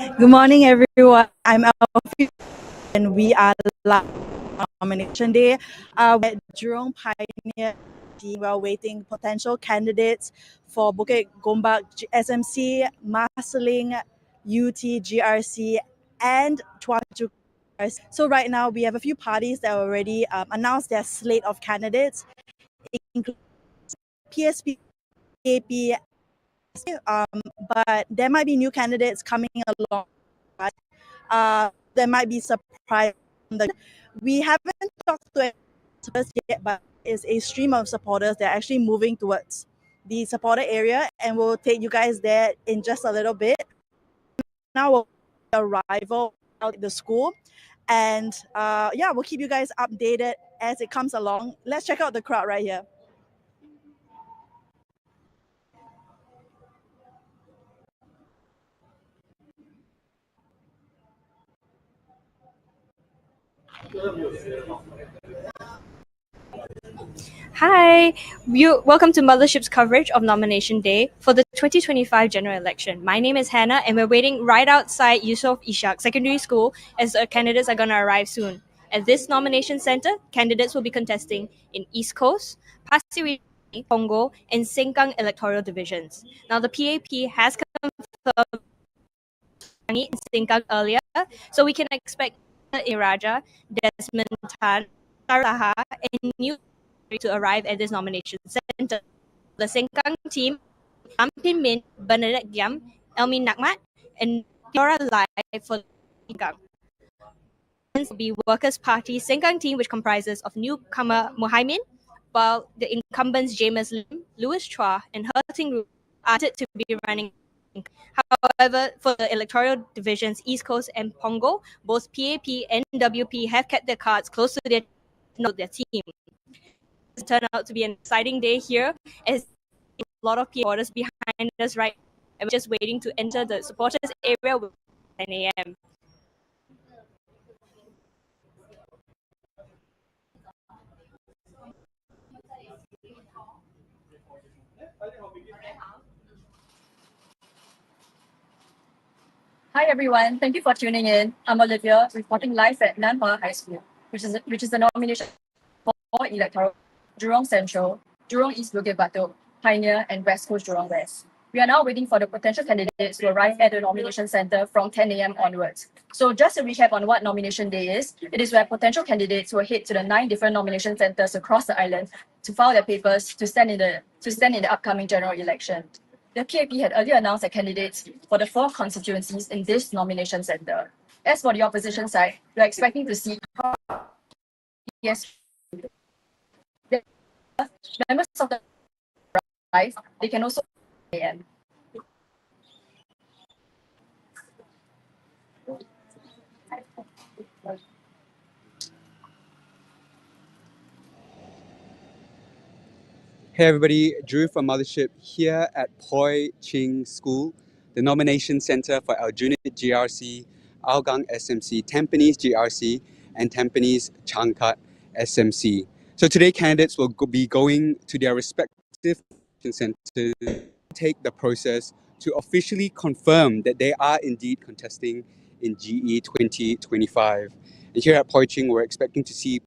Good morning, everyone. I'm Alfie, and we are live on nomination day. We're at Jurong Pioneer. We're waiting potential candidates for Bukit Gombak SMC, Marsiling UT GRC, and Tuan Chuk GRC. So right now we have a few parties that already announced their slate of candidates, including PSP, AP, but there might be new candidates coming along. There might be surprise. We haven't talked to supporters yet, but it's a stream of supporters that are actually moving towards the supporter area, and we'll take you guys there in just a little bit. Now we'll arrival at the school, and yeah, we'll keep you guys updated as it comes along. Let's check out the crowd right here. Hi, welcome to Mothership's coverage of Nomination Day for the 2025 general election. My name is Hannah, and we're waiting right outside Yusof Ishak Secondary School as the candidates are going to arrive soon. At this nomination center, candidates will be contesting in East Coast, Pasir Ris, Punggol, and Sengkang electoral divisions. Now, the PAP has confirmed in Sengkang earlier, so we can expect Iraja, Desmond Tan, Saraha, and new to arrive at this nomination center. The Sengkang team, Ampin Min, Bernadette Giam, Elmi Nakmat, and Tiora Lai for Sengkang. Will be Workers' Party Sengkang team, which comprises of newcomer Muhaimin, while the incumbents James Lim, Louis Chua, and Herting Ru are to be running. However, for the electoral divisions East Coast and Punggol, both PAP and WP have kept their cards close to their team. It's turned out to be an exciting day here, as a lot of supporters behind us right, and we're just waiting to enter the supporters area with 10 a.m. Hi everyone, thank you for tuning in. I'm Olivia, reporting live at Nanhua High School, which is the nomination for electoral Jurong Central, Jurong East Bukit Batok, Pioneer, and West Coast Jurong West. We are now waiting for the potential candidates to arrive at the nomination center from 10 a.m. onwards. So just to recap on what nomination day is, it is where potential candidates will head to the 9 different nomination centers across the island to file their papers to stand in the upcoming general election. The PAP had earlier announced their candidates for the 4 constituencies in this nomination center. As for the opposition side, we are expecting to see members of the live, they can also AM. Hey everybody, Drew from Mothership here at Poi Ching School, the nomination center for Aljunied GRC, Hougang SMC, Tampines GRC, and Tampines Changkat SMC. So today candidates will be going to their respective centers to take the process to officially confirm that they are indeed contesting in GE 2025. And here at Poi Ching, we're expecting to see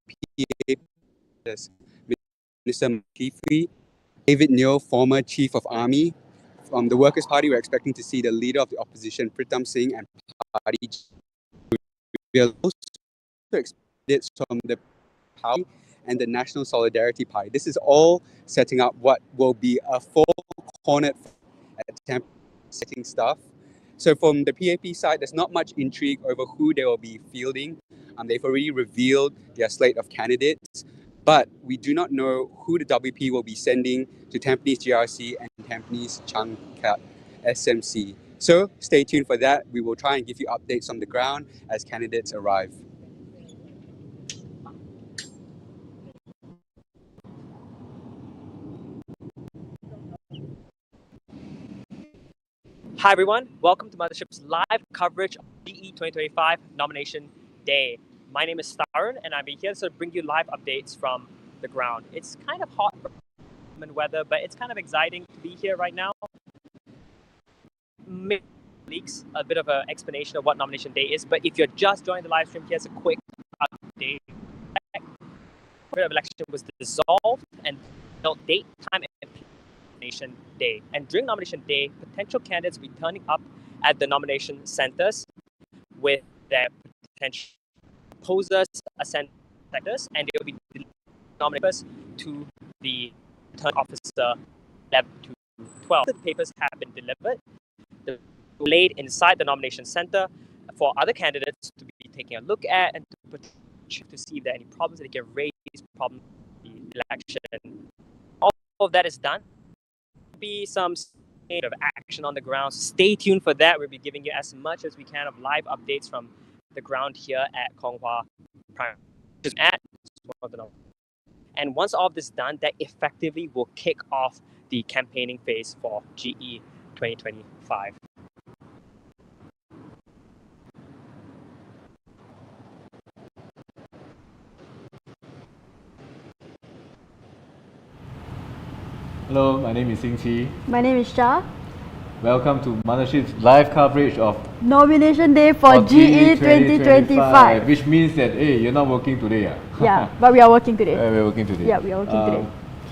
Minister Makifri, David Neo, former Chief of Army. From the Workers' Party, we're expecting to see the leader of the opposition, Pritam Singh, and party. We are also expecting from the Party and the National Solidarity Party. This is all setting up what will be a four-cornered setting stuff. So from the PAP side, there's not much intrigue over who they will be fielding. They've already revealed their slate of candidates, but we do not know who the WP will be sending to Tampines GRC and Tampines Changkat SMC. So stay tuned for that. We will try and give you updates on the ground as candidates arrive. Hi everyone, welcome to Mothership's live coverage of GE 2025 Nomination Day. My name is Starun and I'm here to bring you live updates from the ground. It's kind of hot weather, but it's kind of exciting to be here right now. colleagues a bit of an explanation of what nomination day is. But if you're just joining the live stream, here's a quick update. The election was dissolved and held date, time, and nomination day. And during nomination day, potential candidates will be turning up at the nomination centers with their potential proposers, sectors, and they will be nominated to the return officer 11 to 12. The papers have been delivered, laid inside the nomination center for other candidates to be taking a look at and to see if there are any problems that they can raise problems in the election. All of that is done. There'll be some state of action on the ground. So stay tuned for that. We'll be giving you as much as we can of live updates from the ground here at Kong Hwa Prime. And once all of this is done, that effectively will kick off the campaigning phase for GE 2025. Hello, my name is Sing Chi. My name is Shah. Welcome to Mothership's live coverage of Nomination day for GE 2025. Which means that, hey, you're not working today. Yeah, but we are working today. We're working today. Yeah, we are working today.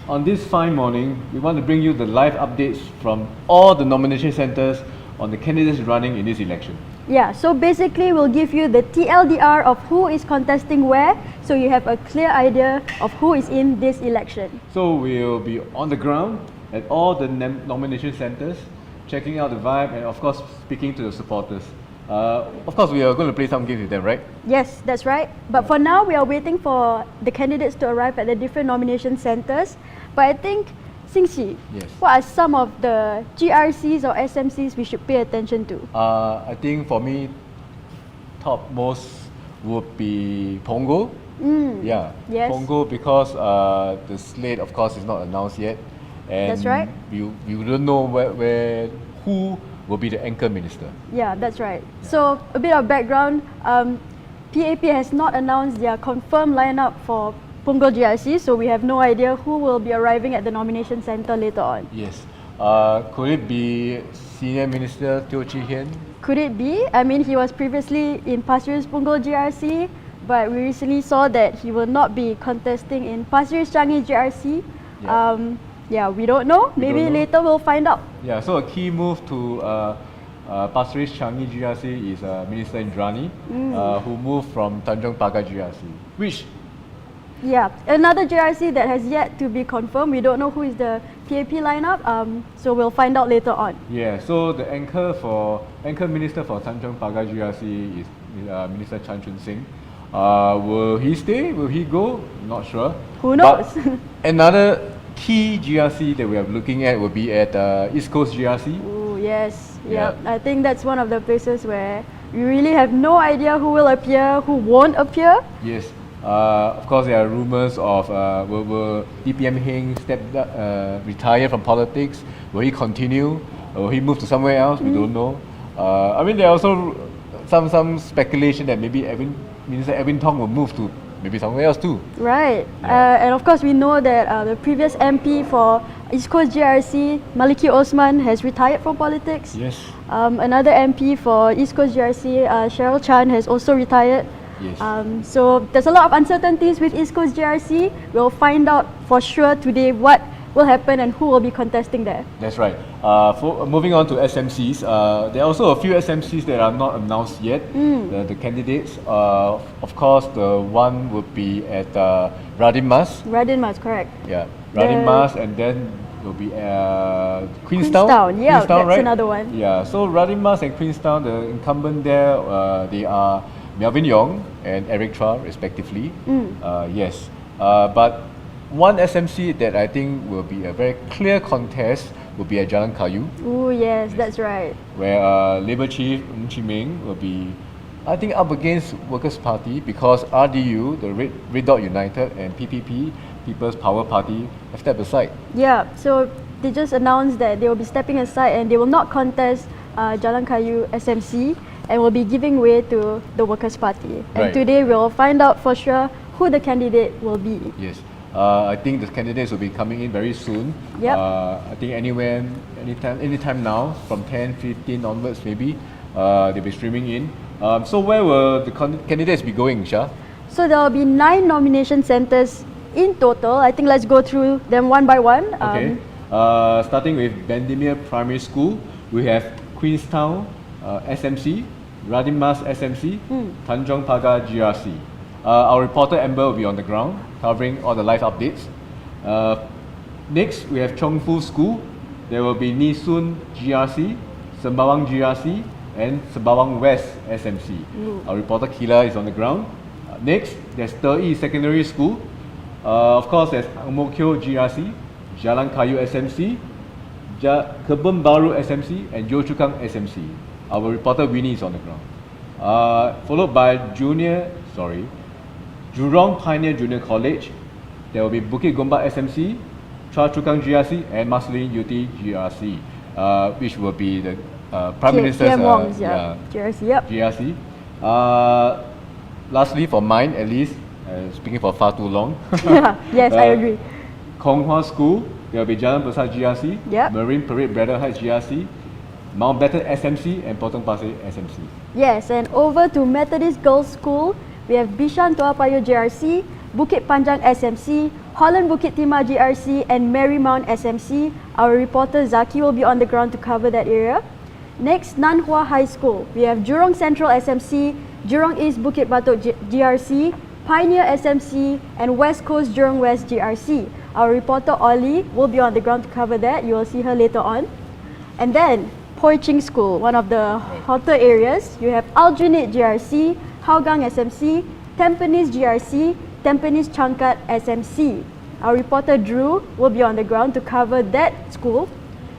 On this fine morning, we want to bring you the live updates from all the nomination centers on the candidates running in this election. Yeah, so basically we'll give you the TLDR of who is contesting where, so you have a clear idea of who is in this election. So we'll be on the ground at all the nomination centers, checking out the vibe and of course speaking to the supporters. Of course we are going to play some games with them, right? Yes, that's right. But for now we are waiting for the candidates to arrive at the different nomination centers. But I think, Singxi, Yes. what are some of the GRCs or SMCs we should pay attention to? I think for me, topmost would be Punggol. Yeah, Yes. Punggol because the slate, of course, is not announced yet, and That's right. You don't know who will be the anchor minister. Yeah, that's right. So a bit of background, PAP has not announced their confirmed lineup for Punggol GRC, so we have no idea who will be arriving at the nomination centre later on. Yes. Could it be Senior Minister Teo Chee Hian? Could it be? I mean, he was previously in Pasir Ris Punggol GRC, but we recently saw that he will not be contesting in Pasir Ris Changi GRC. Yeah. We don't know. Maybe don't know. later we'll find out. Yeah, so a key move to Pasir Ris Changi GRC is Minister Indrani, who moved from Tanjong Pagar GRC, which Yeah, another GRC that has yet to be confirmed. We don't know who is the PAP lineup, so we'll find out later on. yeah, so the anchor minister for Tanjong Pagar GRC is Minister Chan Chun Sing. Will he stay? Will he go? Not sure. Who knows? But another key GRC that we are looking at will be at East Coast GRC. Oh yes, Yeah. yeah. I think that's one of the places where we really have no idea who will appear, who won't appear. Yes. Of course, there are rumors of will DPM Heng retire from politics? Will he continue? Will he move to somewhere else? We don't know. I mean, there are also some speculation that maybe Minister Edwin Tong will move to maybe somewhere else too. Right. Yeah. And of course, we know that the previous MP for East Coast GRC, Maliki Osman, has retired from politics. Yes. Another MP for East Coast GRC, Cheryl Chan, has also retired. Yes. So there's a lot of uncertainties with East Coast GRC. We'll find out for sure today what will happen and who will be contesting there. That's right. Moving on to SMCs, there are also a few SMCs that are not announced yet. The candidates, of course, the one would be at Radin Mas. Radin Mas, correct. Yeah, Radin Mas, and then will be Queenstown. Yeah, Queenstown, that's right? another one. Yeah, so Radin Mas and Queenstown, the incumbent there, they are Melvin Yong and Eric Chua, respectively. Yes, but one SMC that I think will be a very clear contest will be at Jalan Kayu, Oh yes, that's right. where Labour Chief Ng Chee Meng will be, I think, up against Workers' Party because RDU, the Red Dot United, and PPP, People's Power Party, have stepped aside. Yeah, so they just announced that they will be stepping aside and they will not contest Jalan Kayu SMC and will be giving way to the Workers' Party. And Right. today we'll find out for sure who the candidate will be. Yes. I think the candidates will be coming in very soon. Yep. I think anytime now, from 10:15 onwards maybe, they'll be streaming in. So where will the candidates be going, Shah? So there will be 9 nomination centers in total. I think let's go through them one by one. Okay. Starting with Bendemeer Primary School, we have Queenstown SMC, Radin Mas SMC, Tanjong Pagar GRC. Our reporter Amber will be on the ground covering all the live updates. Next, we have Chongfu School. There will be Nisun GRC, Sembawang GRC, and Sembawang West SMC. Our reporter Kila is on the ground. Next, there's Tei Secondary School. Of course, there's Ang Mo Kio GRC, Jalan Kayu SMC, Kebun Baru SMC, and Yio Chu Kang SMC. Our reporter Winnie is on the ground. Followed by Jurong Pioneer Junior College. There will be Bukit Gombak SMC, Choa Chu Kang GRC, and Marsiling UT GRC, which will be the Prime Minister's GRC. Yep. GRC. Lastly, for mine at least, speaking for far too long. Yes, I agree. Kong Hwa School, there will be Jalan Besar GRC, Yep. Marine Parade Braddell Heights GRC, Mountbatten SMC, and Potong Pasir SMC. Yes, and over to Methodist Girls School, we have Bishan Toa Payoh GRC, Bukit Panjang SMC, Holland Bukit Timah GRC, and Marymount SMC. Our reporter Zaki will be on the ground to cover that area. Next, Nanhua High School. We have Jurong Central SMC, Jurong East Bukit Batok GRC, Pioneer SMC, and West Coast Jurong West GRC. Our reporter Ollie will be on the ground to cover that. You will see her later on. And then, Poi Ching School, one of the hotter areas. You have Aljunied GRC, Hougang SMC, Tampines GRC, Tampines Changkat SMC. Our reporter Drew will be on the ground to cover that school.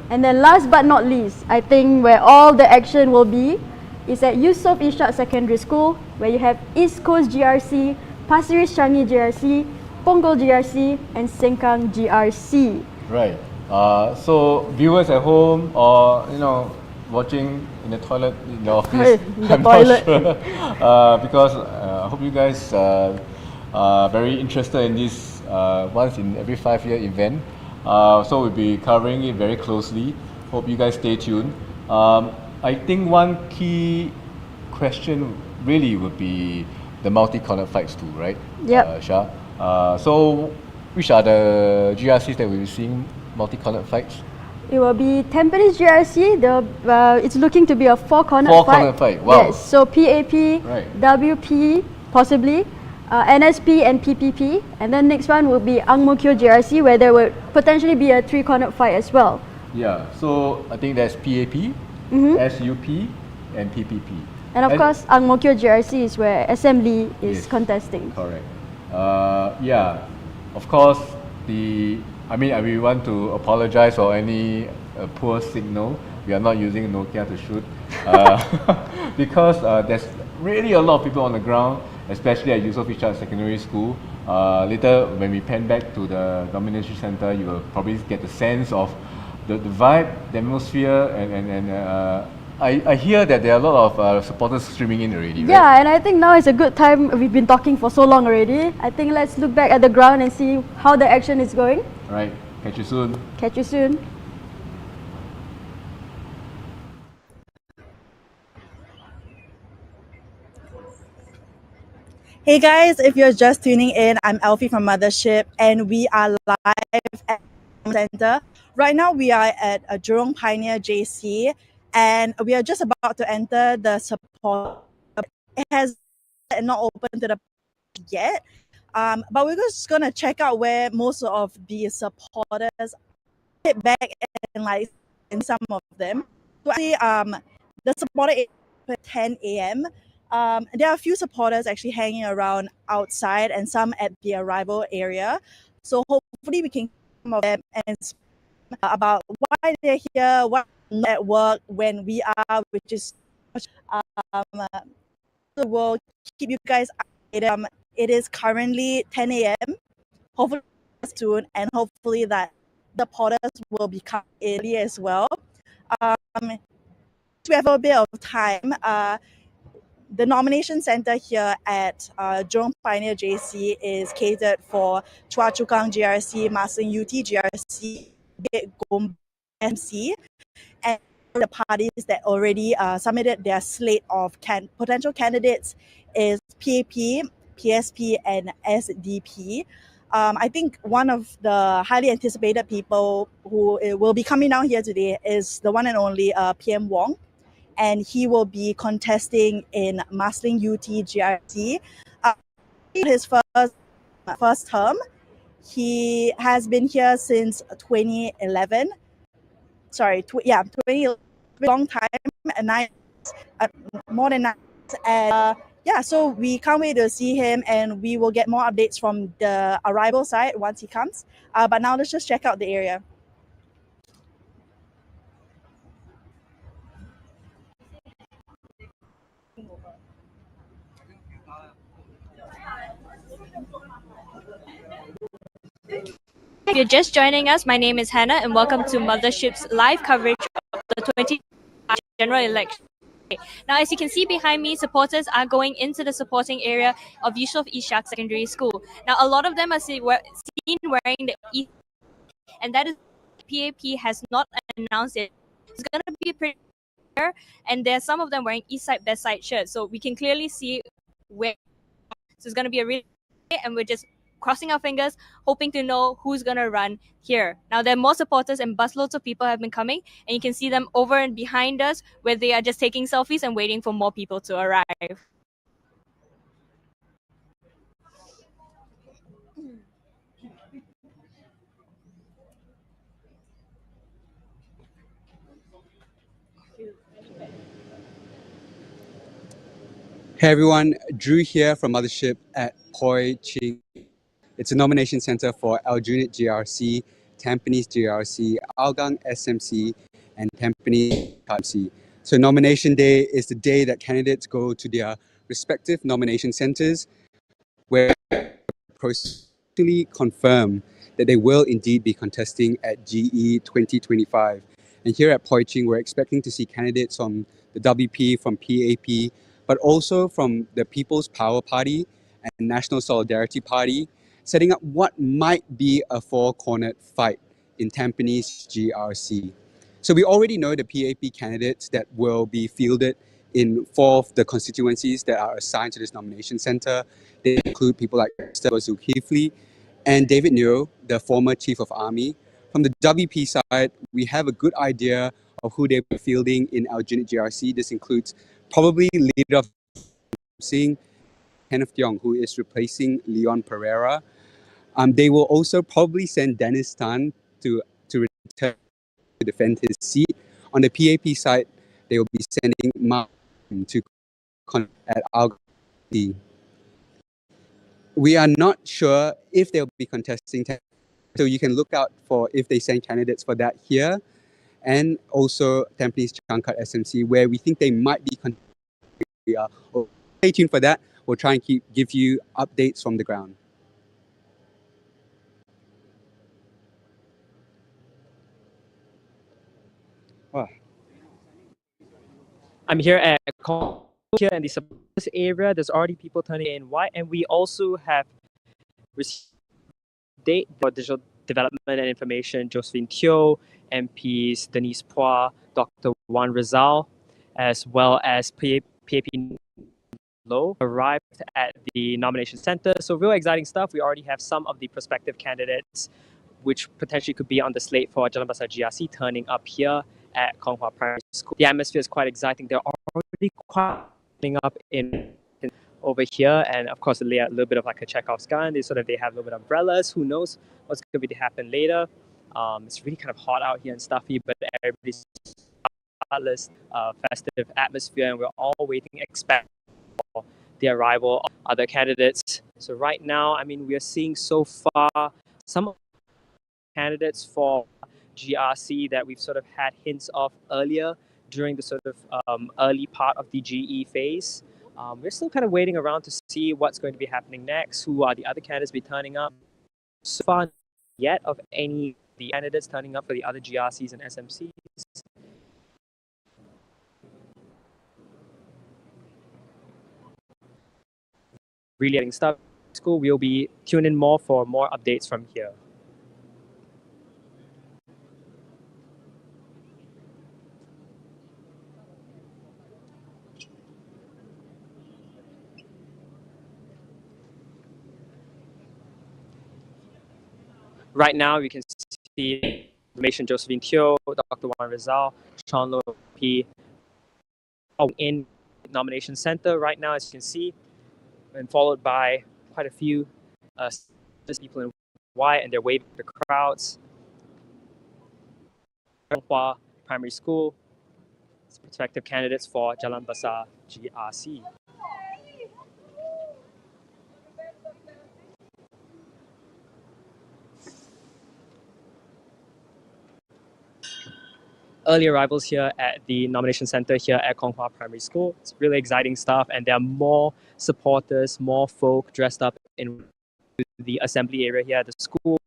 And then last but not least, I think where all the action will be is at Yusof Ishak Secondary School, where you have East Coast GRC, Pasir Ris Changi GRC, Punggol GRC, and Sengkang GRC. Right. So viewers at home or watching in the toilet in the office, I'm not sure because I hope you guys are very interested in this once in every 5-year event. So we'll be covering it very closely. Hope you guys stay tuned. I think one key question really would be the multi-corner fights too, right? Yep. Shah. So which are the GRCs that we'll be seeing multi-corner fights? It will be Tampines GRC. It's looking to be a four-corner fight. Four-corner fight. Wow. Yes. So PAP, Right. WP, possibly, NSP and PPP. And then next one will be Ang Mo Kio GRC, where there will potentially be a 3-corner fight as well. Yeah. So I think that's PAP, SUP, and PPP. And of course, Ang Mo Kio GRC is where Assembly is Yes. contesting. Correct. Yeah. Of course, we want to apologize for any poor signal. We are not using Nokia to shoot because there's really a lot of people on the ground, especially at Yusof Ishak Secondary School. Later, when we pan back to the nomination center, you will probably get the sense of the vibe, the atmosphere, and I hear that there are a lot of supporters streaming in already. Yeah, right? and I think now is a good time. We've been talking for so long already. I think let's look back at the ground and see how the action is going. Right. Catch you soon. Catch you soon. Hey guys, if you're just tuning in, I'm Elfie from Mothership, and we are live at the center. Right now, we are at a Jurong Pioneer JC, and we are just about to enter the support. It has not opened to the public yet, but we're just gonna check out where most of the supporters sit back and like in some of them. So actually, the supporter is at 10 a.m. There are a few supporters actually hanging around outside and some at the arrival area. So hopefully we can get some of them and speak about why they're here, what at work when we are, which is we'll keep you guys updated. It is currently 10 a.m. Hopefully soon, and hopefully that the supporters will become early as well. We have a bit of time. the nomination center here at Jurong Pioneer JC is catered for Chua Chu Kang GRC, Marsiling UT GRC, Gombak MC, and the parties that already submitted their slate of potential candidates is PAP, PSP, and SDP. I think one of the highly anticipated people who will be coming down here today is the one and only PM Wong, and he will be contesting in Marsiling UT GRC. His first term. He has been here since 2011. Sorry, 2011, long time, and more than 9 years. And yeah, so we can't wait to see him, and we will get more updates from the arrival side once he comes. But now let's just check out the area. If you're just joining us, my name is Hannah, and welcome to Mothership's live coverage of the 2025 general election. Now, as you can see behind me, supporters are going into the supporting area of Yusof Ishak Secondary School. Now, a lot of them are seen wearing the E, and that is PAP has not announced it. It's going to be pretty clear, and there are some of them wearing East Side, Best Side shirts, so we can clearly see where. So it's going to be a really, and we're just crossing our fingers, hoping to know who's going to run here. Now, there are more supporters and busloads of people have been coming, and you can see them over and behind us where they are just taking selfies and waiting for more people to arrive. Hey everyone, Drew here from Mothership at Poi Ching. It's a nomination center for Aljunied GRC, Tampines GRC, Hougang SMC, and Tampines GRC. So nomination day is the day that candidates go to their respective nomination centers where procedurally confirm that they will indeed be contesting at GE 2025. And here at Poi Ching, we're expecting to see candidates from the WP, from PAP, but also from the People's Power Party and National Solidarity Party, setting up what might be a four-cornered fight in Tampines GRC. So we already know the PAP candidates that will be fielded in 4 of the constituencies that are assigned to this nomination center. They include people like Zulkifli and David Neo, the former Chief of Army. From the WP side, we have a good idea of who they'll be fielding in Aljunied GRC. This includes probably leader of Singh, Kenneth Tiong, who is replacing Leon Pereira. They will also probably send Dennis Tan to return to defend his seat. On the PAP side, they will be sending Mark to at Algaty. We are not sure if they'll be contesting, so you can look out for if they send candidates for that here, and also Tampines Changkat SMC, where we think they might be contesting. Stay tuned for that. We'll try and give you updates from the ground. Wow. I'm here at here in the supporters area. There's already people turning in white, and we also have received date for digital development and information, Josephine Teo, MPs Denise Pua, Dr. Wan Rizal, as well as PAP Low arrived at the nomination center. So real exciting stuff. We already have some of the prospective candidates which potentially could be on the slate for Jalan Besar GRC turning up here at Kong Hwa Primary School. The atmosphere is quite exciting. They're already quite up in over here, and of course, a little bit of like a Chekhov's gun. They have a little bit of umbrellas. Who knows what's going to happen later? It's really kind of hot out here and stuffy, but everybody's heartless, festive atmosphere, and we're all waiting, expect for the arrival of other candidates. So right now, I mean, we are seeing so far some candidates for GRC that we've sort of had hints of earlier during the sort of early part of the GE phase. We're still kind of waiting around to see what's going to be happening next, who are the other candidates be turning up. So far, yet of any of the candidates turning up for the other GRCs and SMCs. really exciting stuff. School, we'll be tuning in more for more updates from here. Right now, we can see information Josephine Teo, Dr. Juan Rizal, Sean Lo P. In nomination center right now, as you can see, and followed by quite a few people in white, and they're waving the crowds. Hua Primary School, prospective candidates for Jalan Besar GRC. Early arrivals here at the nomination center here at Konghua Primary School. It's really exciting stuff, and there are more supporters, more folk dressed up in the assembly area here at the school.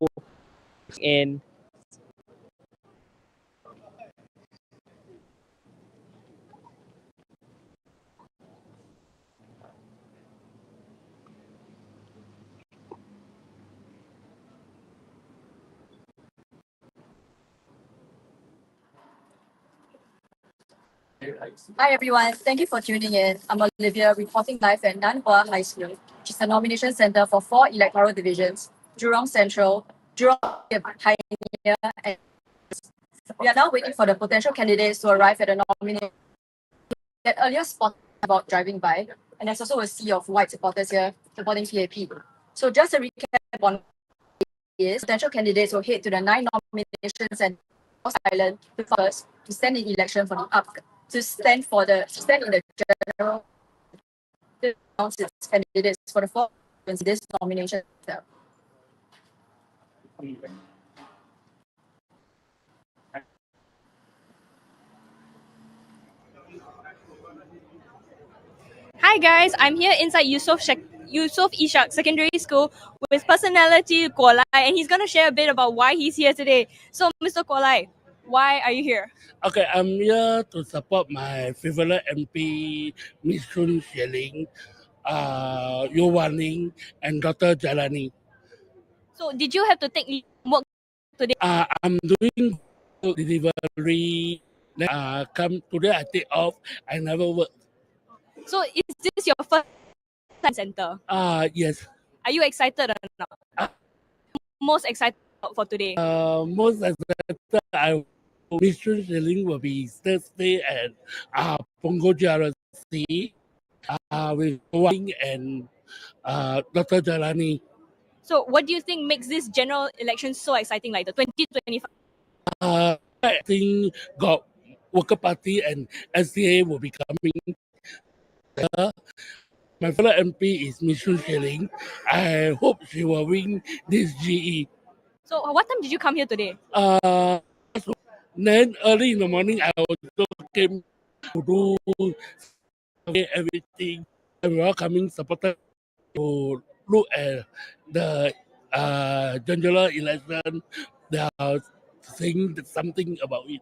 Hi everyone, thank you for tuning in. I'm Olivia, reporting live at Nanhua High School, which is the nomination center for 4 electoral divisions: Jurong Central, Jurong Pioneer, and we are now waiting for the potential candidates to arrive at the nomination. That earlier spot about driving by, and there's also a sea of white supporters here supporting PAP. So just a recap on is potential candidates will head to the 9 nominations and Island first to stand in election for the to stand in the general to announce its candidates for the 4 in this nomination. Hi guys, I'm here inside Yusof Ishak Secondary School with personality Kualai, and he's gonna share a bit about why he's here today. So, Mr. Kualai, why are you here? Okay, I'm here to support my favorite MP, Miss Chun Xieling, Yu Wan Ling, and Dr. Jalani. So, did you have to take work today? I'm doing delivery. Come today I take off. I never work. So, is this your first time center? Yes. Are you excited or not? Most excited for today? Most excited, Miss Chun Xieling will be Thursday at Punggol GRC with Wang and Dr. Jalani. So, what do you think makes this general election so exciting, like the 2025? I think got Worker Party and SCA will be coming. My fellow MP is Miss Chun Xieling. I hope she will win this GE. So, what time did you come here today? Then early in the morning, I also came to do everything. And we are coming supporter to look at the general election. They are saying something about it.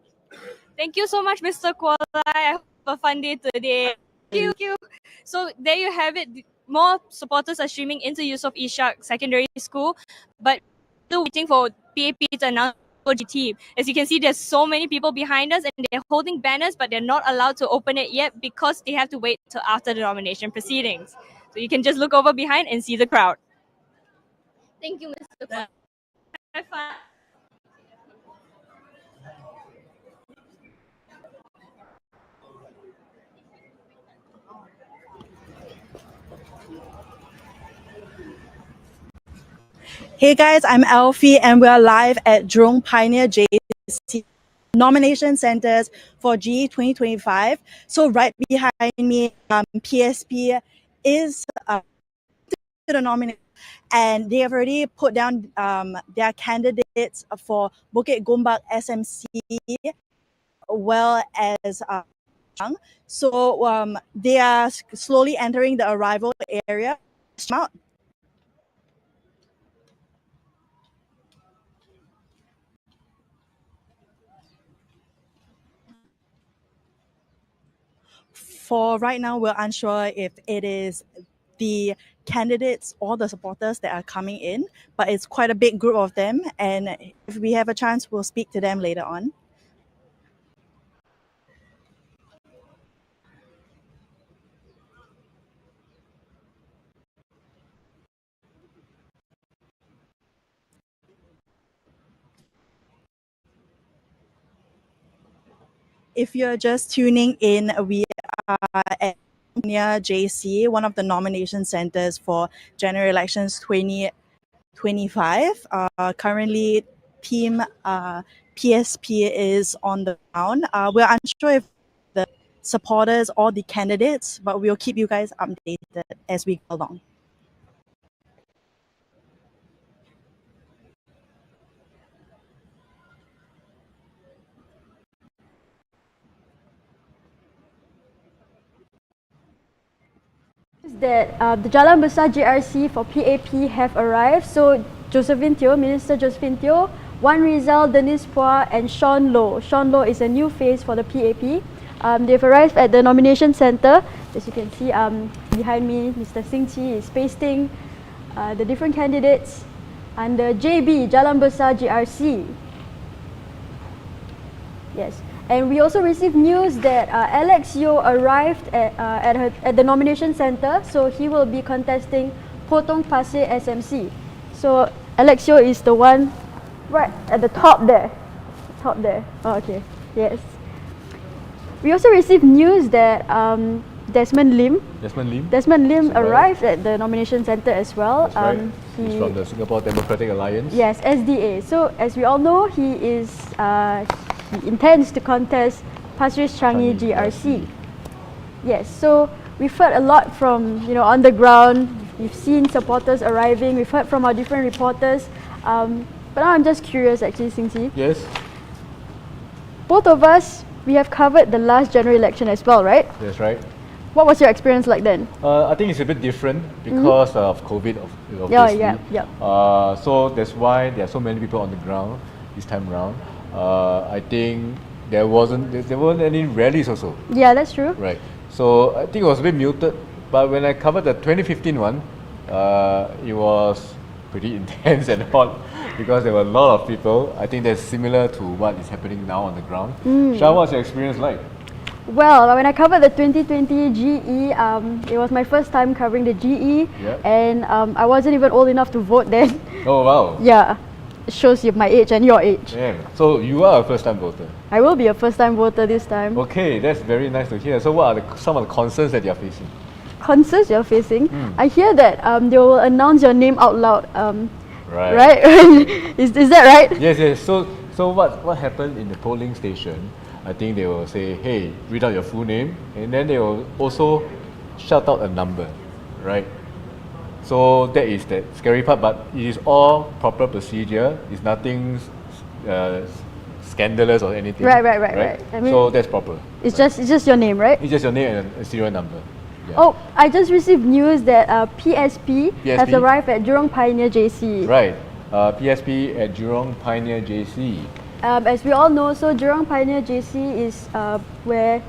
Thank you so much, Mr. Kualai. I hope a fun day today. Thank you. So there you have it. More supporters are streaming into Yusof Ishak Secondary School, but still waiting for PAP to announce the team. As you can see, there's so many people behind us, and they're holding banners, but they're not allowed to open it yet because they have to wait till after the nomination proceedings. So you can just look over behind and see the crowd. Thank you, Mr. Kualai. Have fun. Hey guys, I'm Alfie and we're live at Jurong Pioneer JC nomination centers for GE2025. So right behind me, PSP is the nomination, and they have already put down their candidates for Bukit Gombak SMC, well as so they are slowly entering the arrival area. For right now, we're unsure if it is the candidates or the supporters that are coming in, but it's quite a big group of them. And if we have a chance, we'll speak to them later on. If you're just tuning in, we are at near JC, one of the nomination centers for general elections 2025. Currently, team PSP is on the ground. We're unsure if the supporters or the candidates, but we'll keep you guys updated as we go along. That the Jalan Besar GRC for PAP have arrived. So Josephine Teo, Minister Josephine Teo, Wan Rizal, Denise Phua, and Sean Low. Sean Low is a new face for the PAP. They've arrived at the nomination center. As you can see behind me, Mr. Sing Chi is pasting the different candidates under JB, Jalan Besar GRC. Yes. And we also received news that Alex Yeo arrived at the nomination center, so he will be contesting Potong Pasir SMC. So Alex Yeo is the one right at the top there. Top there. Oh, okay. Yes. We also received news that Desmond Lim arrived at the nomination center as well. That's right. He's from the Singapore Democratic Alliance. Yes, SDA. So as we all know, he intends to contest Pasir Ris Changi GRC. Yes, so we've heard a lot from on the ground. We've seen supporters arriving. We've heard from our different reporters. But now I'm just curious, actually, Sing Chi. Yes. Both of us, we have covered the last general election as well, right? That's right. What was your experience like then? I think it's a bit different because of COVID, obviously. Yeah. So that's why there are so many people on the ground this time around. I think there weren't any rallies also. Yeah, that's true. Right. So I think it was a bit muted. But when I covered the 2015 one, it was pretty intense and hot because there were a lot of people. I think that's similar to what is happening now on the ground. Shah, what's your experience like? Well, when I covered the 2020 GE, it was my first time covering the GE, and I wasn't even old enough to vote then. Oh wow. Yeah, it shows you my age and your age. Yeah. So you are a first-time voter. I will be a first-time voter this time. Okay, that's very nice to hear. So what are some of the concerns that you're facing? Concerns you're facing? I hear that they will announce your name out loud. Right. Right? is that right? Yes. So what happened in the polling station? I think they will say, hey, read out your full name, and then they will also shout out a number, right? So that is the scary part, but it is all proper procedure. It's nothing scandalous or anything. Right. I mean, so that's proper. It's just your name, right? It's just your name and a serial number. Yeah. Oh, I just received news that PSP has arrived at Jurong Pioneer JC. Right. PSP at Jurong Pioneer JC. As we all know, so Jurong Pioneer JC is where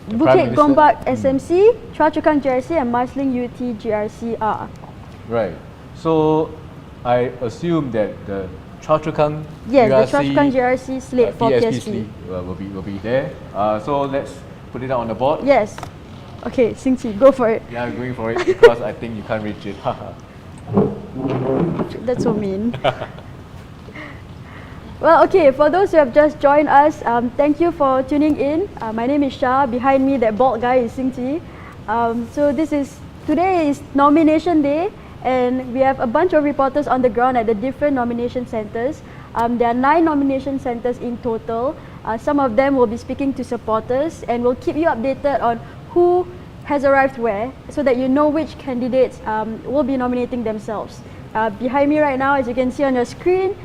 The Bukit Gombak SMC, Choa Chu Kang GRC and Marsiling UT GRC are. Right. So I assume that the Choa Chu Kang Yes, GRC, the Choa Chu Kang GRC slate for PSP. slate, will be there. So let's put it out on the board. Yes. Okay, Sing Chi, go for it. Yeah, I'm going for it because I think you can't reach it. That's so mean. Well, okay, for those who have just joined us, thank you for tuning in. My name is Shah. Behind me, that bald guy is Sing Chi. So today is nomination day, and we have a bunch of reporters on the ground at the different nomination centers. There are 9 nomination centers in total. Some of them will be speaking to supporters, and we'll keep you updated on who has arrived where, so that you know which candidates will be nominating themselves. Behind me right now, as you can see on your screen,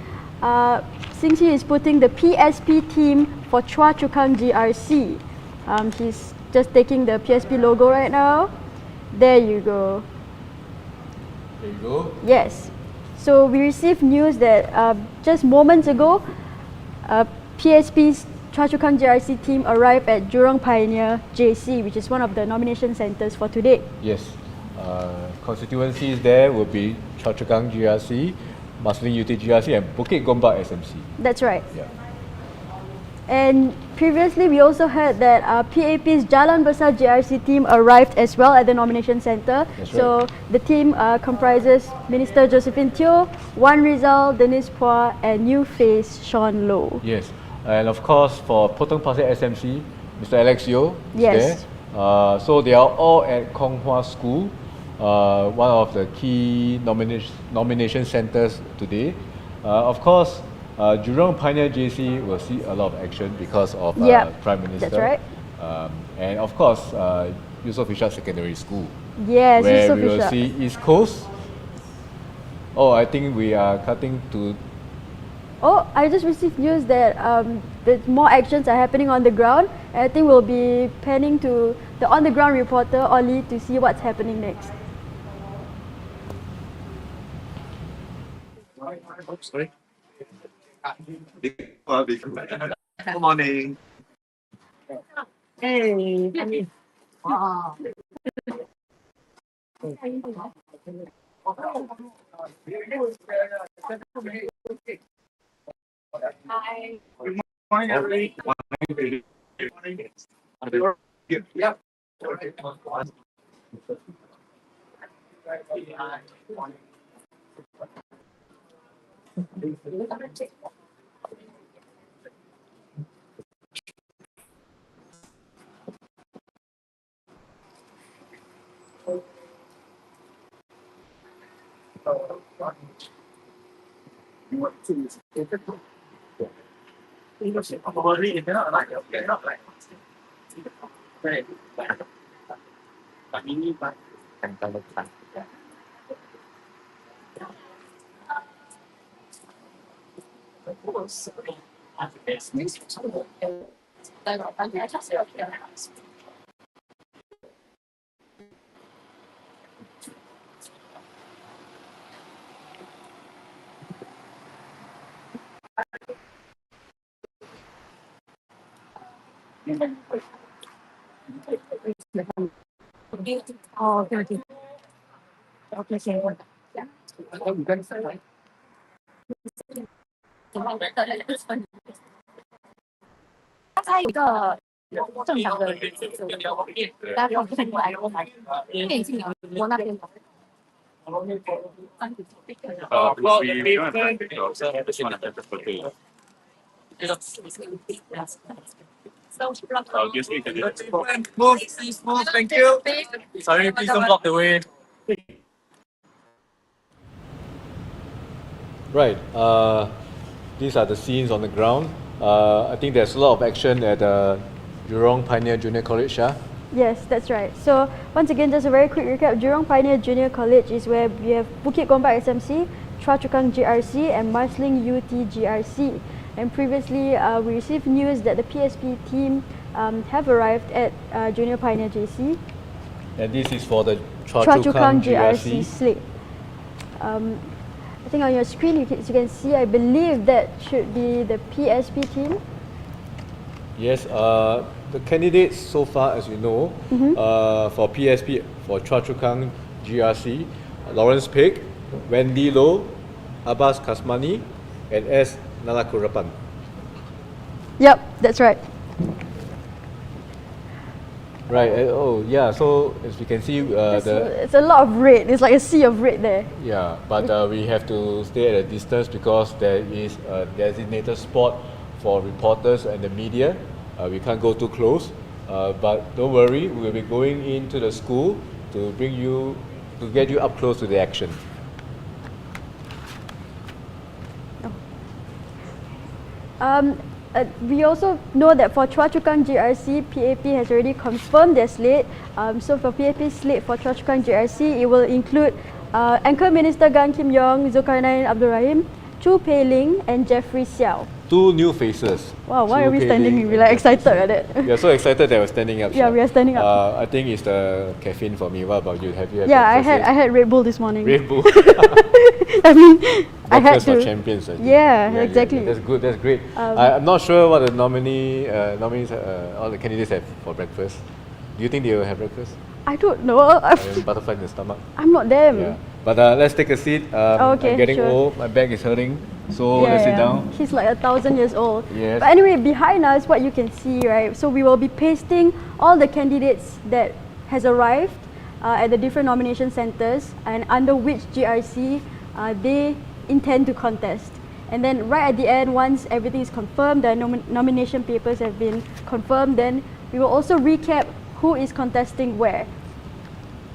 Sing Chi is putting the PSP team for Choa Chu Kang GRC. He's just taking the PSP logo right now. There you go. There you go. Yes. So we received news that just moments ago, PSP's Choa Chu Kang GRC team arrived at Jurong Pioneer JC, which is one of the nomination centers for today. Yes. constituencies there will be Choa Chu Kang GRC, Marsiling UT GRC, and Bukit Gombak SMC. That's right. Yeah. And previously, we also heard that PAP's Jalan Besar GRC team arrived as well at the nomination centre. That's So right. the team comprises Minister Josephine Teo, Wan Rizal, Denise Phua, and new face Sean Low. Yes, and of course for Potong Pasir SMC, Mr. Alex Yeo is Yes. there. So they are all at Kong Hwa School, one of the key nomination centres today. Of course, Jurong Pioneer JC will see a lot of action because of Yep, Prime Minister. that's right. And of course, Yusof Ishak Secondary School, Yes, where Yusof we will Ishak. see East Coast. Oh, I think we are cutting to. Oh, I just received news that more actions are happening on the ground. And I think we'll be panning to the on-the-ground reporter, Ollie, to see what's happening next. Sorry. Good morning. Hey. Wow. Hi. Good morning, everybody. Good morning. Yep. Oh, okay. Okay, okay. Yeah. 刚才有一个正常的，大家看过来，电竞我那边。Move, please move, thank you. Sorry, please don't block the way. Right. These are the scenes on the ground. I think there's a lot of action at Jurong Pioneer Junior College. Yes, that's right. So once again, just a very quick recap. Jurong Pioneer Junior College is where we have Bukit Gombak SMC, Choa Chu Kang GRC, and Marsiling UT GRC. And previously, we received news that the PSP team have arrived at Junior Pioneer JC. And this is for the Choa Chu Kang GRC slate. I think on your screen you can see, I believe that should be the PSP team. Yes, the candidates so far, as you know, for PSP, for Choa Chu Kang GRC, Lawrence Pig, Wendy Low, Abbas Kasmani, and S. Nalakurapan. Yep, that's right. Right. Oh, yeah. So as we can see, It's a lot of red. It's like a sea of red there. yeah, but we have to stay at a distance because there is a designated spot for reporters and the media. We can't go too close. But don't worry, we'll be going into the school to get you up close to the action. We also know that for Choa Chu Kang GRC, PAP has already confirmed their slate. So for PAP's slate for Choa Chu Kang GRC, it will include Anchor Minister Gan Kim Yong, Zulkarnain Abdul Rahim, Chu Pei Ling, and Jeffrey Xiao. Two new faces. Wow, why Chu are we Pei standing? Ling We're and like excited Jeffrey at Xiao. it. We are so excited that we're standing up. Yeah, Shah. we are standing up. I think it's the caffeine for me. What about you? Have you had Yeah, I breakfast had yet? Red Bull this morning. Red Bull. I mean, I had Breakfast for to. champions. I think. Yeah, exactly. That's good. That's great. I'm not sure what the nominees, all the candidates have for breakfast. Do you think they will have breakfast? I don't know. Butterfly in the stomach. I'm not them. Yeah. But let's take a seat. Okay, I'm getting sure. old. My back is hurting. So let's sit down. He's like 1,000 years old. Yes. But anyway, behind us, what you can see, right? So we will be pasting all the candidates that has arrived at the different nomination centres and under which GRC they intend to contest. And then right at the end, once everything is confirmed, the nomination papers have been confirmed, then we will also recap who is contesting where.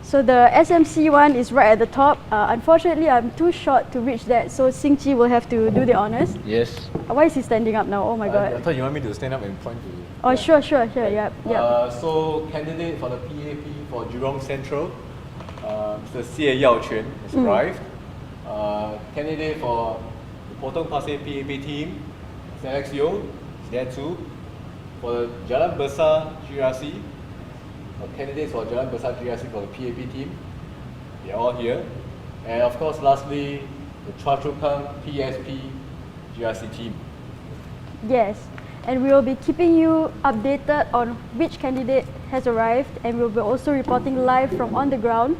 So the SMC one is right at the top. Unfortunately, I'm too short to reach that, so Sing Chi will have to do the honours. Yes. Why is he standing up now? Oh my god. I thought you want me to stand up and point to you. Oh, sure, yep. So candidate for the PAP for Jurong Central, Mr. Xie Yaoquan has arrived. Candidate for the Potong Pasir PAP team, Mr. Alex Yeo is there too. For the Jalan Besar GRC, candidates for Jalan Besar GRC for the PAP team, they're all here. And of course, lastly, the Chua Chu Kang PSP GRC team. Yes, and we will be keeping you updated on which candidate has arrived, and we'll be also reporting live from on the ground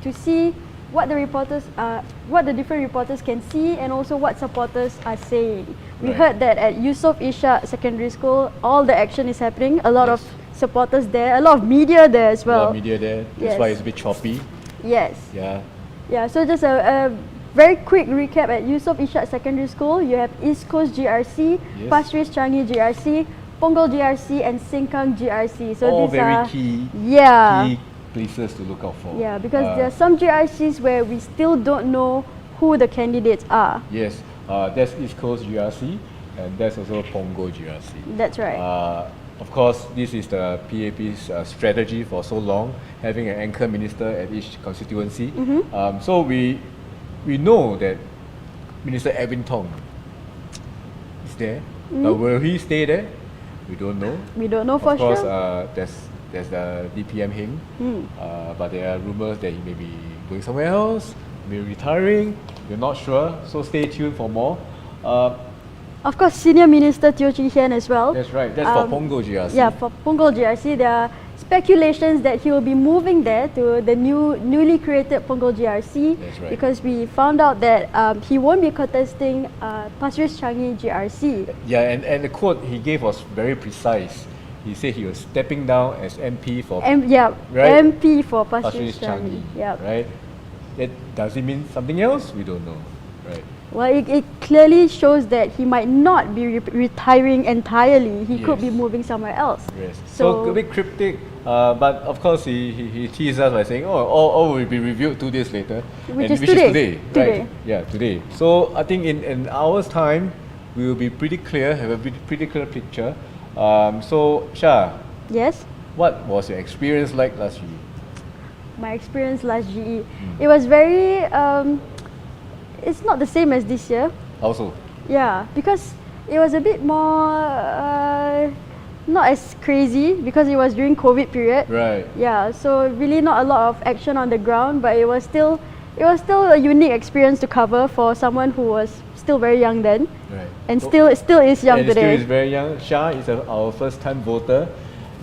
to see what the different reporters can see and also what supporters are saying. We heard that at Yusof Ishak Secondary School, all the action is happening. A lot of supporters there, a lot of media there as well. A lot of media there. That's why it's a bit choppy. Yes. Yeah. Yeah. So just a very quick recap at Yusof Ishak Secondary School. You have East Coast GRC, Pasir Ris Changi GRC, Punggol GRC, and Sengkang GRC. So all these very are key places to look out for. Yeah, because there are some GRCs where we still don't know who the candidates are. Yes, that's East Coast GRC, and that's also Punggol GRC. That's right. Of course, this is the PAP's strategy for so long, having an anchor minister at each constituency. So we know that Minister Edwin Tong is there, but will he stay there? We don't know. We don't know for sure. Of course, there's the DPM Hing, but there are rumors that he may be going somewhere else, may be retiring. We're not sure, so stay tuned for more. Of course, Senior Minister Teo Chee Hian as well. That's right, that's for Punggol GRC. Yeah, for Punggol GRC, there are speculations that he will be moving there to the newly created Punggol GRC. That's right. Because we found out that he won't be contesting Pasir Ris Changi GRC. Yeah, and the quote he gave was very precise. He said he was stepping down as MP for MP for Pasir Ris Changi. Right? Does it mean something else? We don't know. Right. Well, it clearly shows that he might not be retiring entirely. He could be moving somewhere else. Yes. So a bit cryptic, but of course he teased us by saying, all will be reviewed 2 days later. Which is today. Right? Yeah, today. So I think in an hour's time, we will be pretty clear, have a pretty clear picture. So Shah. Yes? What was your experience like last GE? My experience last GE, it was very, it's not the same as this year. Also? Yeah, because it was a bit more, not as crazy because it was during COVID period. Right. Yeah, so really not a lot of action on the ground, but it was still a unique experience to cover for someone who was still very young then. Right. And still is young and today. Still is very young. Shah is our first time voter.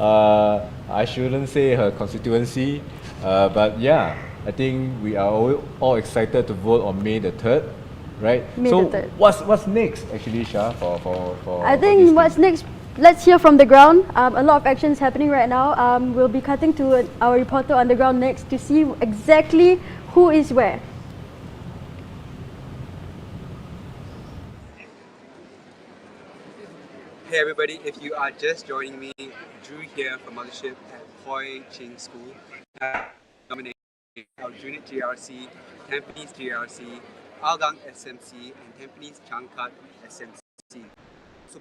I shouldn't say her constituency, but yeah, I think we are all excited to vote on May the 3rd, right? May so the 3rd. What's next actually, Shah, for I think what's next, let's hear from the ground. A lot of action is happening right now. We'll be cutting to our reporter on the ground next to see exactly who is where. Hey everybody, if you are just joining me, Drew here from Mothership at Hoi Ching School. Nominated Aljunied GRC, Tampines GRC, Algang SMC, and Tampines Changkat SMC. So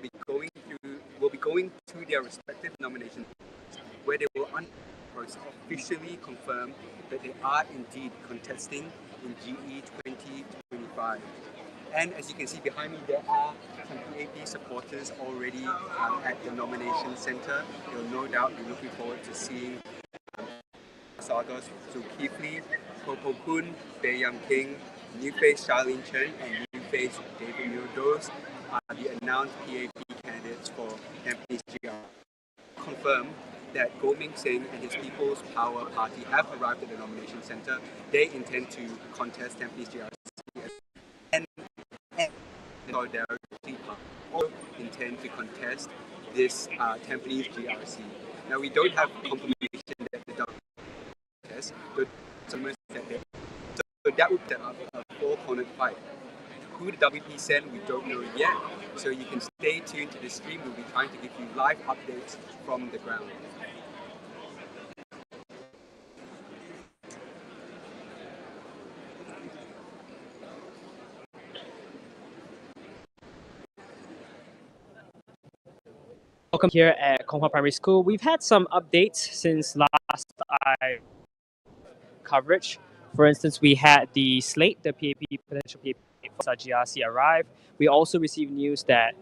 we'll be going through their respective nominations, where they will officially confirm that they are indeed contesting in GE 2025. And as you can see behind me, there are some PAP supporters already at the nomination centre. They'll no doubt be looking forward to seeing Sagas Zulkifli, Popo Kun, Bae Yam King, new face Charlene Chen, and new face David Muir. Those are the announced PAP candidates for Tampines GR. Confirm that Goh Ming Singh and his People's Power Party have arrived at the nomination centre. They intend to contest Tampines GRC and Solidarity Party also intend to contest this Tampines GRC. Now we don't have confirmation that the contest, so that would set up a four-cornered fight. Who the WP sent, we don't know yet. So you can stay tuned to this stream. We'll be trying to give you live updates from the ground. Welcome here at Konghua Primary School. We've had some updates since last coverage. For instance, we had the slate, the potential PAP for GRC arrive. We also received news that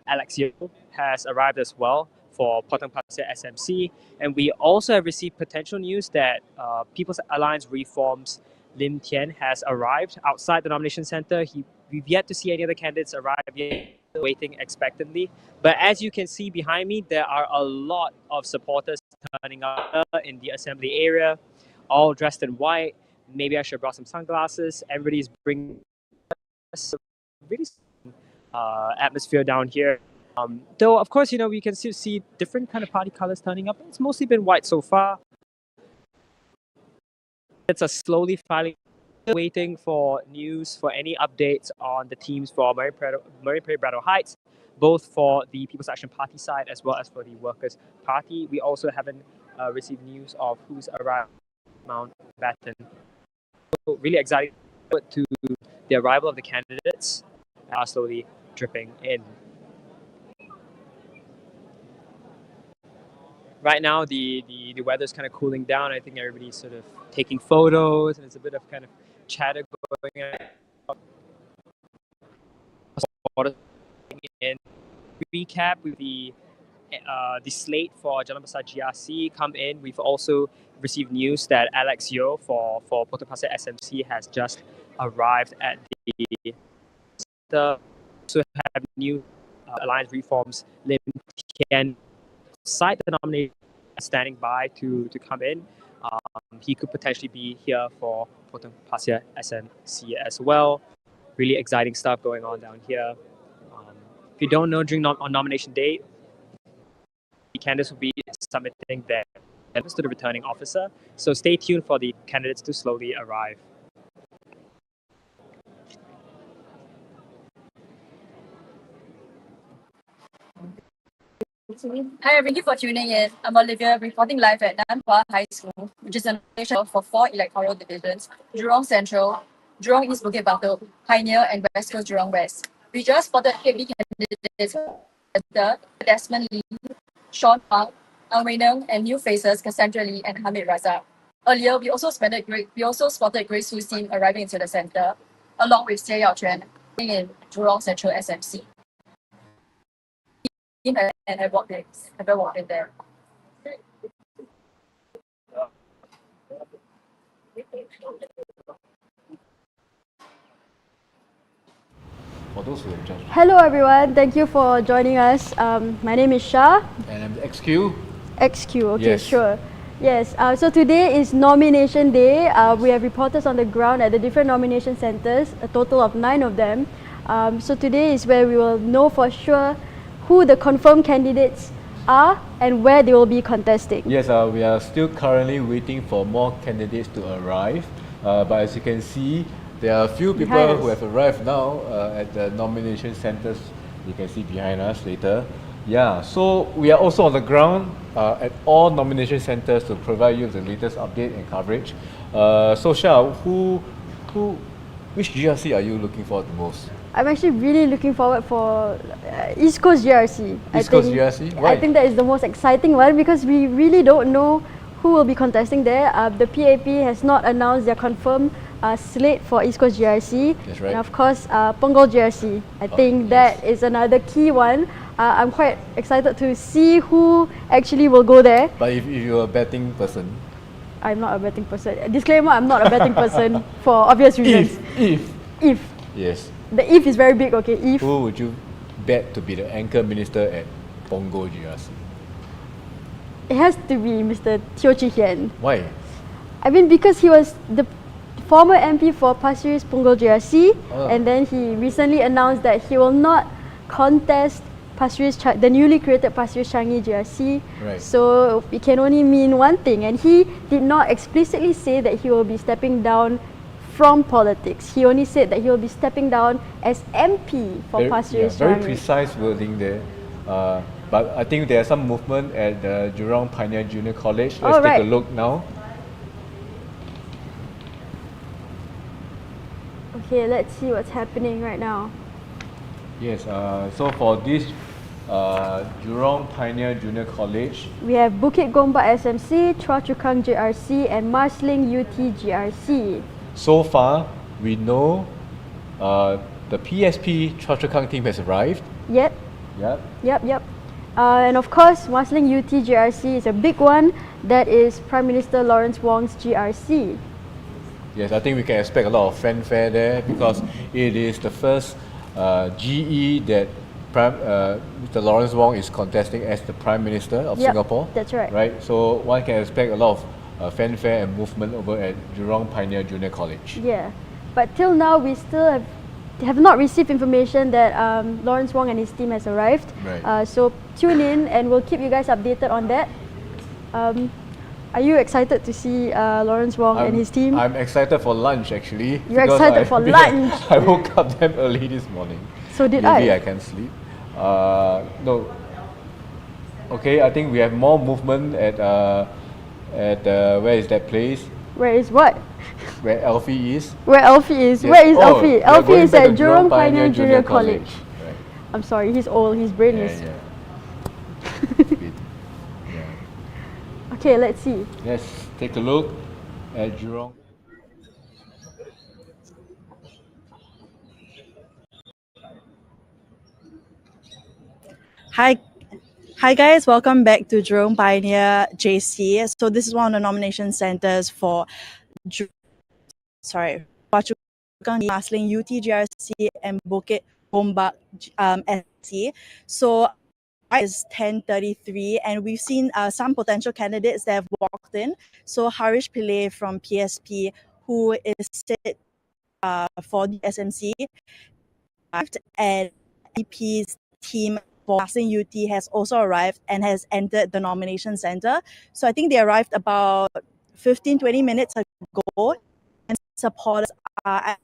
Alex Yeo has arrived as well for Potong Pasir SMC. And we also have received potential news that People's Alliance Reforms Lim Tian has arrived outside the nomination center. We've yet to see any other candidates arrive yet, waiting expectantly. But as you can see behind me, there are a lot of supporters turning up in the assembly area, all dressed in white. Maybe I should have brought some sunglasses. Everybody's bringing a really atmosphere down here. Though, of course, we can still see different kind of party colors turning up. It's mostly been white so far. It's a slowly filing, waiting for news, for any updates on the teams for Marine Parade Braddock Heights, both for the People's Action Party side as well as for the Workers' Party. We also haven't received news of who's arrived Mountbatten. So really excited to the arrival of the candidates are slowly dripping in. Right now, the weather's kind of cooling down. I think everybody's sort of taking photos, and it's a bit of kind of chatter going on. In recap with the slate for Jalan Besar GRC come in. We've also received news that Alex Yeo for Potong Pasir SMC has just arrived at the center. Also have new Alliance Reforms Lim Tian side the nomination standing by to come in. He could potentially be here for Potong Pasir SMC as well. Really exciting stuff going on down here. If you don't know, on nomination day, the candidates will be submitting their evidence to the returning officer. So stay tuned for the candidates to slowly arrive. Hi, thank you for tuning in. I'm Olivia, reporting live at Nan Hua High School, which is a nomination for 4 electoral divisions: Jurong Central, Jurong East Bukit Batok, Pioneer, and West Coast Jurong West. We just spotted KB candidates: Desmond Lee, Sean Park, Ang Wei Neng, and new faces Cassandra Lee and Hamid Razak. Earlier, we also spotted Grace Hu Xin arriving into the center, along with Xie Yao Chuan in Jurong Central SMC. And I walked in there. For those who have just... Hello everyone, thank you for joining us. My name is Shah. And I'm XQ. XQ, okay, Yes. sure. Yes, so today is nomination day. We have reporters on the ground at the different nomination centres, a total of 9 of them. So today is where we will know for sure who the confirmed candidates are and where they will be contesting. Yes, we are still currently waiting for more candidates to arrive. But as you can see, there are a few people who have arrived now at the nomination centres. You can see behind us later. Yeah, so we are also on the ground at all nomination centres to provide you with the latest update and coverage. So Shah, which GRC are you looking for the most? I'm actually really looking forward for East Coast GRC. East Coast GRC? Why? I think that is the most exciting one because we really don't know who will be contesting there. The PAP has not announced their confirmed slate for East Coast GRC. That's right. And of course, Punggol GRC. I think that is another key one. I'm quite excited to see who actually will go there. But if you're a betting person? I'm not a betting person. Disclaimer, I'm not a betting person for obvious reasons. If. Yes. The if is very big, okay? If. Who would you bet to be the anchor minister at Punggol GRC? It has to be Mr. Teo Chee Hian. Why? I mean, because he was the former MP for Pasir Ris Punggol GRC, and then he recently announced that he will not contest the newly created Pasir Ris Changi GRC. Right. So it can only mean one thing, and he did not explicitly say that he will be stepping down from politics. He only said that he will be stepping down as MP for Pasir Ris very Changi. precise wording there. But I think there's some movement at the Jurong Pioneer Junior College. Let's take a look now. Okay, let's see what's happening right now. Yes, so for this Jurong Pioneer Junior College, We have Bukit Gombak SMC, Chua Chu Kang GRC, and Marsiling UT GRC. so far we know the PSP Chua Chu Kang team has arrived. Yep. Yep. And of course, Marsiling UT GRC is a big one. That is Prime Minister Lawrence Wong's GRC. Yes, I think we can expect a lot of fanfare there because it is the first GE that Mr. Lawrence Wong is contesting as the Prime Minister of Singapore. That's right. Right, so one can expect a lot of fanfare and movement over at Jurong Pioneer Junior College. Yeah, but till now we still have not received information that Lawrence Wong and his team has arrived. Right. So tune in and we'll keep you guys updated on that. Are you excited to see Lawrence Wong and his team? I'm excited for lunch actually. You're excited for lunch? I woke up damn early this morning. So did I. Maybe I can sleep. No. Okay, I think we have more movement at where is that place? Where is what? Where Alfie is. Where Alfie is? Yes. Where is Oh, Alfie? we are Alfie going is back at to Jurong Pioneer Junior College. Right. I'm sorry, he's old, his brain is... Yeah. Okay, let's see. Let's take a look at Jurong. Hi guys, welcome back to Jurong Pioneer JC. So this is one of the nomination centers for Chua Chu Kang, Marsiling UT GRC, and Bukit Gombak SC. So it's 10:33, and we've seen some potential candidates that have walked in. So Harish Pillai from PSP, who is set for the SMC, and EP's team for Marsiling UT has also arrived and has entered the nomination center. So I think they arrived about 15-20 minutes ago, and supporters are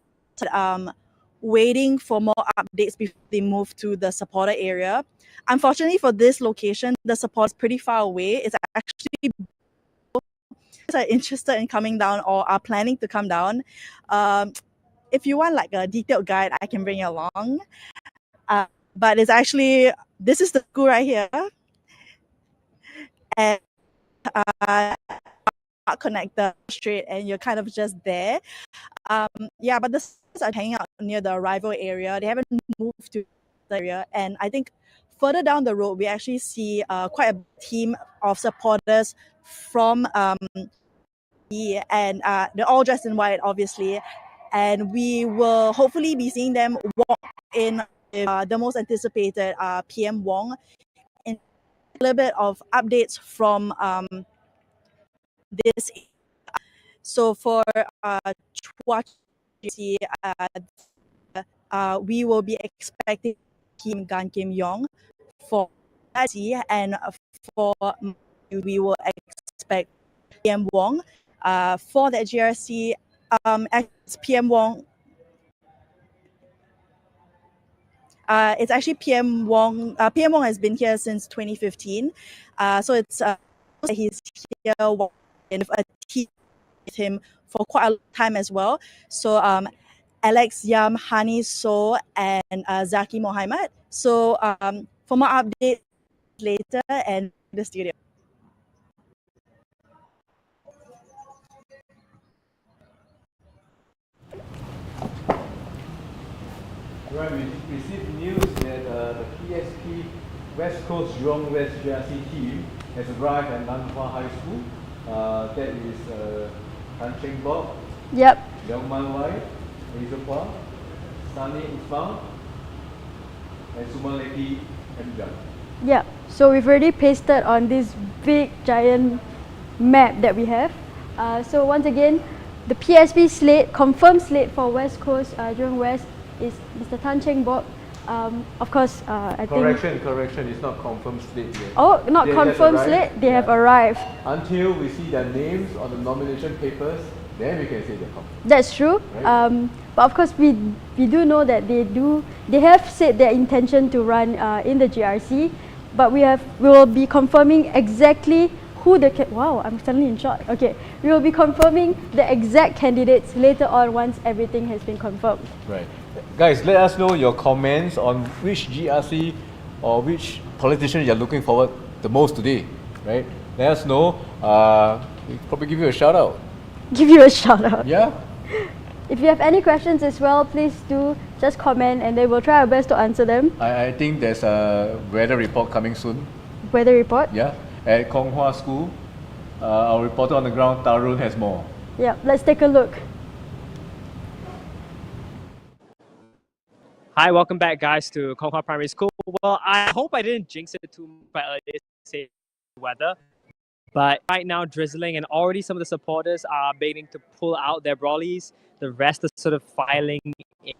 waiting for more updates before they move to the supporter area. Unfortunately for this location, the support is pretty far away. It's actually are interested in coming down or are planning to come down. If you want like a detailed guide, I can bring you along. But it's actually, this is the school right here. And connector straight, and you're kind of just there. Yeah, but the students are hanging out near the arrival area. They haven't moved to the area. And I think further down the road, we actually see quite a team of supporters from and they're all dressed in white, obviously. And we will hopefully be seeing them walk in the most anticipated PM Wong. And a little bit of updates from this. So for Chua Chu Kang, we will be expecting Kim Gan Kim Yong for GRC, and for we will expect PM Wong for that GRC. As PM Wong, it's actually PM Wong. PM Wong has been here since 2015. So it's he's here with a team with him for quite a long time as well. So Alex Yam, Hani So, and Zaki Mohammed. So for more updates later and the studio. Right, we received news that the PSP West Coast Jurong West GRC team has arrived at Nan Hua High School. That is Tan Cheng Bok, Yep. Young Man Wai, Hazel Pua, Sunny Usman, and Sumaleki Mjang. Yeah, so we've already pasted on this big giant map that we have. So once again, the PSP slate, confirmed slate for West Coast, Jurong West is Mr. Tan Cheng Bok. Of course, I think... Correction, it's not confirmed slate yet. Oh, not They confirmed have slate, arrived. they have arrived. Until we see their names on the nomination papers, then we can say they're confirmed. That's true. Right. But of course, we do know that they have said their intention to run in the GRC, but we will be confirming exactly who the wow, I'm suddenly in shock. Okay, we will be confirming the exact candidates later on once everything has been confirmed. Right. Guys, let us know your comments on which GRC or which politician you're looking forward the most today, right? Let us know. We'll probably give you a shout out. Give you a shout out. Yeah? If you have any questions as well, please do just comment and then we'll try our best to answer them. I think there's a weather report coming soon. Weather report? Yeah. At Kong Hwa School, our reporter on the ground, Tarun, has more. Yeah, let's take a look. Hi, welcome back, guys, to Kong Hwa Primary School. Well, I hope I didn't jinx it too much earlier to say weather, but right now drizzling, and already some of the supporters are beginning to pull out their brollies. The rest are sort of filing in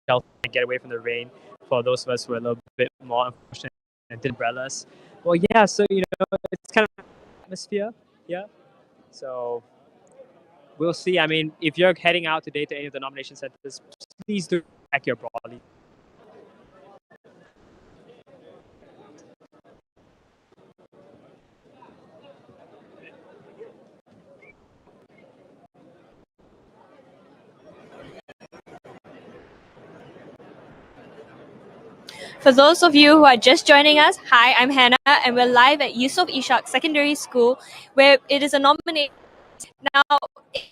to get away from the rain. For those of us who are a little bit more unfortunate and did umbrellas. Well, yeah, so it's kind of atmosphere, yeah. So we'll see. I mean, if you're heading out today to any of the nomination centers, please do pack your brolly. For those of you who are just joining us, hi, I'm Hannah, and we're live at Yusof Ishak Secondary School, where it is a nomination. Now, it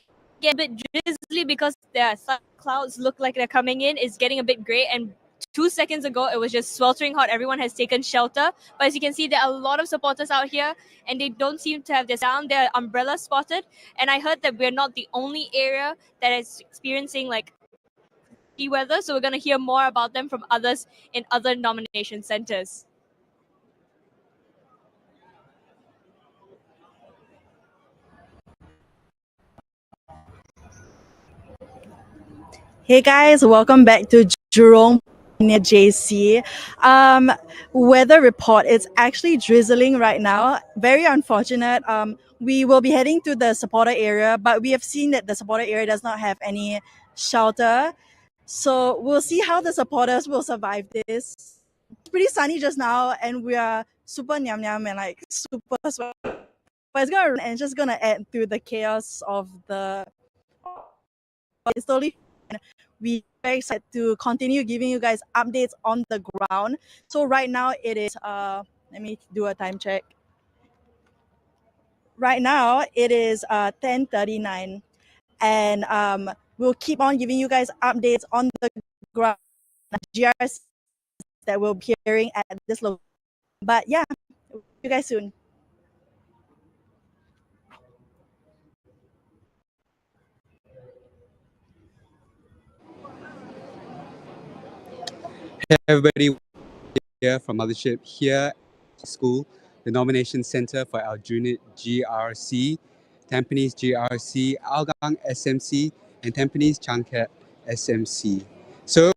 gets a bit drizzly because the clouds look like they're coming in. It's getting a bit grey, and 2 seconds ago, it was just sweltering hot. Everyone has taken shelter. But as you can see, there are a lot of supporters out here, and they don't seem to have their sound. Their umbrellas spotted. And I heard that we're not the only area that is experiencing weather, so we're going to hear more about them from others in other nomination centers. Hey guys, welcome back to Jurong near JC. Weather report, it's actually drizzling right now. Very unfortunate. We will be heading to the supporter area, but we have seen that the supporter area does not have any shelter. So we'll see how the supporters will survive this. It's pretty sunny just now, and we are super nyam nyam and super sweat. But it's just gonna add to the chaos of the. It's totally. We are very excited to continue giving you guys updates on the ground. So right now it is let me do a time check. Right now it is 10:39, and we'll keep on giving you guys updates on the ground, GRC that we'll be hearing at this location. But yeah, see you guys soon. Hey everybody, here from Mothership, here at school, the nomination center for Aljunied GRC, Tampines GRC, Hougang SMC, and Tampines Changkat SMC. So,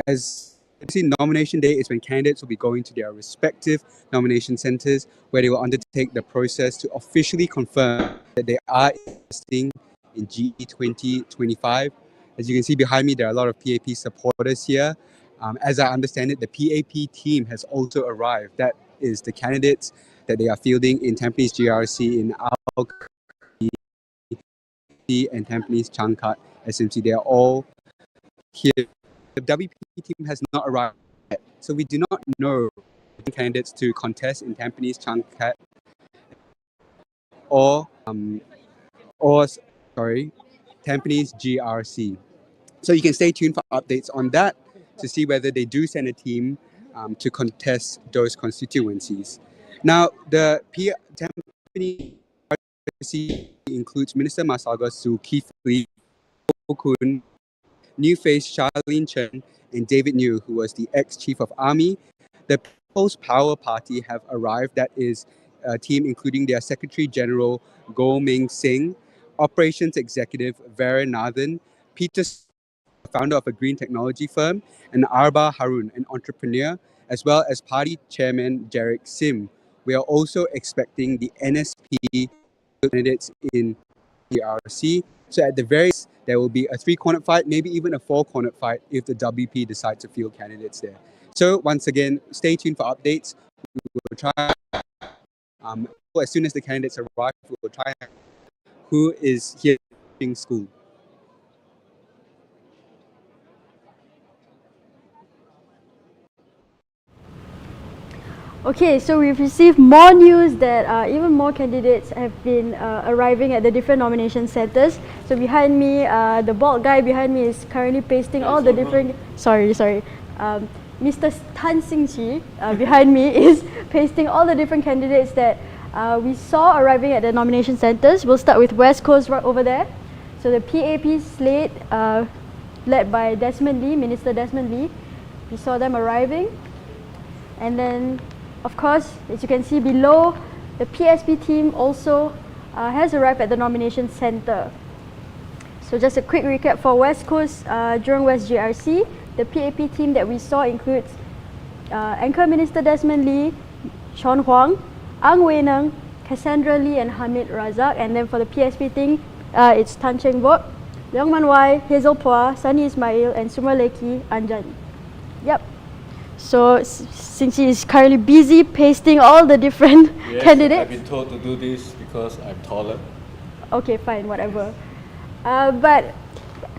as you see, nomination day is when candidates will be going to their respective nomination centers, where they will undertake the process to officially confirm that they are investing in GE2025. As you can see behind me, there are a lot of PAP supporters here. As I understand it, the PAP team has also arrived. That is the candidates that they are fielding in Tampines GRC, in Hougang and Tampines Changkat SMC. They are all here. The WP team has not arrived yet, so we do not know candidates to contest in Tampines Changkat or Tampines GRC. So you can stay tuned for updates on that to see whether they do send a team to contest those constituencies. Now, the Tampines GRC includes Minister Masaga Zulkifli, Kun, new face Charlene Chen, and David New, who was the ex-chief of army. The People's Power Party have arrived. That is a team including their Secretary General Goh Ming Singh, Operations Executive Vera Nathan, Peter, founder of a green technology firm, and Arba Harun, an entrepreneur, as well as party chairman Jarek Sim. We are also expecting the NSP candidates in GRC. So at the very least, there will be a 3-cornered fight, maybe even a 4-cornered fight if the WP decides to field candidates there. So once again, stay tuned for updates. We will try, as soon as the candidates arrive, we will try who is here in school. Okay, so we've received more news that even more candidates have been arriving at the different nomination centres. So behind me, the bald guy behind me is currently pasting all the different... Sorry. Mr. Tan Sing Chi behind me is pasting all the different candidates that we saw arriving at the nomination centres. We'll start with West Coast right over there. So the PAP slate led by Desmond Lee, Minister Desmond Lee. We saw them arriving. And then, of course, as you can see below, the PSP team also has arrived at the nomination centre. So just a quick recap for West Coast, Jurong West GRC. The PAP team that we saw includes Anchor Minister Desmond Lee, Sean Huang, Ang Wei Neng, Cassandra Lee and Hamid Razak. And then for the PSP team, it's Tan Cheng Bok, Leong Man Wai, Hazel Phua, Sunny Ismail and Sumarleki Anjan. Yep. So since he is currently busy pasting all the different candidates. I've been told to do this because I'm taller. Okay, fine, whatever. But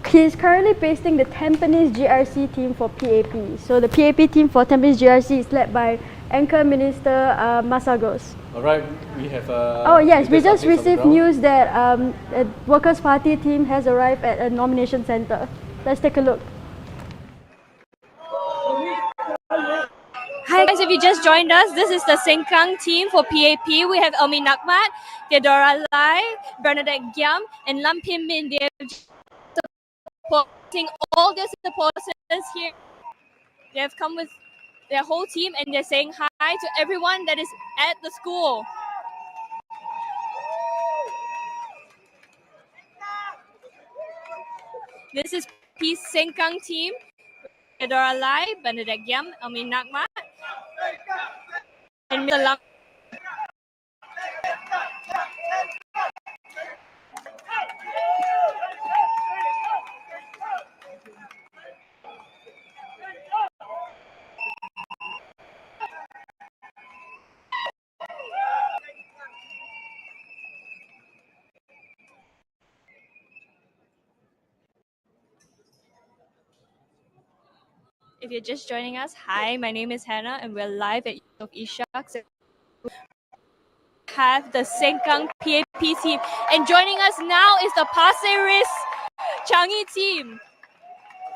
he's currently pasting the Tampines GRC team for PAP. So the PAP team for Tampines GRC is led by Anchor Minister Masagos. Alright, we have oh yes, we just received news that a Workers' Party team has arrived at a nomination centre. Let's take a look. Hi guys, if you just joined us, this is the Sengkang team for PAP. We have Elmi Nakmat, Theodora Lai, Bernadette Giam, and Lam Pim Min. They're supporting all their supporters here. They have come with their whole team and they're saying hi to everyone that is at the school. This is Peace Sengkang team. Theodora Lai, Bernadette Giam, Elmi Nakmat, and Mr. Lam. If you're just joining us, hi, my name is Hannah and we're live at Yusof Ishak. Have the Sengkang PAP team. And joining us now is the Pasir Ris Changi team.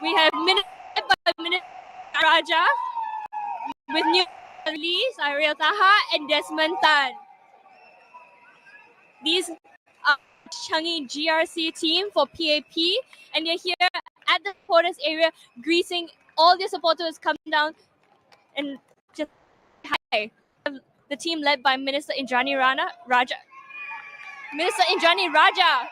We have Minute Raja with new Lee, Ariel Taha and Desmond Tan. These are Changi GRC team for PAP and they're here at the supporters area greeting all their supporters come down and just hi. The team led by Minister Indrani Raja. Minister Indrani Raja.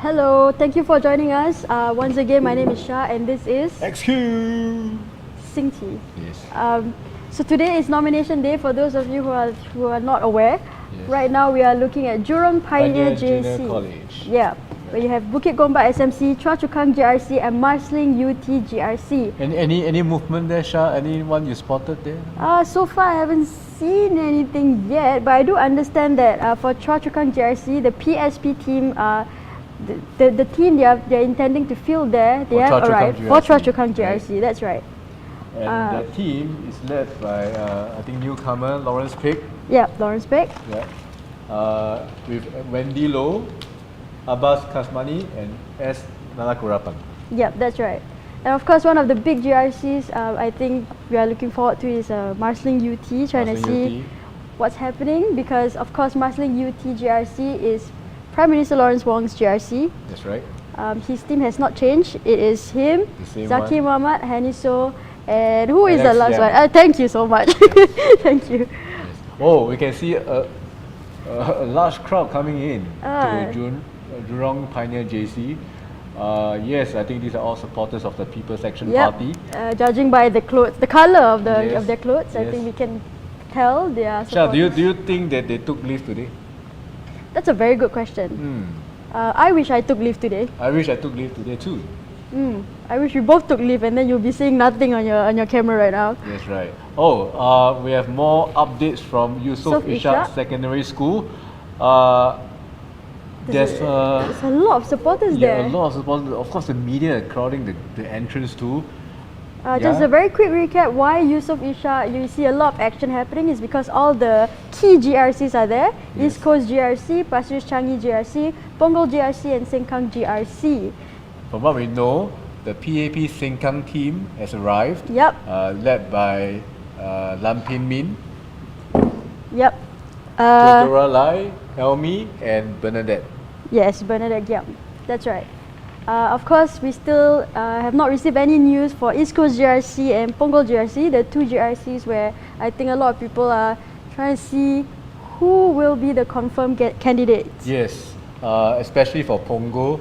Hello, thank you for joining us. Once again, my name is Shah and this is XQ. Sing Chi. Yes. So today is nomination day for those of you who are not aware. Yes. Right now we are looking at Jurong Pioneer Junior JC. College. Yeah, where you have Bukit Gombak SMC, Chua Chu Kang GRC and Marsiling UT GRC. Any movement there, Shah? Anyone you spotted there? So far I haven't seen anything yet, but I do understand that for Chua Chu Kang GRC, the PSP team, the team they're intending to field there, they have arrived for Chua Chu Kang GRC. That's right. And that team is led by, I think, newcomer Lawrence Pick. Yeah, Lawrence Pick. Yeah. With Wendy Low, Abbas Kasmani, and S. Nalakurapan. Yep, that's right. And of course, one of the big GRCs I think we are looking forward to is Marsiling UT, trying to see what's happening, because of course Marsiling UT GRC is Prime Minister Lawrence Wong's GRC. That's right. His team has not changed. It is him, Zaki Muhammad, Haniso, and who is the last one? Thank you so much. Thank you. Yes. Oh, we can see a large crowd coming in to Jurong Pioneer JC. Yes, I think these are all supporters of the People's Action Party. Judging by the clothes, the color of their clothes, I think we can tell they are supporters. Shah, do you think that they took leave today? That's a very good question. I wish I took leave today. I wish I took leave today too. I wish we both took leave, and then you'll be seeing nothing on your camera right now. That's right. Oh, we have more updates from Yusof Ishak Secondary School. There's a lot of supporters there. Yeah, a lot of supporters. Of course, the media are crowding the entrance too. Just a very quick recap, why Yusof Ishak, you see a lot of action happening is because all the key GRCs are there. East Coast GRC, Pasir Ris Changi GRC, Punggol GRC and Sengkang GRC. From what we know, the PAP Sengkang team has arrived. Yep. Led by Lam Pin Min. Yep. Theodora Lai, Helmi and Bernadette. Yes, Bernadette Giam. That's right. Of course, we still have not received any news for East Coast GRC and Punggol GRC, the two GRCs where I think a lot of people are trying to see who will be the confirmed candidates. Yes, especially for Punggol,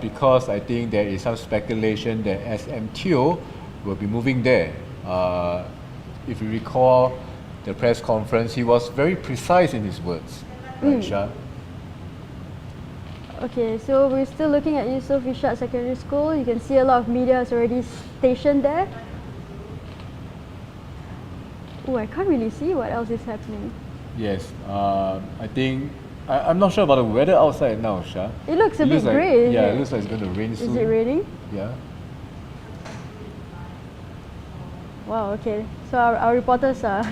because I think there is some speculation that SM Teo will be moving there. If you recall the press conference, he was very precise in his words. Right, Shah? Okay, so we're still looking at Yusof Ishak Secondary School. You can see a lot of media is already stationed there. Oh, I can't really see what else is happening. Yes, I think, I'm not sure about the weather outside now, Shah. It looks a bit grey. Yeah, it looks like it's going to rain soon. Is it raining? Yeah. Wow, okay. So our reporters are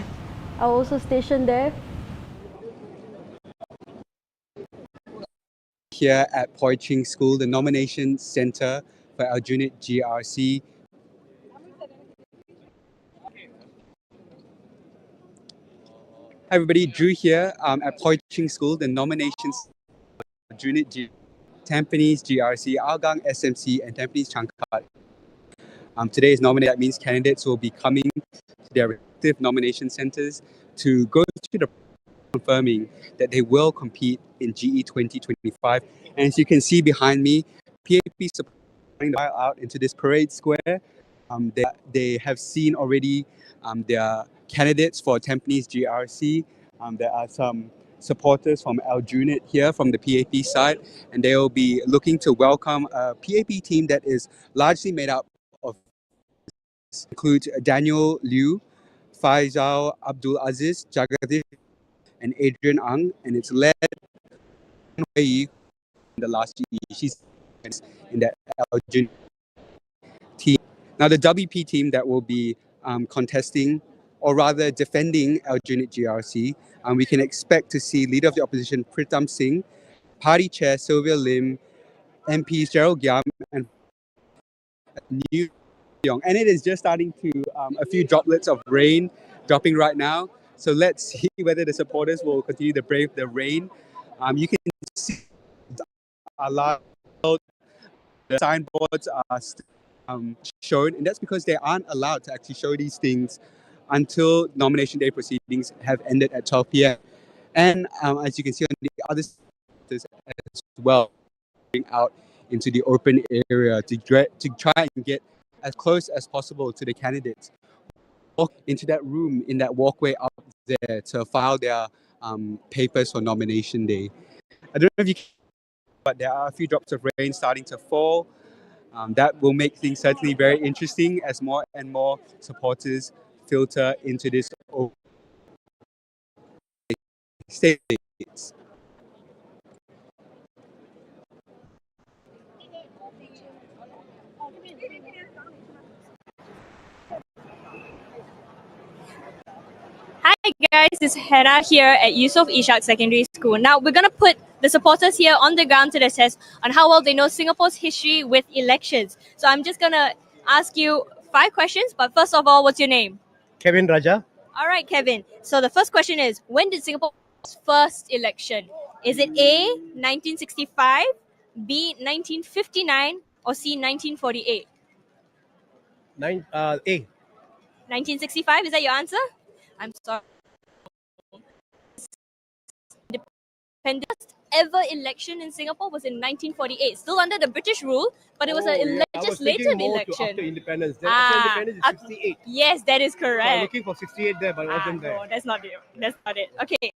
also stationed there. Here at Poi Ching School, the nomination center for Aljunied GRC. Hi everybody, Drew here at Poi Ching School, the nominations for Aljunied Tampines GRC, Algang SMC and Tampines Changkat. Today is nominated. That means candidates will be coming to their respective nomination centers to go through the confirming that they will compete in GE 2025. And as you can see behind me, PAP supporting out into this parade square. They have seen already their candidates for Tampines GRC. There are some supporters from Aljunied here from the PAP side, and they will be looking to welcome a PAP team that is largely made up of includes Daniel Liu, Faisal Abdul Aziz, Jagadish and Adrian Ang, and it's led by in the last GE. She's in that Aljunied team. Now the WP team that will be contesting, or rather defending Aljunied GRC, we can expect to see Leader of the Opposition Pritam Singh, Party Chair Sylvia Lim, MPs Gerald Giam and New Young. And it is just starting to, a few droplets of rain dropping right now. So let's see whether the supporters will continue to brave the rain. You can see a lot of the signboards are shown, and that's because they aren't allowed to actually show these things until nomination day proceedings have ended at 12 p.m. And as you can see on the other side as well, out into the open area to try and get as close as possible to the candidates. Walk into that room in that walkway up there to file their papers for nomination day. I don't know if you can, but there are a few drops of rain starting to fall. That will make things certainly very interesting as more and more supporters filter into this states. guys, it's Hannah here at Yusof Ishak Secondary School. Now, we're going to put the supporters here on the ground to the test on how well they know Singapore's history with elections. So I'm just going to ask you 5 questions, but first of all, what's your name? Kevin Raja. All right, Kevin. So the first question is, when did Singapore's first election? Is it A, 1965, B, 1959, or C, 1948? A. 1965, is that your answer? I'm sorry. Independent ever election in Singapore was in 1948, still under the British rule, but it was a legislative election. After independence. Then after independence is 68. Yes, that is So I'm correct. looking for 68 there, but it wasn't there. No, that's not it. That's not it. Okay.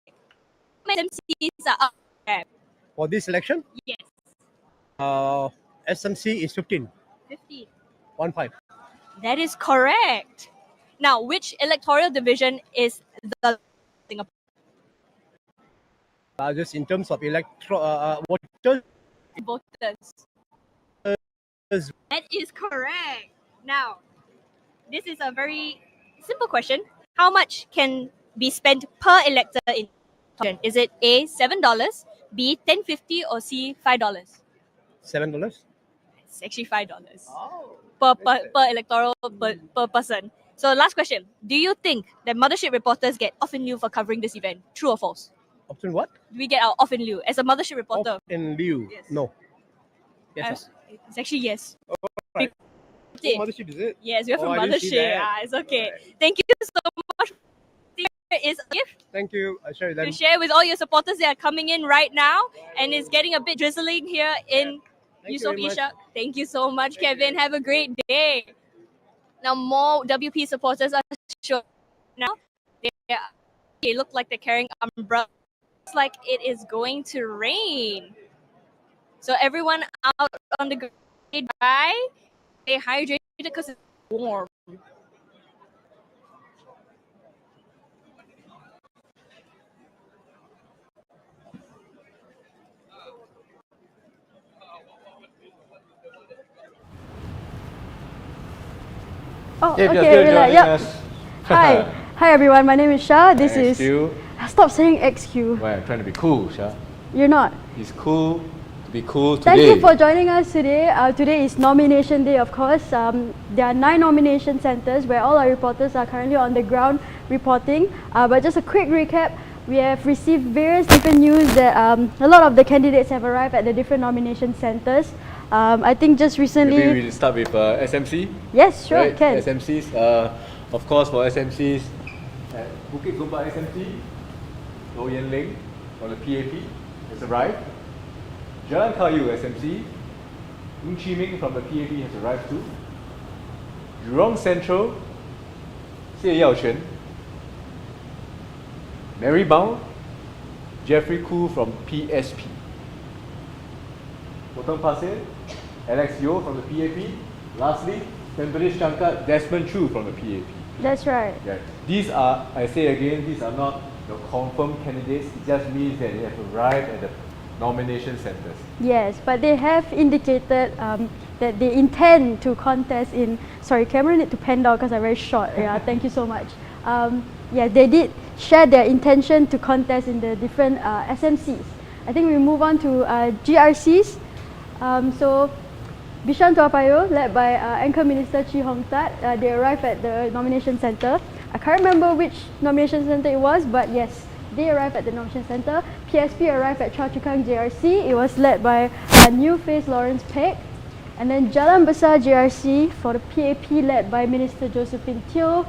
How many MCs are up there? For this election, Yes, SMC is 15. 15. 1-5. That is correct. Now, which electoral division is the Singapore? Just in terms of voters. Voters. That is correct. Now, this is a very simple question. How much can be spent per elector in? Is it A, $7, B, $10.50, or C, $5? $7. It's actually $5 per electoral per person. So last question. Do you think that Mothership reporters get off in lieu for covering this event? True or false? Option what? Do we get our off in lieu as a Mothership reporter? Off in lieu. Yes. No. Yes. It's actually yes. Right. Okay. Mothership, is it? Yes, we're from I didn't see Mothership. that. It's okay. Thank you so much. Here is a gift Thank you. I share it then. to share with all your supporters that are coming in right now, and it's getting a bit drizzling here in Thank you Yusof very much. Ishak. Thank you so much, Kevin. Have a great day. Now, more WP supporters are showing now. They look like they're carrying umbrellas. Looks like it is going to rain. So everyone out on the grade by, stay hydrated because it's warm. Oh, If you're okay, still relax. joining Yep. us. Hi everyone. My name is Shah. This Thanks, is. Stu. Stop saying XQ. Well, I'm trying to be cool, Shah. You're not. It's cool to be cool today. Thank you for joining us today. Today is nomination day, of course. There are 9 nomination centres where all our reporters are currently on the ground reporting. But just a quick recap, we have received various different news that a lot of the candidates have arrived at the different nomination centres. I think just recently... Maybe we start with SMC. Yes, sure, Right? can. SMCs. Of course, for SMCs, at Bukit Gombak SMC, Low Yen Ling from the PAP has arrived. Jalan Kayu SMC, Ng Chi Ming from the PAP has arrived too. Jurong Central, Xie Yaoquan. Maryborough, Jeffrey Koo from PSP. Potong Pasir, Alex Yeo from the PAP. Lastly, Tampines Changkat, Desmond Chu from the PAP. That's right. Yeah. These are, I say again, these are not the confirmed candidates. It just means that they have arrived at the nomination centres. Yes, but they have indicated that they intend to contest in... Sorry, camera need to pan down because I'm very short. Yeah, thank you so much. Yeah, they did share their intention to contest in the different SMCs. I think we move on to GRCs. So, Bishan Toa Payoh, led by Anchor Minister Chee Hong Tat, they arrived at the nomination centre. I can't remember which nomination centre it was, but yes, they arrived at the nomination centre. PSP arrived at Choa Chu Kang GRC. It was led by new face Lawrence Peck. And then Jalan Besar GRC for the PAP, led by Minister Josephine Teo.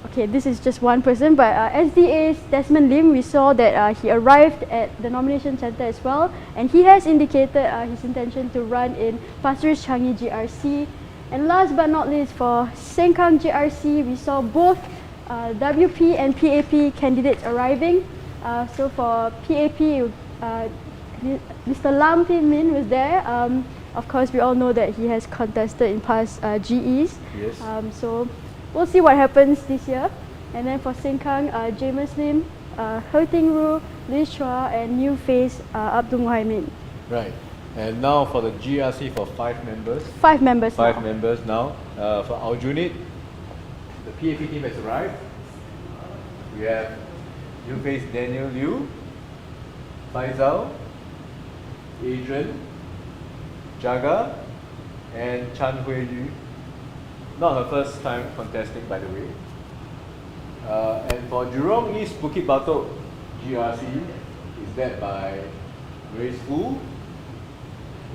Okay, this is just one person, but SDA's Desmond Lim, we saw that he arrived at the nomination centre as well, and he has indicated his intention to run in Pasir Ris Changi GRC. And last but not least, for Sengkang GRC, we saw both WP and PAP candidates arriving. So for PAP, Mr. Lam Tin Min was there. Of course, we all know that he has contested in past GEs. Yes. So we'll see what happens this year. And then for Sengkang, James Lim, Ho Ting Ru, Liz Chua, and new face Abdul Muhaimin. Right. And now for the GRC for 5 members. 5 members. 5 now. members now. For Aljunied, the PAP team has arrived. We have new face Daniel Liu, Faisal, Adrian, Jaga, and Chan Hui Yu. Not her first time contesting, by the way. And for Jurong East Bukit Batok GRC is led by Grace Wu,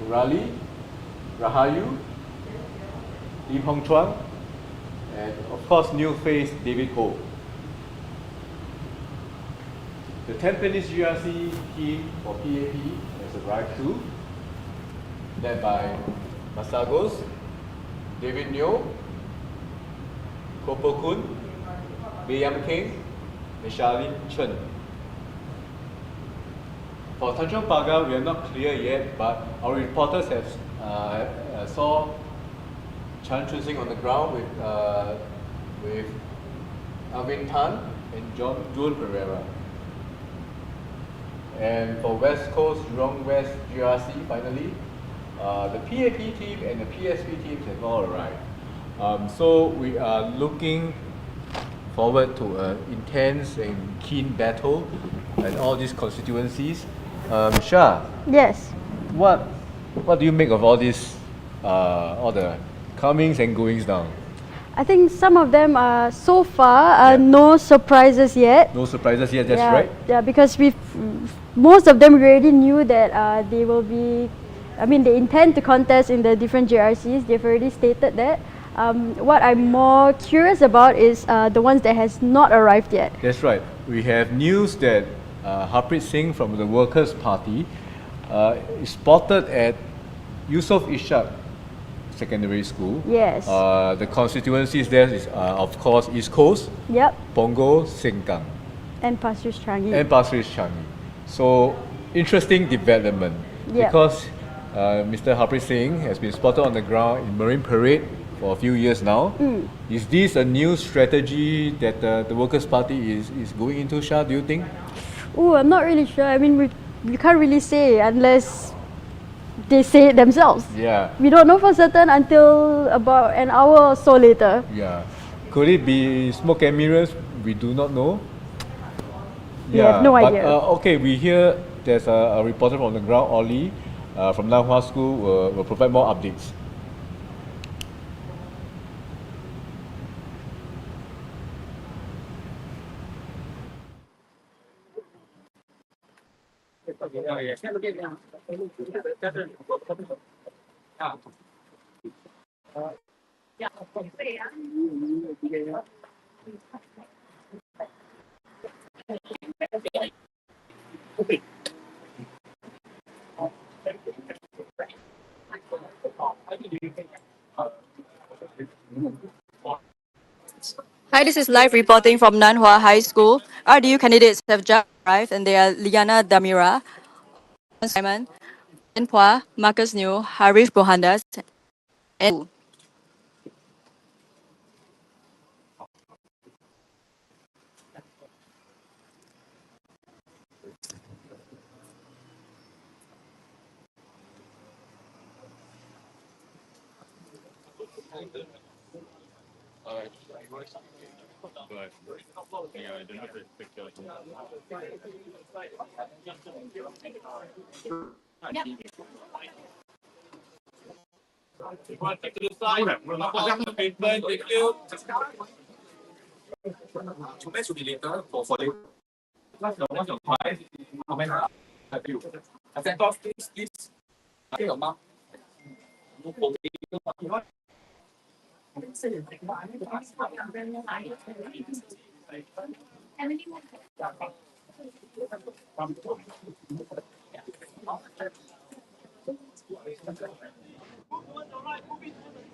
Urali, Rahayu, Lim Hong Chuan, and of course new face David Ho. The Tampines GRC team for PAP has arrived too, led by Masagos, David Nyo, Kopo Kun, Bayam King, and Charlene Chen. For Tanjong Pagar, we are not clear yet, but our reporters have saw Chan Chun Sing on the ground with Alvin Tan and June Pereira. And for West Coast, Jurong West GRC, finally, the PAP team and the PSP teams have all arrived. So we are looking forward to an intense and keen battle in all these constituencies. Shah, Yes. what do you make of all this, all the comings and goings down? I think some of them are so far no surprises yet. No surprises yet, that's yeah, right. Yeah, because most of them we already knew that they will be, they intend to contest in the different GRCs. They've already stated that. What I'm more curious about is the ones that has not arrived yet. That's right. We have news that Harpreet Singh from the Workers' Party is spotted at Yusof Ishak Secondary School. Yes. The constituencies there is, of course, East Coast, Yep. Punggol, Sengkang, And Pasir Ris Changi. and Pasir Ris Changi. So, interesting development Yep. because Mr. Harpreet Singh has been spotted on the ground in Marine Parade for a few years now. Is this a new strategy that the Workers' Party is going into, Shah, do you think? Oh, I'm not really sure. We can't really say unless they say it themselves. Yeah. We don't know for certain until about an hour or so later. Yeah. Could it be smoke and mirrors? We do not know. We have no idea. Okay, we hear there's a reporter from the ground, Ollie, from Nanhua School, will provide more updates. Hi, this is live reporting from Nanhua High School. RDU candidates have just arrived, and they are Liana Damira, Simon, Enpua, Marcus New, Harish Bohandas, and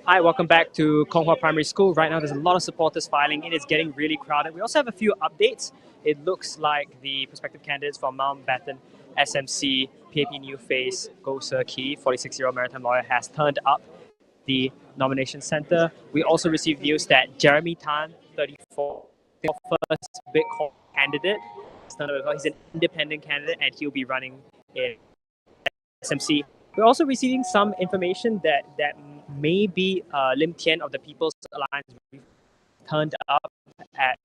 Hi, welcome back to Konghua Primary School. Right now, there's a lot of supporters filing in. It's getting really crowded. We also have a few updates. It looks like the prospective candidates from Mountbatten, SMC, PAP New Face, Go Sir Key, 46-year-old maritime lawyer, has turned up the nomination center. We also received news that Jeremy Tan, 34, the first Bitcoin candidate, he's an independent candidate and he'll be running in SMC. We're also receiving some information that maybe Lim Tian of the People's Alliance turned up at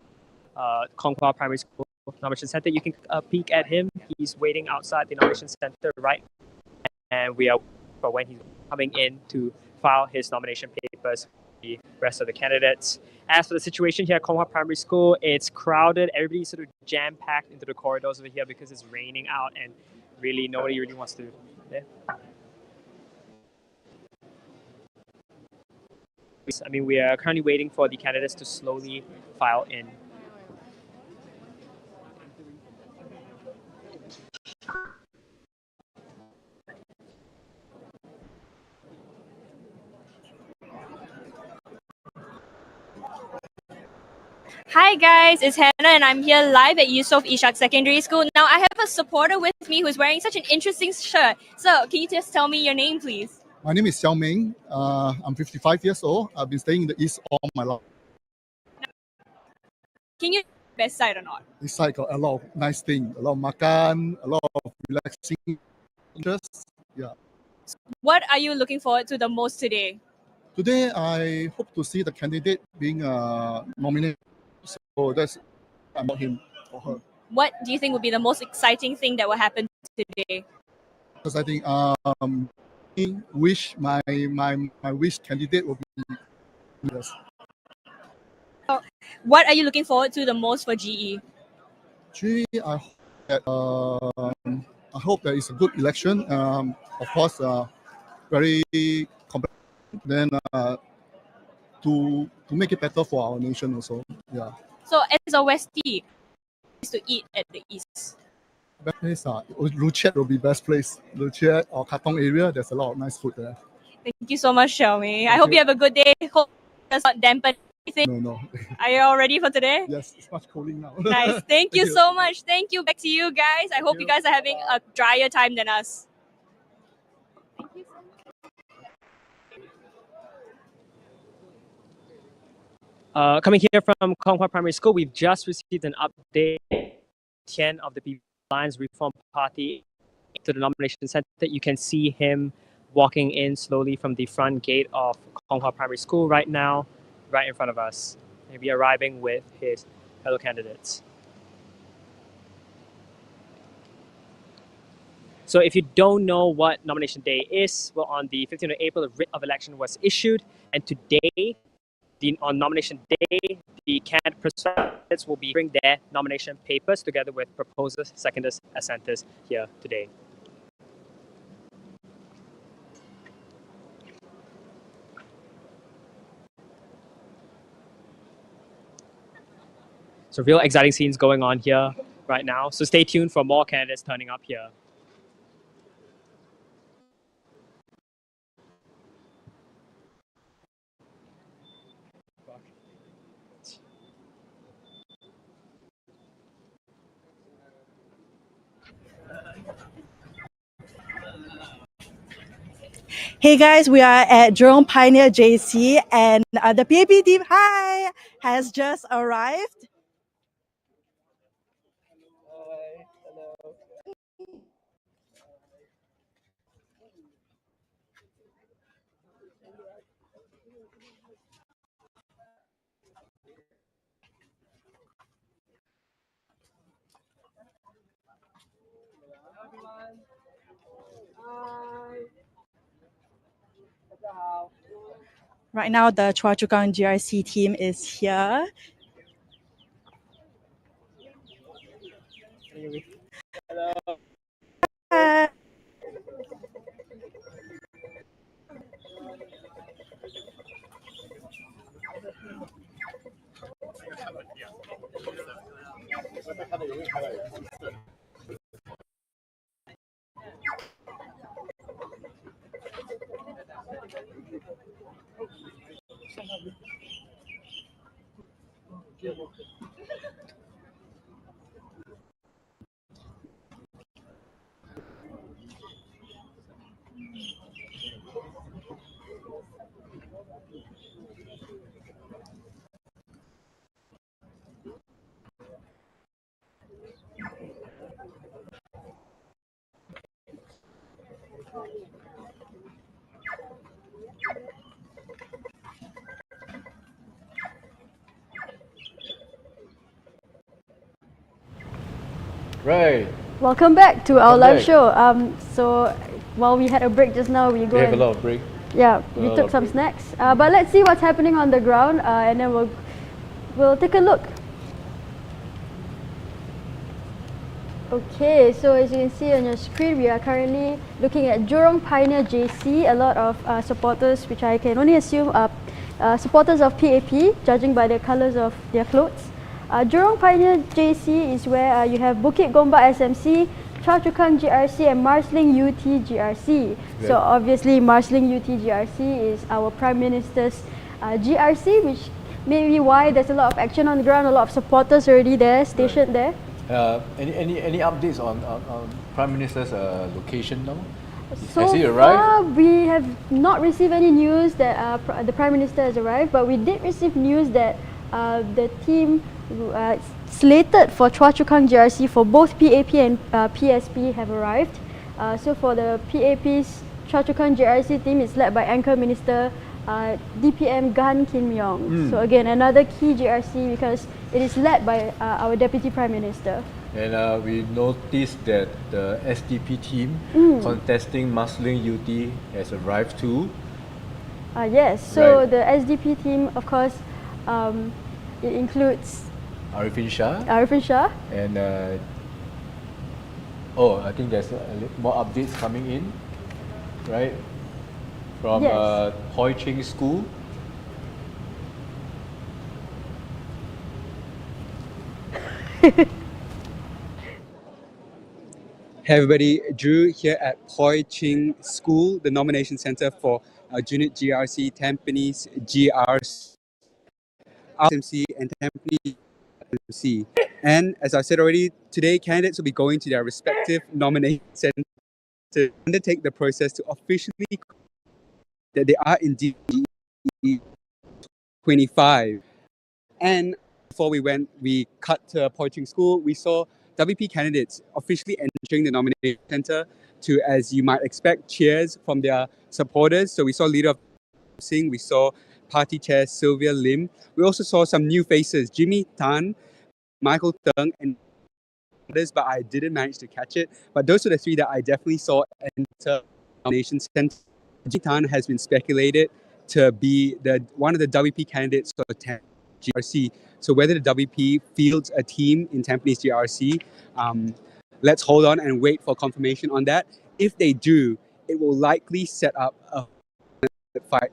Conghua Primary School Nomination Center. You can peek at him. He's waiting outside the nomination center, right? And we are for when he's coming in to file his nomination papers with the rest of the candidates. As for the situation here at Conghua Primary School, it's crowded. Everybody's sort of jam-packed into the corridors over here because it's raining out and really nobody really wants to. Yeah. I mean, we are currently waiting for the candidates to slowly file in. Hi guys, it's Hannah and I'm here live at Yusof Ishak Secondary School. Now I have a supporter with me who's wearing such an interesting shirt. So can you just tell me your name please? My name is Xiao Ming. I'm 55 years old. I've been staying in the East all my life. Can you best side or not? This side got a lot of nice things, a lot of makan, a lot of relaxing interests. Yeah. What are you looking forward to the most today? Today, I hope to see the candidate being nominated. So that's about him or her. What do you think would be the most exciting thing that will happen today? Because I think wish my wish candidate will be yes. What are you looking forward to the most for GE? Actually, I hope that it's a good election. Of course, very competitive. Then to make it better for our nation also. Yeah. So as a Westie, is to eat at the East. Best place, Luchiat will be best place. Luchiat or Katong area, there's a lot of nice food there. Thank you so much, Xiaomi. I hope you have a good day. Hope it does not dampen anything. No. Are you all ready for today? Yes, it's much cooling now. Nice. Thank you so much. Thank you. Back to you guys. I hope you guys are having a drier time than us. Coming here from Conghua Primary School, we've just received an update. 10 of the People's Alliance Reform Party to the nomination center. You can see him walking in slowly from the front gate of Conghua Primary School right now, right in front of us. He'll be arriving with his fellow candidates. So if you don't know what nomination day is, well, on the 15th of April, the writ of election was issued, and today, on nomination day, the candidates will be bring their nomination papers together with proposers, seconders, assenters here today. So real exciting scenes going on here right now. So stay tuned for more candidates turning up here. Hey guys, we are at Jurong Pioneer JC and the PAP team, hi, has just arrived. Right now, the Chua Chu Kang GRC team is here. Hello. Hi. Right. Welcome back to our Welcome live back. show. So while we had a break just now, we We have a lot of break. Yeah, A we lot took of some break. snacks. But let's see what's happening on the ground, and then we'll take a look. Okay, so as you can see on your screen, we are currently looking at Jurong Pioneer JC. A lot of supporters, which I can only assume are supporters of PAP, judging by the colours of their clothes. Jurong Pioneer JC is where you have Bukit Gombak SMC, Choa Chu Kang GRC and Marsiling UT GRC. So obviously Marsiling UT GRC is our Prime Minister's GRC, which may be why there's a lot of action on the ground, a lot of supporters already there, stationed there. Any updates on Prime Minister's location now? So Has he far, arrived? we have not received any news that the Prime Minister has arrived, but we did receive news that the team slated for Choa Chu Kang GRC for both PAP and PSP have arrived. So for the PAP's Choa Chu Kang GRC team, it's led by Anchor Minister DPM Gan Kim Yong. So again, another key GRC because it is led by our Deputy Prime Minister. And we noticed that the SDP team contesting Marsiling UT has arrived too. Yes, so Right. the SDP team, of course, it includes Arifin Shah. And And I think there's more updates coming in, right? From Yes. Hoi Ching School. Hey everybody, Drew here at Hoi Ching School, the nomination center for Aljunied GRC, Tampines GRC, SMC and Tampines SMC. And as I said already, today candidates will be going to their respective nomination centers to undertake the process to officially that they are indeed GE25. And before we cut to Hoi Ching School, we saw WP candidates officially entering the nomination center to, as you might expect, cheers from their supporters. So we saw leader of Singh, we saw party chair Sylvia Lim. We also saw some new faces, Jimmy Tan, Michael Teng, and others, but I didn't manage to catch it. But those are the three that I definitely saw enter the nomination center. Jimmy Tan has been speculated to be one of the WP candidates for GRC. So whether the WP fields a team in Tampines GRC, let's hold on and wait for confirmation on that. If they do, it will likely set up a fight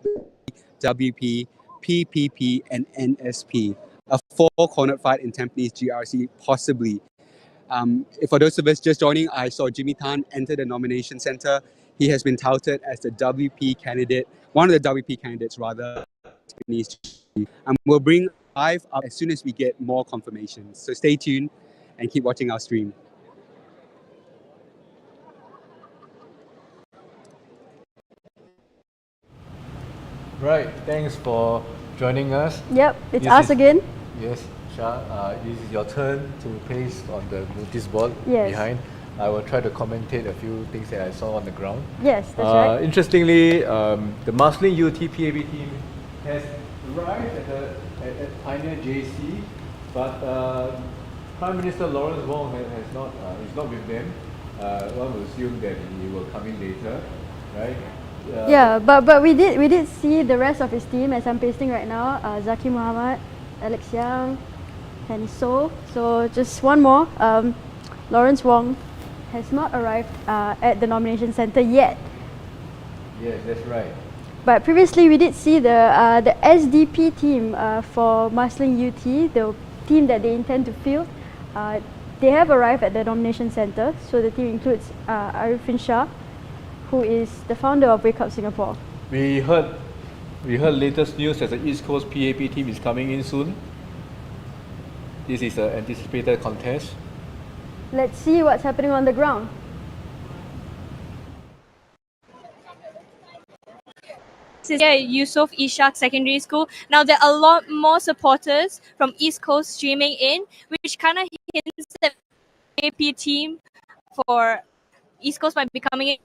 WP, PPP, and NSP. A four-cornered fight in Tampines GRC, possibly. For those of us just joining, I saw Jimmy Tan enter the nomination center. He has been touted as the WP candidate, one of the WP candidates rather. We'll bring live up as soon as we get more confirmations. So stay tuned and keep watching our stream. Right, thanks for joining us. Yep, it's This us is- again. Yes, Shah, this is your turn to paste on the notice board Yes. behind. I will try to commentate a few things that I saw on the ground. Yes, that's right. Interestingly, the Marsiling UT PAB team has arrived at Pioneer JC, but Prime Minister Lawrence Wong is not with them. One would assume that he will come in later, right? Yeah, but we did see the rest of his team as I'm pasting right now. Zaki Muhammad, Alex Yang, and So. So just one more. Lawrence Wong has not arrived at the nomination center yet. Yes, that's right. But previously we did see the SDP team for Marsiling UT, the team that they intend to field. They have arrived at the nomination center. So the team includes Arifin Shah, who is the founder of Wake Up Singapore. We heard latest news that the East Coast PAP team is coming in soon. This is an anticipated contest. Let's see what's happening on the ground. This is Yusof Ishak Secondary School. Now there are a lot more supporters from East Coast streaming in, which kind of hints that AP team for East Coast might be coming in.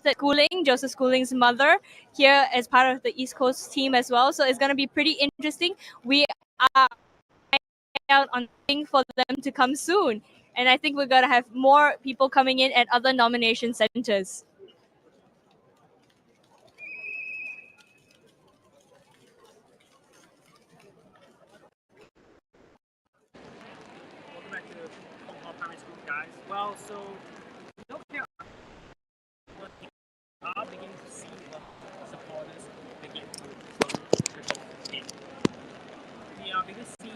Schooling, Joseph Schooling's mother, here as part of the East Coast team as well. So it's going to be pretty interesting. We are out on thing for them to come soon. And I think we're gonna have more people coming in at other nomination centers. Welcome back to Punggol Primary School, guys. Well, so here are beginning to see the supporters begin to we are beginning to see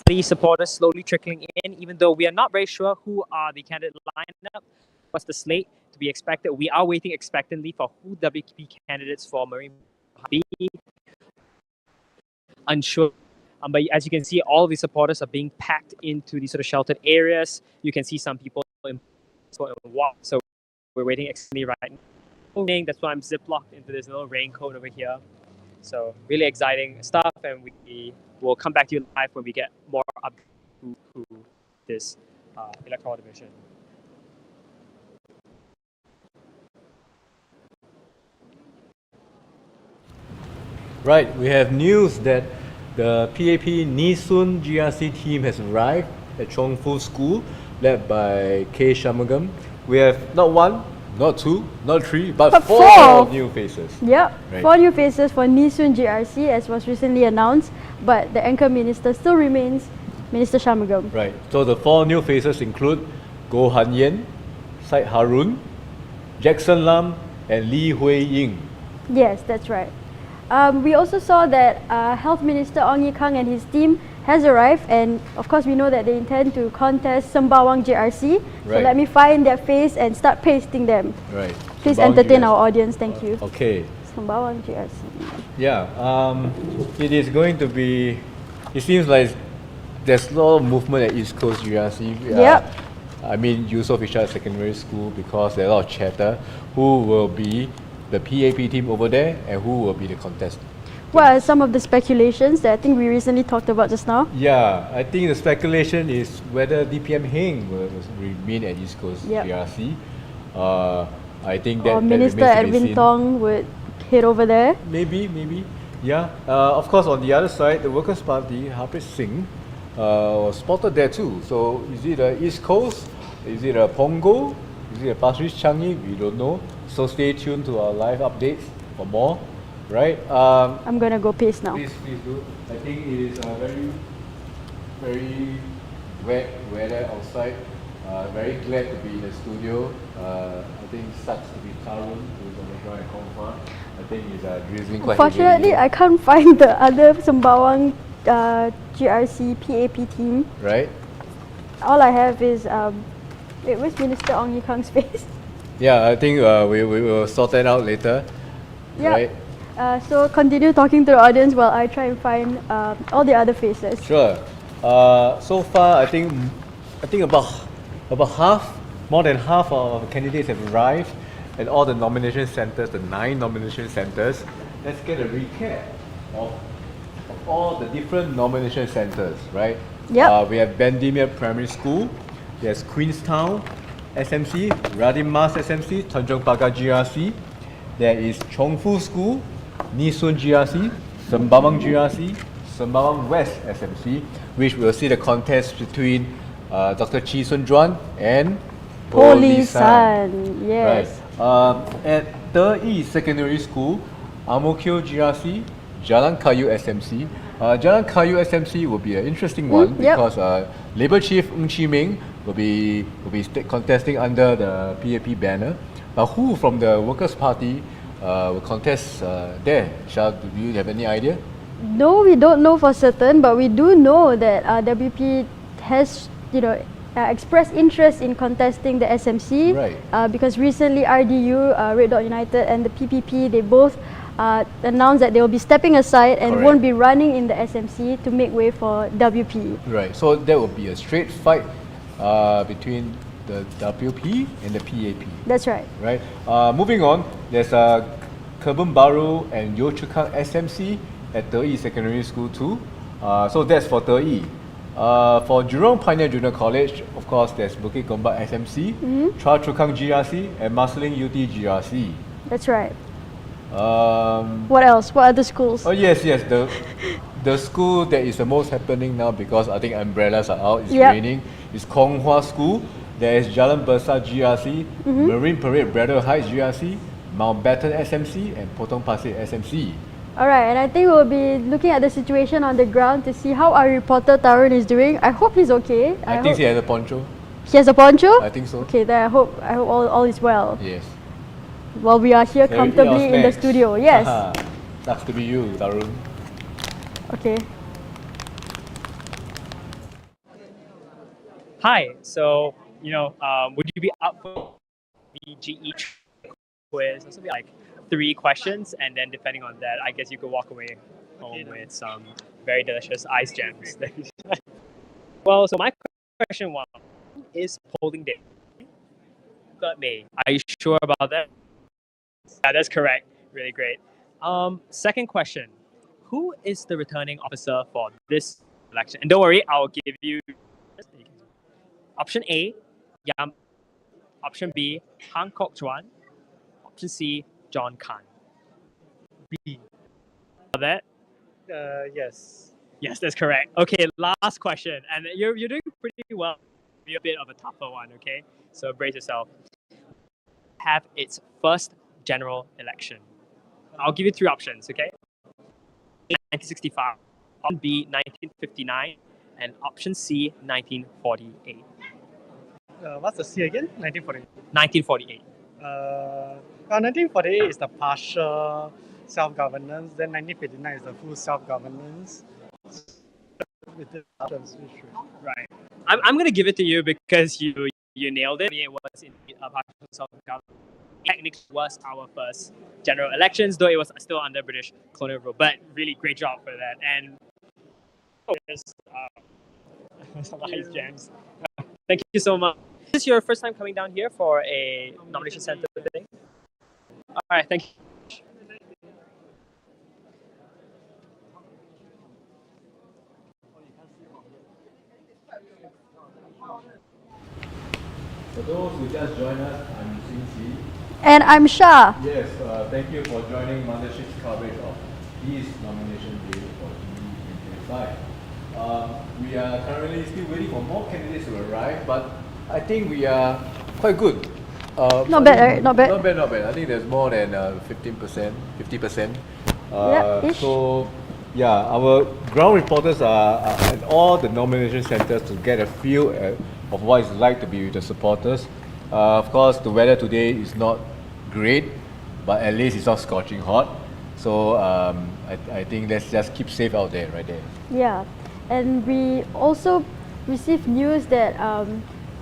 the supporters slowly trickling in, even though we are not very sure who are the candidate lineup. What's the slate to be expected? We are waiting expectantly for who WPP candidates for Marine be. Unsure. But as you can see, all the supporters are being packed into these sort of sheltered areas. You can see some people in walk. So we're waiting excellently right now. That's why I'm zip-locked into this little raincoat over here. So really exciting stuff, and we will come back to you live when we get more up to this electoral division. Right, we have news that the PAP Nisun GRC team has arrived at Chongfu School, led by K. Shamagam. We have not one, not two, not three, but four new faces. Yep, Right. 4 new faces for Nisun GRC, as was recently announced, but the anchor minister still remains Minister Shamagam. Right, so the 4 new faces include Goh Han Yen, Said Harun, Jackson Lam, and Lee Hui Ying. Yes, that's right. We also saw that Health Minister Ong Ye Kung and his team has arrived, and of course we know that they intend to contest Sembawang GRC. So Right. let me find their face and start pasting them. Right. Please Sembawang entertain GRC. our audience, thank you. Okay. Sembawang GRC. Yeah, it is going to be, it seems like there's a lot of movement at East Coast GRC. Yep. I mean, Yusof Ishak Secondary School, because there's a lot of chatter. Who will be the PAP team over there and who will be the contestant? What are some of the speculations that I think we recently talked about just now? Yeah, I think the speculation is whether DPM Heng will remain at East Coast Yep. GRC. I think that Or Minister that remains to be Edwin seen. Tong would head over there. Maybe. Yeah. Of course, on the other side, the Workers' Party, Harpreet Singh, was spotted there too. So is it the East Coast? Is it a Punggol? Is it a Pasir Ris Changi? We don't know. So stay tuned to our live updates for more. Right? I'm gonna go paste now. Please do. I think it is very wet weather outside. Very glad to be in the studio. I think sucks to be Tarun, who's on the ground at Kongfa. I think it's drizzling quite Unfortunately, heavily. I can't find the other Sembawang GRC PAP team. Right? All I have is wait, where's Minister Ong Ye Kung's face? Yeah, I think we will sort that out later. Yeah. Right? So continue talking to the audience while I try and find all the other faces. Sure. So far, I think about more than half of candidates have arrived at all the nomination centers, the 9 nomination centers. Let's get a recap of all the different nomination centers, right? Yep. We have Bendemeer Primary School, there's Queenstown SMC, Radin Mas SMC, Tanjong Pagar GRC, there is Chongfu School, Nisun GRC, Sembawang GRC, Sembawang West SMC, which will see the contest between Dr. Chi Sun Juan and Holy Sun, yes. Right. At Te Secondary School, Ang Mo Kio GRC, Jalan Kayu SMC. Jalan Kayu SMC will be an interesting one yep. because Labour Chief Ng Chi Ming will be contesting under the PAP banner. Now, who from the Workers' Party will contest there? Shah, do you have any idea? No, we don't know for certain, but we do know that WP has, expressed interest in contesting the SMC. Right. Because recently RDU, Red Dot United, and the PPP, they both announced that they will be stepping aside and Correct. won't be running in the SMC to make way for WP. Right. So there will be a straight fight between the WP and the PAP. That's right. Right. Moving on, there's Kebun Baru and Yio Chu Kang SMC at Te Secondary School too. So that's for Te. For Jurong Pioneer Junior College, of course, there's Bukit Gombak SMC, Chua Chu Kang GRC, and Marsiling UT GRC. That's right. What else? What other schools? Oh yes, the the school that is the most happening now because I think umbrellas are out, it's Yep. raining, is Kong Hwa School. There is Jalan Besar GRC, Marine Parade Braddell Heights GRC, Mountbatten SMC, and Potong Pasir SMC. Alright, and I think we'll be looking at the situation on the ground to see how our reporter Tarun is doing. I hope he's okay. I think he has a poncho. He has a poncho? I think so. Okay, then I hope all is well. Yes. While we are here Can we eat comfortably our in the snacks? studio. Yes. Haha. Sucks to be you, Tarun. Okay. Hi. So, would you be up for the GE quiz? This will be like 3 questions, and then depending on that, I guess you could walk away home with some very delicious ice gems. Well, so my question 1 is polling day. 3rd May. Are you sure about that? Yeah, that's correct. Really great. Second question. Who is the returning officer for this election? And don't worry, I'll give you option A, Yam. Option B, Han Kok Chuan. Option C, John Khan. B. That? Yes. Yes, that's correct. Okay, last question. And you're doing pretty well. Be a bit of a tougher one, okay? So brace yourself. Have its first general election. I'll give you 3 options, okay? 1965, option B, 1959, and option C, 1948. What's the C again? 1940. 1948. 1948 is the partial self-governance. Then 1959 is the full self-governance. With the options, we should. Right. I'm going to give it to you because you nailed it. It was indeed a partial self-government. Technically was our first general elections, though it was still under British colonial rule. But really great job for that. And nice gems. Thank you so much. Is this your first time coming down here for a nomination center thing? All right, thank you. For those who just joined us, I'm Sing And I'm Shah. Yes, thank you for joining Mothership's coverage of this nomination day for GE2025. We are currently still waiting for more candidates to arrive, but I think we are quite good. Not bad, right? Not bad. Not bad, not bad. I think there's more than 15%, 50%. Ish. So, yeah, our ground reporters are at all the nomination centers to get a feel of what it's like to be with the supporters. Of course, the weather today is not great, but at least it's not scorching hot. So I think let's just keep safe out there, right there. Yeah, and we also received news that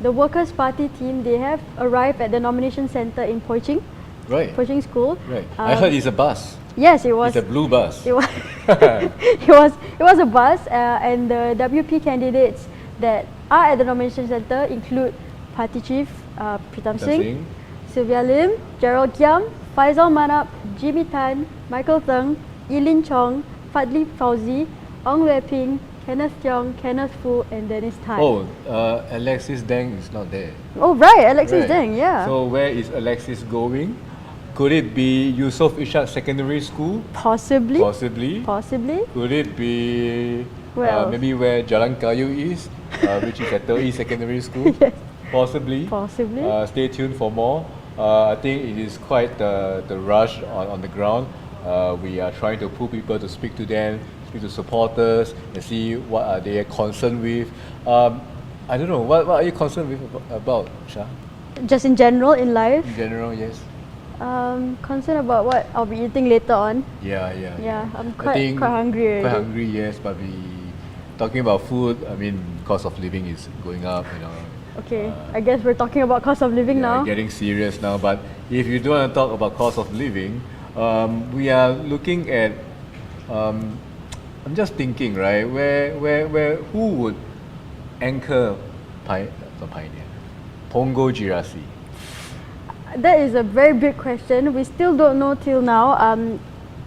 the Workers' Party team, they have arrived at the nomination center in Poi Ching. Right. Poi Ching School. Right. I heard it's a bus. Yes, it was. It's a blue bus. It was. it was a bus, and the WP candidates that are at the nomination center include Party Chief Pritam Singh, Sylvia Lim, Gerald Kiam, Faisal Manap, Jimmy Tan, Michael Theng, Eileen Chong, Fadli Fauzi, Ong Wei Ping, Kenneth Tiong, Kenneth Fu, and Dennis Tan. Oh, Alexis Deng is not there. Oh, right, Alexis Right. Deng, yeah. So where is Alexis going? Could it be Yusof Ishak Secondary School? Possibly. Possibly. Possibly. Could it be Well, maybe where Jalan Kayu is, which is at Tei Secondary School? Yes. Possibly. Possibly. Stay tuned for more. I think it is quite the rush on the ground. We are trying to pull people to speak to them, speak to supporters, and see what are they concerned with. I don't know, what are you concerned with about, Shah? Just in general in life. In general, yes. Concerned about what I'll be eating later on. Yeah. I'm I quite think hungry already. Quite hungry, yes. But talking about food, I mean, cost of living is going up. Okay, I guess we're talking about cost of living now. Getting serious now. But if you don't want to talk about cost of living, we are looking at. I'm just thinking, right? Where who would anchor Punggol GRC? That is a very big question. We still don't know till now.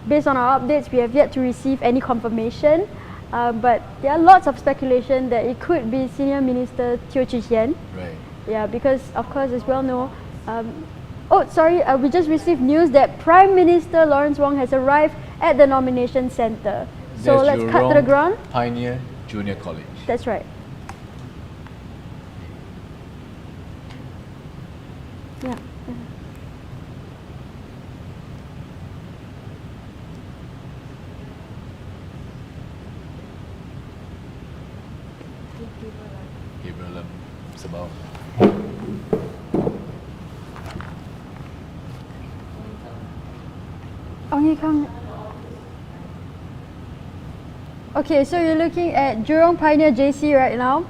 Based on our updates, we have yet to receive any confirmation. But there are lots of speculation that it could be Senior Minister Teo Chee Hean. Right. Yeah, because of course, as well know. we just received news that Prime Minister Lawrence Wong has arrived at the nomination centre. So let's cut to the Jurong ground. Pioneer Junior College. That's right. Yeah. Gabriel Sabah. Okay, so you're looking at Jurong Pioneer JC right now.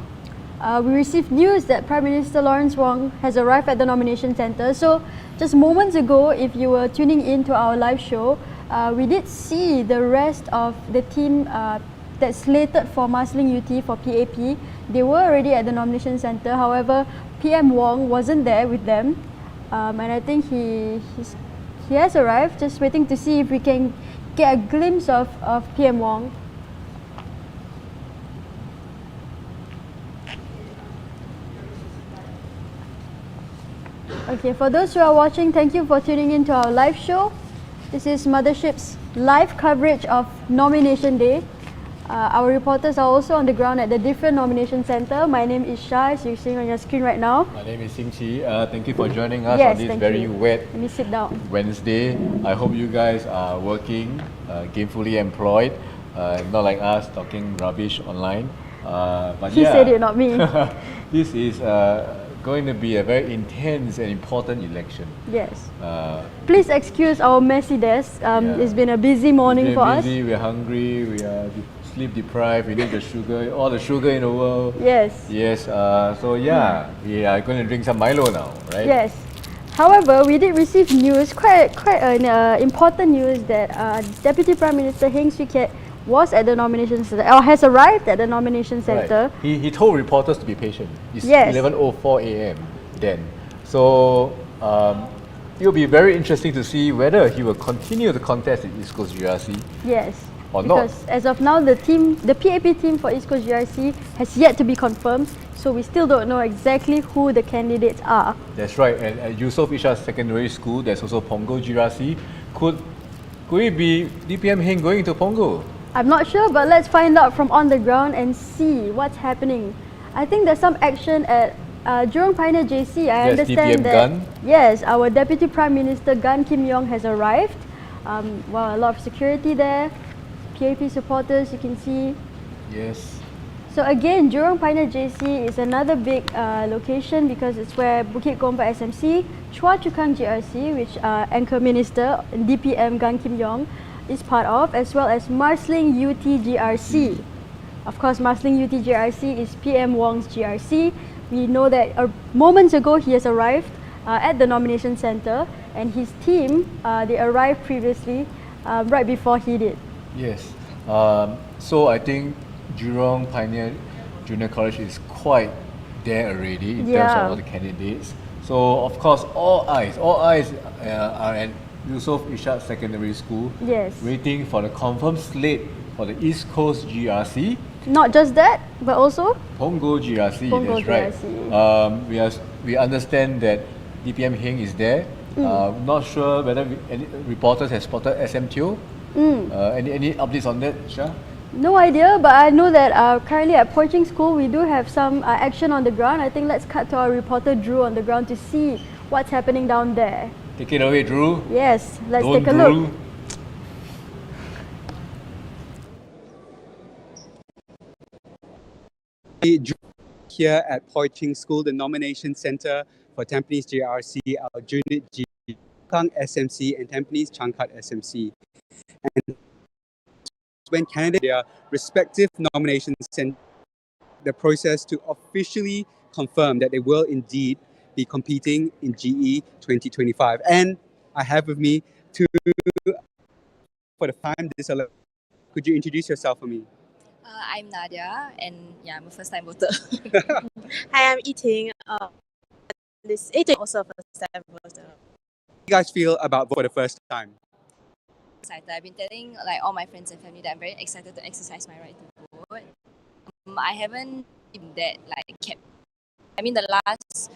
We received news that Prime Minister Lawrence Wong has arrived at the nomination centre. So just moments ago, if you were tuning in to our live show, we did see the rest of the team that's slated for Marsiling UT for PAP. They were already at the nomination centre. However, PM Wong wasn't there with them, and I think he has arrived. Just waiting to see if we can get a glimpse of PM Wong. Okay, for those who are watching, thank you for tuning in to our live show. This is Mothership's live coverage of Nomination Day. Our reporters are also on the ground at the different nomination centre. My name is Shah, as you're seeing on your screen right now. My name is Sing Chi. Thank you for joining us Yes, on this thank very you. wet Let me sit down. Wednesday. I hope you guys are working, gainfully employed, not like us talking rubbish online. But He yeah, said it, not me. This is going to be a very intense and important election. Yes. Please Please excuse our messy desk. Yeah. It's been a busy morning for us. busy, we're hungry, we are sleep deprived, we need the sugar, all the sugar in the world. Yes. Yes, so yeah, we are going to drink some Milo now, right? Yes. However, we did receive news, quite an important news, that Deputy Prime Minister Heng Swee Keat was at the nomination centre, or has arrived at the nomination centre. Right. He told reporters to be patient. It's Yes. 11:04 a.m. then. So it will be very interesting to see whether he will continue the contest in East Coast GRC Yes. or not. Because as of now, the PAP team for East Coast GRC has yet to be confirmed, so we still don't know exactly who the candidates are. That's right. And at Yusof Ishak Secondary School, there's also Punggol GRC. Could it be DPM Heng going to Punggol? I'm not sure, but let's find out from on the ground and see what's happening. I think there's some action at Jurong Pioneer JC. I Yes, understand DPM that Gun. yes, our Deputy Prime Minister Gan Kim Yong has arrived. Well, a lot of security there. PAP supporters, you can see. Yes. So again, Jurong Pioneer JC is another big location because it's where Bukit Gombak SMC, Chua Chu Kang GRC, which Anchor Minister DPM Gan Kim Yong is part of, as well as Marsiling UT GRC. Of course, Marsiling UT GRC is PM Wong's GRC. We know that moments ago he has arrived at the nomination centre, and his team, they arrived previously, right before he did. Yes. So I think Jurong Pioneer Junior College is quite there already in terms of all the candidates. So of course, all eyes are at Yusof Ishak Secondary School, Yes. waiting for the confirmed slate for the East Coast GRC. Not just that, but also Punggol GRC, Punggol that's GRC. right. We understand that DPM Heng is there. Not sure whether any reporters have spotted SMTO. Any updates on that, Shah? No idea, but I know that currently at Poaching School we do have some action on the ground. I think let's cut to our reporter Drew on the ground to see what's happening down there. Take it away, Drew. Yes, let's Don't take a look. Here at Poaching School, the nomination centre for Tampines GRC, Aljunied SMC and Tampines Changkat SMC. And when candidates their respective nominations send the process to officially confirm that they will indeed be competing in GE 2025. And I have with me for the time this election. Could you introduce yourself for me? I'm Nadia, and yeah, I'm a first-time voter. Hi, I'm Eating. This Eating also a first-time voter. How do you guys feel about voting for the first time? Excited. I've been telling like all my friends and family that I'm very excited to exercise my right to vote. I haven't been that like kept. I mean, the last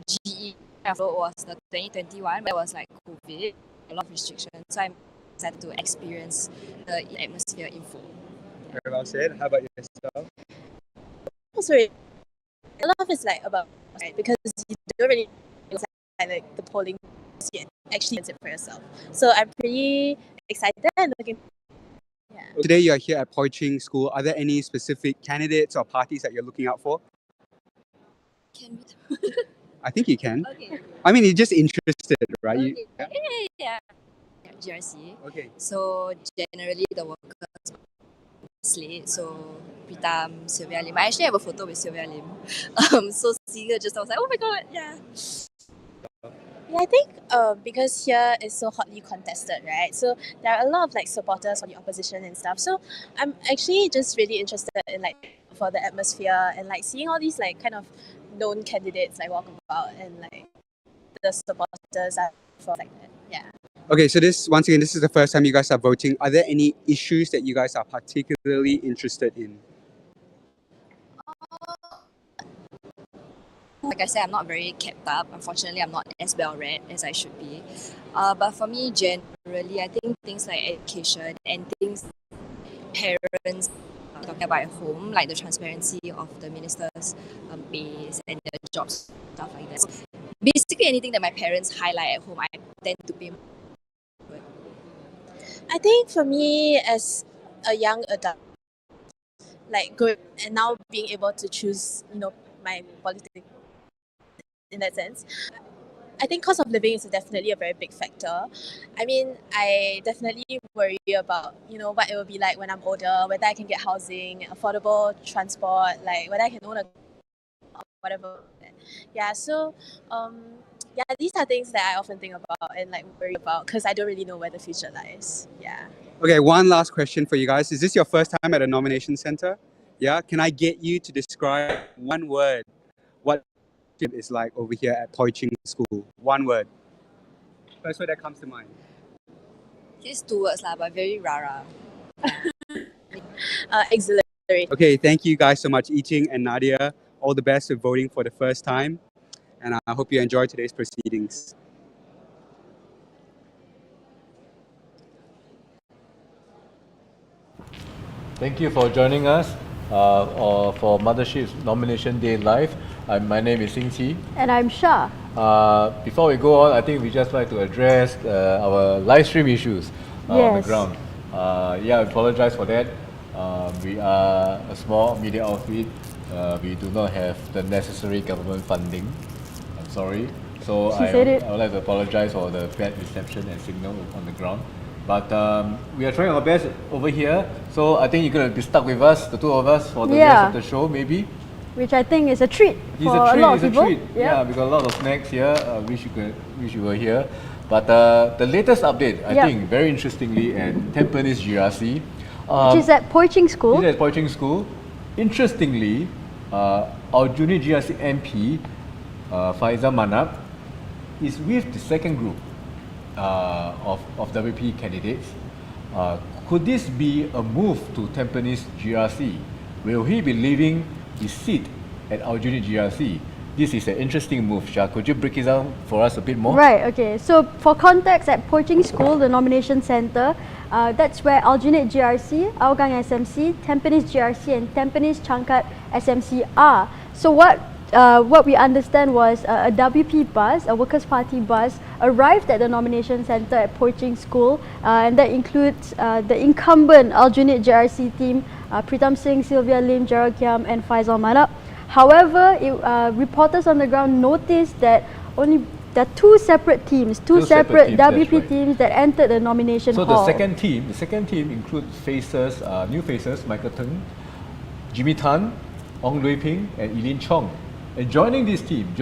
GE I vote was the 2021, but it was like COVID, a lot of restrictions. So I'm excited to experience the atmosphere in full. Very well said. How about yourself? Sorry, a lot of it's like about right because you don't really like the polling yet actually use it for yourself. So I'm pretty excited and looking. Yeah. Today you are here at Poi Ching School. Are there any specific candidates or parties that you're looking out for? Can we? I think you can. Okay. I mean, you're just interested, right? Okay. You, Yeah. GRC. Okay. So generally the workers slate. So Pritam, Sylvia Lim. I actually have a photo with Sylvia Lim. So seeing her just I was like, oh my god, yeah. Yeah, I think because here is so hotly contested, right? So there are a lot of like supporters of the opposition and stuff. So I'm actually just really interested in like for the atmosphere and like seeing all these like kind of known candidates like walk about and like the supporters are for like that. Yeah. Okay, so this is the first time you guys are voting. Are there any issues that you guys are particularly interested in? Like I said, I'm not very kept up. Unfortunately, I'm not as well read as I should be. But for me, generally, I think things like education and things parents talking about at home, like the transparency of the ministers' pays and their jobs, stuff like that. So basically, anything that my parents highlight at home, I tend to pay. I think for me as a young adult, like good and now being able to choose, my politics in that sense. I think cost of living is definitely a very big factor. I mean, I definitely worry about, what it will be like when I'm older, whether I can get housing, affordable transport, like whether I can own a whatever. Yeah, so these are things that I often think about and like worry about because I don't really know where the future lies. Yeah. Okay, one last question for you guys. Is this your first time at a nomination center? Yeah, can I get you to describe one word what it is like over here at Poi Ching School? One word. First word that comes to mind. It's 2 words, but very rara. Exhilarating. Okay, thank you guys so much, Yi-Ching and Nadia. All the best with voting for the first time. And I hope you enjoy today's proceedings. Thank you for joining us for Mothership's Nomination Day Live. My name is Sing Chi. And I'm Shah. Before we go on, I think we just like to address our live stream issues on the ground. I apologize for that. We are a small media outfit. We do not have the necessary government funding. I'm sorry. So I would like to apologize for the bad reception and signal on the ground. But we are trying our best over here. So I think you're going to be stuck with us, the two of us, for the rest of the show, maybe. Which I think is a treat for a lot of people. Yeah, we got a lot of snacks here. Wish you were here. But the latest update, I think, very interestingly, at Tampines GRC. Which is at Poi Ching School. Which is at Poi Ching School. Interestingly, Aljunied GRC MP, Faizal Manap, is with the second group of WP candidates. Could this be a move to Tampines GRC? Will he be leaving his seat at Aljunied GRC? This is an interesting move, Shah. Could you break it down for us a bit more? Right, okay. So for context, at Poi Ching School, the nomination centre, that's where Aljunied GRC, Hougang SMC, Tampines GRC and Tampines Changkat SMC are. So what we understand was a WP bus, a Workers' Party bus, arrived at the nomination centre at Poi Ching School, and that includes the incumbent Aljunied GRC team, Pritam Singh, Sylvia Lim, Gerald Kiam and Faizal Manap. However, reporters on the ground noticed that there are two separate teams, two separate WP teams that entered the nomination hall. So the second team includes new faces, Michael Teng, Jimmy Tan, Ong Lui Ping and Eileen Chong. And joining this team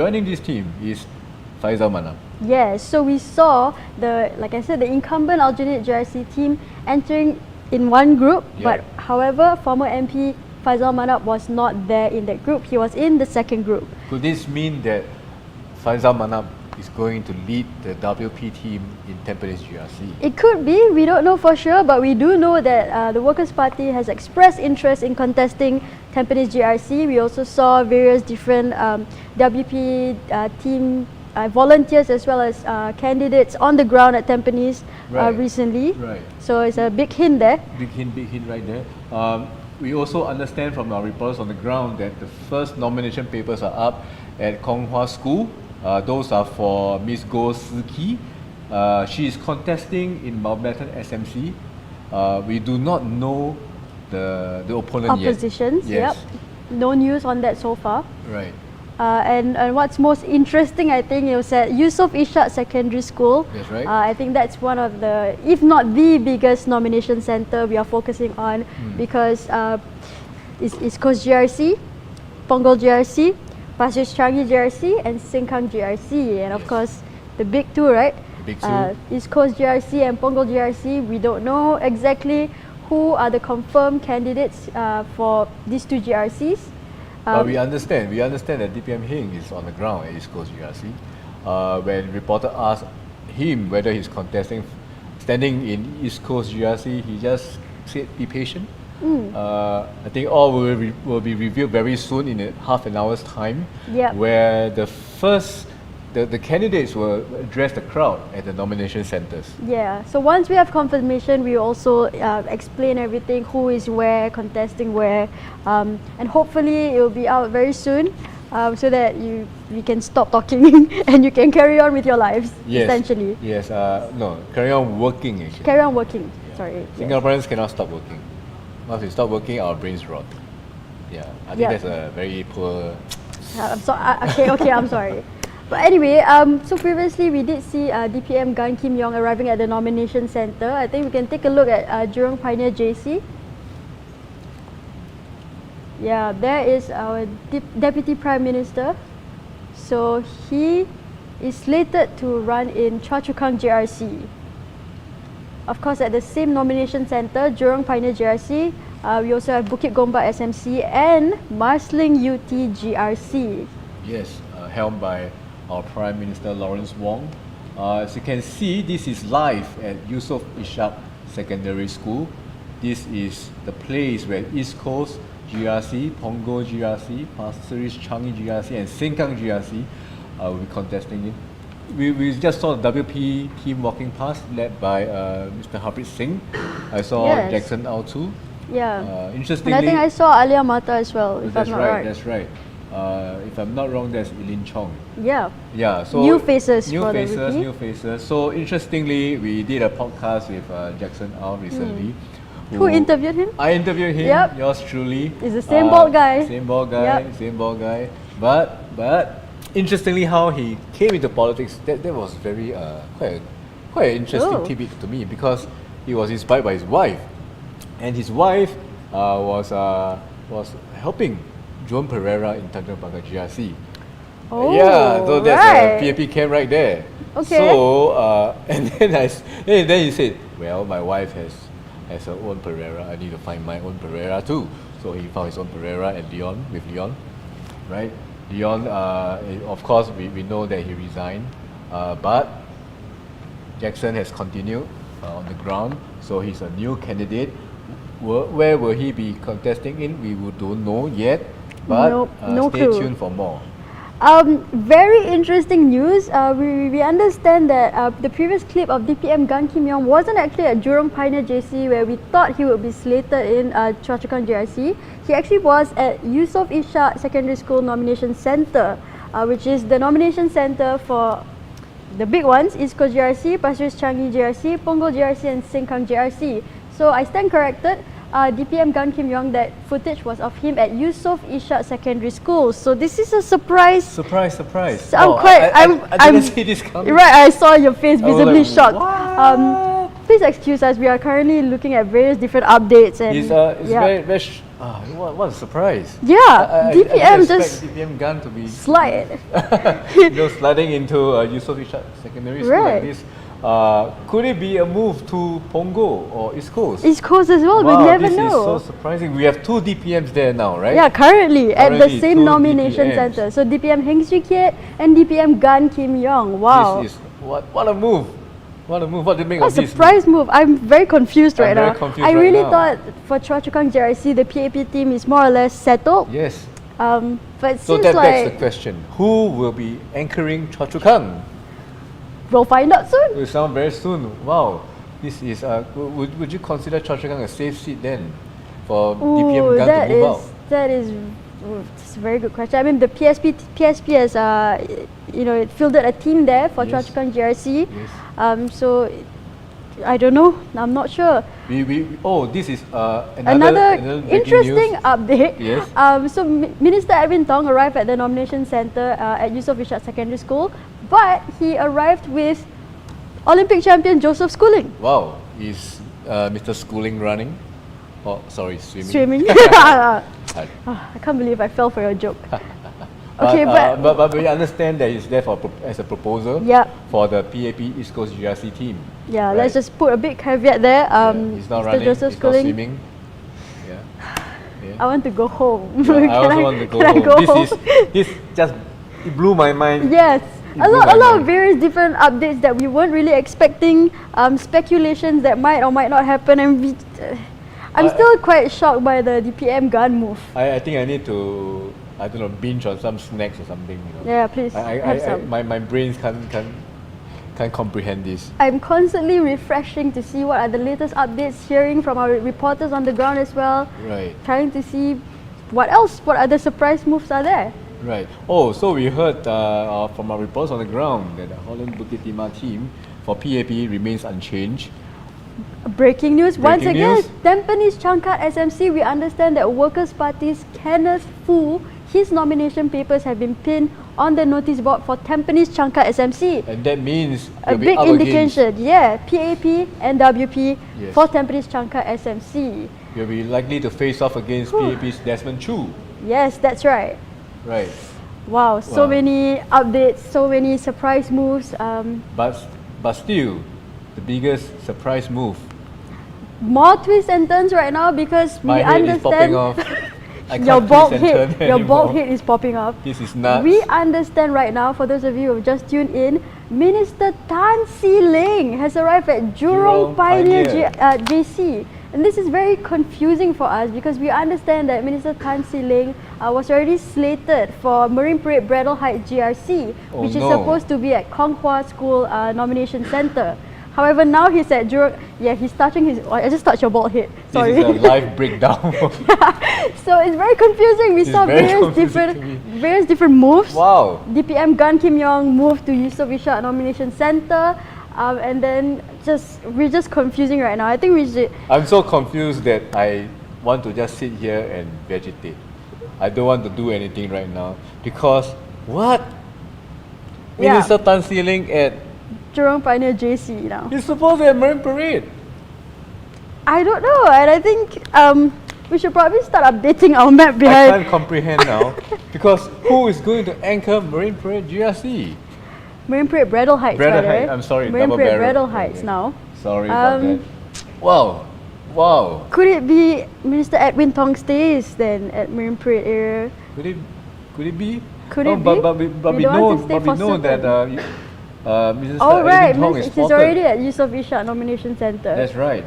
is Faizal Manap. Yes, so we saw the incumbent Aljunied GRC team entering in one group, but however, former MP Faizal Manap was not there in that group. He was in the second group. Could this mean that Faizal Manap is going to lead the WP team in Tampines GRC? It could be. We don't know for sure, but we do know that the Workers' Party has expressed interest in contesting Tampines GRC. We also saw various different WP team volunteers as well as candidates on the ground at Tampines recently. Right. So it's a big hint there. Big hint right there. we also understand from our reporters on the ground that the first nomination papers are up at Kong Hwa School. Those are for Miss Goh Siki. She is contesting in Mountbatten SMC. We do not know the opponent yet. Oppositions, Yes. yep. No news on that so far. Right. And what's most interesting, I think, it was at Yusof Ishak Secondary School. That's right. I think that's one of the, if not the biggest nomination center we are focusing on because it's Coast GRC, Punggol GRC, Pasir Ris Changi GRC, and Sengkang GRC. And of course, the big two, right? Big two. East Coast GRC and Punggol GRC. We don't know exactly who are the confirmed candidates for these two GRCs. But we understand that DPM Hing is on the ground at East Coast GRC. When reporter asked him whether he's standing in East Coast GRC, he just said, be patient. I think all will be revealed very soon in half an hour's time, where the candidates will address the crowd at the nomination centers. Yeah, so once we have confirmation, we also explain everything, who is where, contesting where, and hopefully it will be out very soon so that we can stop talking and you can carry on with your lives, essentially. Yes, no, carry on working actually. Carry on working, sorry. Singaporeans cannot stop working. Once we stop working, our brains rot. Yeah, I think that's a very poor... I'm sorry, okay, I'm sorry. But anyway, so previously we did see DPM Gan Kim Yong arriving at the nomination centre. I think we can take a look at Jurong Pioneer JC. Yeah, there is our Deputy Prime Minister. So he is slated to run in Choa Chu Kang GRC. Of course, at the same nomination centre, Jurong Pioneer GRC, we also have Bukit Gombak SMC and Marsiling UT GRC. Yes, helmed by our Prime Minister Lawrence Wong. As you can see, this is live at Yusof Ishak Secondary School. This is the place where East Coast GRC, Punggol GRC, Pasir Ris Changi GRC and Sengkang GRC will be contesting it. We just saw the WP team walking past, led by Mr. Harpreet Singh. I saw Jackson Au too. Yeah. Interestingly, and I think I saw Alia Mata as well, if I'm not right. That's right. If I'm not wrong, there's Eileen Chong. Yeah. Yeah. So new faces. New faces. So interestingly, we did a podcast with Jackson Au recently. Who interviewed him? I interviewed him. Yep. Yours truly. It's the same bald guy. Same bald guy. Same bald guy. But interestingly, how he came into politics, that was very quite an interesting tidbit to me, because he was inspired by his wife, and his wife was helping Joan Pereira in Tanjong Pagar GRC. Yeah, so that's a PAP camp right there. Okay. So and then he said, well, my wife has her own Pereira. I need to find my own Pereira too. So he found his own Pereira at Leon, with Leon, right? Leon, of course, we know that he resigned, but Jackson has continued on the ground, so he's a new candidate. Where will he be contesting in? We don't know yet, but stay tuned for more. Very interesting news. We understand that the previous clip of DPM Gan Kim Yong wasn't actually at Jurong Pioneer JC, where we thought he would be slated in Choa Chu Kang GRC. He actually was at Yusof Ishak Secondary School Nomination Centre, which is the nomination centre for the big ones: East Coast GRC, Pasir Ris Changi GRC, Punggol GRC and Sengkang GRC. So I stand corrected. DPM Gan Kim Yong, that footage was of him at Yusof Ishak Secondary School. So this is a surprise. Surprise. So I didn't see this coming. Right, I saw your face visibly like, shocked. Please excuse us. We are currently looking at various different updates and very what a surprise. Yeah, DPM just DPM Gan to be slide. Sliding into Yusof Ishak Secondary School like this. Could it be a move to Punggol or East Coast? East Coast as well, wow, we never know. know. This is so surprising. We have two DPMs there now, right? Yeah, currently at the same nomination centre. So DPM Heng Swee Keat and DPM Gan Kim Yong. Wow. This is what a move. What a move. What do you make of this? A surprise move. I'm very confused right now. Confused I really thought for Choa Chu Kang GRC, the PAP team is more or less settled. Yes. But so seems that like begs the question, who will be anchoring Choa Chu Kang? We'll find out soon. We'll sound very soon. Wow. This is would you consider Choa Chu Kang a safe seat then? for DPM Gun to move out? That is it's a very good question. I mean, the PSP has it fielded a team there for Choa Chu Kang GRC. Yes. So I don't know. I'm not sure. This is Another interesting news. update. Yes. So Minister Edwin Tong arrived at the nomination center at Yusof Ishak Secondary School, but he arrived with Olympic champion Joseph Schooling. Wow, is Mr. Schooling running? Oh, sorry, swimming. Swimming. I can't believe I fell for your joke. Okay, but we understand that he's there as a proposal for the PAP East Coast GRC team. Yeah, right? let's just put a big caveat there. He's not Mr. running, Joseph he's Schooling. not swimming. I want to go home. Yeah, I also want to go home. This just it blew my mind. Yes. A lot of various different updates that we weren't really expecting, speculations that might or might not happen, and I'm still quite shocked by the DPM gun move. I think I need to, I don't know, binge on some snacks or something. Yeah, please have some. My brains can't comprehend this. I'm constantly refreshing to see what are the latest updates, hearing from our reporters on the ground as well. Right. Trying to see what other surprise moves are there. Right. Oh, so we heard from our reports on the ground that the Holland Bukit Timah team for PAP remains unchanged. Breaking news once again. News. Tampines Changkat SMC, we understand that Workers' Party's Kenneth Foo, his nomination papers have been pinned on the notice board for Tampines Changkat SMC. And that means a big indication. Yeah, PAP and WP for Tampines Changkat SMC. You'll be likely to face off against PAP's Desmond Chu. Yes, that's right. Right. Wow, so many updates, so many surprise moves. But still, the biggest surprise move. More twists and turns right now because we understand. Is popping off. Your bald head is popping off. This is nuts. We understand right now, for those of you who have just tuned in, Minister Tan See Leng has arrived at Jurong Pioneer JC. And this is very confusing for us because we understand that Minister Tan See Leng was already slated for Marine Parade Braddell Heights GRC, which is supposed to be at Kong Hwa School Nomination Centre. However, now he's at Jurong. Yeah, he's touching his. I just touched your bald head. Sorry. This is a live breakdown. So it's very confusing. We saw various different moves. Wow. DPM Gun Kim Yong moved to Yusof Ishak Nomination Centre, and then we're just confusing right now. I think we should. I'm so confused that I want to just sit here and vegetate. I don't want to do anything right now because what? Minister Tan See Leng at Jurong Pioneer JC now. He's supposed to have Marine Parade. I don't know, and I think we should probably start updating our map behind. I can't comprehend now because who is going to anchor Marine Parade GRC? Marine Parade Braddell Heights. Braddell Heights. I'm sorry. Marine Parade Braddell Heights now. Sorry about that. Wow. Could it be Minister Edwin Tong stays then at Marine Parade area? Could it be? Could it be? But we know that. He's already at Yusof Ishak Nomination Centre. That's right.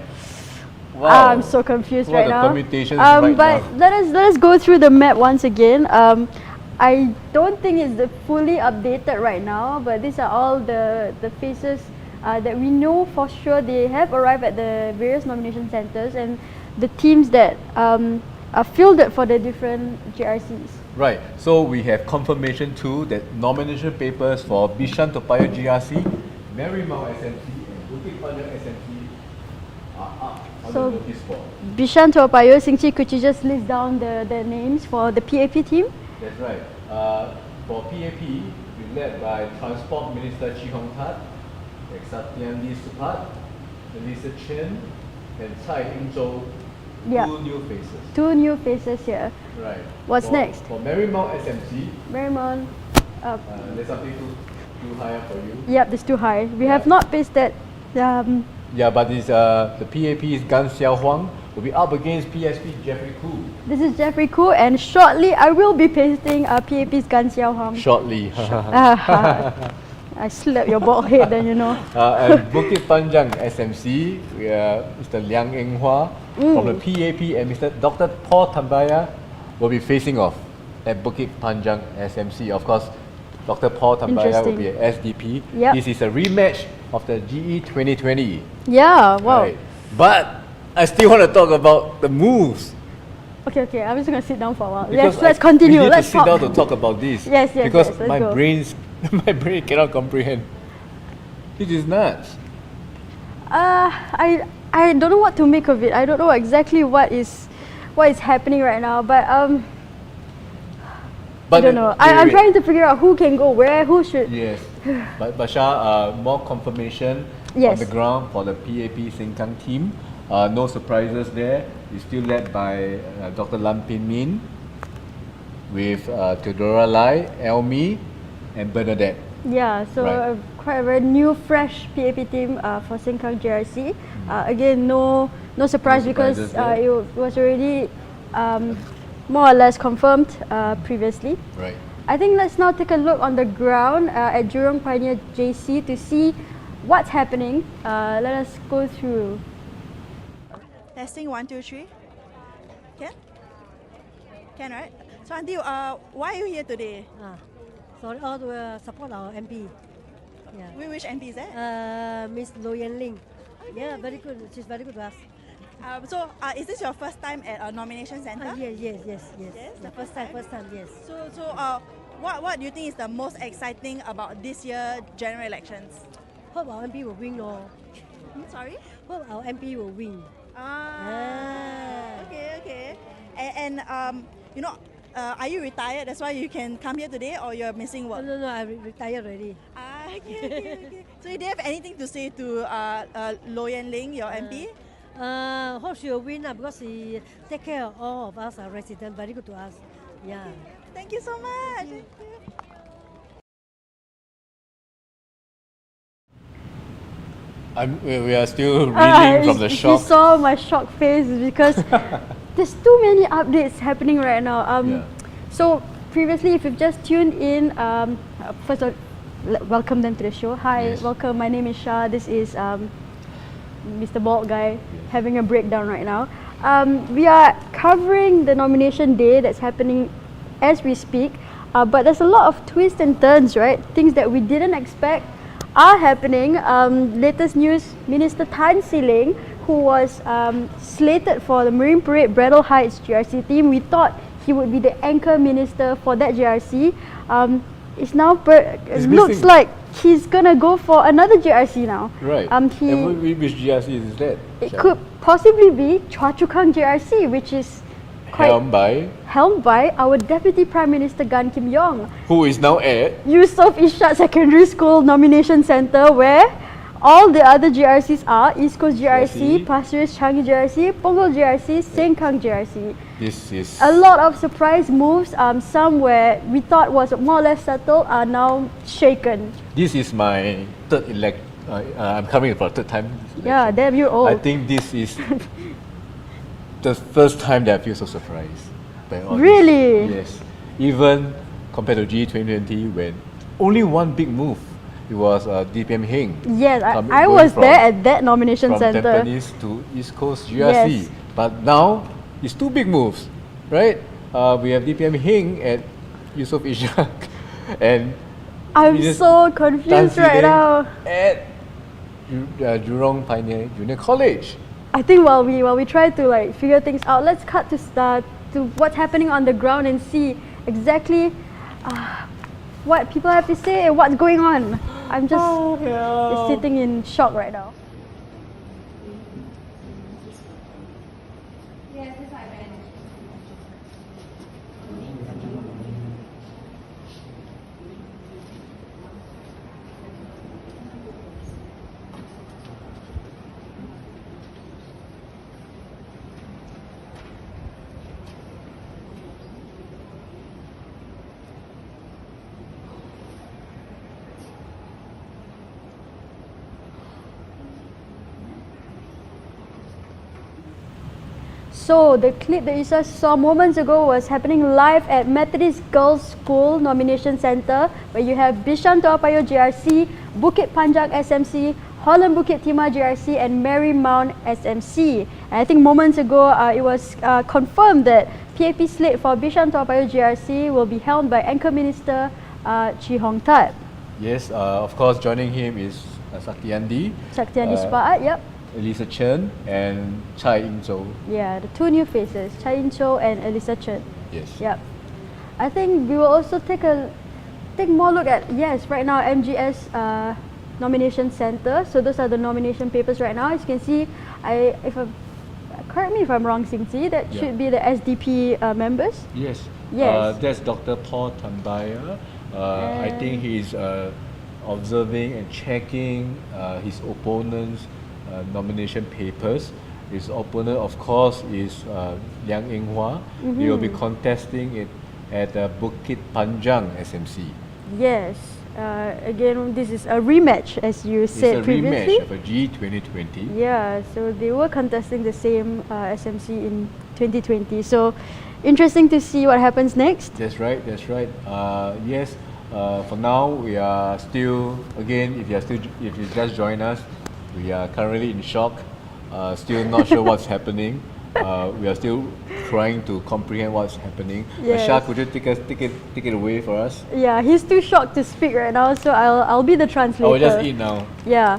Wow. I'm so confused right now. Permutations but let us go through the map once again. I don't think it's fully updated right now, but these are all the faces that we know for sure they have arrived at the various nomination centres and the teams that are fielded for the different GRCs. Right, so we have confirmation too that nomination papers for Bishan Toa Payoh GRC, Marymount SMC and Bukit Panjang SMC are up on the notice board. Bishan Toa Payoh, Singchi, could you just list down the names for the PAP team? That's right. For PAP, we're led by Transport Minister Chee Hong Tat, Satyandi Supat, Melissa Chen and Tsai Ing-zhou. Two new faces here. Right. What's next? For Marymount SMC. Marymount. There's something too high up for you. Yep, it's too high. We have not pasted. Yeah, but it's the PAP's Gan Xiao Huang will be up against PSP Jeffrey Koo. This is Jeffrey Koo, and shortly I will be pasting PAP's Gan Xiao Huang. Shortly. I slapped your bald head, then you know. And Bukit Panjang SMC, Mr. Liang Eng Hua from the PAP and Mr. Dr. Paul Tambaya will be facing off at Bukit Panjang SMC. Of course, Dr. Paul Tambaya will be at SDP. Yep. This is a rematch of the GE2020. Yeah, wow. Right. But I still want to talk about the moves Okay. I'm just gonna sit down for a while. Because Let's continue. We need Let's to sit down to talk about this. Yes. Because Let's my go. my brain cannot comprehend. It is nuts. I don't know what to make of it. I don't know exactly what is happening right now, but I don't know. I'm trying to figure out who can go where, who should. Yes. But Basha, more confirmation on the ground for the PAP Sengkang team. No surprises there. It's still led by Dr. Lam Pin Min with Theodora Lai, Elmi, and Bernadette. Yeah, so Right. quite a very new, fresh PAP team for Sengkang GRC. Again, no surprise because it was already more or less confirmed previously. Right. I think let's now take a look on the ground at Jurong Pioneer JC to see what's happening. Let us go through. Testing 1, 2, 3. Can, right? So Auntie, why are you here today? So all to support our MP. Yeah. Which MP is that? Miss Lo Yan Ling. Yeah, very good. She's very good to us. So is this your first time at a nomination center? Yes. The first time, yes. So what do you think is the most exciting about this year general elections? Hope our MP will win, Sorry? Hope our MP will win. Okay. And are you retired? That's why you can come here today, or you're missing work? No, I retired already. Okay. So do you have anything to say to Lo Yan Ling, your MP? Hope she will win because she take care of all of us, our residents. Very good to us. Yeah. Thank you so much. Thank you. We are still reeling from the shock. You saw my shocked face because there's too many updates happening right now. So previously, if you've just tuned in, first of all, welcome them to the show. Hi, welcome. My name is Shah. This is Mr. Bald Guy having a breakdown right now. We are covering the nomination day that's happening as we speak, but there's a lot of twists and turns, right? Things that we didn't expect are happening. Latest news, Minister Tan See Leng, who was slated for the Marine Parade Brattle Heights GRC team. We thought he would be the anchor minister for that GRC. It's now looks like he's gonna go for another GRC now. Right. And which GRC is that? It could possibly be Choa Chu Kang GRC, which is helmed by our Deputy Prime Minister Gan Kim Yong, who is now at Yusof Ishak Secondary School Nomination Centre, where all the other GRCs are East Coast GRC, Pasir Ris Changi GRC, Punggol GRC, Sengkang GRC. This is a lot of surprise moves. Some where we thought was more or less settled are now shaken. This is my third elect. I'm coming for a third time. Yeah, damn, you're old. I think this is the first time that I feel so surprised by all really? This. Yes. Even compared to GE2020, when only one big move, it was DPM Heng. Yes, I was there at that nomination centre. From Tampines to East Coast GRC. Yes. But now, it's two big moves, right? We have DPM Heng at Yusof Ishak and I'm so confused right now. At Jurong Pioneer Junior College. I think while we try to figure things out, let's cut to what's happening on the ground and see exactly what people have to say and what's going on. I'm just sitting in shock right now. So the clip that you just saw moments ago was happening live at Methodist Girls' School Nomination Centre, where you have Bishan Toa Payoh GRC, Bukit Panjang SMC, Holland Bukit Timah GRC and Marymount SMC. And I think moments ago it was confirmed that PAP slate for Bishan Toa Payoh GRC will be held by Anchor Minister Chee Hong Tat. Yes, of course joining him is Saktiandi. Saktiandi Spaat, yep. Elisa Chen and Chai In-zhou. Yeah, the two new faces, Chai In-zhou and Elisa Chen. Yes. Yep. I think we will also take more look at, yes, right now MGS nomination center. So those are the nomination papers right now. As you can see, correct me if I'm wrong, Singzi, that should be the SDP members. Yes. Yes. That's Dr. Paul Tambaya. I think he's observing and checking his opponent's nomination papers. His opponent, of course, is Liang Yinghua. He will be contesting it at Bukit Panjang SMC. Yes. Again, this is a rematch, as you said previously. It's a rematch of a GE2020. Yeah, so they were contesting the same SMC in 2020. So interesting to see what happens next. That's right. Yes. For now, we are still, again, if you just join us, we are currently in shock. Still not sure what's happening. We are still trying to comprehend what's happening. Yes. Shah, could you take it away for us? Yeah, he's too shocked to speak right now, so I'll be the translator. Oh, just eat now. Yeah.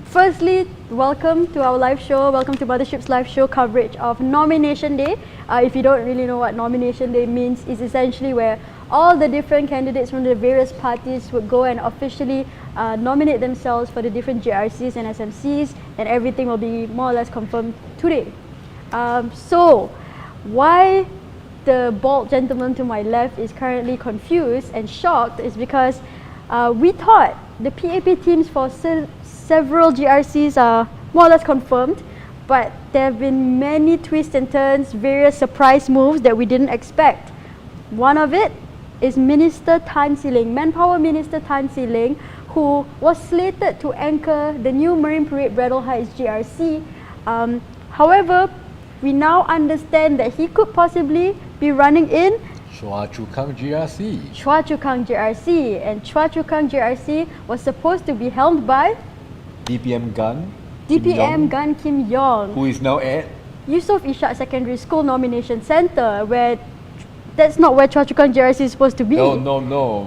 Firstly, welcome to our live show. Welcome to Mothership's live show coverage of Nomination Day. If you don't really know what Nomination Day means, it's essentially where all the different candidates from the various parties would go and officially nominate themselves for the different GRCs and SMCs, and everything will be more or less confirmed today. So, why the bald gentleman to my left is currently confused and shocked is because we thought the PAP teams for several GRCs are more or less confirmed, but there have been many twists and turns, various surprise moves that we didn't expect. One of it is Minister Tan See Leng, Manpower Minister Tan See Leng, who was slated to anchor the new Marine Parade Braddell Heights GRC. However, we now understand that he could possibly be running in Chua Chu Kang GRC. Chua Chu Kang GRC, and Chua Chu Kang GRC was supposed to be helmed by DPM Gun. DPM Gun Kim Yong, who is now at Yusof Ishak Secondary School Nomination Center, where that's not where Chua Chu Kang GRC is supposed to be. No.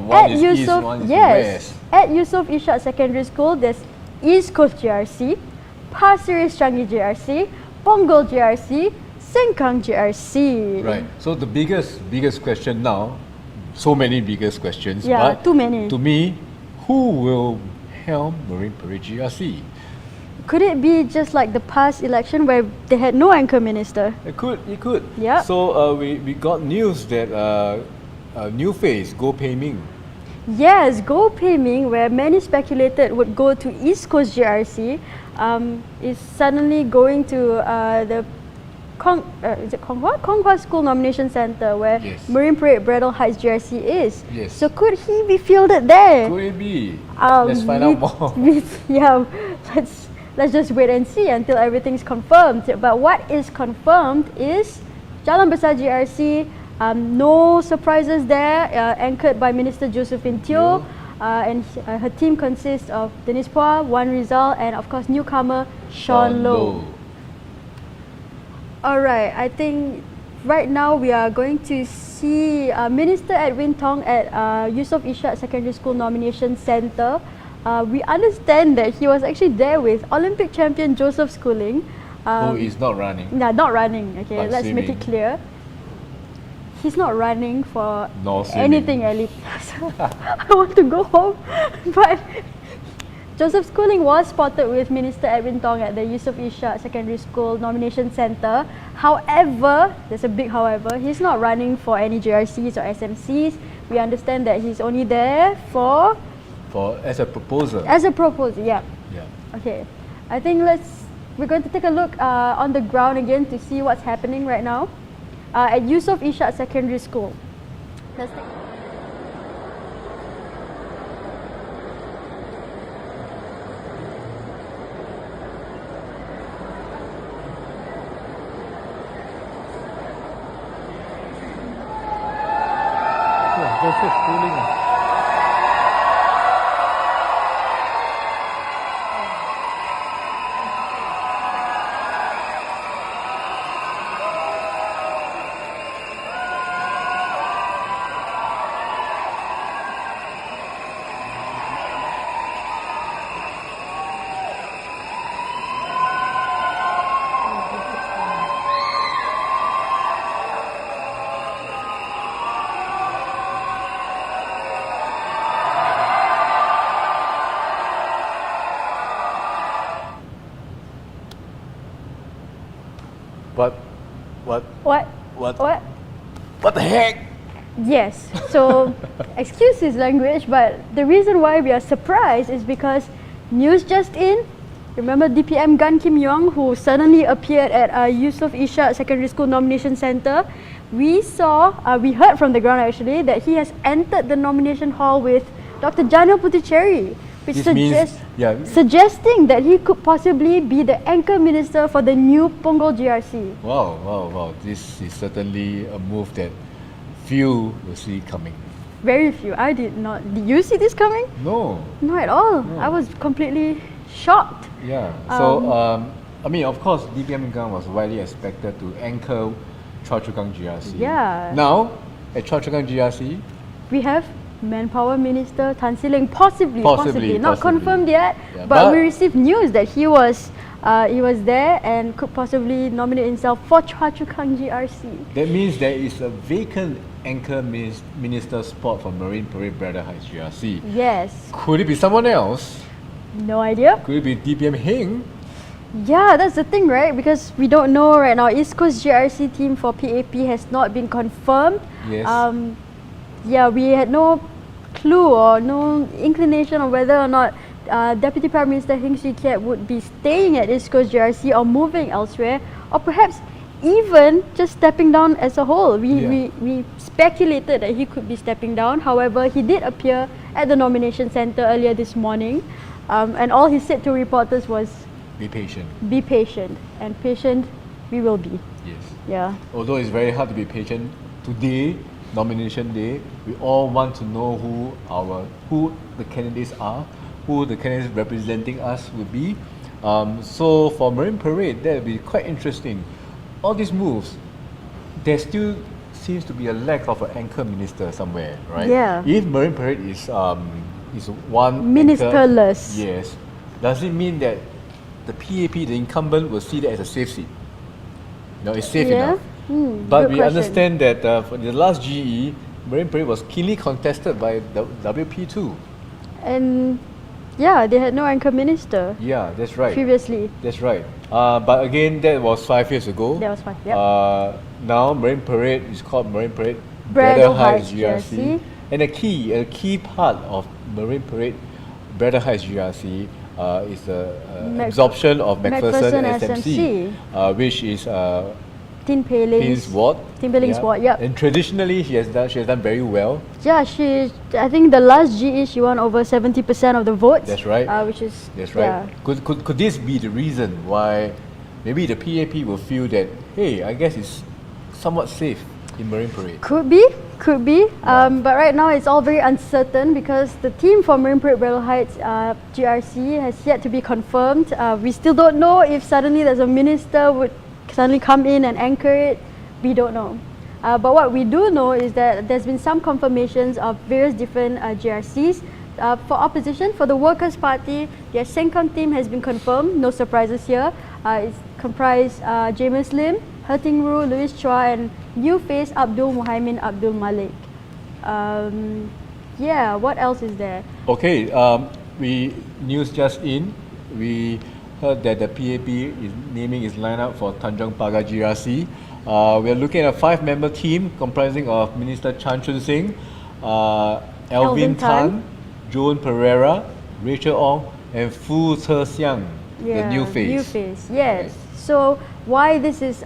One is east, one is west. At Yusof Ishak Secondary School, there's East Coast GRC, Pasir Ris Changi GRC, Punggol GRC, Sengkang GRC. Right. So the biggest question now, so many biggest questions. Yeah, but too many. To me, who will helm Marine Parade GRC? Could it be just like the past election where they had no anchor minister? It could. Yeah. So we got news that a new face, Goh Pei Ming. Yes, Goh Pei Ming, where many speculated would go to East Coast GRC, is suddenly going to the Konghua School Nomination Center, where Marine Parade Braddell Heights GRC is. Yes. So could he be fielded there? Could it be? Let's find out more. Yeah, let's just wait and see until everything's confirmed. But what is confirmed is Jalan Besar GRC. No surprises there, anchored by Minister Josephine Teo, and her team consists of Dennis Phua, Wan Rizal, and of course newcomer Sean Low. Alright, I think right now we are going to see Minister Edwin Tong at Yusof Ishak Secondary School Nomination Center. We understand that he was actually there with Olympic champion Joseph Schooling. Who is not running. Yeah, not running. Okay, but let's swimming. make it clear. He's not running for No anything, Elite. So I want to go home. But Joseph Schooling was spotted with Minister Edwin Tong at the Yusof Ishak Secondary School Nomination Center. However, there's a big however, he's not running for any GRCs or SMCs. We understand that he's only there as a proposer. As a proposer, yeah. Yeah. Okay. I think we're going to take a look on the ground again to see what's happening right now at Yusof Ishak Secondary School. Let's take Joseph Schooling. What? What? What? What? What the heck? Yes. So, excuse his language, but the reason why we are surprised is because news just in. Remember DPM Gan Kim Yong, who suddenly appeared at Yusof Ishak Secondary School Nomination Centre. We heard from the ground actually that he has entered the nomination hall with Dr. Janil Puthucheary, which suggesting that he could possibly be the anchor minister for the new Punggol GRC. Wow. This is certainly a move that few will see coming. Very few. I did not. Did you see this coming? No. Not at all. No. I was completely shocked. Yeah. So, I mean, of course, DPM Gang was widely expected to anchor Choa Chu Kang GRC. Yeah. Now, at Choa Chu Kang GRC, we have Manpower Minister Tan See Leng, possibly, not confirmed yet, Yeah, but we received news that he was there and could possibly nominate himself for Choa Chu Kang GRC. that means there is a vacant anchor minister spot for Marine Parade Braddell Heights GRC. Yes. Could it be someone else? No idea. Could it be DPM Heng? Yeah, that's the thing, right? Because we don't know right now. East Coast GRC team for PAP has not been confirmed. Yes. Yeah, we had no clue or no inclination of whether or not Deputy Prime Minister Heng Swee Keat would be staying at East Coast GRC or moving elsewhere, or perhaps even just stepping down as a whole. We speculated that he could be stepping down. However, he did appear at the nomination centre earlier this morning, and all he said to reporters was, Be patient. be patient, and patient we will be. Yes. Yeah. Although it's very hard to be patient, today, nomination day, we all want to know who the candidates are, who the candidates representing us would be. So for Marine Parade, that would be quite interesting. All these moves, there still seems to be a lack of an anchor minister somewhere, right? Yeah. If Marine Parade is one Ministerless. anchor, yes, does it mean that the PAP, the incumbent, will see that as a safe seat? No, it's safe enough. But good we question. understand that for the last GE, Marine Parade was keenly contested by the WP2. And yeah, they had no anchor minister Yeah, that's right. previously. That's right. But again, that was 5 years ago. That was 5, yep. Now Marine Parade is called Marine Parade Braddell Braddell Heights Heights GRC. And a key part of Marine Parade Braddell Heights GRC is the absorption of McPherson SMC, which is Tin Pei Ling's ward. Tin Pei Ling's ward, yep. And traditionally, she has done very well. Yeah, I think the last GE she won over 70% of the votes. That's right. Which is That's right. Yeah. Could this be the reason why maybe the PAP will feel that, hey, I guess it's somewhat safe in Marine Parade? Could be. But right now it's all very uncertain because the team for Marine Parade Braddell Heights GRC has yet to be confirmed. We still don't know if suddenly there's a minister would suddenly come in and anchor it. We don't know. But what we do know is that there's been some confirmations of various different GRCs. For opposition, for the Workers' Party, their Sengkang team has been confirmed. No surprises here. It's comprised James Lim, Herting Ru, Louis Chua, and new face Abdul Muhaimin Abdul Malik. Yeah, what else is there? Okay, news just in. We heard that the PAP is naming its lineup for Tanjong Pagar GRC. We are looking at a 5-member team comprising of Minister Chan Chun Sing, Alvin Tan, Joan Pereira, Rachel Ong, and Fu Ce Xiang, the new face. New face, yes. So why this is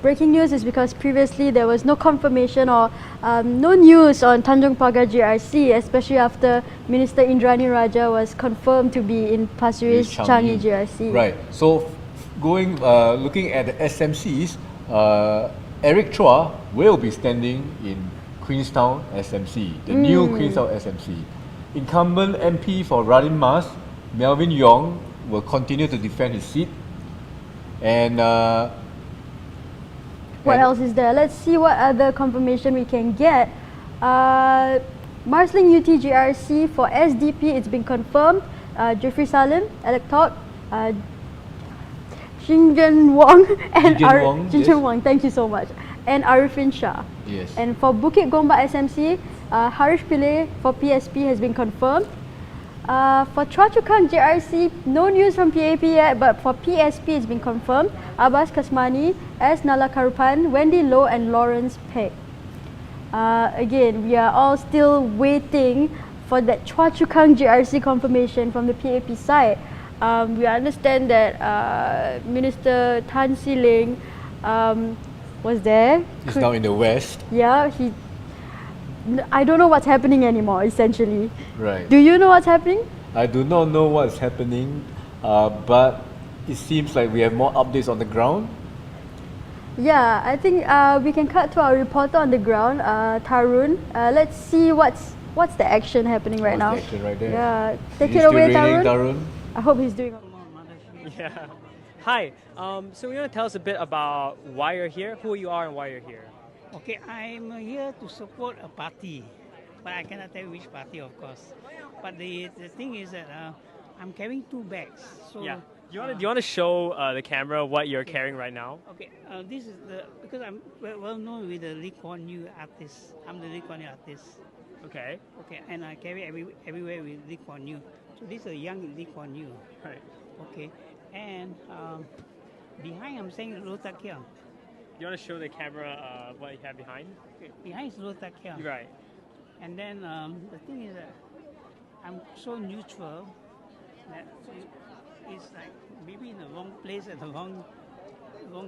breaking news is because previously there was no confirmation or no news on Tanjong Pagar GRC, especially after Minister Indrani Raja was confirmed to be in Pasir Ris Changi GRC. Right. So looking at the SMCs, Eric Chua will be standing in Queenstown SMC, the new Queenstown SMC. Incumbent MP for Radin Mas, Melvin Yong, will continue to defend his seat. And what else is there? Let's see what other confirmation we can get. Marsiling UT GRC for SDP, it's been confirmed. Jeffrey Salim, Alec Todd, Xinjian Wong, and Xinjian Wong, thank you so much. And Arifin Shah. Yes. And for Bukit Gombak SMC, Harish Pillay for PSP has been confirmed. For Choa Chu Kang GRC, no news from PAP yet, but for PSP it's been confirmed. Abbas Kasmani, S. Nalakarupan, Wendy Low and Lawrence Peck. Again, we are all still waiting for that Choa Chu Kang GRC confirmation from the PAP side. We understand that Minister Tan See Leng was there. He's now in the West. Yeah, I don't know what's happening anymore, essentially. Right. Do you know what's happening? I do not know what's happening, but it seems like we have more updates on the ground. Yeah, I think we can cut to our reporter on the ground, Tarun. Let's see what's the action happening right now. What's the action right there? Yeah, take Is it away, still raining, Tarun. I hope he's doing. Yeah. Hi. So you want to tell us a bit about why you're here, who you are, and why you're here? Okay, I'm here to support a party, but I cannot tell you which party, of course. But the thing is that I'm carrying 2 bags. So Yeah. Do you want to show the camera what you're carrying right now? okay, this is because I'm well known with the Lee Kuan Yew artist. I'm the Lee Kuan Yew artist. Okay. Okay, and I carry everywhere with Lee Kuan Yew. So this is a young Lee Kuan Yew. Right. Okay, and behind I'm saying Lotak Kiang. You want to show the camera what you have behind? Okay, behind is Lotak Kiang. Right. And then the thing is that I'm so neutral that it's like maybe in the wrong place at the wrong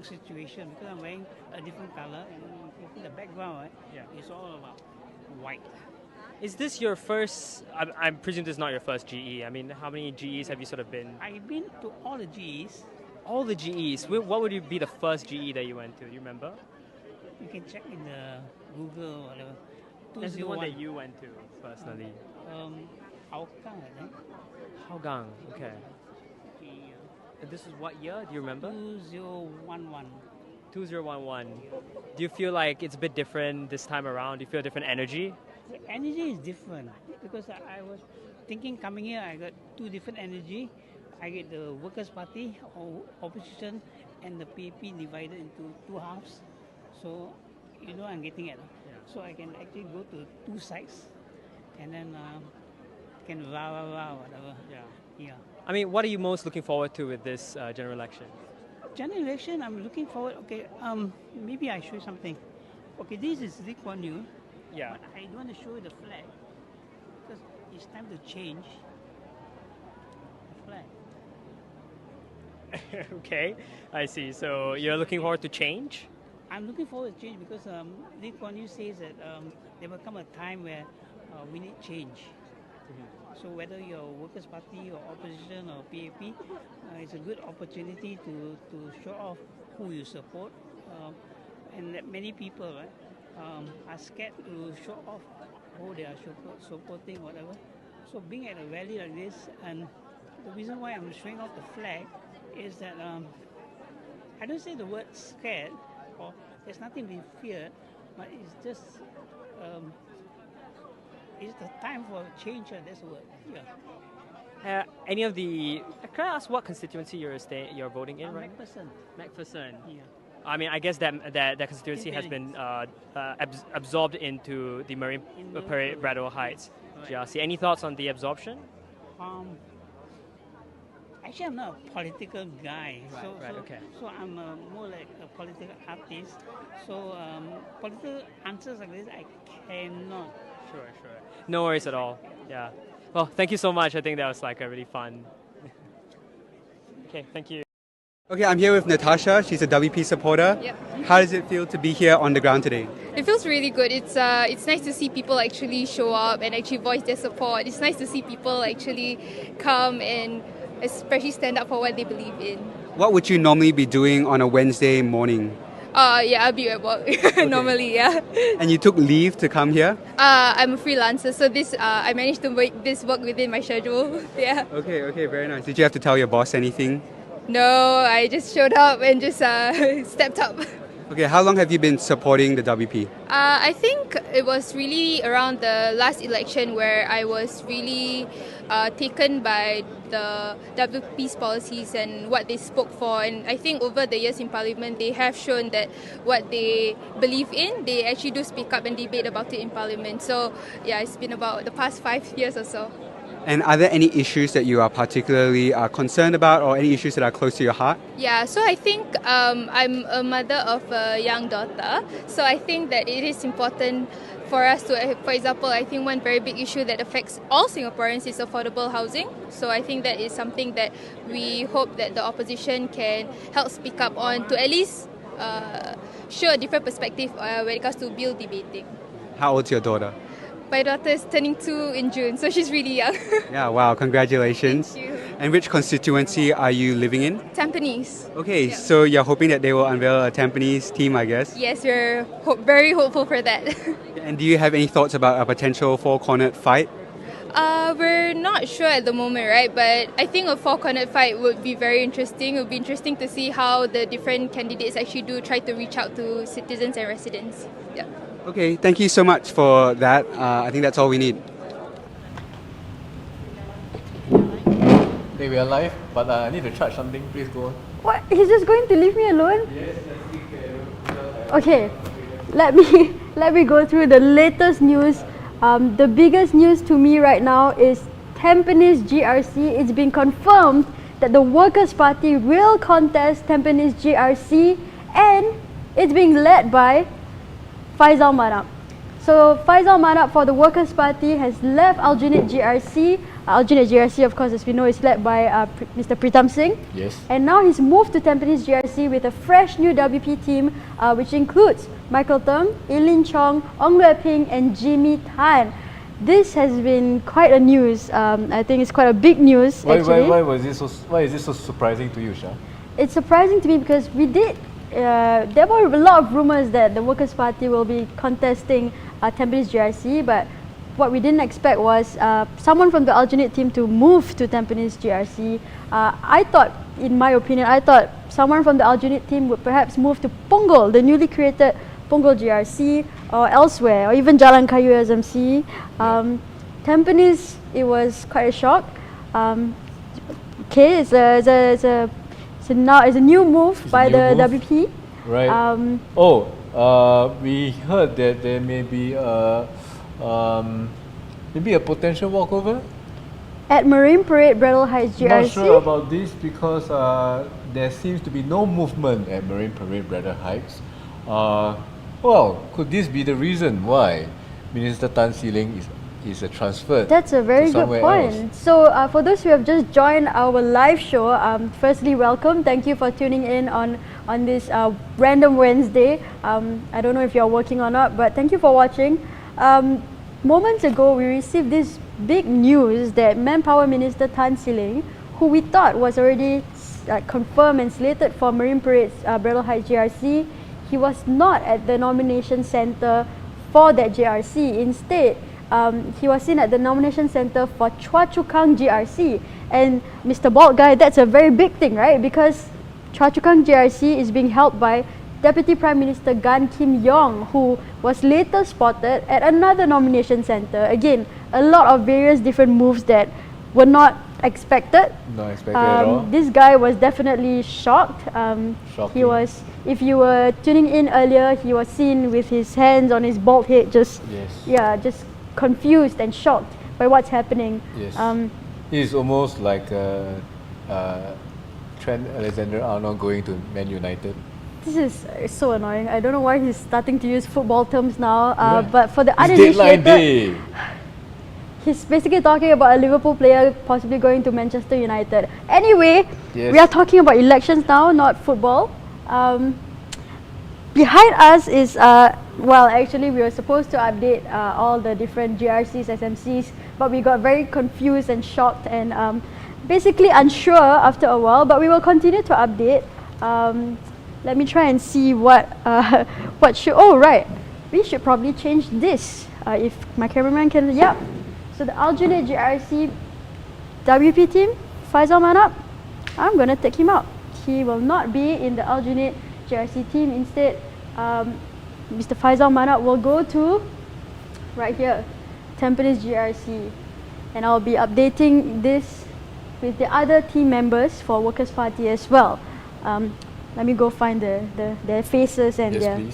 situation because I'm wearing a different color and you see the background, right? Yeah. It's all about white. Is this your first? I presume this is not your first GE. I mean, how many GEs have you sort of been? I've been to all the GEs. All the GEs. What would be the first GE that you went to? Do you remember? You can check in the Google or whatever. This is the one 201. that you went to personally. Hougang, I think. Hougang. Okay. And this is what year? Do you remember? 2011. 2011. Do you feel like it's a bit different this time around? Do you feel a different energy? The energy is different because I was thinking coming here, I got 2 different energy. I get the Workers' Party or opposition and the PAP divided into 2 halves. So, you know I'm getting at. Yeah. So I can actually go to 2 sides and then can whatever. Yeah. Yeah. I mean, what are you most looking forward to with this general election? General election, I'm looking forward. Okay, maybe I show you something. Okay, this is Lee Kuan Yew. Yeah. But I don't want to show you the flag because it's time to change the flag. Okay, I see. So you're looking forward to change? I'm looking forward to change because Lee Kuan Yew says that there will come a time where we need change. So whether you're Workers' Party or opposition or PAP, it's a good opportunity to show off who you support. And that many people are scared to show off who they are supporting, whatever. So being at a rally like this, and the reason why I'm showing off the flag is that I don't say the word scared, or there's nothing to be feared, but it's just it's the time for change. That's the word. Yeah. Any of the? Can I ask what constituency you're voting in right? McPherson. McPherson. Yeah. I mean, I guess that constituency has been absorbed into the Marine Parade Bradwell Heights GRC. Any thoughts on the absorption? Actually, I'm not a political guy. Okay. So I'm more like a political artist. So political answers like this, I cannot. Sure. No worries at all. Yeah. Well, thank you so much. I think that was like a really fun. Okay, thank you. Okay, I'm here with Natasha. She's a WP supporter. Yep. How does it feel to be here on the ground today? It feels really good. It's nice to see people actually show up and actually voice their support. It's nice to see people actually come and especially stand up for what they believe in. What would you normally be doing on a Wednesday morning? Yeah, I'll be at work normally. Yeah. And you took leave to come here? I'm a freelancer, so I managed to make this work within my schedule. Yeah. Okay, very nice. Did you have to tell your boss anything? No, I just showed up and just stepped up. Okay, how long have you been supporting the WP? I think it was really around the last election where I was really taken by the WP's policies and what they spoke for. And I think over the years in Parliament, they have shown that what they believe in, they actually do speak up and debate about it in Parliament. So yeah, it's been about the past 5 years or so. And are there any issues that you are particularly concerned about, or any issues that are close to your heart? Yeah, so I think I'm a mother of a young daughter. So I think that it is important for us to, for example, I think one very big issue that affects all Singaporeans is affordable housing. So I think that is something that we hope that the opposition can help speak up on to at least show a different perspective when it comes to bill debating. How old's your daughter? My daughter is turning 2 in June, so she's really young. Yeah, wow, congratulations. Thank you. And which constituency are you living in? Tampines. Okay, so you're hoping that they will unveil a Tampines team, I guess? Yes, we're very hopeful for that. And do you have any thoughts about a potential four-cornered fight? We're not sure at the moment, right? But I think a four-cornered fight would be very interesting. It would be interesting to see how the different candidates actually do try to reach out to citizens and residents. Yeah. Okay, thank you so much for that. I think that's all we need. Hey, we are live, but I need to charge something. Please go on. What? He's just going to leave me alone? Yes, let's speak. Okay, let me go through the latest news. The biggest news to me right now is Tampines GRC. It's been confirmed that the Workers' Party will contest Tampines GRC, and it's being led by Faisal Manap. So Faisal Manap for the Workers' Party has left Aljunied GRC. Aljunied GRC, of course, as we know, is led by Mr. Pritam Singh. Yes. And now he's moved to Tampines GRC with a fresh new WP team, which includes Michael Tung, Eileen Chong, Ong Lue Ping, and Jimmy Tan. This has been quite a news. I think it's quite a big news. Actually. Why is this so surprising to you, Shah? It's surprising to me because there were a lot of rumors that the Workers' Party will be contesting Tampines GRC, but what we didn't expect was someone from the Aljunied team to move to Tampines GRC. I thought, in my opinion, someone from the Aljunied team would perhaps move to Punggol, the newly created Punggol GRC, or elsewhere, or even Jalan Kayu SMC. Tampines, it was quite a shock. Okay, it's a new move by the WP. Right. We heard that there may be maybe a potential walkover at Marine Parade, Braddell Heights GRC. Not sure about this because there seems to be no movement at Marine Parade, Braddell Heights. Well, could this be the reason why Minister Tan See Leng is transferred? That's a very good point. Else? So for those who have just joined our live show, firstly, welcome. Thank you for tuning in on this random Wednesday. I don't know if you're working or not, but thank you for watching. Moments ago, we received this big news that Manpower Minister Tan See Leng, who we thought was already confirmed and slated for Marine Parade's Braddell Heights GRC, he was not at the nomination center for that GRC. Instead, he was seen at the nomination center for Choa Chu Kang GRC. And Mr. Bald Guy, that's a very big thing, right? Because Choa Chu Kang GRC is being held by Deputy Prime Minister Gan Kim Yong, who was later spotted at another nomination center. Again, a lot of various different moves that were not expected. Not expected at all. This guy was definitely shocked. He was, if you were tuning in earlier, he was seen with his hands on his bald head, just confused and shocked by what's happening. Yes. He's almost like Trent Alexander-Arnold going to Man United. This is so annoying. I don't know why he's starting to use football terms now. But for the uninitiated, he's basically talking about a Liverpool player possibly going to Manchester United. Anyway, we are talking about elections now, not football. Behind us is, well, actually we were supposed to update all the different GRCs, SMCs, but we got very confused and shocked and basically unsure after a while, but we will continue to update. Let me try and see what should, oh right, we should probably change this if my cameraman can, yep. So the Aljunied GRC WP team, Faisal Manap, I'm gonna take him out. He will not be in the Aljunied GRC team. Instead, Mr. Faisal Manap will go to right here, Tampines GRC, and I'll be updating this with the other team members for Workers' Party as well. Let me go find their faces and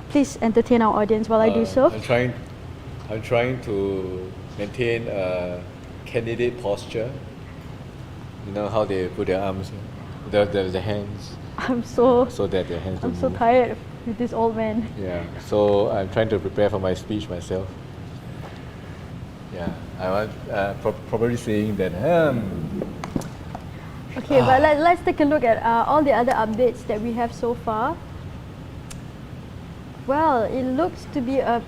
please entertain our audience while I do so. I'm trying to maintain candidate posture. You know how they put their arms, the hands, so that their hands don't I'm so move. tired with this old man. Yeah, so I'm trying to prepare for my speech myself. Yeah, I want probably saying that. Okay, but let's take a look at all the other updates that we have so far. Well, it looks to be a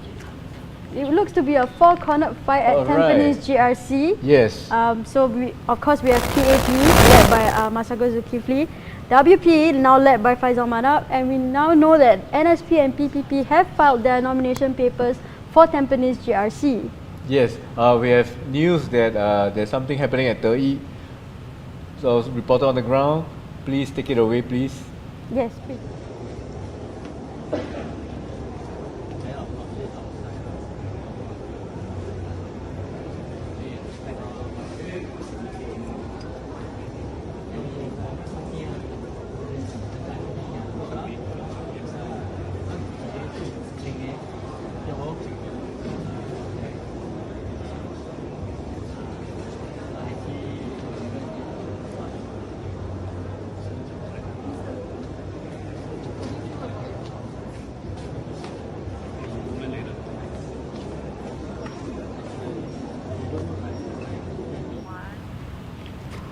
four-cornered fight at Tampines GRC. Yes. So we have PAP led by Masago Zulkifli, WP now led by Faisal Manap, and we now know that NSP and PPP have filed their nomination papers for Tampines GRC. Yes, we have news that there's something happening at Tei. So, reporter on the ground, please take it away, please. Yes, please.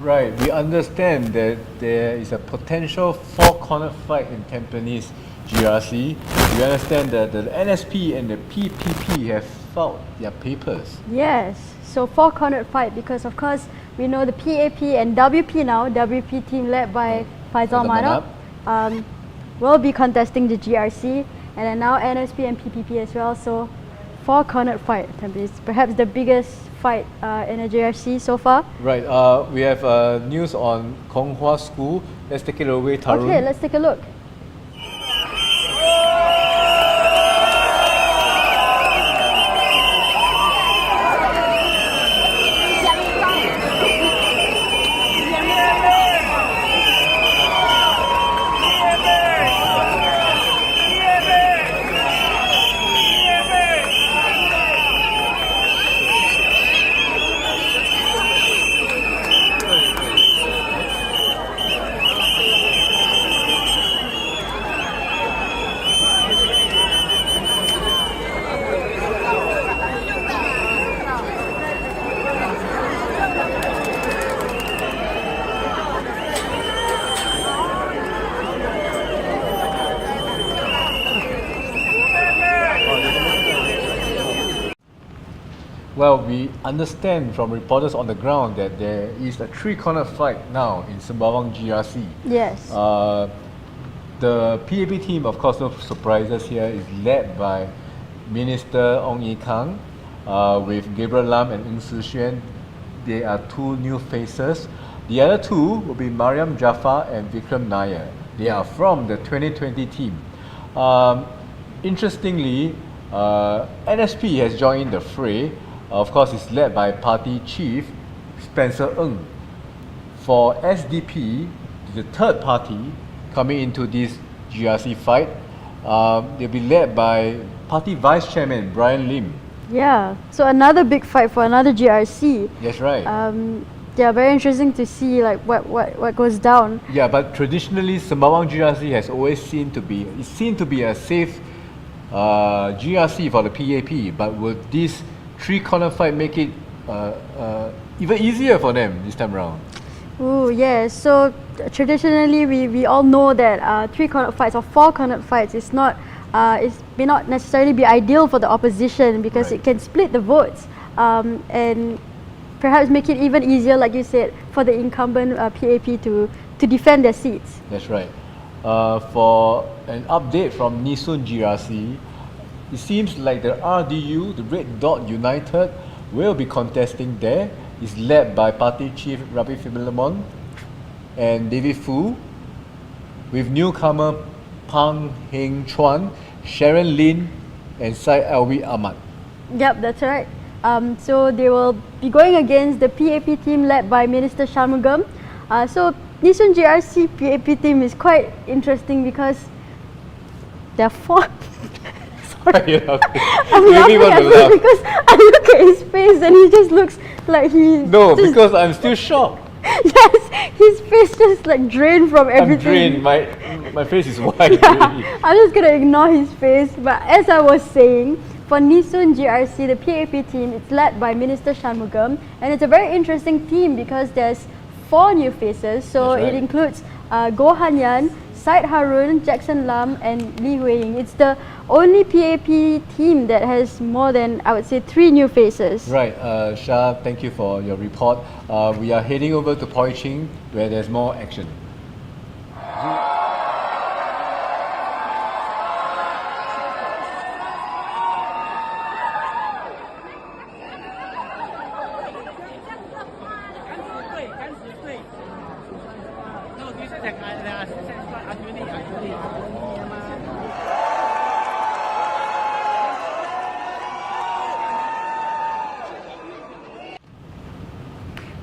Right, we understand that there is a potential four-corner fight in Tampines GRC. We understand that the NSP and the PPP have filed their papers. Yes, so four-cornered fight because of course we know the PAP and WP now, WP team led by Faisal Manap, will be contesting the GRC, and then now NSP and PPP as well. So four-cornered fight, Tampines, perhaps the biggest fight in a GRC so far. Right, we have news on Kong Hwa School. Let's take it away, Tarun. Okay, let's take a look. Well, we understand from reporters on the ground that there is a three-corner fight now in Sembawang GRC. Yes. The PAP team, of course, no surprises here, is led by Minister Ong Ye Kang with Gabriel Lam and Ng Si Xuan. They are two new faces. The other two will be Mariam Jaffa and Vikram Nair. They are from the 2020 team. Interestingly, NSP has joined the fray. Of course, it's led by party chief Spencer Ng. For SDP, the third party coming into this GRC fight, they'll be led by party vice chairman Brian Lim. Yeah, so another big fight for another GRC. That's right. Yeah, very interesting to see like what goes down. Yeah, but traditionally Sembawang GRC has always seen to be a safe GRC for the PAP. But will this three-corner fight make it even easier for them this time around? Oh yes, so traditionally we all know that three-cornered fights or four-cornered fights is not may not necessarily be ideal for the opposition because it can split the votes and perhaps make it even easier, like you said, for the incumbent PAP to defend their seats. That's right. For an update from Nisun GRC, it seems like the RDU, the Red Dot United, will be contesting there. It's led by party chief Rabi Fibilamon and David Fu, with newcomer Pang Heng Chuan, Sharon Lin, and Sai Alwi Ahmad. Yep, that's right. So they will be going against the PAP team led by Minister Shanmugam. So Nisun GRC PAP team is quite interesting because there are four. You know, I'm maybe laughing want at to him laugh. because I look at his face and he just looks like he. No, just, because I'm still shocked. yes, his face just like drained from I'm everything. drained. My face is white. Yeah, Really. I'm just gonna ignore his face. But as I was saying, for Nisun GRC, the PAP team, it's led by Minister Shanmugam, and it's a very interesting team because there's 4 new faces. So That's right. it includes Goh Han Yan, Syed Harun, Jackson Lam, and Lee Hui Ying. It's the only PAP team that has more than, I would say, 3 new faces. Right, Shah, thank you for your report. We are heading over to Poi Ching where there's more action.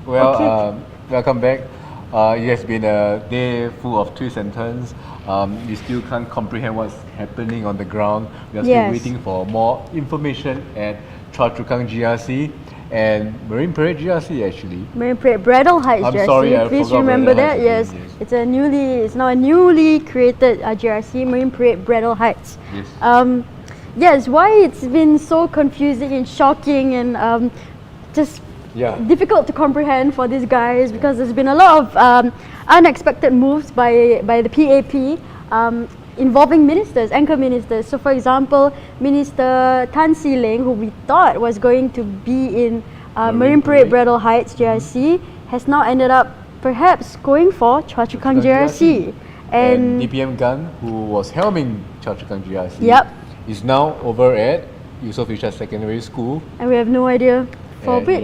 Well, welcome back. It has been a day full of twists and turns. We still can't comprehend what's happening on the ground. We are still waiting for more information at Choa Chu Kang GRC and Marine Parade GRC actually. Marine Parade Bradle Heights I'm GRC. sorry, I Please forgot remember Bradle that. Heights Yes, again, yes. it's now a newly created GRC, Marine Parade Bradle Heights. Yes. Yes, why it's been so confusing and shocking and just difficult to comprehend for these guys because there's been a lot of unexpected moves by the PAP involving ministers, anchor ministers. So for example, Minister Tan See Leng, who we thought was going to be in Marine Parade Bradle Heights GRC, has now ended up perhaps going for Choa Chu Kang GRC. And DPM Gun, who was helming Choa Chu Kang GRC, is now over at Yusof Ishak Secondary School. And we have no idea for which.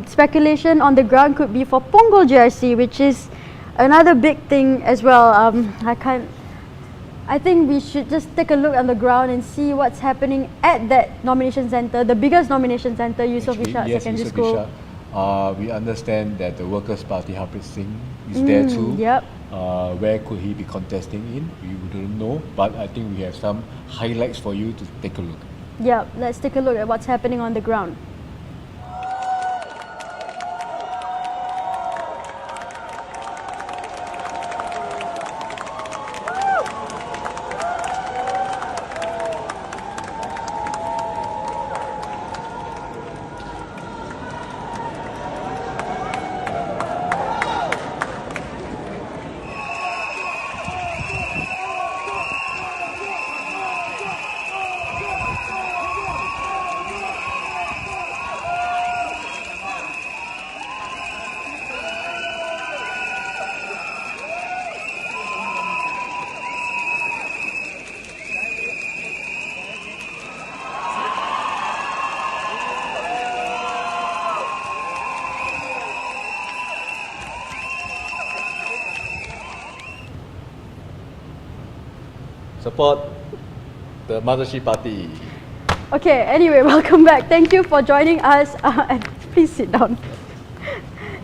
Speculation on the ground could be for Punggol GRC, which is another big thing as well. I think we should just take a look on the ground and see what's happening at that nomination centre, the biggest nomination centre, Yusof Ishak Secondary School. We understand that the Workers' Party Harpreet Singh is there too. Where could he be contesting in? We don't know, but I think we have some highlights for you to take a look. Yeah, let's take a look at what's happening on the ground. Support the Mothership Party. Okay, anyway, welcome back. Thank you for joining us. And please sit down.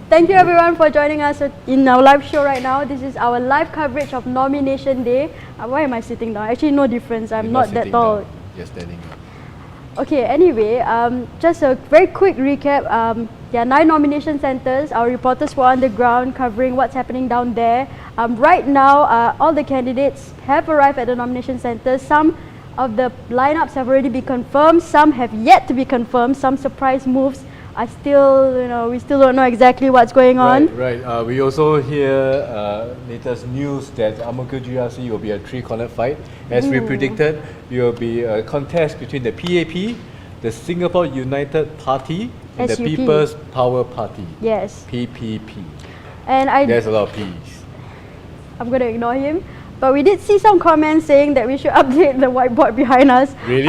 Thank you everyone for joining us in our live show right now. This is our live coverage of Nomination Day. Why am I sitting down? Actually, no difference. I'm not that tall. Down. You're standing up. Okay, anyway, just a very quick recap. There are 9 nomination centres. Our reporters were on the ground covering what's happening down there. Right now, all the candidates have arrived at the nomination centres. Some of the lineups have already been confirmed. Some have yet to be confirmed. Some surprise moves are still, we still don't know exactly what's going on. Right. We also hear latest news that Punggol GRC will be a 3-cornered fight. As we predicted, it will be a contest between the PAP, the Singapore United Party, and the People's Power Party. Yes. PPP. And there's a lot of P's. I'm going to ignore him. But we did see some comments saying that we should update the whiteboard behind us. Really?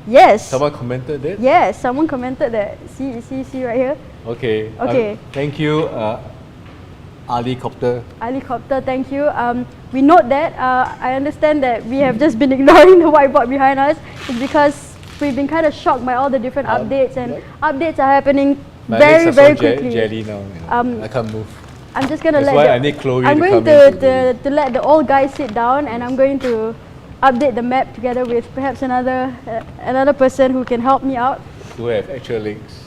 Yes. Someone commented that? Yes, someone commented that. See right here. Okay. Okay. Thank you, Alicopter. Alicopter, thank you. We note that. I understand that we have just been ignoring the whiteboard behind us. It's because we've been kind of shocked by all the different updates, and updates are happening very quickly. Jelly now. I can't move. I'm just gonna That's let. why I need Chloe I'm to going come to let the old guy sit down, and I'm going to update the map together with perhaps another person who can help me out. Who have actual links?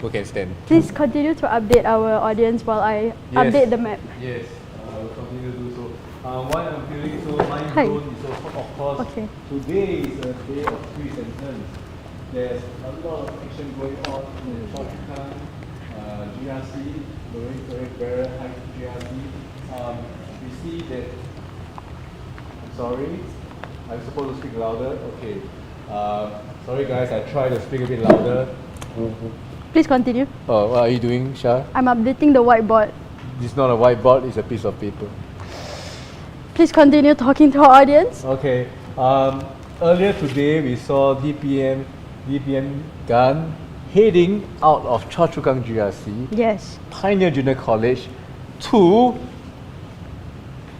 Who can stand? Please continue to update our audience while I update the map. Yes, I will continue to do so. Why I'm feeling so mind-blown is of course, today is a day of twists and turns. There's a lot of action going on in the Choa Chu Kang GRC, Marine Barrier Heights GRC. We see that, I'm sorry, I'm supposed to speak louder? Okay. Sorry guys, I try to speak a bit louder. Please continue. Oh, what are you doing, Shah? I'm updating the whiteboard. It's not a whiteboard, it's a piece of paper. Please continue talking to our audience. Okay. Earlier today, we saw DPM Gun heading out of Choa Chu Kang GRC, Yes. Pioneer Junior College, to...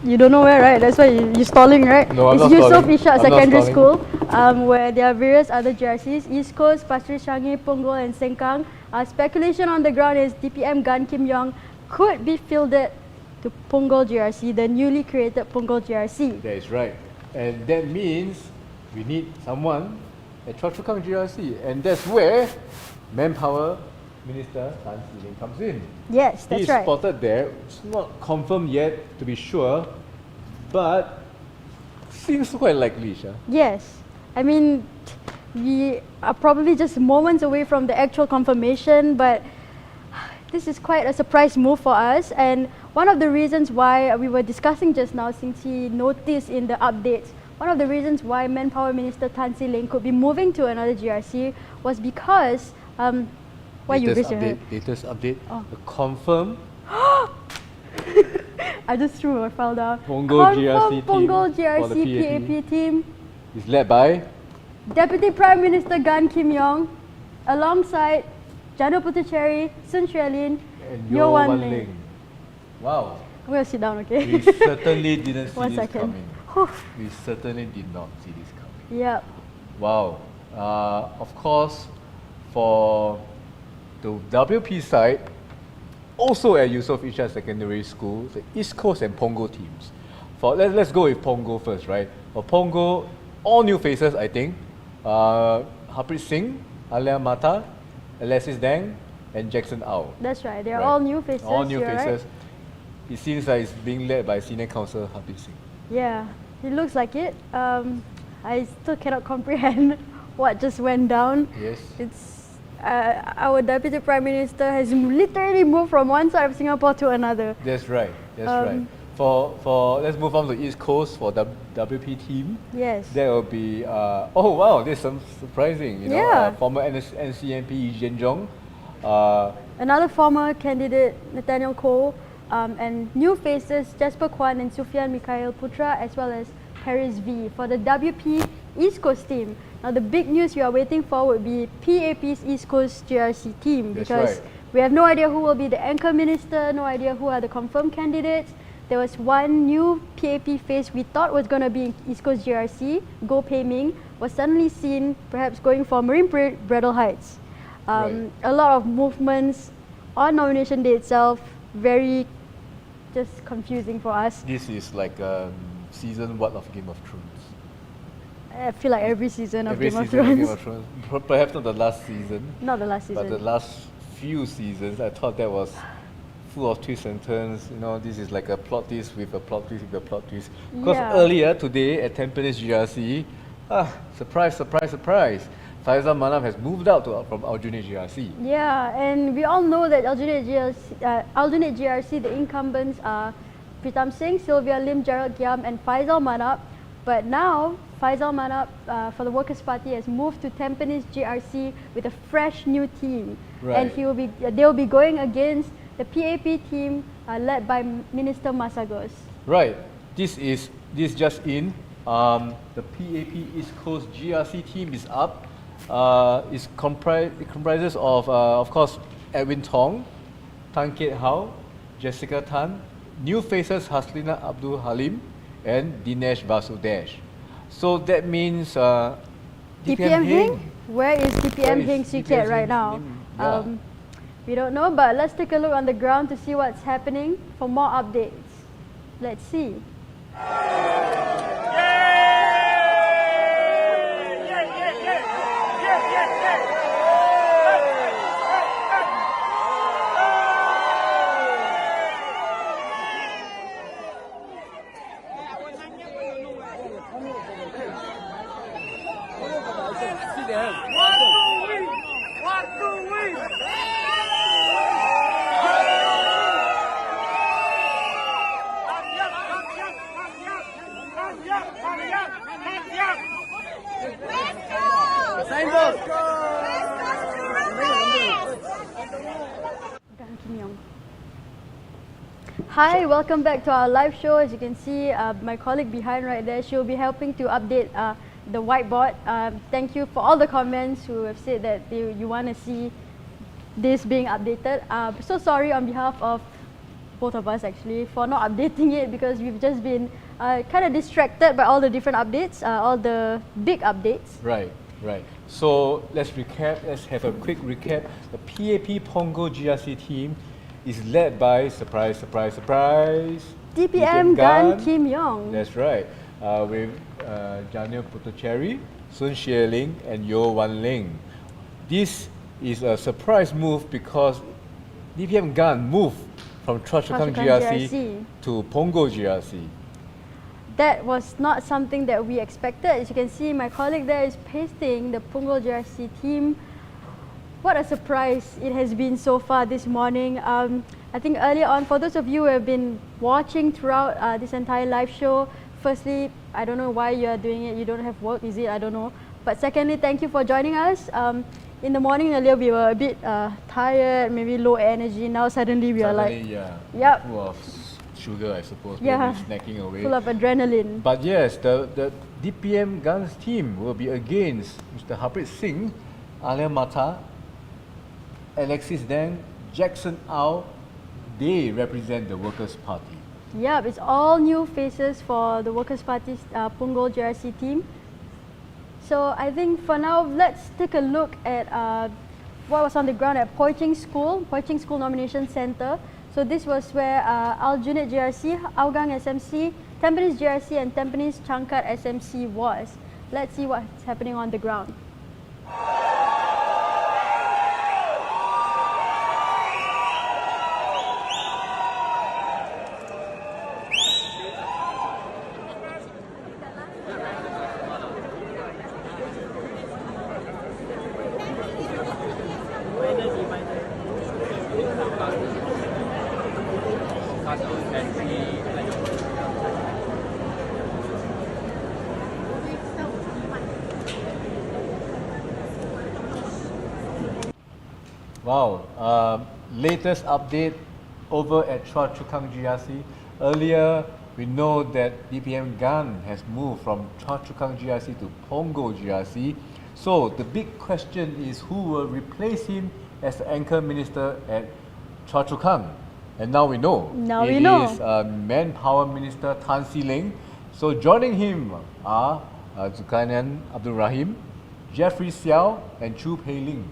You don't know where, right? That's why you're stalling, right? No, I'm it's not Yusof stalling. Ishak I'm not Secondary stalling. School, where there are various other GRCs, East Coast, Pasir Ris Changi, Punggol and Sengkang. Speculation on the ground is DPM Gan Kim Yong could be fielded to Punggol GRC, the newly created Punggol GRC. That is right. And that means we need someone at Choa Chu Kang GRC. And that's where Manpower Minister Tan Si Leng comes in. Yes, that's He's right. spotted there. It's not confirmed yet to be sure, but seems quite likely, Shah. Yes. I mean, we are probably just moments away from the actual confirmation, but this is quite a surprise move for us. And one of the reasons why we were discussing just now, since he noticed in the updates, one of the reasons why Manpower Minister Tan Si Leng could be moving to another GRC was because why you raised your hand? Latest update. Oh. Confirm I just threw my file down. Punggol GRC team Punggol for the GRC PAP team is led by Deputy Prime Minister Gan Kim Yong, alongside Jano Puthucheary, Sun Xuelin, and Yeo Wan Wan Ling. Ling. Wow. I'm going to sit down, okay? We certainly didn't see One this second. coming. Whew. We certainly did not see this coming. Yep. Wow. Of course, for the WP side, also at Yusof Ishak Secondary School, the East Coast and Punggol teams. Let's go with Punggol first, right? For Punggol, all new faces, I think. Harpreet Singh, Alia Mata, Alexis Dang, and Jackson Au. That's right. They are all new faces. All new you're faces. Right. It seems like it's being led by Senior Counsel Harpreet Singh. Yeah, it looks like it. I still cannot comprehend what just went down. Yes. It's our Deputy Prime Minister has literally moved from one side of Singapore to another. That's right. That's right. For let's move on to the East Coast for the WP team. Yes. There will be oh wow, there's some surprising. Former NCMP Yi Jian Zhong. Another former candidate, Nathaniel Koh, and new faces Jasper Kwan and Sufyan Mikhail Putra, as well as Paris V for the WP East Coast team. Now the big news we are waiting for would be PAP's East Coast GRC team, because we have no idea who will be the anchor minister, no idea who are the confirmed candidates. There was one new PAP face we thought was going to be in East Coast GRC, Goh Pei Ming, was suddenly seen perhaps going for Marine Bradle Heights. A lot of movements on nomination day itself, very just confusing for us. This is like season 1 of Game of Thrones. I feel like every season of Game of Thrones. Thrones. Perhaps not the last season. Not the last season. But the last few seasons, I thought that was full of twists and turns. You know, this is like a plot twist with a plot twist with a plot twist. Because earlier today at Tampines GRC, surprise, surprise, surprise, Faisal Manaf has moved out from Aljunied GRC. Yeah, and we all know that Aljunied GRC, the incumbents are Pritam Singh, Sylvia Lim, Gerald Giam and Faisal Manap. But now, Faisal Manap for the Workers' Party has moved to Tampines GRC with a fresh new team. And they will be going against the PAP team led by Minister Masagos. Right. This just in. The PAP East Coast GRC team is up. It comprises of course, Edwin Tong, Tan Kiet Hao, Jessica Tan, new faces Haslina Abdul Halim, and Dinesh Vasudesh. So that means DPM Hing? Where is DPM Hing Sukiat right now? We don't know, but let's take a look on the ground to see what's happening for more updates. Let's see. Yeah! Kim Yong. Hi, welcome back to our live show. As you can see, my colleague behind right there, she'll be helping to update the whiteboard. Thank you for all the comments who have said that you want to see this being updated. So sorry on behalf of both of us actually for not updating it, because we've just been kind of distracted by all the different updates, all the big updates. Right. So let's recap. Let's have a quick recap. The PAP Punggol GRC team is led by surprise DPM Gan Kim Yong. That's right. With Janil Putucherry, Sun Xie Ling, and Yo Wan Ling. This is a surprise move because DPM Gan moved from Chua Chu Kang GRC to Punggol GRC. That was not something that we expected. As you can see, my colleague there is pasting the Punggol GRC team. What a surprise it has been so far this morning. I think earlier on, for those of you who have been watching throughout this entire live show, firstly, I don't know why you are doing it. You don't have work, is it? I don't know. But secondly, thank you for joining us. In the morning earlier, we were a bit tired, maybe low energy. Now suddenly we are like, yep, full of sugar, I suppose, yeah, maybe snacking away. Full of adrenaline. But yes, the DPM Guns team will be against Mr. Harpreet Singh, Alia Mata, Alexis Deng, Jackson Au. They represent the Workers' Party. Yep, it's all new faces for the Workers' Party's Punggol GRC team. So I think for now, let's take a look at what was on the ground at Poi Ching School Nomination Centre. So this was where Aljunied GRC, Hougang SMC, Tampines GRC and Tampines Changkat SMC was. Let's see what's happening on the ground. Wow, latest update over at Chua Chu Kang GRC. Earlier, we know that DPM Gan has moved from Chua Chu Kang GRC to Punggol GRC. So the big question is who will replace him as the anchor minister at Chua Chu Kang? And now we know. It is Manpower Minister Tan See Leng. So joining him are Zulkarnain Abdul Rahim, Jeffrey Xiao and Chu Pei Ling.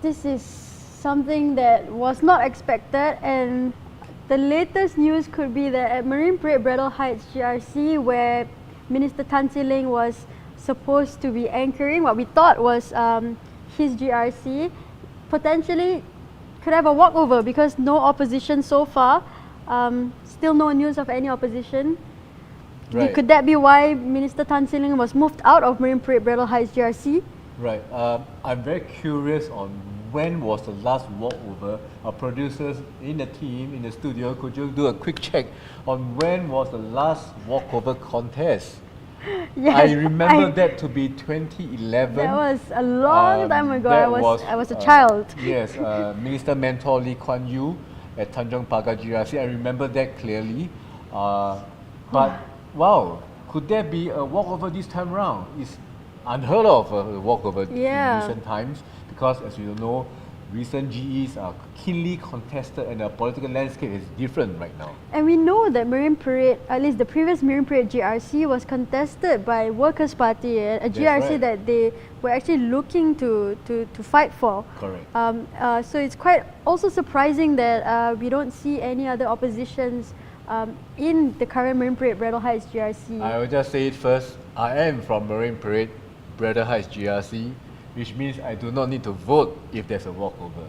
This is something that was not expected, and the latest news could be that at Marine Parade Braddell Heights GRC, where Minister Tan See Leng was supposed to be anchoring what we thought was his GRC, potentially could have a walkover because no opposition so far. Still no news of any opposition. Right. Could that be why Minister Tan See Leng was moved out of Marine Parade Braddell Heights GRC? Right. I'm very curious on when was the last walkover. Our producers in the team, in the studio, could you do a quick check on when was the last walkover contest? Yes, I remember that to be 2011. That was a long time ago. I was a child. Yes, Minister Mentor Lee Kuan Yew at Tanjong Pagar GRC. I remember that clearly. But wow, could there be a walkover this time around? It's unheard of a walkover in recent times because, as you know, recent GEs are keenly contested and the political landscape is different right now. And we know that Marine Parade, at least the previous Marine Parade GRC, was contested by Workers' Party, a GRC that they were actually looking to fight for. Correct. So it's quite also surprising that we don't see any other oppositions in the current Marine Parade Braddell Heights GRC. I will just say it first. I am from Marine Parade Braddell Heights GRC, which means I do not need to vote if there's a walkover.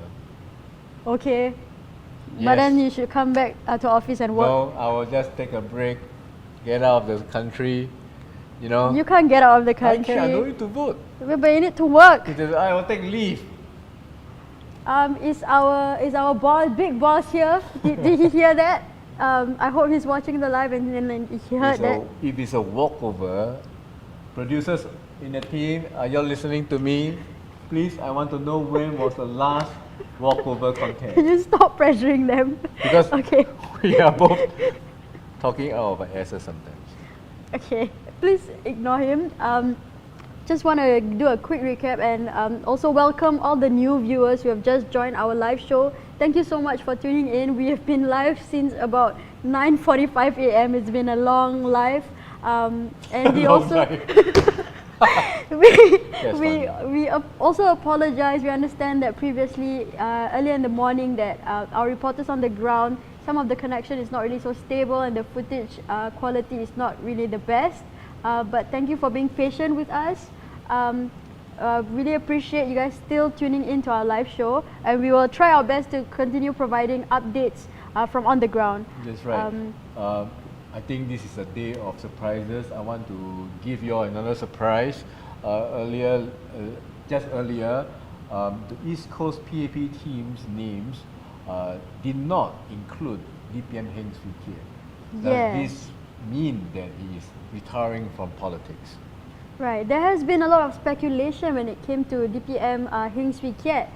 Okay. Yes. But then you should come back to office and work. No, I will just take a break, get out of the country, you know. You can't get out of the country. I don't need to vote. But you need to work. I will take leave. Is our boss, big boss here? Did he hear that? I hope he's watching the live and he heard that. If it's a walkover, producers in the team, are you all listening to me? Please, I want to know when was the last walkover contest. Can you stop pressuring them? Because okay. we are both talking out of our asses sometimes. Okay, please ignore him. Just want to do a quick recap and also welcome all the new viewers who have just joined our live show. Thank you so much for tuning in. We have been live since about 9:45 a.m. It's been a long live. And we also we also apologize. We understand that previously earlier in the morning that our reporters on the ground, some of the connection is not really so stable and the footage quality is not really the best. But thank you for being patient with us. Really appreciate you guys still tuning into our live show, and we will try our best to continue providing updates from on the ground. That's right. I think this is a day of surprises. I want to give you all another surprise. Just earlier, the East Coast PAP team's names did not include DPM Heng Swee Keat. Does this mean that he is retiring from politics? Right. There has been a lot of speculation when it came to DPM Heng Swee Keat.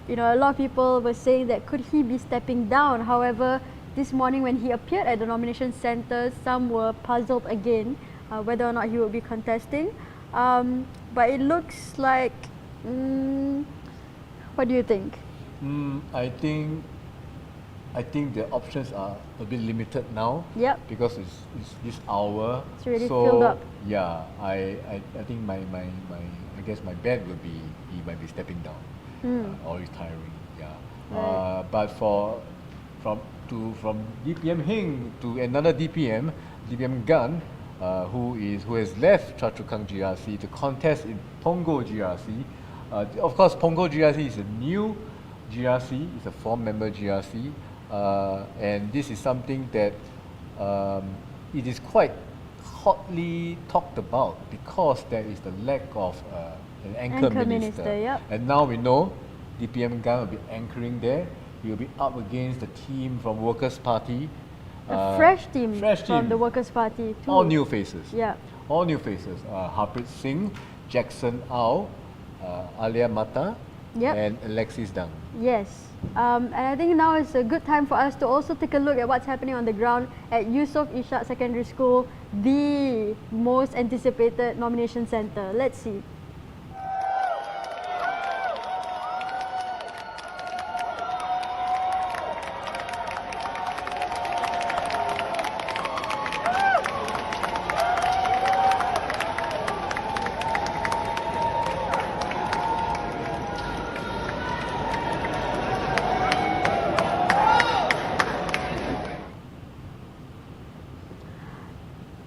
You know, a lot of people were saying that could he be stepping down. However, this morning when he appeared at the nomination centre, some were puzzled again whether or not he would be contesting. But it looks like, what do you think? I think the options are a bit limited now. Yep. Because it's this hour. It's already filled up. Yeah, I think my I guess my bet would be he might be stepping down or retiring. Yeah. Right. But from DPM Heng to another DPM Gun, who has left Choa Chu Kang GRC to contest in Punggol GRC. Of course, Punggol GRC is a new GRC. It's a 4-member GRC, and this is something that it is quite hotly talked about because there is the lack of an anchor minister. Yep. And now we know DPM Gun will be anchoring there. He will be up against the team from Workers' Party. A fresh team from the Workers' Party too. All new faces. Yeah. All new faces. Harpreet Singh, Jackson Au, Alia Mata, and Alexis Dang. Yes. And I think now is a good time for us to also take a look at what's happening on the ground at Yusof Ishak Secondary School, the most anticipated nomination centre. Let's see.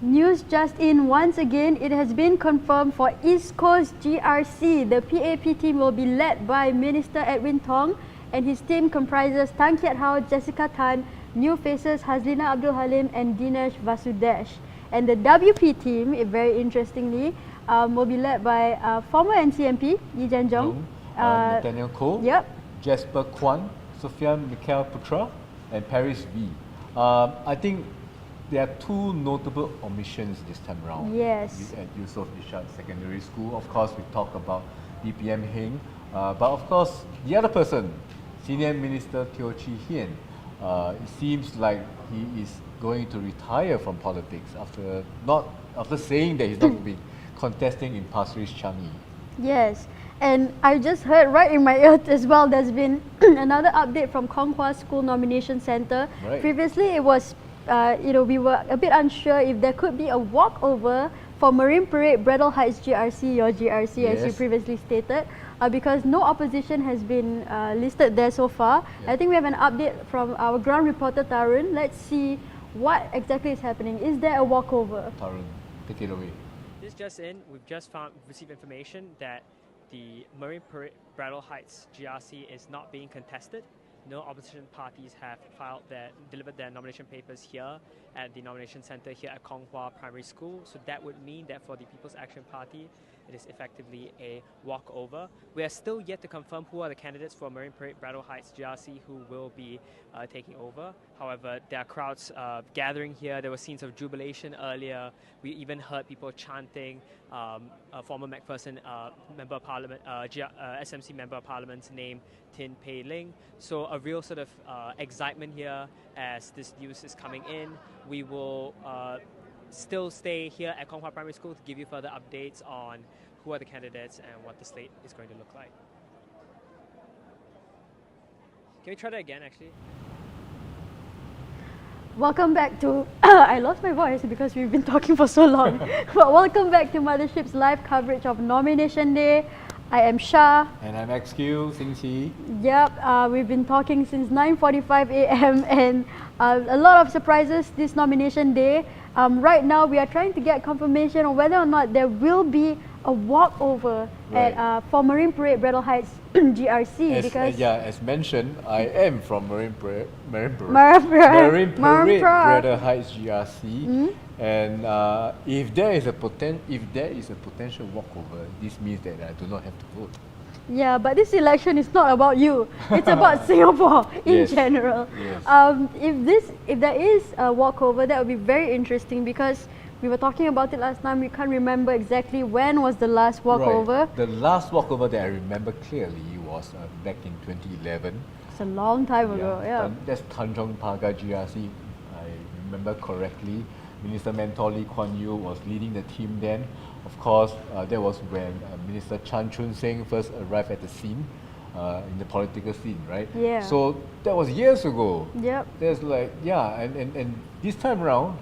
News just in once again, it has been confirmed for East Coast GRC. The PAP team will be led by Minister Edwin Tong, and his team comprises Tan Kiat Hao, Jessica Tan, new faces Hazlina Abdul Halim and Dinesh Vasudesh. And the WP team, very interestingly, will be led by former NCMP Yi Janjong, Nathaniel Koh, Jasper Kwan, Sufyan Mikhail Putra, and Paris V. I think there are two notable omissions this time around. Yes. At Yusof Ishak Secondary School. Of course, we talk about DPM Heng, but of course, the other person, Senior Minister Teo Chee Hian, it seems like he is going to retire from politics after saying that he's not going to be contesting in Pasir Ris Changi. Yes, and I just heard right in my ear as well, there's been another update from Kong Hwa School Nomination Centre. Right. Previously, it was we were a bit unsure if there could be a walkover for Marine Parade, Bradel Heights GRC, your GRC, as you previously stated, because no opposition has been listed there so far. I think we have an update from our ground reporter Tarun. Let's see what exactly is happening. Is there a walkover? Tarun, take it away. This just in, we've just received information that the Marine Parade, Bradel Heights GRC is not being contested. no opposition parties have delivered their nomination papers here at the nomination center here at Kong Hwa Primary School. So that would mean that for the People's Action Party, it is effectively a walkover. We are still yet to confirm who are the candidates for Marine Parade Braddell Heights GRC who will be taking over. However, there are crowds gathering here. There were scenes of jubilation earlier. We even heard people chanting former Macpherson Member of Parliament, SMC Member of Parliament's name, Tin Pei Ling. So a real sort of excitement here as this news is coming in. We will still stay here at Kong Hwa Primary School to give you further updates on who are the candidates and what the slate is going to look like. Can we try that again, actually? Welcome back to, I lost my voice because we've been talking for so long. But welcome back to Mothership's live coverage of Nomination Day. I am Shah. And I'm XQ, Sing Chi. Yep, we've been talking since 9:45 a.m. and a lot of surprises this nomination day. Right now, we are trying to get confirmation on whether or not there will be a walkover at for Marine Parade Braddell Heights GRC because as mentioned, I am from Marine Parade Braddell Heights GRC, and if there is a potential walkover, this means that I do not have to vote. Yeah, but this election is not about you. It's about Singapore in general. Yes. If there is a walkover, that would be very interesting because we were talking about it last time. We can't remember exactly when was the last walkover. Right. The last walkover that I remember clearly was back in 2011. It's a long time ago. Yeah. That's Tanjong Pagar GRC. I remember correctly. Minister Mentor Lee Kuan Yew was leading the team then. Of course, that was when Minister Chan Chun Sing first arrived at the scene, in the political scene, right? Yeah. So that was years ago. Yep. There's like, and this time around,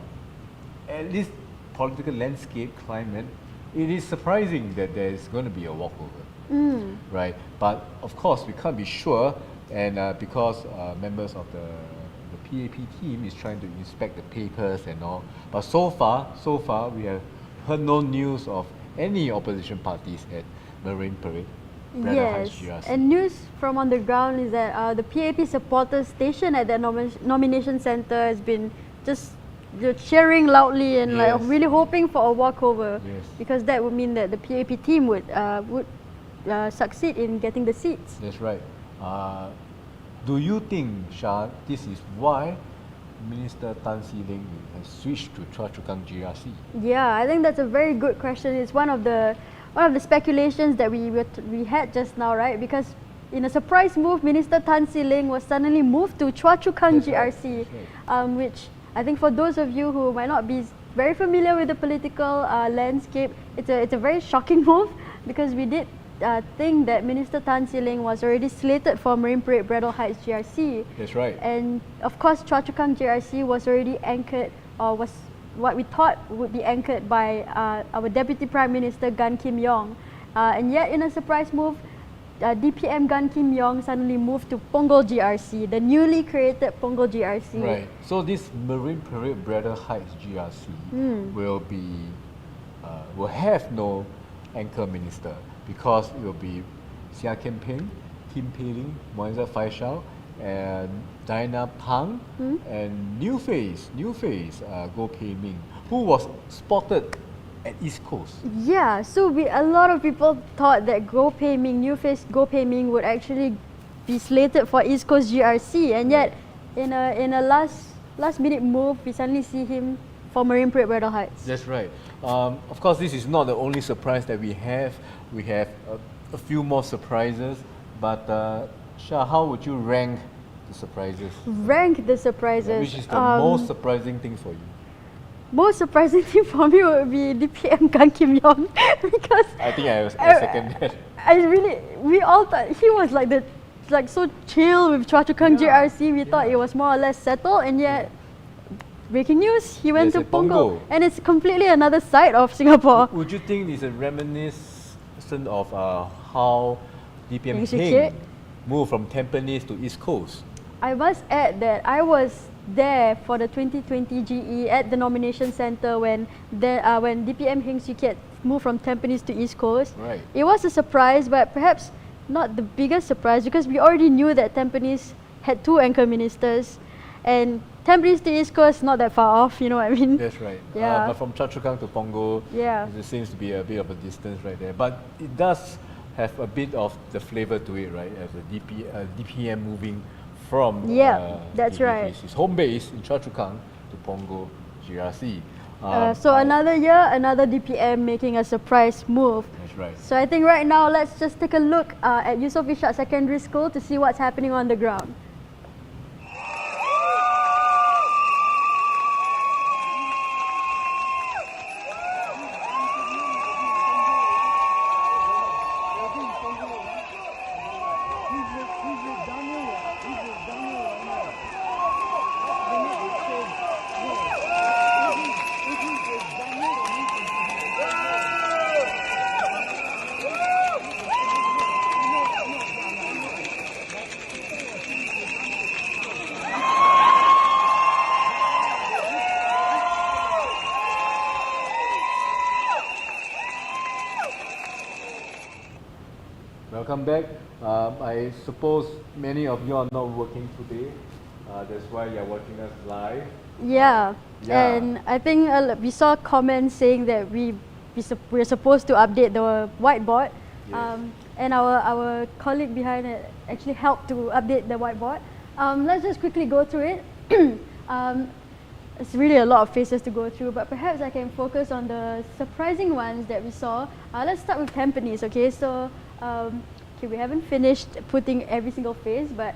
at least political landscape, climate, it is surprising that there's going to be a walkover, right? But of course, we can't be sure, and because members of the PAP team is trying to inspect the papers and all. But so far, we have heard no news of any opposition parties at Marine Parade. Yes, and news from on the ground is that the PAP supporters stationed at the nomination centre has been just cheering loudly and like really hoping for a walkover, because that would mean that the PAP team would succeed in getting the seats. That's right. Do you think, Shah, this is why Minister Tan See Leng has switched to Choa Chu Kang GRC? Yeah, I think that's a very good question. It's one of the speculations that we had just now, right? Because in a surprise move, Minister Tan See Leng was suddenly moved to Choa Chu Kang GRC, which I think for those of you who might not be very familiar with the political landscape, it's a very shocking move, because we did think that Minister Tan See Leng was already slated for Marine Parade Braddell Heights GRC. That's right. And of course, Choa Chu Kang GRC was already anchored, or was what we thought would be anchored by our Deputy Prime Minister Gan Kim Yong. And yet, in a surprise move, DPM Gan Kim Yong suddenly moved to Punggol GRC, the newly created Punggol GRC. Right. So this Marine Parade Braddell Heights GRC will have no anchor minister, because it will be Seah Kian Peng, Tin Pei Ling, Moiza Faisal, and Diana Pang, and new face, Goh Pei Ming, who was spotted at East Coast. Yeah, so a lot of people thought that Goh Pei Ming, new face Goh Pei Ming, would actually be slated for East Coast GRC, and yet in a last minute move, we suddenly see him for Marine Parade Braddell Heights. That's right. Of course, this is not the only surprise that we have. We have a few more surprises, but Shah, how would you rank the surprises? Rank the surprises. Which is the most surprising thing for you? Most surprising thing for me would be DPM Gan Kim Yong, because I think I second that. We all thought he was like so chill with Choa Chu Kang GRC. We thought it was more or less settled, and yet breaking news, he went to Punggol, and it's completely another side of Singapore. Would you think it's a reminiscent of how DPM Heng moved from Tampines to East Coast? I must add that I was there for the 2020 GE at the nomination centre when DPM Heng Swee Keat moved from Tampines to East Coast. Right. It was a surprise, but perhaps not the biggest surprise, because we already knew that Tampines had 2 anchor ministers, and Tampines to East Coast not that far off, you know what I mean? That's right. Yeah. But from Choa Chu Kang to Punggol, Yeah. there seems to be a bit of a distance right there. But it does have a bit of the flavour to it, right? As a DPM moving from that's right. his home base in Choa Chu Kang to Punggol GRC. So another year, another DPM making a surprise move. That's right. So I think right now, let's just take a look at Yusof Ishak Secondary School to see what's happening on the ground. Welcome back. I suppose many of you are not working today. That's why you're watching us live. Yeah. Yeah. And I think we saw comments saying that we're supposed to update the whiteboard. Yes. And our colleague behind it actually helped to update the whiteboard. Let's just quickly go through it. It's really a lot of faces to go through, but perhaps I can focus on the surprising ones that we saw. Let's start with Tampines, okay? So, we haven't finished putting every single face, but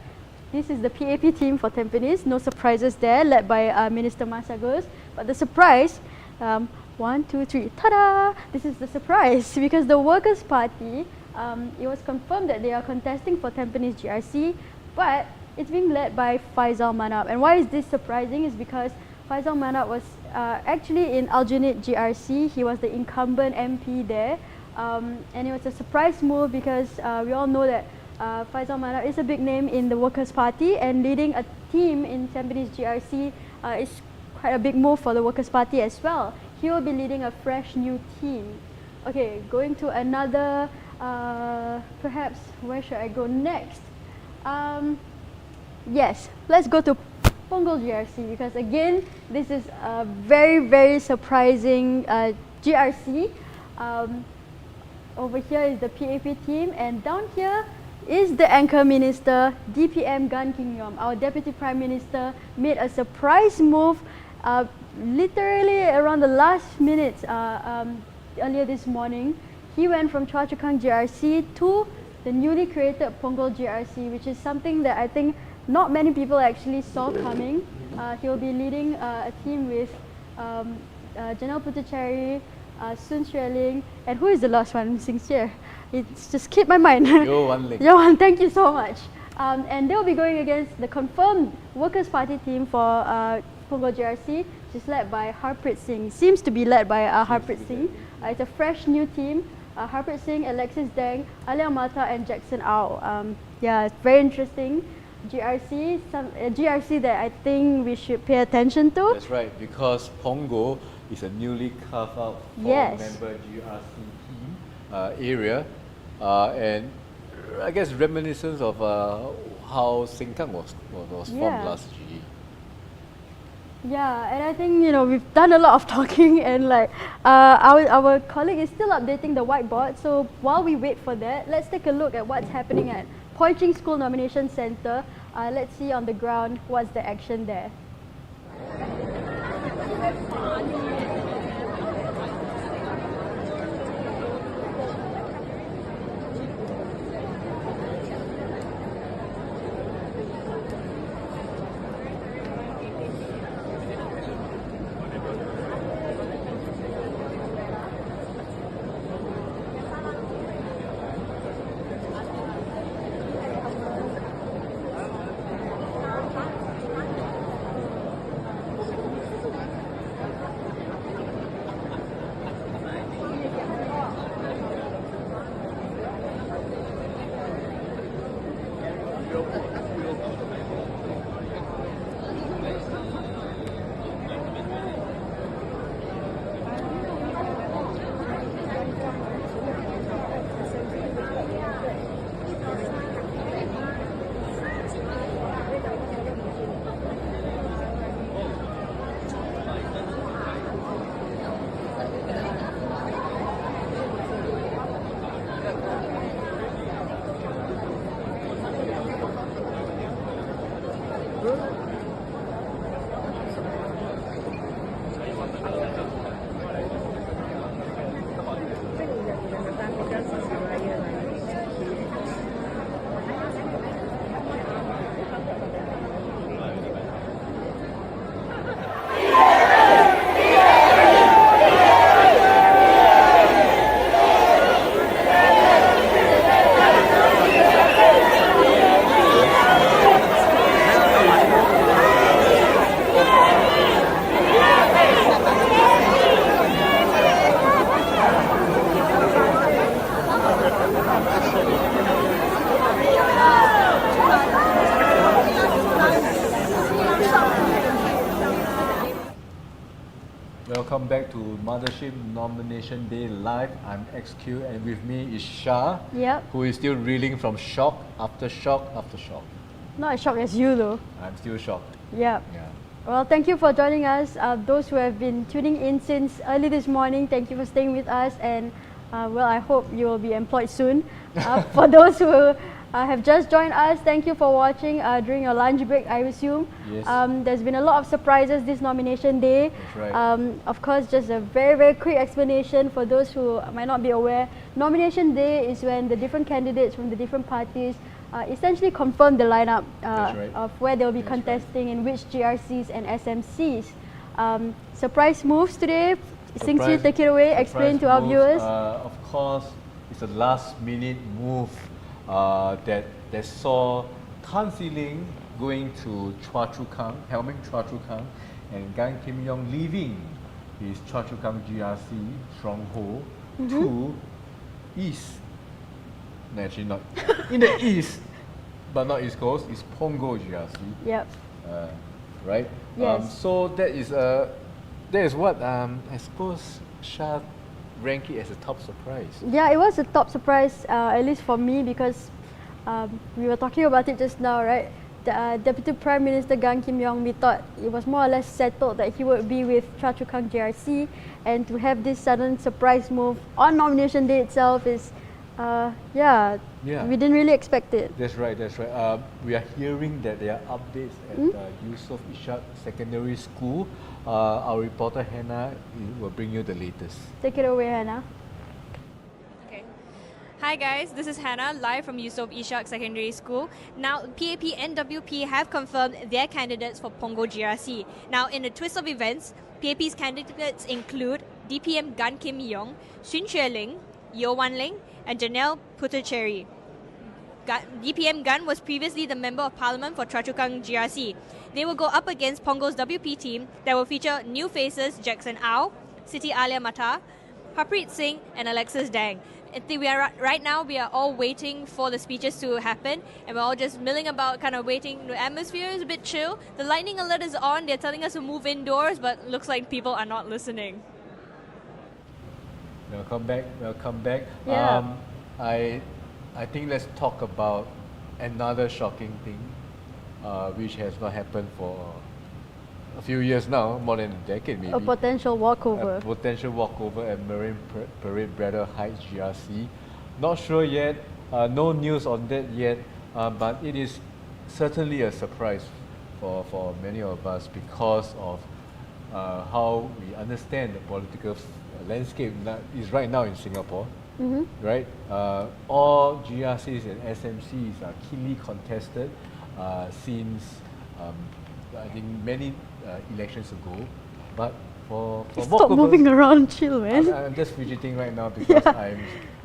this is the PAP team for Tampines. No surprises there, led by Minister Masagos. But the surprise, 1, 2, 3, ta-da! This is the surprise because the Workers' Party, it was confirmed that they are contesting for Tampines GRC, but it's being led by Faisal Manap. And why is this surprising is because Faisal Manap was actually in Aljunied GRC. He was the incumbent MP there. And it was a surprise move because we all know that Faisal Manap is a big name in the Workers' Party, and leading a team in Tampines GRC is quite a big move for the Workers' Party as well. He will be leading a fresh new team. Okay, going to another, perhaps where should I go next? Yes, let's go to Punggol GRC because again, this is a very, very surprising GRC. Over here is the PAP team, and down here is the anchor minister, DPM Gan Kim Yom. Our Deputy Prime Minister made a surprise move literally around the last minute earlier this morning. He went from Choa Chu Kang GRC to the newly created Punggol GRC, which is something that I think not many people actually saw coming. He'll be leading a team with Janelle Puthucheary, Sun Xueling, and who is the last one? Sincere. It's just keep my mind. Yo Wan Ling. Yo Wan, thank you so much. And they'll be going against the confirmed Workers' Party team for Punggol GRC, which is led by Harpreet Singh. Seems to be led by Harpreet Singh. It's a fresh new team. Harpreet Singh, Alexis Deng, Alia Mata, and Jackson Au. Yeah, it's very interesting. GRC that I think we should pay attention to. That's right, because Punggol is a newly carved out four-member GRC team area, and I guess reminiscence of how Sengkang was formed last GE. Yeah, and I think we've done a lot of talking, and like our colleague is still updating the whiteboard. So while we wait for that, let's take a look at what's happening at Poi Ching School Nomination Centre. Let's see on the ground what's the action there. Welcome back to Mothership Nomination Day Live. I'm XQ and with me is Shah, who is still reeling from shock after shock after shock. Not as shocked as you though. I'm still shocked. Yeah. Well, thank you for joining us. Those who have been tuning in since early this morning, thank you for staying with us, and well, I hope you will be employed soon. For those who have just joined us, thank you for watching during your lunch break, I assume. Yes. There's been a lot of surprises this nomination day. That's right. Of course, just a very, very quick explanation for those who might not be aware. Nomination day is when the different candidates from the different parties essentially confirm the lineup of where they'll be contesting in which GRCs and SMCs. Surprise moves today. Singsi, take it away, explain to our viewers. Of course, it's a last minute move that saw Tan Si Ling going to Chua Chu Kang, helming Chua Chu Kang, and Gan Kim Yong leaving his Chua Chu Kang GRC stronghold to east. No, actually not. In the east, but not East Coast, it's Punggol GRC. Yep. Right? Yes. So that is what I suppose Shah rank it as a top surprise. Yeah, it was a top surprise, at least for me, because we were talking about it just now, right? The Deputy Prime Minister Gan Kim Yong, we thought it was more or less settled that he would be with Chua Chu Kang GRC, and to have this sudden surprise move on nomination day itself is, we didn't really expect it. That's right, that's right. We are hearing that there are updates at Yusof Ishak Secondary School. Our reporter Hannah will bring you the latest. Take it away, Hannah. Okay. Hi guys, this is Hannah, live from Yusof Ishak Secondary School. Now, PAP and WP have confirmed their candidates for Punggol GRC. Now, in the twist of events, PAP's candidates include DPM Gan Kim Yong, Sun Xue Ling, Yeo Wan Ling, and Janelle Puttercherry. DPM Gan was previously the Member of Parliament for Chua Chu Kang GRC. They will go up against Punggol's WP team that will feature new faces Jackson Au, Siti Alia Mata, Harpreet Singh, and Alexis Dang. Right now, we are all waiting for the speeches to happen, and we're all just milling about, kind of waiting. The atmosphere is a bit chill. The lightning alert is on. They're telling us to move indoors, but looks like people are not listening. Welcome back. Welcome back. Yeah. I think let's talk about another shocking thing, which has not happened for a few years now, more than a decade maybe. A potential walkover. A potential walkover at Marine Parade Bradder Heights GRC. Not sure yet, no news on that yet, but it is certainly a surprise for many of us because of how we understand the political landscape is right now in Singapore. Right? All GRCs and SMCs are keenly contested since I think many elections ago. But for Stop moving around, chill, man. I'm just fidgeting right now because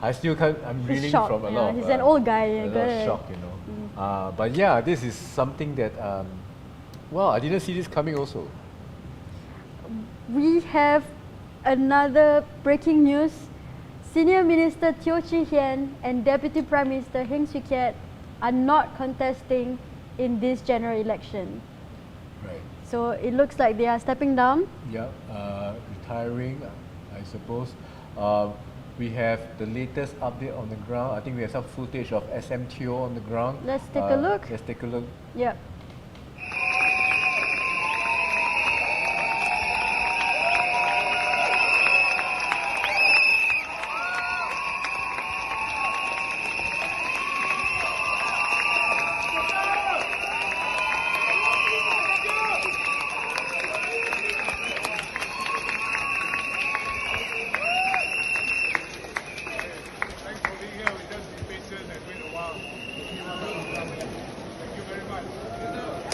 I still can't. I'm reeling from a lot. He's an old guy. A lot of shock, you know. But yeah, this is something that well, I didn't see this coming also. We have another breaking news. Senior Minister Teo Chee Hean and Deputy Prime Minister Heng Swee Keat are not contesting in this general election. Right. So it looks like they are stepping down. Yeah, retiring, I suppose. We have the latest update on the ground. I think we have some footage of SM Teo on the ground. Let's take a look. Let's take a look. Yeah. 周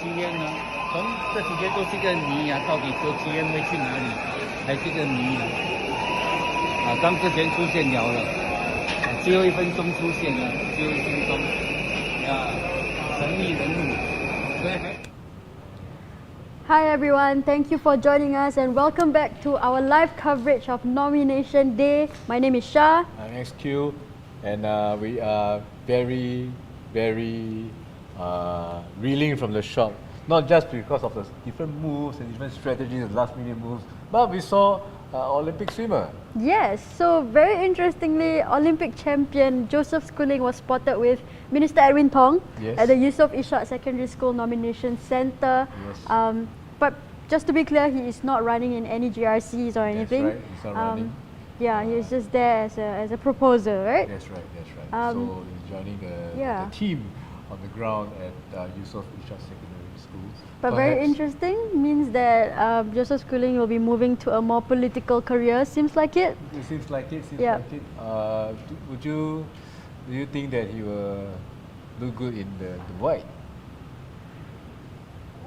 期烟呢，从这几天都是一个谜啊，到底周期烟会去哪里，还是个谜啊。刚之前出现鸟了，最后1分钟出现了，最后1分钟，神秘人物，所以还。Hi everyone, thank you for joining us and welcome back to our live coverage of Nomination Day. My name is Shah. I'm XQ, and we are very reeling from the shock. Not just because of the different moves and different strategies and last minute moves, but we saw Olympic swimmer. Yes, so very interestingly, Olympic champion Joseph Schooling was spotted with Minister Edwin Tong at the Yusof Ishak Secondary School Nomination Centre. Yes. But just to be clear, he is not running in any GRCs or anything. That's right, he's not running. Yeah, he's just there as a proposer, right? That's right, that's right. So he's joining the team on the ground at Yusof Ishak Secondary School. But very interesting, means that Joseph Schooling will be moving to a more political career, seems like it. It seems like it, seems like it. Do you think that he will look good in the white?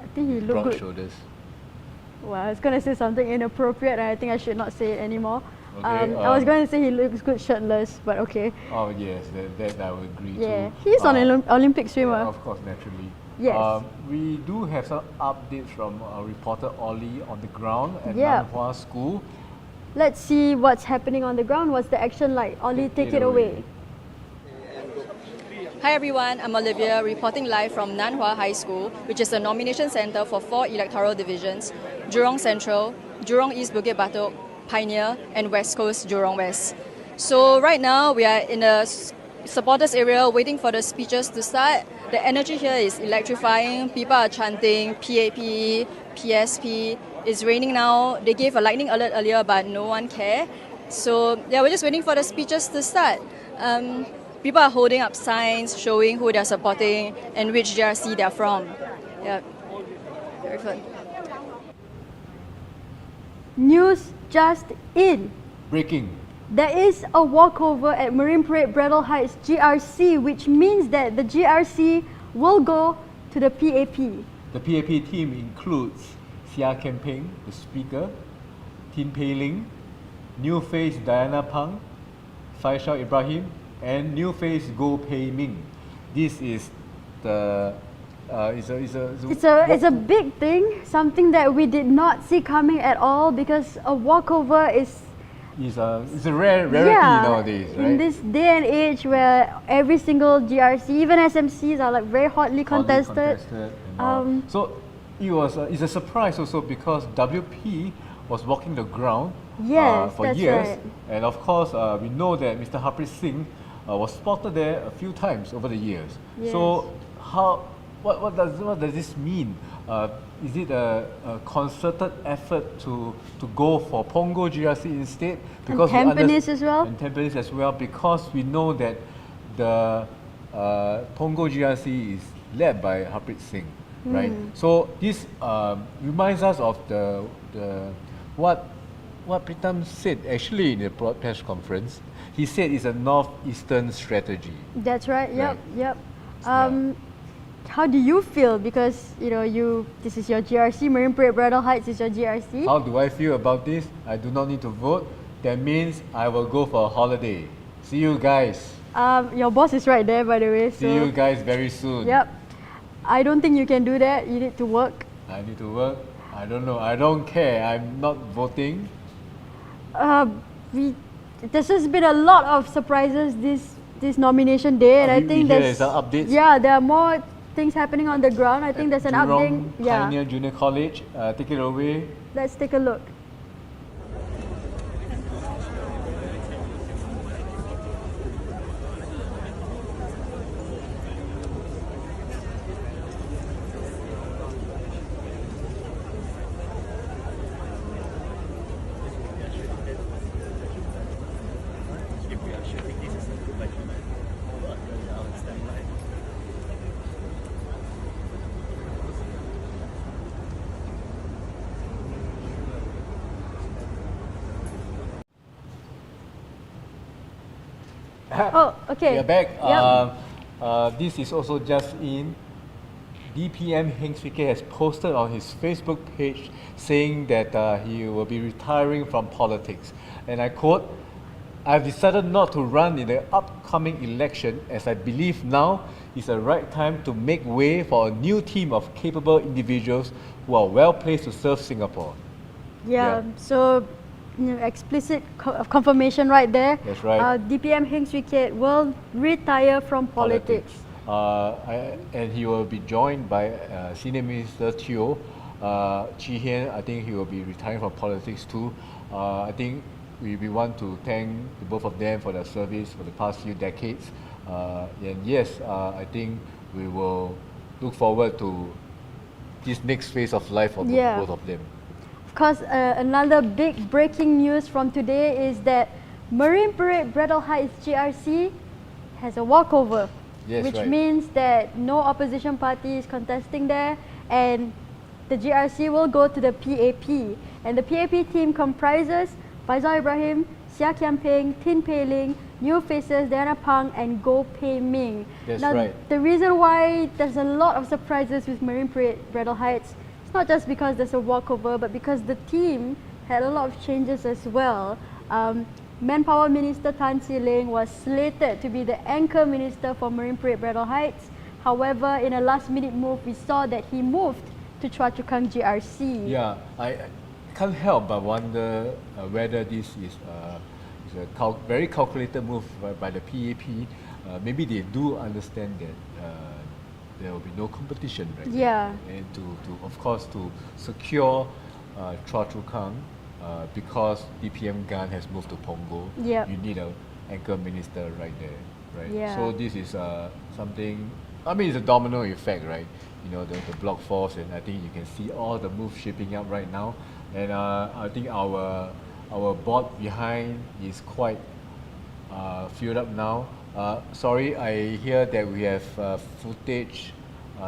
I think he looked broad good. Shoulders. Well, I was going to say something inappropriate and I think I should not say it anymore. Okay, I was going to say he looks good shirtless, but okay. Oh yes, that I would agree Yeah, to. he's an Olympic swimmer. Yeah, of course, naturally. Yes. We do have some updates from our reporter Ollie on the ground at Yeah. Nanhua School. Let's see what's happening on the ground. What's the action like? Ollie, take it away. Hi everyone, I'm Olivia reporting live from Nanhua High School, which is the nomination centre for 4 electoral divisions: Jurong Central, Jurong East Bukit Batok, Pioneer and West Coast Jurong West. So right now we are in a supporters area waiting for the speeches to start. The energy here is electrifying. People are chanting PAP, PSP. It's raining now. They gave a lightning alert earlier but no one cared. So yeah, we're just waiting for the speeches to start. People are holding up signs showing who they're supporting and which GRC they're from. Yeah, very fun. News just in. Breaking. There is a walkover at Marine Parade Brattle Heights GRC, which means that the GRC will go to the PAP. The PAP team includes Sia Kempeng, the speaker, Tin Pei Ling, new face Diana Pang, Faisal Ibrahim, and new face Goh Pei Ming. This is the it's a big thing, something that we did not see coming at all, because a walkover is a rarity nowadays, right? In this day and age where every single GRC, even SMCs, are like very hotly contested. So it's a surprise also because WP was walking the ground for that's years, right. and of course we know that Mr. Harpreet Singh was spotted there a few times over the years. Yes. So what does this mean? Is it a concerted effort to go for Punggol GRC instead? Because and Tampines as well? And Tampines as well, because we know that the Punggol GRC is led by Harpreet Singh, right? So this reminds us of what Pritam said actually in the broadcast conference. He said it's a northeastern strategy. That's right. Yep. How do you feel? Because this is your GRC, Marine Parade Brattle Heights is your GRC. How do I feel about this? I do not need to vote. That means I will go for a holiday. See you guys. Your boss is right there, by the way. See you guys very soon. Yep. I don't think you can do that. You need to work. I need to work. I don't know. I don't care. I'm not voting. There's just been a lot of surprises this nomination day, and I think there's updates. Yeah, there are more things happening on the ground. I think there's an update. Pioneer Junior College. Take it away. Let's take a look. Oh, okay. We are back. Yep. This is also just in. DPM Heng Swee Keat has posted on his Facebook page saying that he will be retiring from politics. And I quote, "I've decided not to run in the upcoming election as I believe now is the right time to make way for a new team of capable individuals who are well placed to serve Singapore." Yeah. So, explicit confirmation right there. That's right. DPM Heng Swee Keat will retire from politics. And he will be joined by Senior Minister Teo Chee Hian. I think he will be retiring from politics too. I think we want to thank the both of them for their service for the past few decades. And yes, I think we will look forward to this next phase of life for both of them. Of course, another big breaking news from today is that Marine Parade Braddell Heights GRC has a walkover. Yes, which right. means that no opposition party is contesting there, and the GRC will go to the PAP. And the PAP team comprises Faisal Ibrahim, Sia Kiam Peng, Tin Pei Ling, new faces Diana Pang and Goh Pei Ming. That's now, right. the reason why there's a lot of surprises with Marine Parade Braddell Heights, it's not just because there's a walkover, but because the team had a lot of changes as well. Manpower Minister Tan See Leng was slated to be the anchor minister for Marine Parade Braddell Heights. However, in a last-minute move, we saw that he moved to Choa Chu Kang GRC. Yeah, I can't help but wonder whether this is a very calculated move by the PAP. Maybe they do understand that there will be no competition, right? Yeah. And of course, to secure Choa Chu Kang, because DPM Gan has moved to Punggol, Yep. you need an anchor minister right there, right? Yeah. So this is something, I mean, it's a domino effect, right? You know, the block force, and I think you can see all the moves shaping up right now. And I think our board behind is quite filled up now. Sorry, I hear that we have footage,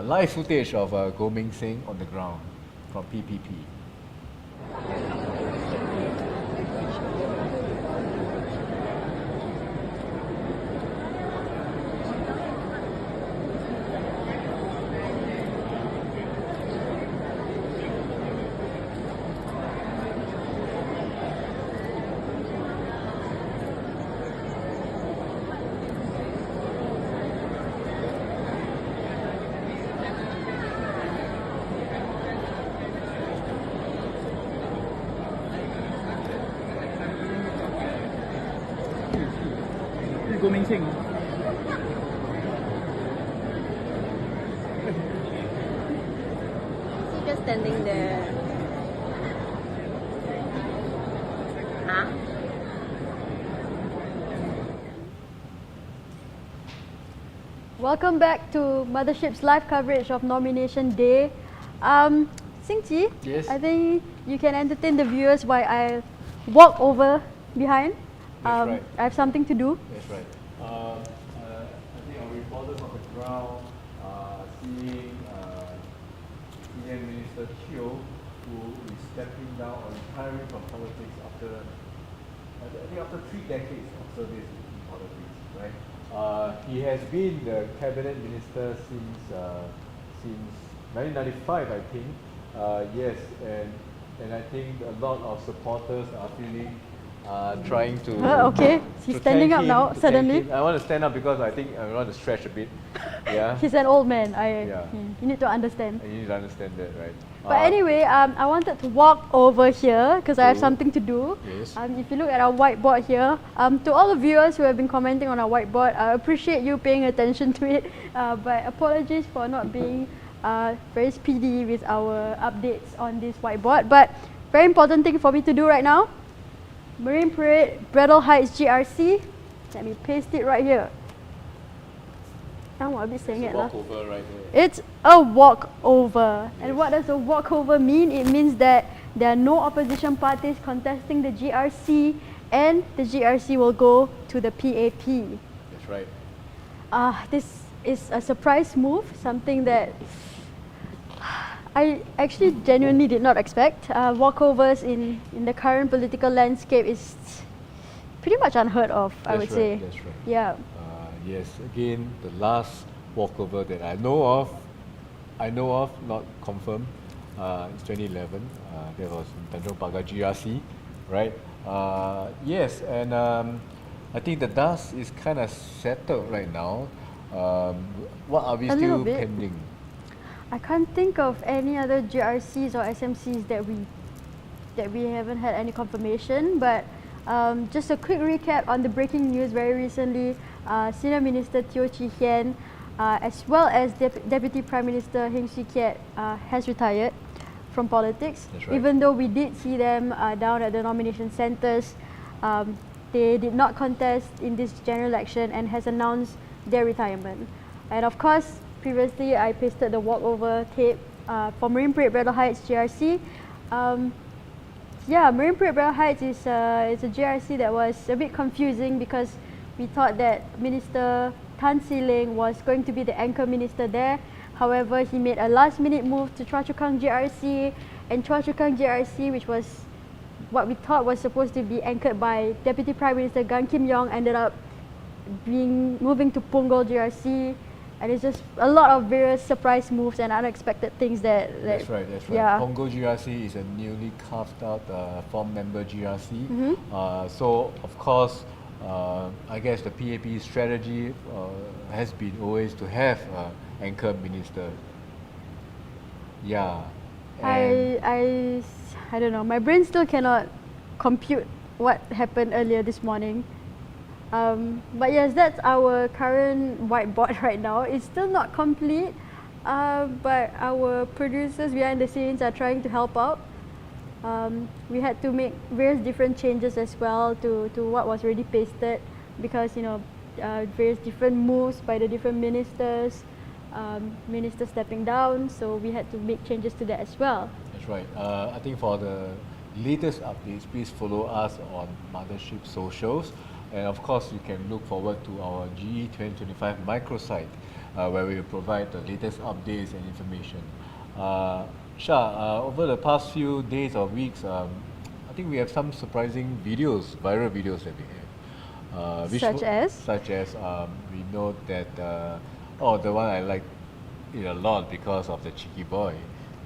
live footage of Goh Ming Sing on the ground from PPP. Goh Ming Sing. Just standing there. Huh? Welcome back to Mothership's live coverage of Nomination Day. Sing-Chi, Yes? I think you can entertain the viewers while I walk over behind. That's right. I have something to do. That's right. I think our reporters on the ground seeing Senior Minister Teo, who is stepping down or retiring from politics after, I think after 3 decades of service in politics, right? He has been the cabinet minister since 1995, I think. Yes, and I think a lot of supporters are feeling trying to. Okay, he's to standing thank up him, now, to thank suddenly. him. I want to stand up because I think I want to stretch a bit. Yeah. He's an old man. Yeah. You need to understand. And you need to understand that, right? But anyway, I wanted to walk over here because I have something to do. Yes. If you look at our whiteboard here, to all the viewers who have been commenting on our whiteboard, I appreciate you paying attention to it. But apologies for not being very speedy with our updates on this whiteboard. But very important thing for me to do right now. Marine Parade Braddell Heights GRC. Let me paste it right here. I'm a bit saying it. Walkover right there. It's a walkover. Yes. And what does a walkover mean? It means that there are no opposition parties contesting the GRC, and the GRC will go to the PAP. That's right. This is a surprise move, something that I actually genuinely did not expect. Walkovers in the current political landscape pretty much unheard of, I would That's say. right, that's right. Yeah. Yes, again, the last walkover that I know of, not confirmed, it's 2011. That was in Tanjong Pagar GRC, right? Yes, and I think the dust is kind of settled right now. What are we A little still bit. pending? I can't think of any other GRCs or SMCs that we haven't had any confirmation, but just a quick recap on the breaking news very recently. Senior Minister Teo Chee Hean, as well as Deputy Prime Minister Heng Swee Keat, has retired from politics. That's right. Even though we did see them down at the nomination centres, they did not contest in this general election and has announced their retirement. And of course, previously I pasted the walkover tape for Marine Parade Braddell Heights GRC. Yeah, Marine Parade Braddell Heights is a GRC that was a bit confusing because we thought that Minister Tan See Leng was going to be the anchor minister there. However, he made a last-minute move to Choa Chu Kang GRC, and Choa Chu Kang GRC, which was what we thought was supposed to be anchored by Deputy Prime Minister Gan Kim Yong, ended up moving to Punggol GRC. And it's just a lot of various surprise moves and unexpected things that That's right, that's right. Yeah. Punggol GRC is a newly carved out form member GRC. Mhm. So, of course, I guess the PAP strategy has been always to have anchor minister. Yeah. I don't know. My brain still cannot compute what happened earlier this morning. But yes, that's our current whiteboard right now. It's still not complete, but our producers behind the scenes are trying to help out. We had to make various different changes as well to what was already pasted because, you know, various different moves by the different ministers, ministers stepping down, so we had to make changes to that as well. That's right. I think for the latest updates, please follow us on Mothership socials. And of course, you can look forward to our GE2025 microsite, where we will provide the latest updates and information. Shah, over the past few days or weeks, I think we have some surprising videos, viral videos that we have. Such as we know that, the one I like it a lot because of the cheeky boy.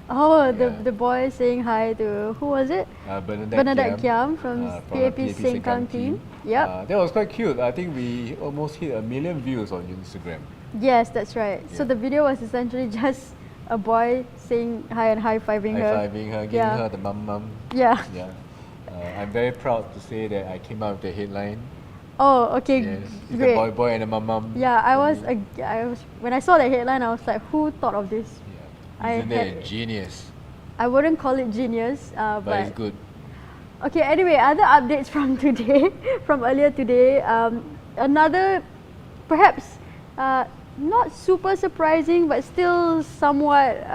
Oh, the boy saying hi to, who was it? Bernadette Kiam from PAP Sengkang team. Yep. That was quite cute. I think we almost hit 1 million views on Instagram. Yes, that's right. So the video was essentially just a boy saying hi and high-fiving her. High-fiving her, giving her the mum. Yeah. Yeah. I'm very proud to say that I came out with the headline. Oh, okay, yes, it's great. a boy and a mum. Yeah, I was when I saw the headline, I was like, who thought of this? Isn't that genius? I wouldn't call it genius, but it's good. Okay, anyway, other updates from today, from earlier today. Another, perhaps not super surprising, but still somewhat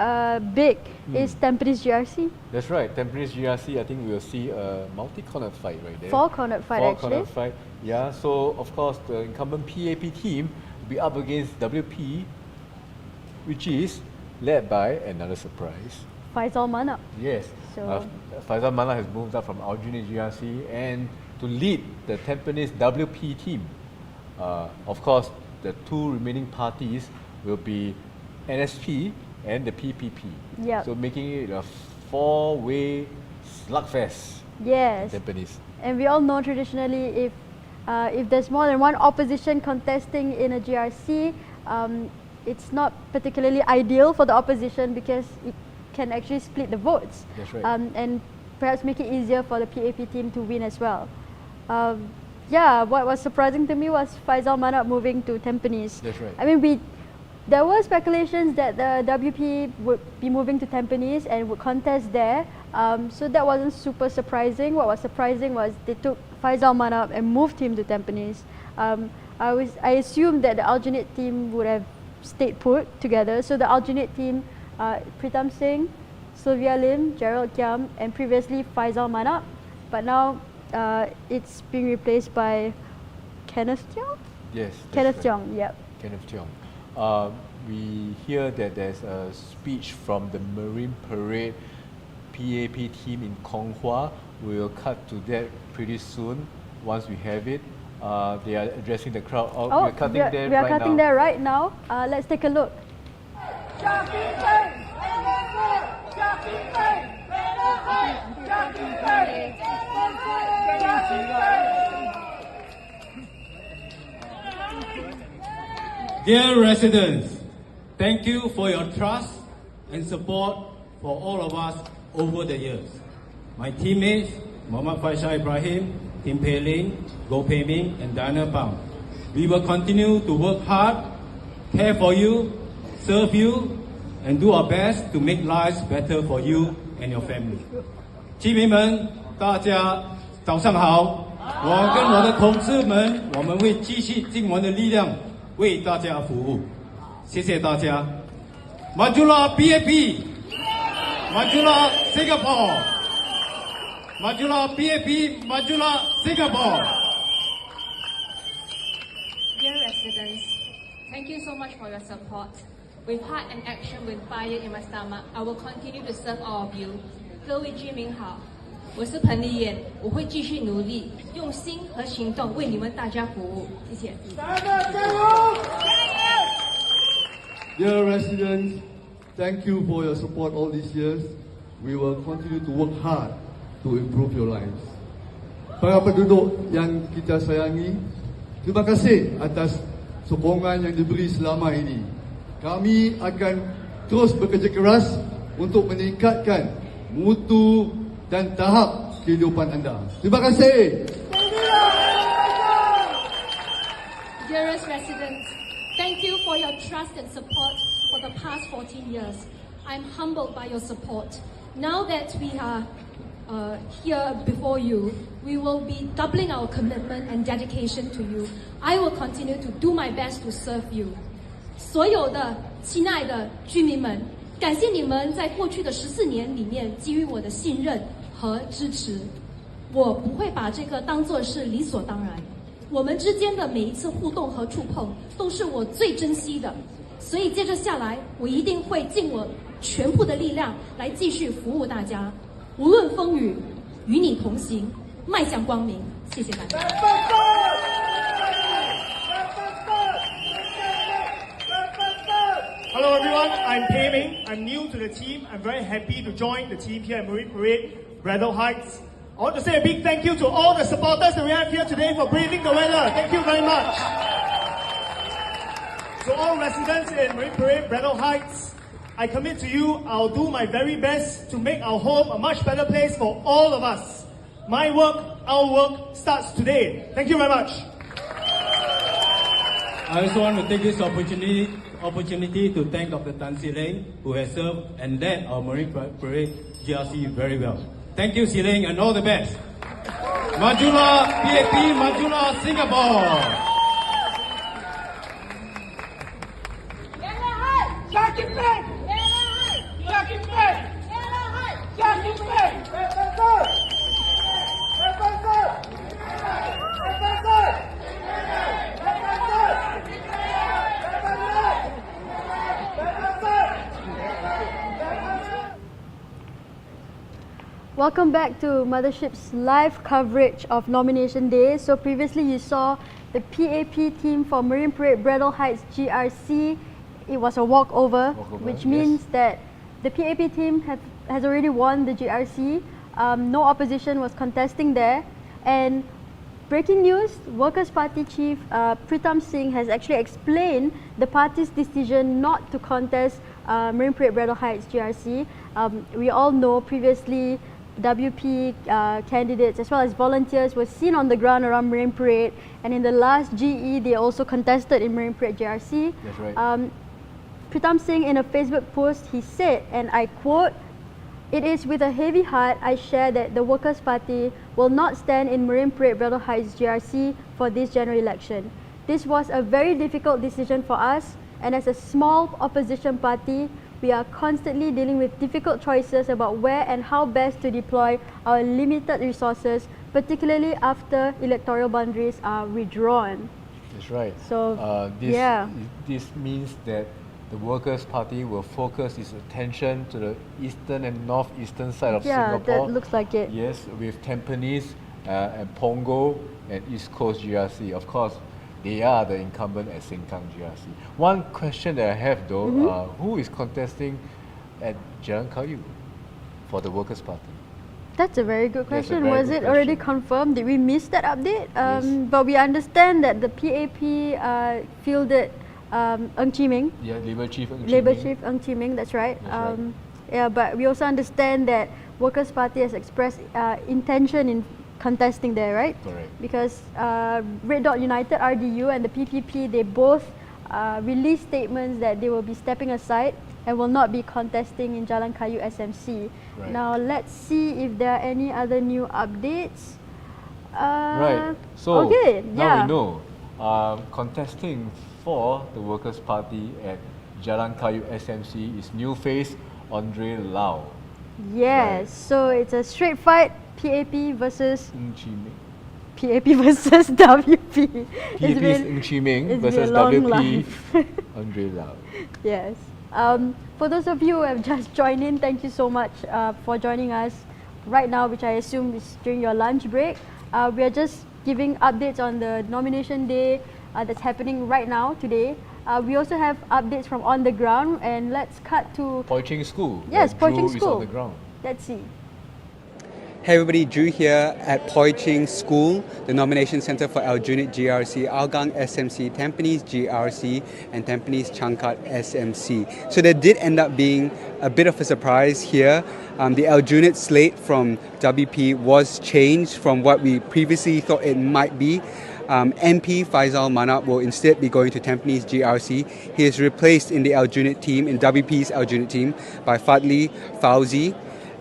big, is Tampines GRC. That's right, Tampines GRC. I think we'll see a multi-cornered fight right there. Four-cornered fight, actually. Four-cornered fight. Yeah. So of course, the incumbent PAP team will be up against WP, which is led by another surprise, Faisal Manap. Yes. So Faisal Manap has moved up from Aljunied GRC and to lead the Tampines WP team. Of course, the two remaining parties will be NSP and the PPP. Yep. So making it a four-way slugfest. Yes. In Tampines. And we all know traditionally if there's more than one opposition contesting in a GRC, it's not particularly ideal for the opposition because it can actually split the votes. That's right. And perhaps make it easier for the PAP team to win as well. Yeah, what was surprising to me was Faisal Manap moving to Tampines. That's right. I mean, there were speculations that the WP would be moving to Tampines and would contest there. So that wasn't super surprising. What was surprising was they took Faisal Manap and moved him to Tampines. I assumed that the Aljunied team would have stayed put together. So the Aljunied team, Pritam Singh, Sylvia Lim, Gerald Kiam, and previously Faisal Manap. But now it's being replaced by Kenneth Tiong? Yes. Kenneth Tiong, yep. Kenneth Tiong. We hear that there's a speech from the Marine Parade PAP team in Kong Hwa. We will cut to that pretty soon. once we have it. They are addressing the crowd. Oh, we are cutting there right now. Let's take a look. Dear residents, thank you for your trust and support for all of us over the years. My teammates, Muhammad Faisal Ibrahim, Tim Pei Ling, Goh Pei Ming, and Diana Pham. We will continue to work hard, care for you, serve you, and do our best to make lives better for you and your family. 居民们，大家早上好！我跟我的同事们，我们会继续尽我们的力量为大家服务。谢谢大家。Majulah PAP, Majulah Singapore, Majulah PAP, Majulah Singapore. Dear residents, thank you so much for your support. With heart and action, with fire in my stomach, I will continue to serve all of you. 各位居民好，我是彭丽妍，我会继续努力，用心和行动为你们大家服务。谢谢。Dear residents, thank you for your support all these years. We will continue to work hard to improve your lives. Para penduduk yang kita sayangi, terima kasih atas sokongan yang diberi selama ini. Kami akan terus bekerja keras untuk meningkatkan mutu dan tahap kehidupan anda. Terima kasih. Dearest residents, thank you for your trust and support for the past 14 years. I'm humbled by your support. Now that we are here before you, we will be doubling our commitment and dedication to you. I will continue to do my best to serve you. 所有的亲爱的居民们，感谢你们在过去的14年里面给予我的信任和支持。我不会把这个当作是理所当然。我们之间的每一次互动和触碰都是我最珍惜的，所以接着下来，我一定会尽我全部的力量来继续服务大家，无论风雨，与你同行，迈向光明。谢谢大家。Hello everyone, I'm Pei Ming. I'm new to the team. I'm very happy to join the team here at Marine Parade, Braddell Heights. I want to say a big thank you to all the supporters that we have here today for braving the weather. Thank you very much. To all residents in Marine Parade, Braddell Heights, I commit to you, I'll do my very best to make our home a much better place for all of us. My work, our work starts today. Thank you very much. I also want to take this opportunity to thank Dr. Tan Sileng, who has served and led our Marine Parade GRC very well. Thank you, Sileng, and all the best. Majulah PAP, Majulah Singapore. Welcome back to Mothership's live coverage of Nomination Day. So previously you saw the PAP team for Marine Parade Braddell Heights GRC. It was a walkover, which means that the PAP team has already won the GRC. No opposition was contesting there. And breaking news, Workers' Party Chief Pritam Singh has actually explained the party's decision not to contest Marine Parade Braddell Heights GRC. We all know previously WP candidates as well as volunteers were seen on the ground around Marine Parade, and in the last GE they also contested in Marine Parade GRC. That's right. Pritam Singh in a Facebook post, he said, and I quote, "It is with a heavy heart I share that the Workers' Party will not stand in Marine Parade Braddell Heights GRC for this general election. This was a very difficult decision for us, and as a small opposition party, we are constantly dealing with difficult choices about where and how best to deploy our limited resources, particularly after electoral boundaries are withdrawn." That's right. So, this means that the Workers' Party will focus its attention to the eastern and northeastern side of Singapore. Yeah, that looks like it. Yes, with Tampines and Punggol and East Coast GRC. Of course, they are the incumbent at Sengkang GRC. One question that I have though, who is contesting at Jalan Kayu for the Workers' Party? That's a very good question. very Was good it already confirmed? Did we miss that update? But we understand that the PAP fielded Ng Chee Meng. Yeah, Labour Chief Ng Chee Labour Meng. Chief Ng Chee Meng, that's right. That's right. Yeah, but we also understand that Workers' Party has expressed intention in contesting there, right? Correct. Because Red Dot United, RDU and the PPP, they both released statements that they will be stepping aside and will not be contesting in Jalan Kayu SMC. Right. Now let's see if there are any other new updates. Right. So okay, now we know contesting for the Workers' Party at Jalan Kayu SMC is new face Andre Lau. Yes, so it's a straight fight, PAP versus Ng Chee Meng. PAP versus WP. PAP is Ng Chee Meng versus WP Andre Lau. Yes. For those of you who have just joined in, thank you so much for joining us right now, which I assume is during your lunch break. We are just giving updates on the nomination day that's happening right now, today. We also have updates from on the ground, and let's cut to Poi Ching School. Yes, Poi Ching Drew School. is on the ground. Let's see. Hey everybody, Drew here at Poi Ching School, the nomination center for Aljunied GRC, Hougang SMC, Tampines GRC, and Tampines Changkat SMC. So there did end up being a bit of a surprise here. The Aljunied slate from WP was changed from what we previously thought it might be. MP Faisal Manap will instead be going to Tampines GRC. He is replaced in the Aljunied team, in WP's Aljunied team, by Fadli Fauzi.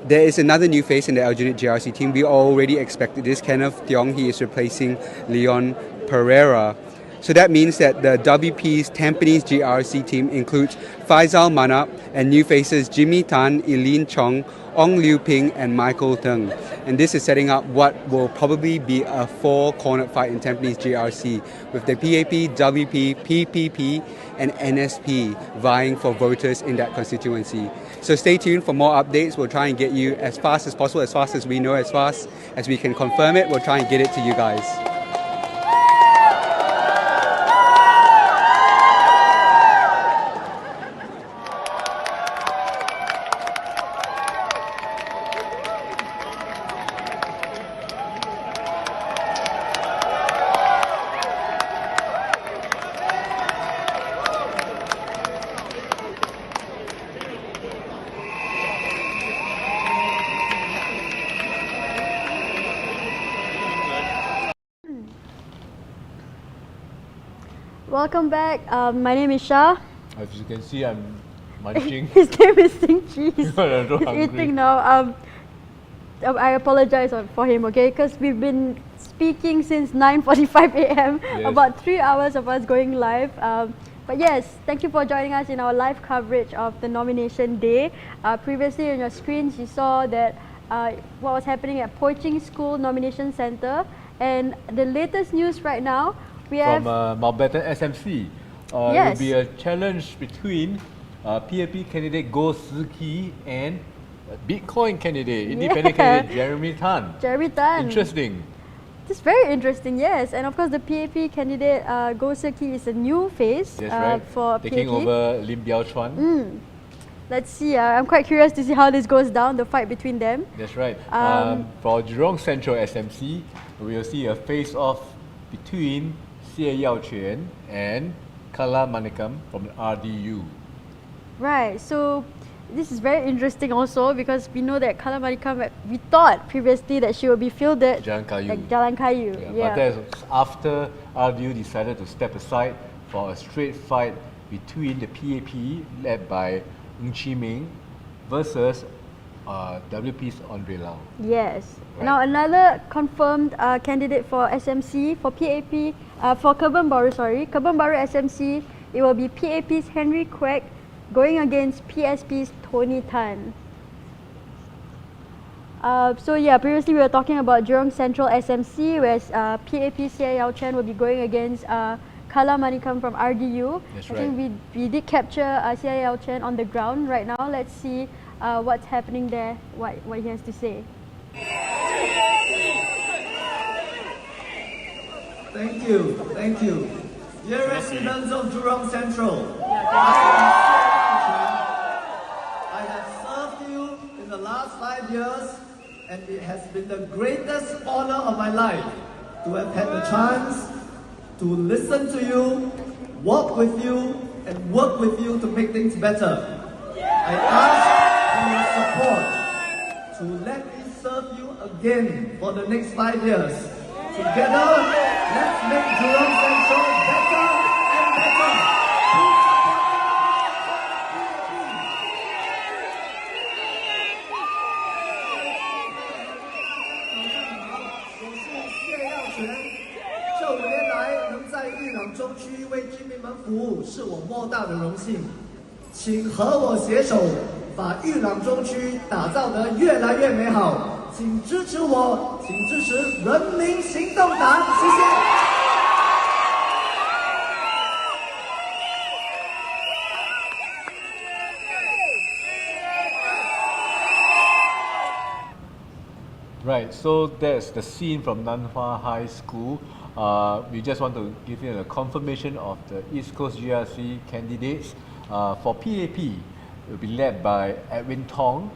There is another new face in the Aljunied GRC team. We already expected this. Kenneth Tiong, he is replacing Leon Pereira. So that means that the WP's Tampines GRC team includes Faisal Manap and new faces Jimmy Tan, Eileen Chong, Ong Liu Ping and Michael Teng. And this is setting up what will probably be a four-cornered fight in Tampines GRC with the PAP, WP, PPP and NSP vying for voters in that constituency. So stay tuned for more updates. We'll try and get you as fast as possible, as fast as we know, as fast as we can confirm it. We'll try and get it to you guys. Welcome back. My name is Shah. As you can see, I'm munching. His name is Sing Cheese. He's so hungry. eating now. I apologize for him, okay? Because we've been speaking since 9:45 a.m. Yes. About 3 hours of us going live. But yes, thank you for joining us in our live coverage of the nomination day. Previously on your screens, you saw that what was happening at Poi Ching School Nomination Center. And the latest news right now, we have from Mountbatten SMC. Yes. It will be a challenge between PAP candidate Goh Sii Ki and Bitcoin candidate, independent candidate Jeremy Tan. Jeremy Tan. Interesting. It's very interesting, yes. And of course, the PAP candidate Goh Sii Ki is a new face That's right. for Taking PAP. over Lim Biao Chuan. Let's see. I'm quite curious to see how this goes down, the fight between them. That's right. For Jurong Central SMC, we will see a face-off between Xie Yao Quan and Kala Manikam from the RDU. Right. So this is very interesting also because we know that Kala Manikam, we thought previously that she would be fielded Jalan Kayu. at Jalan Kayu. But that's after RDU decided to step aside for a straight fight between the PAP led by Ng Chee Meng versus WP's Andre Lau. Yes. Right. Now another confirmed candidate for SMC, for PAP, for Kebun Baru, Kebun Baru SMC, it will be PAP's Henry Kwek going against PSP's Tony Tan. So yeah, previously we were talking about Jurong Central SMC, where PAP Xie Yao Chen will be going against Kala Manikam from RDU. That's I right. think we did capture Xie Yao Chen on the ground right now. Let's see what's happening there, what he has to say. Thank you, thank you. Dear residents of Jurong Central, I have served you in the last 5 years, and it has been the greatest honor of my life to have had the chance to listen to you, walk with you, and work with you to make things better. I ask for your support to let me serve you again for the next 5 years. Together, let's make Jurong Central better and better. 中区为居民们服务是我莫大的荣幸，请和我携手把玉朗中区打造得越来越美好，请支持我，请支持人民行动党，谢谢。 Right, so that's the scene from Nanhua High School. We just want to give you a confirmation of the East Coast GRC candidates. For PAP, it will be led by Edwin Tong.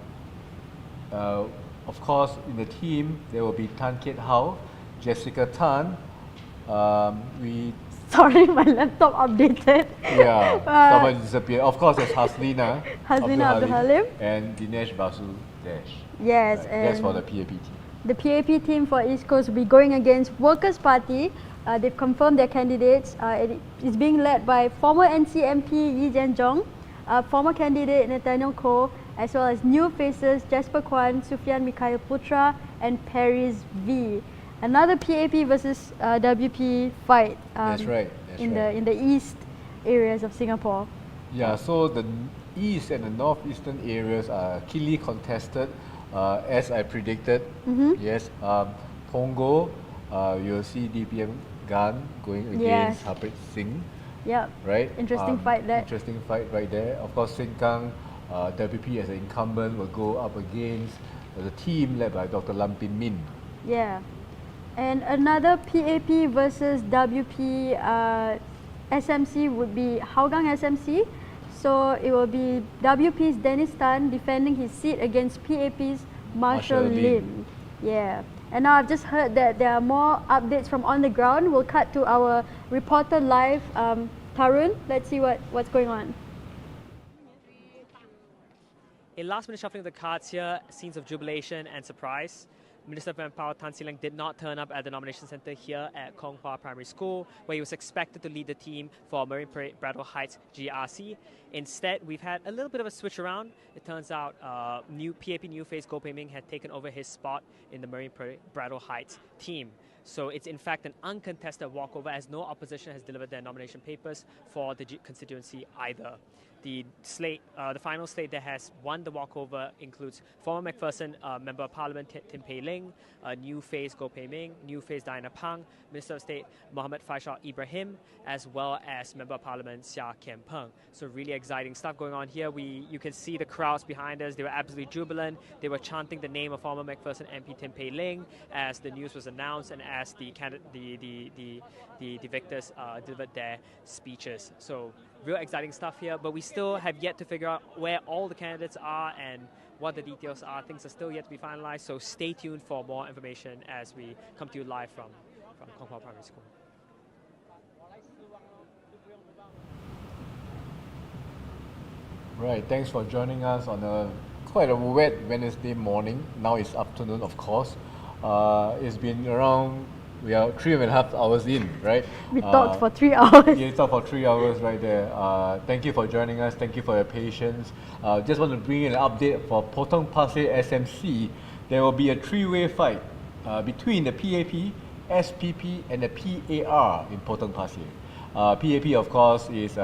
Of course, in the team, there will be Tan Kiet Hao, Jessica Tan. Sorry, my laptop updated. Yeah, someone disappeared. Of course, there's Haslina Abdul Halim. And Dinesh Basu Dash. Yes, Right, and that's for the PAP team. The PAP team for East Coast will be going against Workers' Party. They've confirmed their candidates. It is being led by former NC MP Yi Jianzhong, former candidate Nathaniel Koh, as well as new faces Jasper Kwan, Sufyan Mikhail Putra, and Paris V. Another PAP versus WP fight. That's right. In the east areas of Singapore. Yeah, so the east and the northeastern areas are keenly contested, as I predicted. Yes, Punggol, you'll see DPM Gan going against Harpreet Singh. Yep. Right. Interesting fight there. Interesting fight right there. Of course, Sengkang, WP as an incumbent will go up against the team led by Dr. Lam Pin Min. Yeah. And another PAP versus WP SMC would be Hougang SMC. So it will be WP's Dennis Tan defending his seat against PAP's Marshall Lim. Yeah. And now I've just heard that there are more updates from on the ground. We'll cut to our reporter live, Tarun. Let's see what's going on. A last-minute shuffling of the cards here, scenes of jubilation and surprise. Minister of Manpower Tan See Leng did not turn up at the nomination centre here at Kong Hwa Primary School, where he was expected to lead the team for Marine Parade Braddell Heights GRC. Instead, we've had a little bit of a switch around. It turns out new PAP new face Goh Pei Ming had taken over his spot in the Marine Parade Braddell Heights team. So it's in fact an uncontested walkover, as no opposition has delivered their nomination papers for the constituency either. The slate, the final slate that has won the walkover includes former McPherson Member of Parliament Tim Pei Ling, new face Goh Pei Ming, new face Diana Pang, Minister of State Muhammad Faisal Ibrahim, as well as Member of Parliament Seah Kian Peng. So really exciting stuff going on here. You can see the crowds behind us. They were absolutely jubilant. They were chanting the name of former McPherson MP Tim Pei Ling as the news was announced and as the victors delivered their speeches. So real exciting stuff here, but we still have yet to figure out where all the candidates are and what the details are. Things are still yet to be finalized, so stay tuned for more information as we come to you live from Kong Hwa Primary School. Right, thanks for joining us on quite a wet Wednesday morning. Now it's afternoon, of course. It's been around, we are 3.5 hours in, right? We talked for 3 hours. Yeah, talked for 3 hours right there. Thank you for joining us. Thank you for your patience. Just want to bring in an update for Potong Pasir SMC. There will be a three-way fight between the PAP, SPP and the PAR in Potong Pasir. PAP, of course, is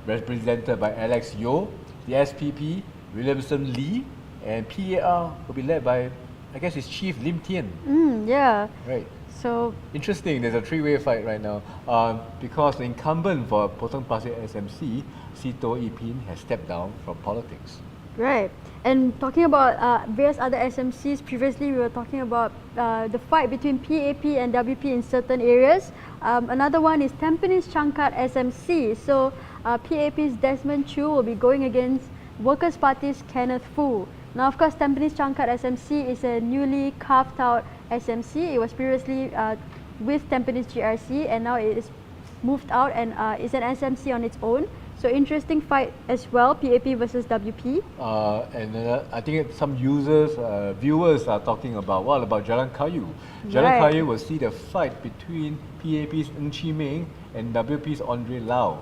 represented by Alex Yeo. The SPP, Williamson Lee, and PAR will be led by, I guess, it's Chief Lim Tien. Yeah. Right. So interesting. There's a three-way fight right now because the incumbent for Potong Pasir SMC, Sito Ipin, has stepped down from politics. Right. And talking about various other SMCs, previously we were talking about the fight between PAP and WP in certain areas. Another one is Tampines Changkat SMC. So PAP's Desmond Chu will be going against Workers' Party's Kenneth Foo. Now, of course, Tampines Changkat SMC is a newly carved out SMC. It was previously with Tampines GRC, and now it is moved out and is an SMC on its own. So interesting fight as well, PAP versus WP. I think some users, viewers are talking about, what about Jalan Kayu? Jalan Kayu will see the fight between PAP's Ng Chi Meng and WP's Andre Lau.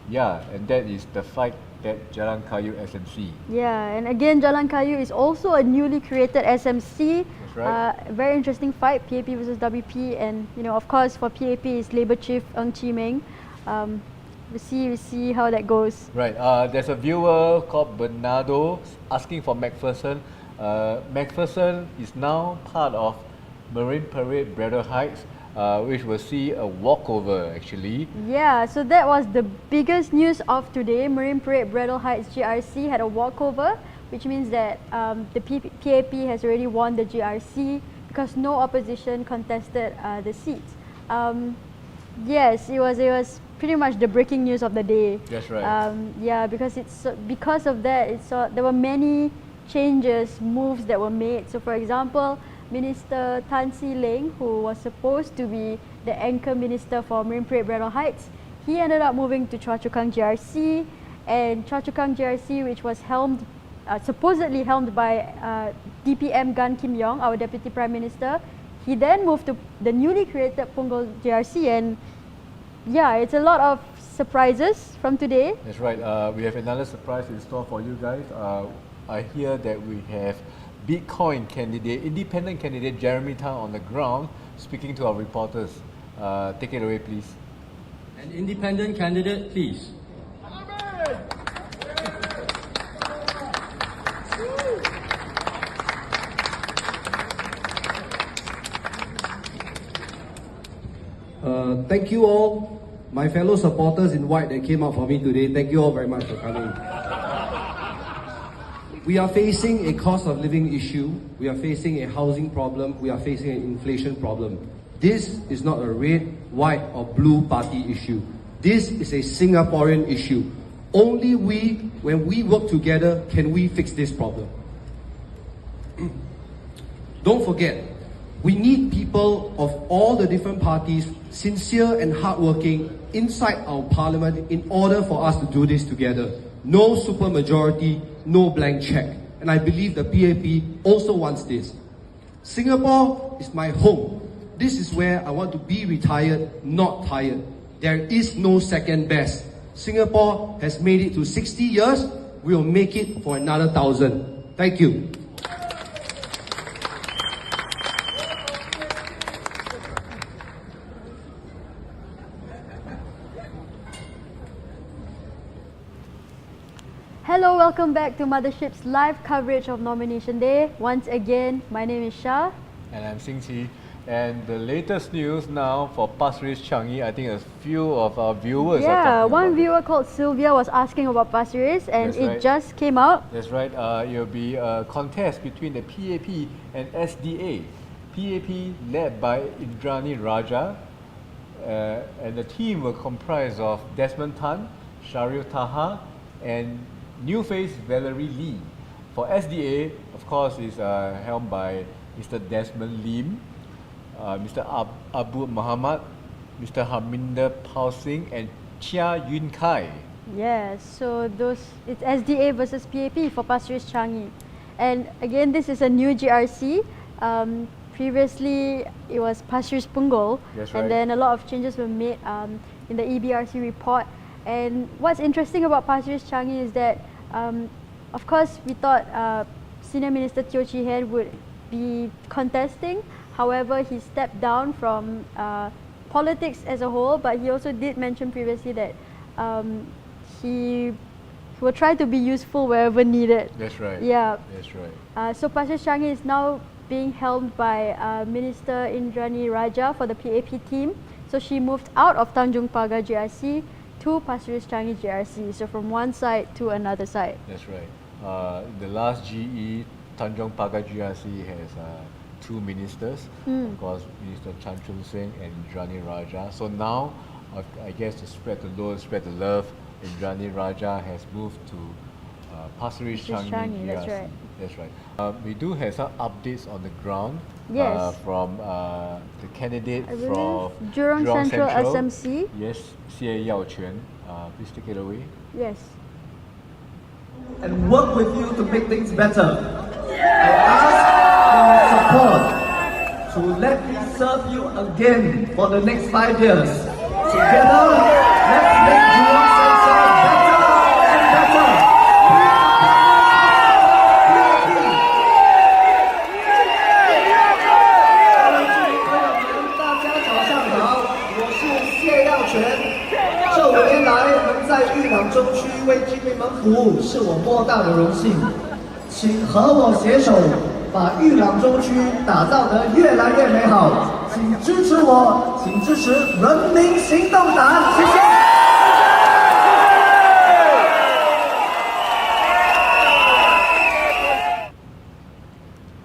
Yeah, and that is the fight at Jalan Kayu SMC. Yeah, and again, Jalan Kayu is also a newly created SMC. That's right. Very interesting fight, PAP versus WP, and of course for PAP is Labour Chief Ng Chi Meng. We see how that goes. Right. There's a viewer called Bernardo asking for McPherson. McPherson is now part of Marine Parade Braddell Heights, which will see a walkover actually. Yeah, so that was the biggest news of today. Marine Parade Braddell Heights GRC had a walkover, which means that the PAP has already won the GRC because no opposition contested the seats. Yes, it was pretty much the breaking news of the day. That's right. Yeah, because of that, there were many changes, moves that were made. So, for example, Minister Tan See Leng, who was supposed to be the anchor minister for Marine Parade Braddell Heights, he ended up moving to Choa Chu Kang GRC, and Choa Chu Kang GRC, which was supposedly helmed by DPM Gan Kim Yong, our Deputy Prime Minister, he then moved to the newly created Punggol GRC, and yeah, it's a lot of surprises from today. That's right. We have another surprise in store for you guys. I hear that we have Bitcoin candidate, independent candidate Jeremy Tang on the ground speaking to our reporters. Take it away, please. An independent candidate, please. Thank you all, my fellow supporters in white that came out for me today. Thank you all very much for coming. We are facing a cost of living issue. We are facing a housing problem. We are facing an inflation problem. This is not a red, white or blue party issue. This is a Singaporean issue. Only when we work together, can we fix this problem. Don't forget, we need people of all the different parties, sincere and hardworking, inside our parliament in order for us to do this together. No supermajority, no blank check. And I believe the PAP also wants this. Singapore is my home. This is where I want to be retired, not tired. There is no second best. Singapore has made it to 60 years. We will make it for another 1,000. Thank you. Hello, welcome back to Mothership's live coverage of Nomination Day. Once again, my name is Shah. And I'm Sing Chi. And the latest news now for Pasir Ris Changi, I think a few of our viewers are talking one about viewer called Sylvia was asking about Pasir Ris, and it just came out. That's right. It will be a contest between the PAP and SDA. PAP led by Indrani Raja, and the team will comprise of Desmond Tan, Sharil Taha, and new face Valerie Lee. For SDA, of course, is helmed by Mr. Desmond Lim, Mr. Abu Muhammad, Mr. Harminder Pal Singh, and Chia Yun Kai. Yes, so it's SDA versus PAP for Pasir Ris Changi. And again, this is a new GRC. Previously, it was Pasir Ris Punggol. That's right. And then a lot of changes were made in the EBRC report. And what's interesting about Pasir Ris Changi is that, of course, we thought Senior Minister Teo Chee Hean would be contesting. However, he stepped down from politics as a whole, but he also did mention previously that he will try to be useful wherever needed. That's right. Yeah. That's right. So Pasir Ris Changi is now being helmed by Minister Indrani Raja for the PAP team. So she moved out of Tanjung Pagar GRC to Pasir Ris Changi GRC. So from one side to another side. That's right. The last GE, Tanjong Pagar GRC has two ministers, of course, Minister Chan Chun Sing and Indrani Raja. So now, I guess to spread the load, spread the love, Indrani Raja has moved to Pasir Ris Changi GRC. That's right. That's right. We do have some updates on the ground from the candidate from Jurong Central SMC. Yes, CA Yao Quan. Please take it away. Yes. And work with you to make things better. I ask for support to let me serve you again for the next 5 years. Together, let's make Jurong Central better and better. 大家早上好，我是谢耀全。这5年来能在玉朗中区为居民们服务，是我莫大的荣幸。请和我携手，把玉朗中区打造得越来越美好。请支持我，请支持人民行动党，谢谢。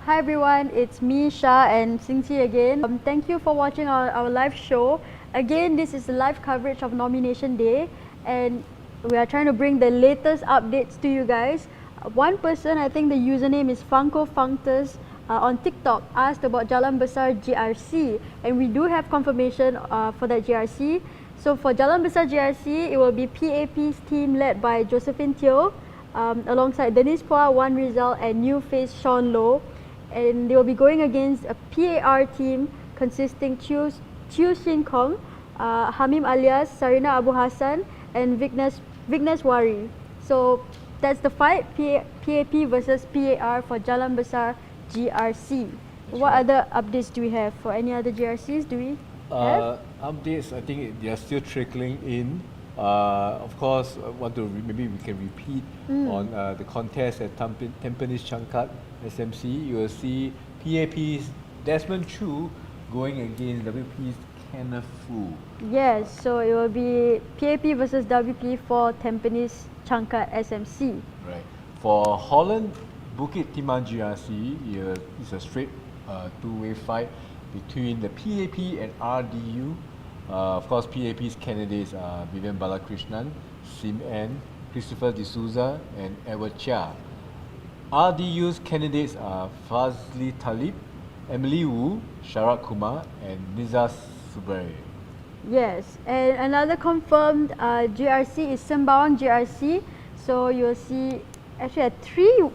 Hi everyone, it's me, Shah and Singchi again. Thank you for watching our live show. Again, this is the live coverage of Nomination Day and we are trying to bring the latest updates to you guys. One person, I think the username is Funko Functus on TikTok, asked about Jalan Besar GRC and we do have confirmation for that GRC. So for Jalan Besar GRC, it will be PAP's team led by Josephine Teo alongside Dennis Phua, Wan Rizal and new face Sean Low. And they will be going against a PAR team consisting Chiu Shin Kong, Hamim Alias, Sarina Abu Hassan and Vignesh Wari. So that's the fight, PAP versus PAR for Jalan Besar GRC. What other updates do we have for any other GRCs? Do we have? Updates, I think they are still trickling in. Of course, maybe we can repeat on the contest at Tampines Changkat SMC. You will see PAP's Desmond Chu going against WP's Kenneth Fu. Yes, so it will be PAP versus WP for Tampines Changkat SMC. Right. For Holland Bukit Timah GRC, it's a straight two-way fight between the PAP and RDU. Of course, PAP's candidates are Vivian Balakrishnan, Sim N, Christopher D'Souza, and Edward Chia. RDU's candidates are Fazli Talib, Emily Wu, Sharat Kumar, and Nizar Subari. Yes, and another confirmed GRC is Sembawang GRC. So you'll see actually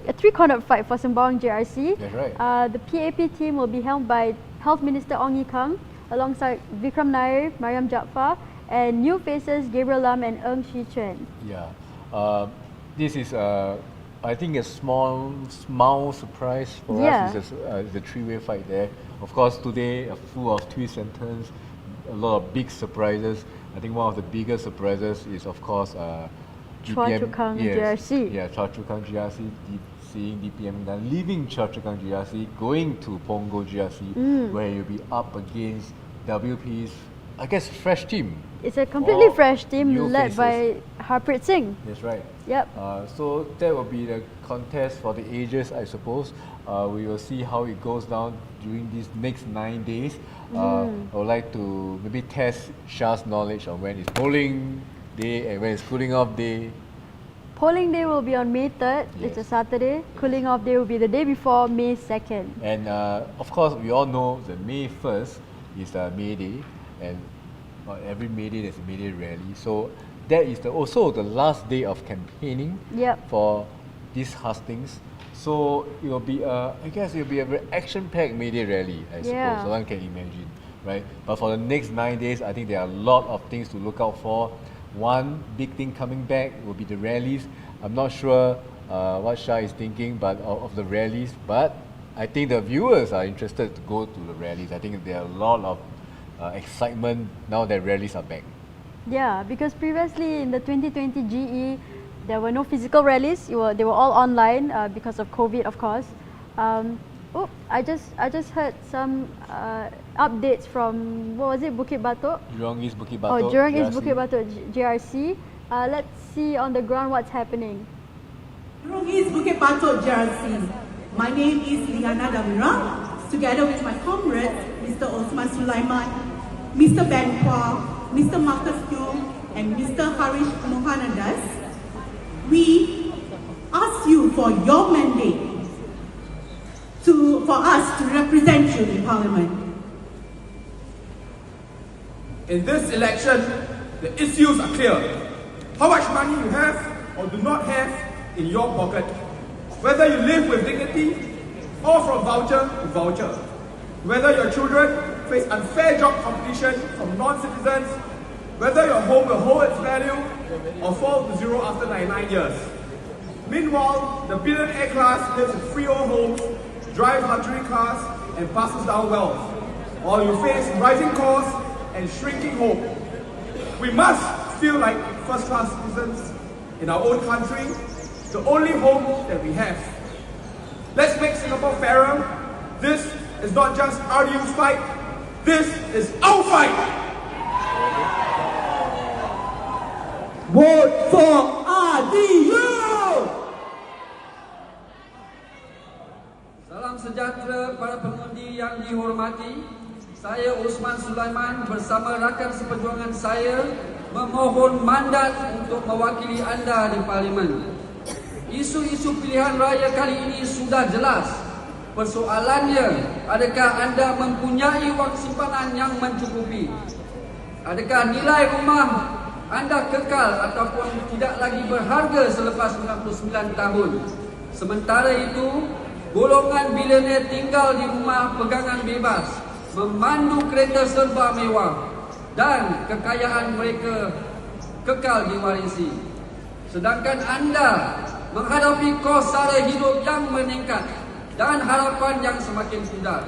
a three-cornered fight for Sembawang GRC. That's right. The PAP team will be held by Health Minister Ong Ye Kung, alongside Vikram Nair, Mariam Jaafar, and new faces Gabriel Lam and Ng Shi Chen. Yeah, this is I think a small surprise for us. It's a three-way fight there. Of course, today full of twists and turns, a lot of big surprises. I think one of the biggest surprises is of course Chua Chu Kang GRC. Yeah, Chua Chu Kang GRC. Seeing DPM then leaving Chua Chu Kang GRC, going to Punggol GRC, where you'll be up against WP's, I guess, fresh team. It's a completely fresh team led by Harpreet Singh. That's right. Yep. So that will be the contest for the ages, I suppose. We will see how it goes down during these next 9 days. I would like to maybe test Shah's knowledge on when it's polling day and when it's cooling off day. Polling day will be on May 3rd. It's a Saturday. Cooling off day will be the day before, May 2nd. And of course, we all know that May 1st is May Day, and every May Day there's a May Day rally. So that is also the last day of campaigning for these hustings. So it will be, I guess it will be a very action-packed May Day rally, I suppose. So one can imagine, right? But for the next 9 days, I think there are a lot of things to look out for. One big thing coming back will be the rallies. I'm not sure what Shah is thinking of the rallies, but I think the viewers are interested to go to the rallies. I think there are a lot of excitement now that rallies are back. Yeah, because previously in the 2020 GE, there were no physical rallies. They were all online because of COVID, of course. I just heard some updates from, what was it, Bukit Batok? Jurong East Bukit Batok. Jurong East Bukit Batok GRC. Let's see on the ground what's happening. Jurong East Bukit Batok GRC. My name is Liana Damira. Together with my comrades, Mr. Osman Sulaiman, Mr. Ben Kwa, Mr. Marcus Yu, and Mr. Harish Mohanadas, we ask you for your mandate for us to represent you in Parliament. In this election, the issues are clear. How much money you have or do not have in your pocket, whether you live with dignity or from voucher to voucher, whether your children face unfair job competition from non-citizens, whether your home will hold its value or fall to zero after 99 years. Meanwhile, the billionaire class lives in freehold homes, drives luxury cars, and passes down wealth, while you face rising costs and shrinking hope. We must feel like first-class citizens in our own country, the only home that we have. Let's make Singapore fairer. This is not just RDU's fight, this is our fight! Vote for RDU! Salam sejahtera para pengundi yang dihormati. Saya Osman Sulaiman bersama rakan seperjuangan saya memohon mandat untuk mewakili anda di Parlimen. Isu-isu pilihan raya kali ini sudah jelas. Persoalannya, adakah anda mempunyai wang simpanan yang mencukupi? Adakah nilai rumah anda kekal ataupun tidak lagi berharga selepas 99 tahun? Sementara itu, golongan bilioner tinggal di rumah pegangan bebas, memandu kereta serba mewah dan kekayaan mereka kekal diwarisi. Sedangkan anda menghadapi kos sara hidup yang meningkat dan harapan yang semakin pudar.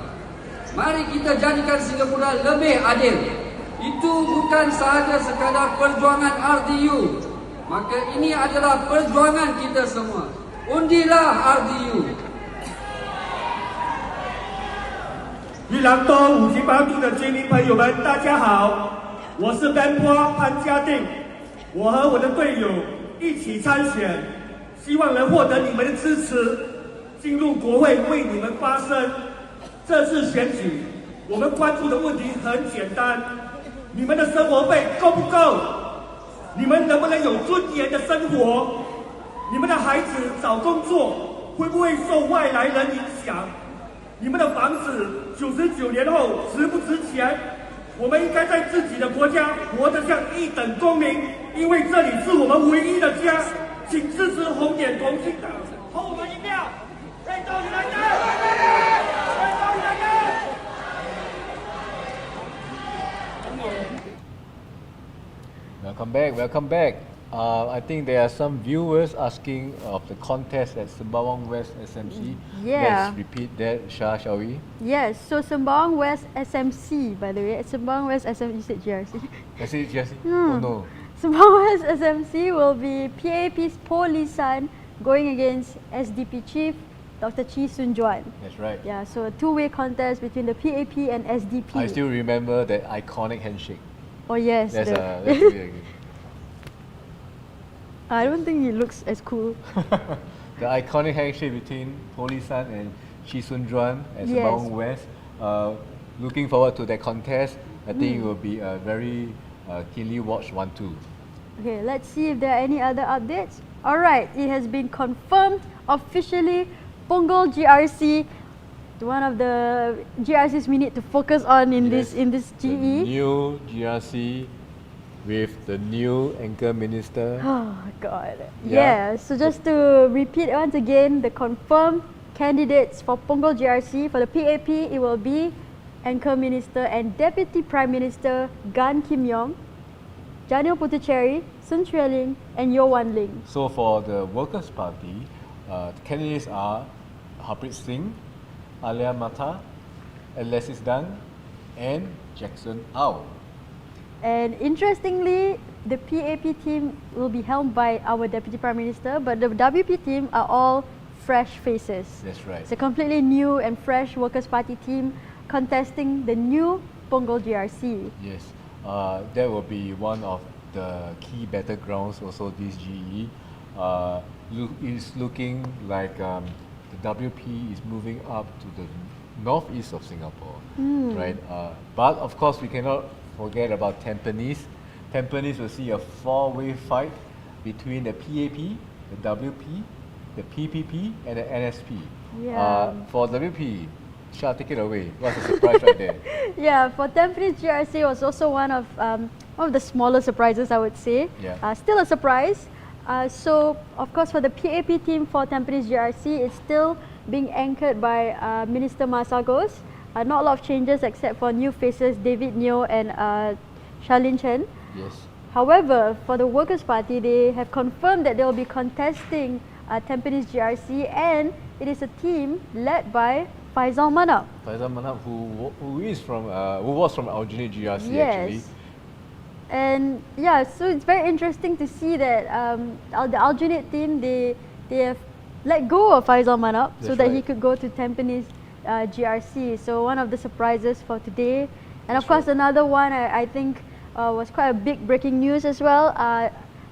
Mari kita jadikan Singapura lebih adil. Itu bukan sahaja sekadar perjuangan RDU. Maka ini adalah perjuangan kita semua. Undilah RDU. 玉兰东5级帮助的居民朋友们，大家好，我是丹坡潘家定，我和我的队友一起参选，希望能获得你们的支持，进入国会为你们发声。这次选举，我们关注的问题很简单：你们的生活费够不够？你们能不能有尊严的生活？你们的孩子找工作会不会受外来人影响？你们的房子99年后值不值钱？我们应该在自己的国家活得像一等公民，因为这里是我们唯一的家。请支持红点同心党，投我们一票，认同你们的，认同你们的。Welcome back, welcome back. I think there are some viewers asking of the contest at Sembawang West SMC. Yeah. Let's repeat that, Shah, shall we? Yes, so Sembawang West SMC, by the way. Sembawang West SMC, you said GRC. I said GRC? Oh no. Sembawang West SMC will be PAP's Po Lee San going against SDP Chief Dr. Chee Soon Juan. That's right. Yeah, so a two-way contest between the PAP and SDP. I still remember that iconic handshake. Oh yes. That's really good. I don't think he looks as cool. The iconic handshake between Po Lee San and Chee Soon Juan at Sembawang West. Looking forward to that contest. I think it will be a very keenly watched 1-2. Okay, let's see if there are any other updates. Alright, it has been confirmed officially. Punggol GRC, one of the GRCs we need to focus on in this GE. The new GRC with the new anchor minister. Oh God. Yeah, so just to repeat once again, the confirmed candidates for Punggol GRC, for the PAP, it will be Anchor Minister and Deputy Prime Minister Gan Kim Yong, Janil Puthucheary, Sun Xueling, and Yeo Wan Ling. So for the Workers' Party, the candidates are Harpreet Singh, Alia Mata, Alexis Dang, and Jackson Au. And interestingly, the PAP team will be helmed by our Deputy Prime Minister, but the WP team are all fresh faces. That's right. It's a completely new and fresh Workers' Party team contesting the new Punggol GRC. Yes, that will be one of the key battlegrounds also this GE. it's looking like the WP is moving up to the northeast of Singapore, right? But of course, we cannot forget about Tampines. Tampines will see a four-way fight between the PAP, the WP, the PPP, and the NSP. Yeah. For WP, Shah, take it away. What's the surprise right there? Yeah, for Tampines GRC was also one of the smaller surprises, I would say. Yeah. Still a surprise. So, of course, for the PAP team for Tampines GRC, it's still being anchored by Minister Masagos. Not a lot of changes except for new faces, David Neo and Charlene Chen. Yes. However, for the Workers' Party, they have confirmed that they will be contesting Tampines GRC, and it is a team led by Faisal Manap. Faisal Manap, who was from Aljunied GRC actually. And yeah, so it's very interesting to see that the Aljunied team, they have let go of Faisal Manap so that he could go to Tampines GRC. So one of the surprises for today. And of course, another one I think was quite a big breaking news as well.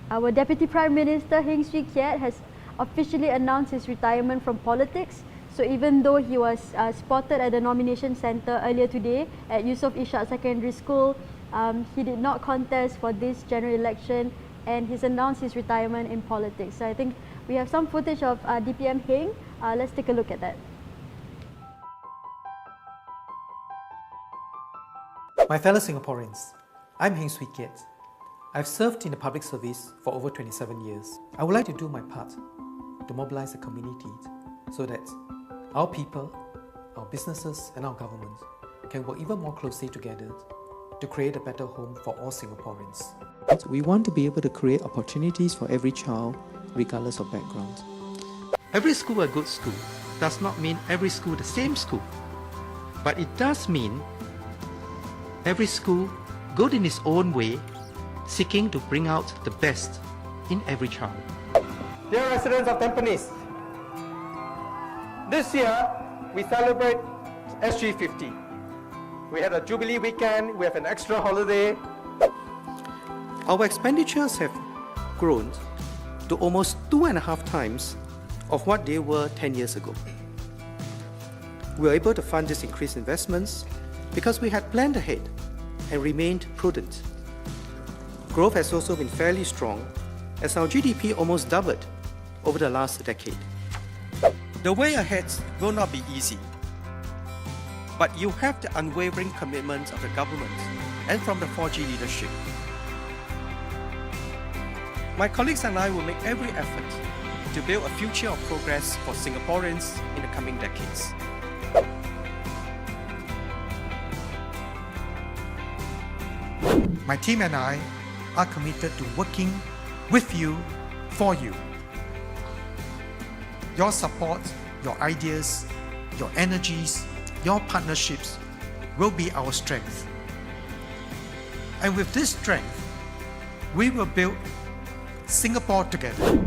Our Deputy Prime Minister Heng Swee Keat has officially announced his retirement from politics. So even though he was spotted at the nomination centre earlier today at Yusof Ishak Secondary School, he did not contest for this general election, and he's announced his retirement in politics. So I think we have some footage of DPM Heng. Let's take a look at that. My fellow Singaporeans, I'm Heng Swee Keat. I've served in the public service for over 27 years. I would like to do my part to mobilise the community so that our people, our businesses and our government can work even more closely together to create a better home for all Singaporeans. We want to be able to create opportunities for every child regardless of background. Every school a good school does not mean every school the same school, but it does mean every school good in its own way, seeking to bring out the best in every child. Dear residents of Tampines, this year we celebrate SG50. We had a Jubilee weekend, we have an extra holiday. Our expenditures have grown to almost 2.5 times of what they were 10 years ago. We were able to fund these increased investments because we had planned ahead and remained prudent. Growth has also been fairly strong as our GDP almost doubled over the last decade. The way ahead will not be easy, but you have the unwavering commitment of the government and from the 4G leadership. My colleagues and I will make every effort to build a future of progress for Singaporeans in the coming decades. My team and I are committed to working with you, for you. Your support, your ideas, your energies, your partnerships will be our strength. And with this strength, we will build Singapore together.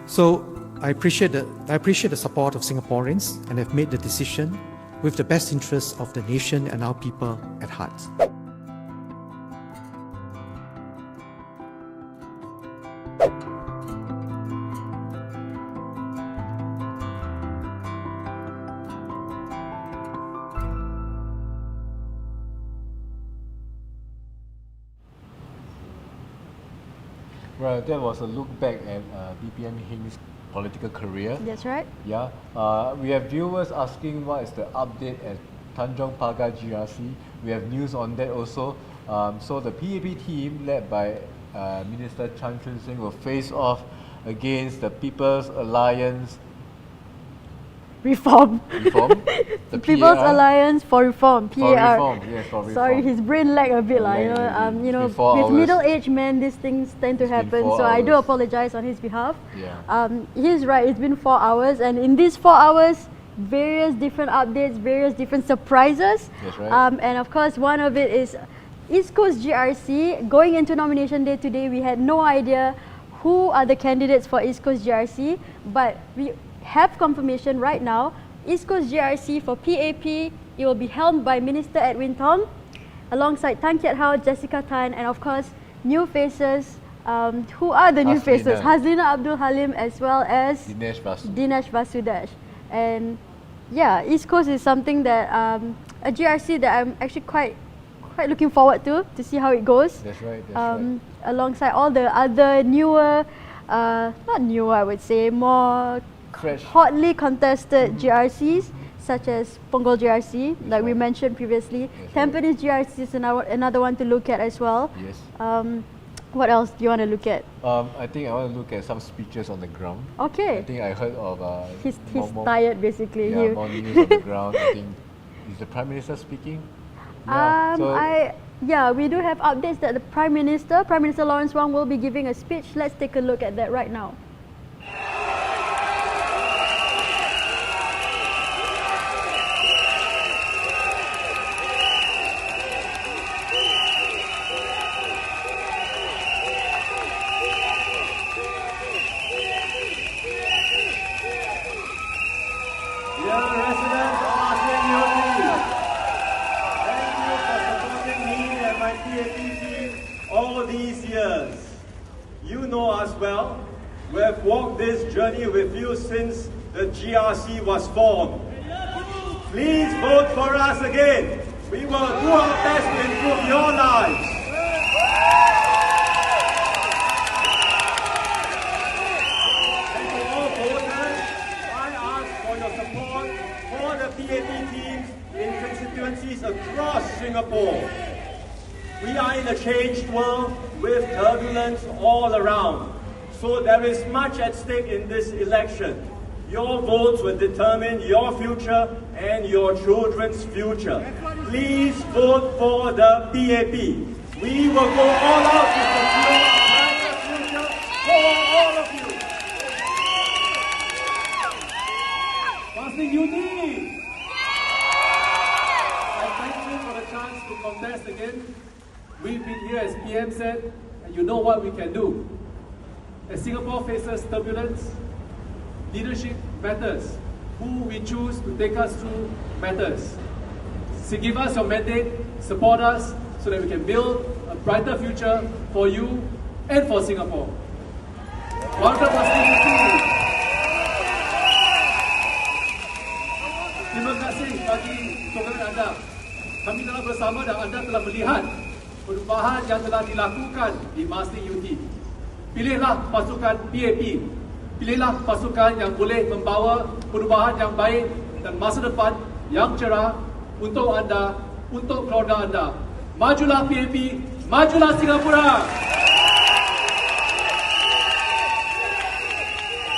So I appreciate the support of Singaporeans and have made the decision with the best interests of the nation and our people at heart. Well, that was a look back at DPM Heng's political career. That's right. Yeah. We have viewers asking what is the update at Tanjong Pagar GRC. We have news on that also. So the PAP team led by Minister Chan Chun Sing will face off against the People's Alliance Reform. The People's PAR? Alliance for Reform. PAR. For reform, yes, for reform. Sorry, his brain lag a bit, with middle-aged men, these things tend to happen. So I do apologize on his behalf. Yeah. He's right. It's been 4 hours, and in these 4 hours, various different updates, various different surprises. That's right. And of course, one of it is East Coast GRC. Going into nomination day today, we had no idea who are the candidates for East Coast GRC, but we have confirmation right now. East Coast GRC for PAP, it will be helmed by Minister Edwin Tong, alongside Tan Kiat Hao, Jessica Tan, and of course, new faces. Who are the new faces? Hazlina Abdul Halim as well as Dinesh Vasudesh. And yeah, East Coast is something that a GRC that I'm actually quite looking forward to see how it goes. That's right. That's right. Alongside all the other newer, not newer, I would say, more hotly contested GRCs, such as Punggol GRC, like we mentioned previously. Tampines GRC is another one to look at as well. Yes. What else do you want to look at? I think I want to look at some speeches on the ground. Okay. I think I heard of he's tired basically. More news on the ground. I think is the Prime Minister speaking? Yeah, we do have updates that the Prime Minister Lawrence Wong will be giving a speech. Let's take a look at that right now. You know us well. We have walked this journey with you since the GRC was formed. Please vote for us again. We will do our best to improve your lives. And to all voters, I ask for your support for the PAP teams in constituencies across Singapore. We are in a changed world with turbulence all around. So there is much at stake in this election. Your votes will determine your future and your children's future. Please vote for the PAP. We will go all out to secure a brighter future for all of you. Passing UT! I thank you for the chance to contest again. We've been here, as PM said, and you know what we can do. As Singapore faces turbulence, leadership matters. Who we choose to take us through matters. So give us your mandate, support us, so that we can build a brighter future for you and for Singapore. Terima kasih bagi sokongan anda. Kami telah bersama dan anda telah melihat perubahan yang telah dilakukan di Masing UT. Pilihlah pasukan PAP. Pilihlah pasukan yang boleh membawa perubahan yang baik dan masa depan yang cerah untuk anda, untuk keluarga anda. Majulah PAP, majulah Singapura!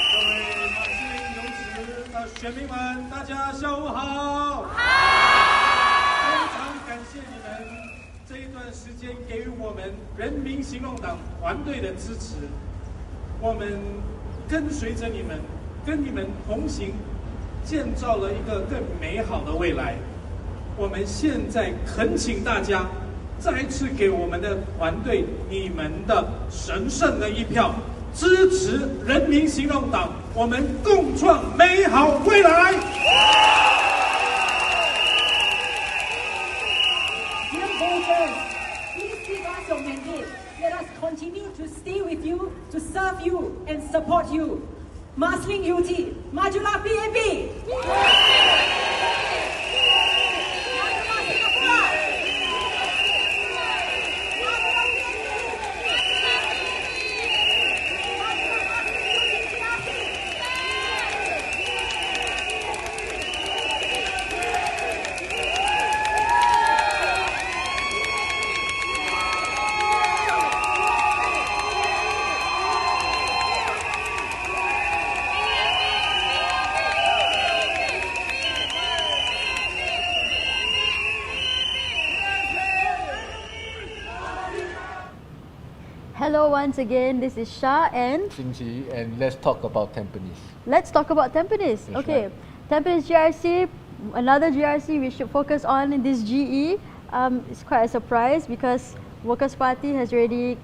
各位马新有史的选民们，大家下午好！非常感谢你们这一段时间给予我们人民行动党团队的支持，我们跟随着你们，跟你们同行，建造了一个更美好的未来。我们现在恳请大家再次给我们的团队你们的神圣的一票，支持人民行动党，我们共创美好未来。Dear voters, please give us your mandate. Let us continue to stay with you, to serve you and support you. Masling UT, majulah PAP! Hello once again, this is Shah and Shinji, and let's talk about Tampines. Let's talk about Tampines. That's okay, right. Tampines GRC, another GRC we should focus on in this GE. It's quite a surprise because Workers' Party has already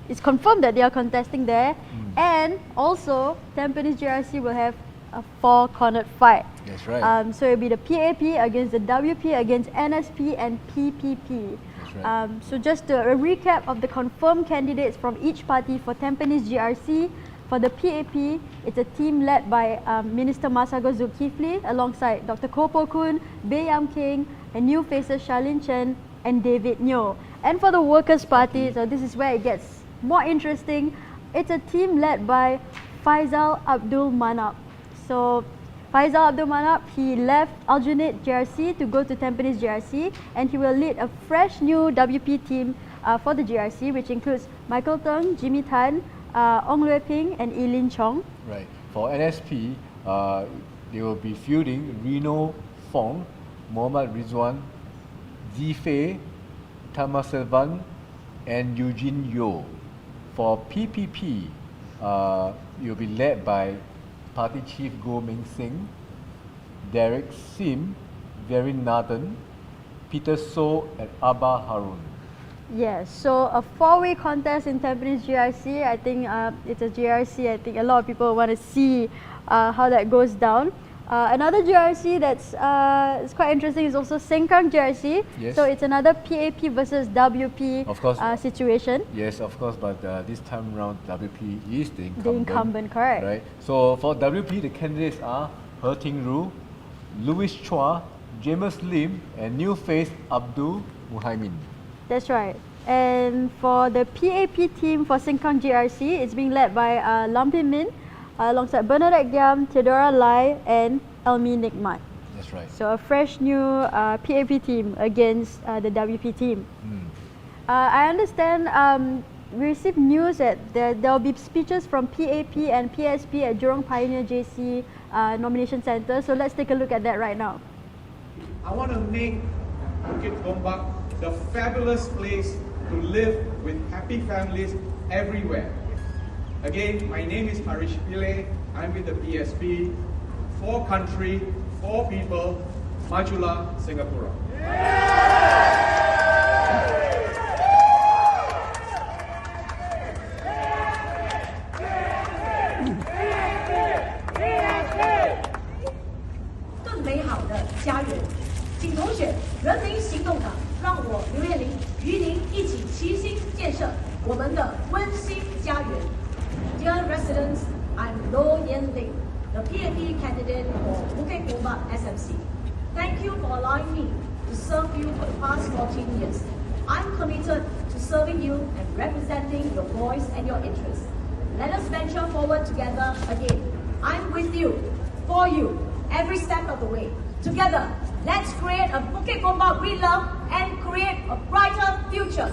it's confirmed that they are contesting there, and also Tampines GRC will have a four-cornered fight. That's right. So it'll be the PAP against the WP against NSP and PPP. That's right. So just a recap of the confirmed candidates from each party for Tampines GRC. For the PAP, it's a team led by Minister Masagos Zulkifli alongside Dr. Kopo Kun, Bae Yam Keng, and new faces Charlene Chen and David Nyo. And for the Workers' Party, so this is where it gets more interesting, it's a team led by Faisal Abdul Manap. So Faisal Abdul Manap, he left Aljunied GRC to go to Tampines GRC, and he will lead a fresh new WP team for the GRC, which includes Michael Teng, Jimmy Tan, Ong Lue Ping and Eileen Chong. Right. For NSP, they will be fielding Reno Fong, Mohammad Rizwan, Zifei, Tamaselvan, and Eugene Yo. For PPP, it will be led by Party Chief Goh Meng Sing, Derek Sim, Verin Nathan, Peter So, and Abba Harun. Yes, so a four-way contest in Tampines GRC. I think it's a GRC. I think a lot of people want to see how that goes down. Another GRC that's is quite interesting is also Sengkang GRC. Yes. So it's another PAP versus WP Of course. situation. Yes, of course, but this time around WP is the incumbent. The incumbent, correct. Right. So for WP, the candidates are He Ting Ru, Louis Chua, James Lim, and new face Abdul Muhaimin. That's right. And for the PAP team for Sengkang GRC, it's being led by Lam Pin Min, alongside Bernadette Giam, Theodora Lai, and Elmi Nikmat. That's right. So a fresh new PAP team against the WP team. I understand we received news that there will be speeches from PAP and PSP at Jurong Pioneer JC Nomination Centre. So let's take a look at that right now. I want to make Bukit Gombak the fabulous place to live with happy families everywhere. Again, my name is Harish Pillay. I'm with the PSP. For country, for people, Majulah Singapura. Dear residents, I'm Lo Yen Ling, the PAP candidate for Bukit Gombak SMC. Thank you for allowing me to serve you for the past 14 years. I'm committed to serving you and representing your voice and your interests. Let us venture forward together again. I'm with you, for you, every step of the way. Together, let's create a Bukit Gombak we love and create a brighter future.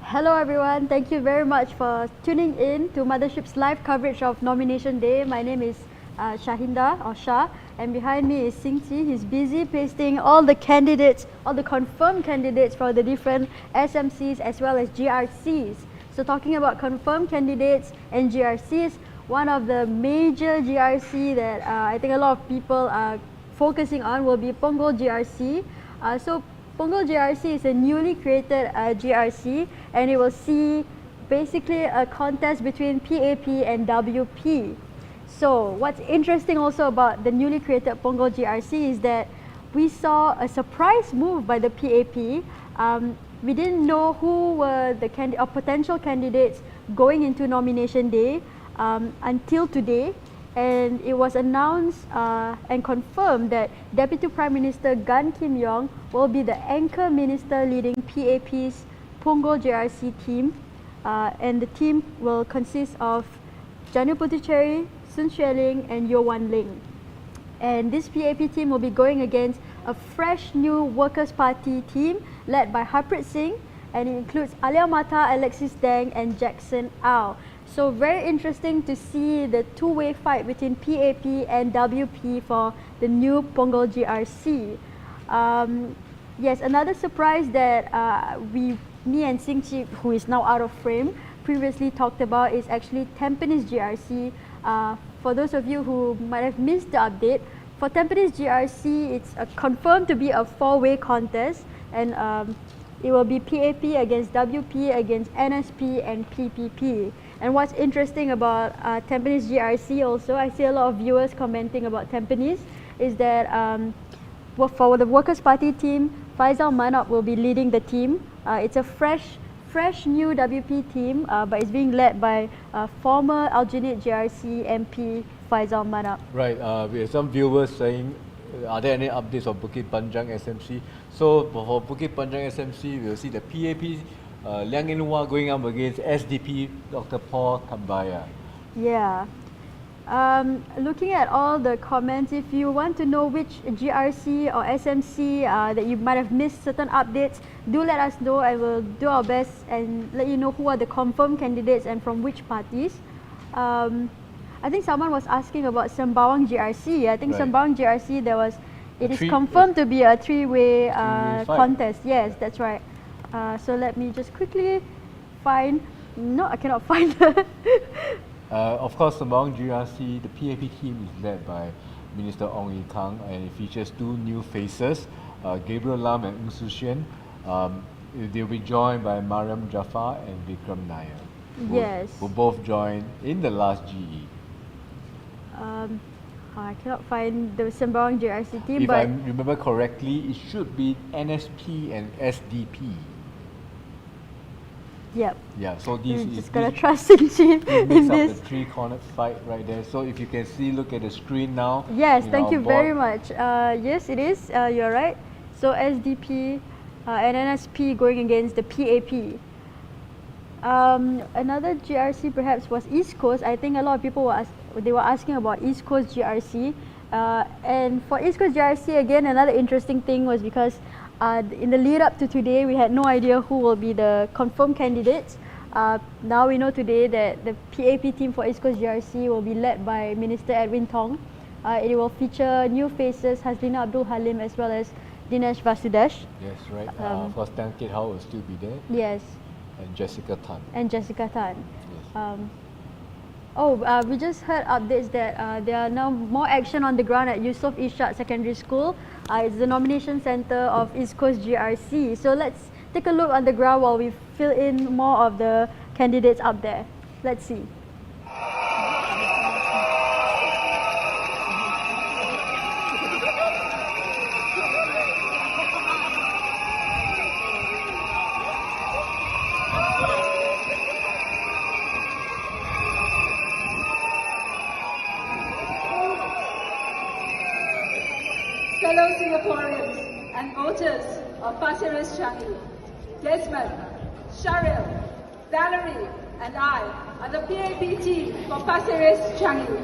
Hello everyone, thank you very much for tuning in to Mothership's live coverage of Nomination Day. My name is Shahinda or Shah, and behind me is Sing Chi. He's busy pasting all the candidates, all the confirmed candidates for the different SMCs as well as GRCs. So talking about confirmed candidates and GRCs, one of the major GRC that I think a lot of people are focusing on will be Punggol GRC. So Punggol GRC is a newly created GRC, and it will see basically a contest between PAP and WP. So what's interesting also about the newly created Punggol GRC is that we saw a surprise move by the PAP. We didn't know who were the potential candidates going into nomination day until today. And it was announced and confirmed that Deputy Prime Minister Gan Kim Yong will be the anchor minister leading PAP's Punggol GRC team, and the team will consist of Janu Puthucheary, Sun Xueling and Yeo Wan Ling. And this PAP team will be going against a fresh new Workers' Party team led by Harpreet Singh, and it includes Alia Mata, Alexis Deng and Jackson Au. So very interesting to see the two-way fight between PAP and WP for the new Punggol GRC. Yes, another surprise that me and Singchi, who is now out of frame, previously talked about is actually Tampines GRC. For those of you who might have missed the update, for Tampines GRC, it's confirmed to be a four-way contest, and it will be PAP against WP, against NSP and PPP. And what's interesting about Tampines GRC also, I see a lot of viewers commenting about Tampines, is that for the Workers' Party team, Faisal Manap will be leading the team. It's a fresh new WP team, but it's being led by former Aljunied GRC MP Faisal Manap. Right, we have some viewers saying, are there any updates on Bukit Panjang SMC? So for Bukit Panjang SMC, we'll see the PAP Liang Inhua going up against SDP Dr. Paul Kambaya. Yeah. Looking at all the comments, if you want to know which GRC or SMC that you might have missed certain updates, do let us know. I will do our best and let you know who are the confirmed candidates and from which parties. I think someone was asking about Sembawang GRC. I think right. Sembawang GRC, it is confirmed to be a three-way contest. Yes, that's right. So let me just quickly find. No, I cannot find it. Of course, Sembawang GRC, the PAP team is led by Minister Ong Yi Kang, and it features two new faces, Gabriel Lam and Ng Su Xian. They'll be joined by Mariam Jafar and Vikram Nair. Yes. Who both joined in the last GE. I cannot find the Sembawang GRC team, if but I remember correctly, it should be NSP and SDP. Yep. Yeah, so these is just gotta trust in this. The three-cornered fight right there. So if you can see, look at the screen now. Yes, thank you very much. Yes, it is. You're right. So SDP and NSP going against the PAP. Another GRC perhaps was East Coast. I think a lot of people were asking about East Coast GRC. And for East Coast GRC, again, another interesting thing was because in the lead up to today, we had no idea who will be the confirmed candidates. Now we know today that the PAP team for East Coast GRC will be led by Minister Edwin Tong. It will feature new faces, Haslina Abdul Halim as well as Dinesh Vasudesh. Yes, right. Of course, Tan Kit Hao will still be there. Yes. And Jessica Tan. Yes. We just heard updates that there are now more action on the ground at Yusof Ishak Secondary School. It's the nomination center of East Coast GRC. So let's take a look on the ground while we fill in more of the candidates up there. Let's see. Fellow Singaporeans and voters of Pasir Ris Changi, Desmond, Sharil, Valerie and I are the PAP team for Pasir Ris Changi.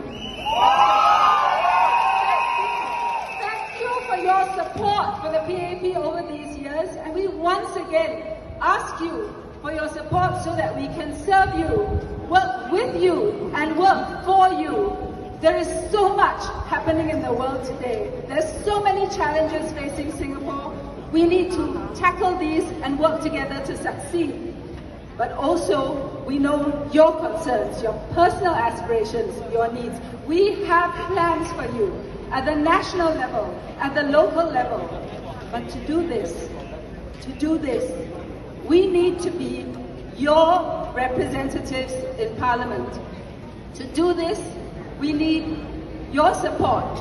Thank you for your support for the PAP over these years, and we once again ask you for your support so that we can serve you, work with you and work for you. There is so much happening in the world today. There's so many challenges facing Singapore. We need to tackle these and work together to succeed. But also, we know your concerns, your personal aspirations, your needs. We have plans for you at the national level, at the local level. But to do this, we need to be your representatives in Parliament. To do this, we need your support.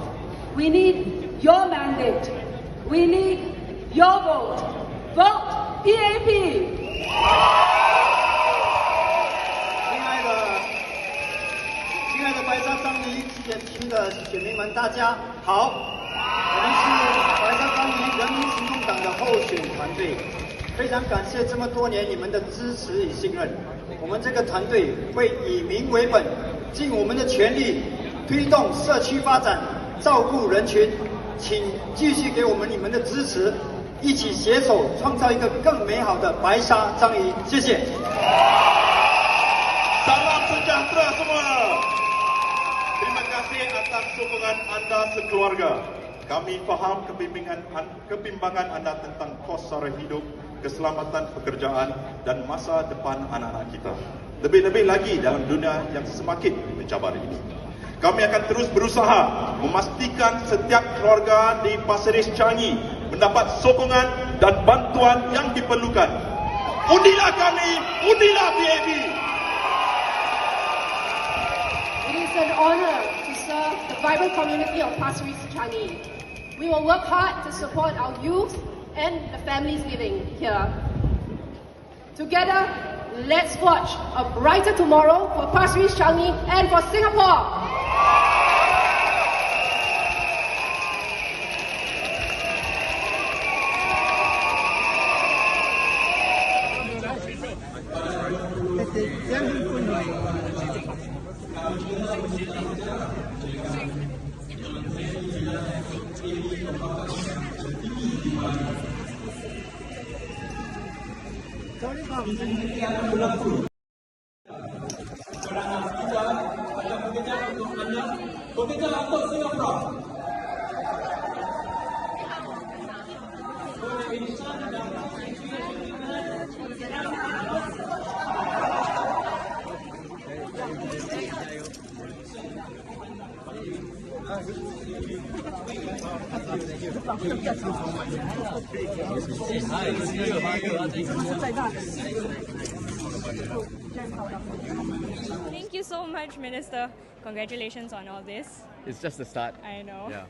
We need your mandate. We need your vote. Vote PAP! 亲爱的白沙章鱼选区的选民们，大家好！我们是白沙章鱼人民行动党的候选团队，非常感谢这么多年你们的支持与信任。我们这个团队会以民为本，尽我们的全力推动社区发展，照顾人群。请继续给我们你们的支持，一起携手创造一个更美好的白沙章鱼。谢谢。sejahtera semua. Terima kasih atas sokongan anda sekeluarga. Kami faham kebimbangan anda tentang kos sara hidup, keselamatan pekerjaan dan masa depan anak-anak kita. Lebih-lebih lagi dalam dunia yang semakin mencabar ini. Kami akan terus berusaha memastikan setiap keluarga di Pasir Ris Changi mendapat sokongan dan bantuan yang diperlukan. Undilah kami, undilah PAP. It is an honor to serve the vibrant community of Pasir Ris Changi. We will work hard to support our youth and the families living here. Together, let's forge a brighter tomorrow for Pasir Ris Changi and for Singapore. Thank you so much, Minister. Congratulations on all this. It's just the start. I know. Yeah.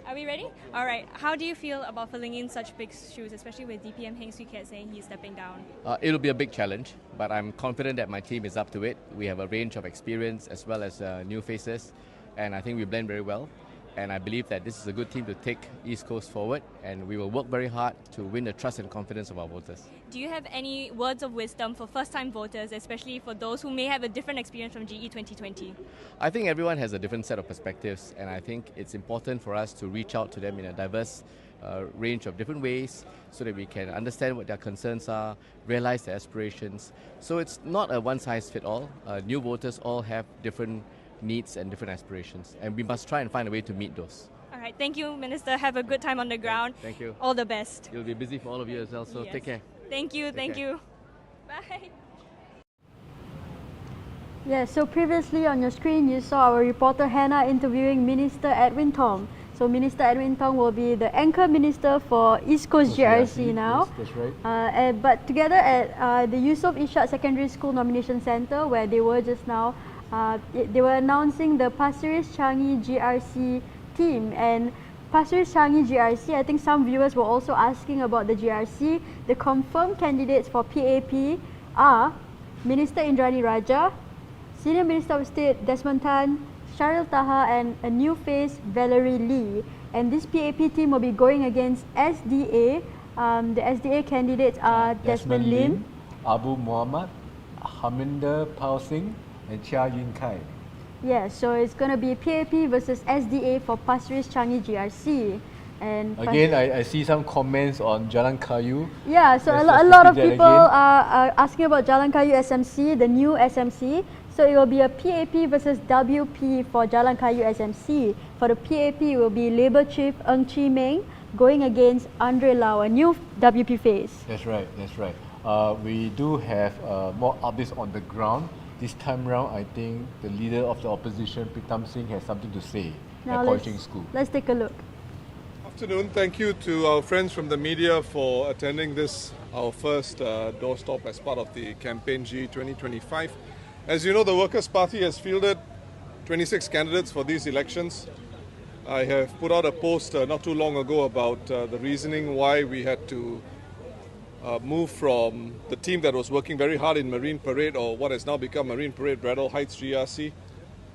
Are we ready? All right. How do you feel about filling in such big shoes, especially with DPM Heng Swee Keat saying he's stepping down? It'll be a big challenge, but I'm confident that my team is up to it. We have a range of experience as well as new faces, and I think we blend very well. And I believe that this is a good team to take East Coast forward, and we will work very hard to win the trust and confidence of our voters. Do you have any words of wisdom for first-time voters, especially for those who may have a different experience from GE2020? I think everyone has a different set of perspectives, and I think it's important for us to reach out to them in a diverse range of different ways so that we can understand what their concerns are, realize their aspirations. So it's not a one-size-fits-all. New voters all have different needs and different aspirations, and we must try and find a way to meet those. All right. Thank you, Minister. Have a good time on the ground. Thank you. All the best. It'll be busy for all of you as well, so Yes. take care. Thank you. Take Thank care. you. Bye. Yeah, so previously on your screen you saw our reporter Hannah interviewing Minister Edwin Tong. So Minister Edwin Tong will be the anchor minister for East Coast GRC now. Yes, that's right. But together at the Yusof Ishak Secondary School Nomination Centre, where they were just now, they were announcing the Pasir Ris Changi GRC team. And Pasir Ris Changi GRC, I think some viewers were also asking about the GRC. The confirmed candidates for PAP are Minister Indrani Raja, Senior Minister of State Desmond Tan, Sharil Taha, and a new face, Valerie Lee. And this PAP team will be going against SDA. The SDA candidates are Desmond Lim, Abu Muhammad, Haminder Pao Singh, and Chia Yun Kai. Yeah, so it's going to be PAP versus SDA for Pasir Ris Changi GRC. And again, I see some comments on Jalan Kayu. Yeah, so a lot of people are asking about Jalan Kayu SMC, the new SMC. So it will be a PAP versus WP for Jalan Kayu SMC. For the PAP, it will be Labour Chief Ng Chee Meng going against Andre Lau, a new WP face. That's right, that's right. We do have more updates on the ground. This time round, I think the leader of the opposition, Pritam Singh, has something to say at Poiching School. Let's take a look. Afternoon. Thank you to our friends from the media for attending this, our first doorstop as part of the campaign GE2025. As you know, the Workers' Party has fielded 26 candidates for these elections. I have put out a post not too long ago about the reasoning why we had to move from the team that was working very hard in Marine Parade, or what has now become Marine Parade Braddell Heights GRC,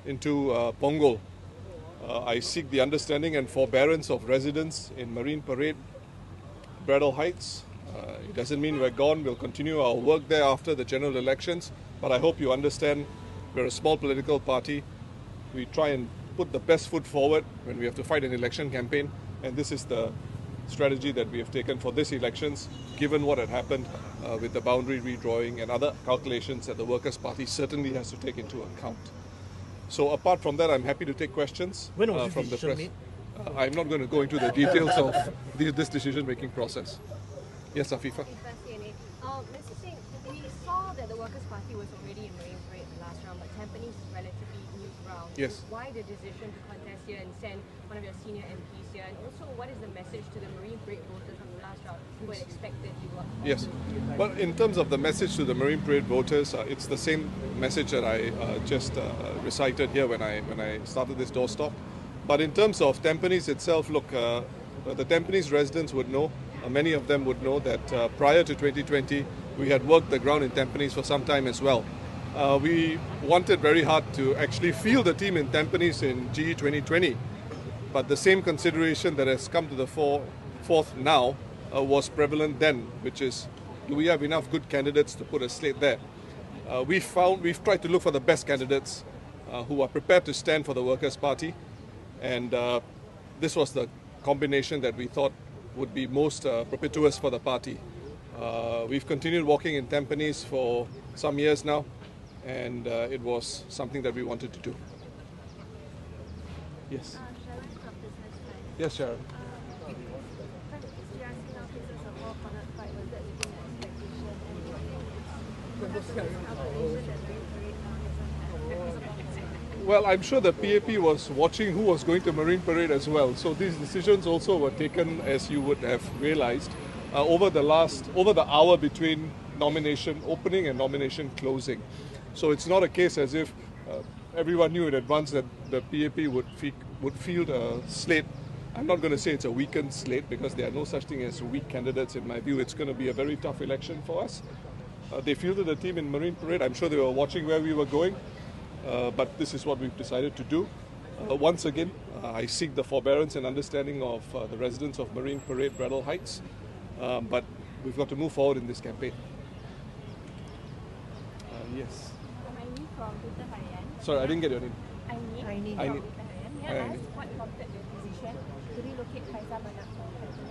into Punggol. I seek the understanding and forbearance of residents in Marine Parade, Braddell Heights. It doesn't mean we're gone. We'll continue our work there after the general elections. But I hope you understand we're a small political party. We try and put the best foot forward when we have to fight an election campaign. And this is the strategy that we have taken for this elections, given what had happened with the boundary redrawing and other calculations that the Workers' Party certainly has to take into account. So apart from that, I'm happy to take questions from the press. I'm not going to go into the details of this decision-making process. Yes, Afifa. Mr. Singh, we saw that the Workers' Party was already in Marine Parade the last round, but Tampines is relatively new ground. Yes. Why the decision to contest here and send one of your senior MPs here? And also, what is the message to the Marine Parade voters from the last round who had expected you were? Yes. Well, in terms of the message to the Marine Parade voters, it's the same message that I just recited here when I started this doorstop. But in terms of Tampines itself, look, the Tampines residents would know, many of them would know that prior to 2020, we had worked the ground in Tampines for some time as well. We wanted very hard to actually field the team in Tampines in GE 2020, but the same consideration that has come to the forth now was prevalent then, which is, do we have enough good candidates to put a slate there? We've tried to look for the best candidates who are prepared to stand for the Workers' Party, and this was the combination that we thought would be most propitious for the party. We've continued walking in Tampines for some years now, and it was something that we wanted to do. Yes. Yes, Sharon. Well, I'm sure the PAP was watching who was going to Marine Parade as well. So these decisions also were taken, as you would have realized, over the hour between nomination opening and nomination closing. So it's not a case as if everyone knew in advance that the PAP would field a slate. I'm not going to say it's a weakened slate, because there are no such thing as weak candidates in my view. It's going to be a very tough election for us. They fielded a team in Marine Parade. I'm sure they were watching where we were going. But this is what we've decided to do. Once again, I seek the forbearance and understanding of the residents of Marine Parade, Bradel Heights. But we've got to move forward in this campaign. Yes. Sorry, I didn't get your name. I need. May I ask what prompted the decision to relocate Faisal Manak from Tampines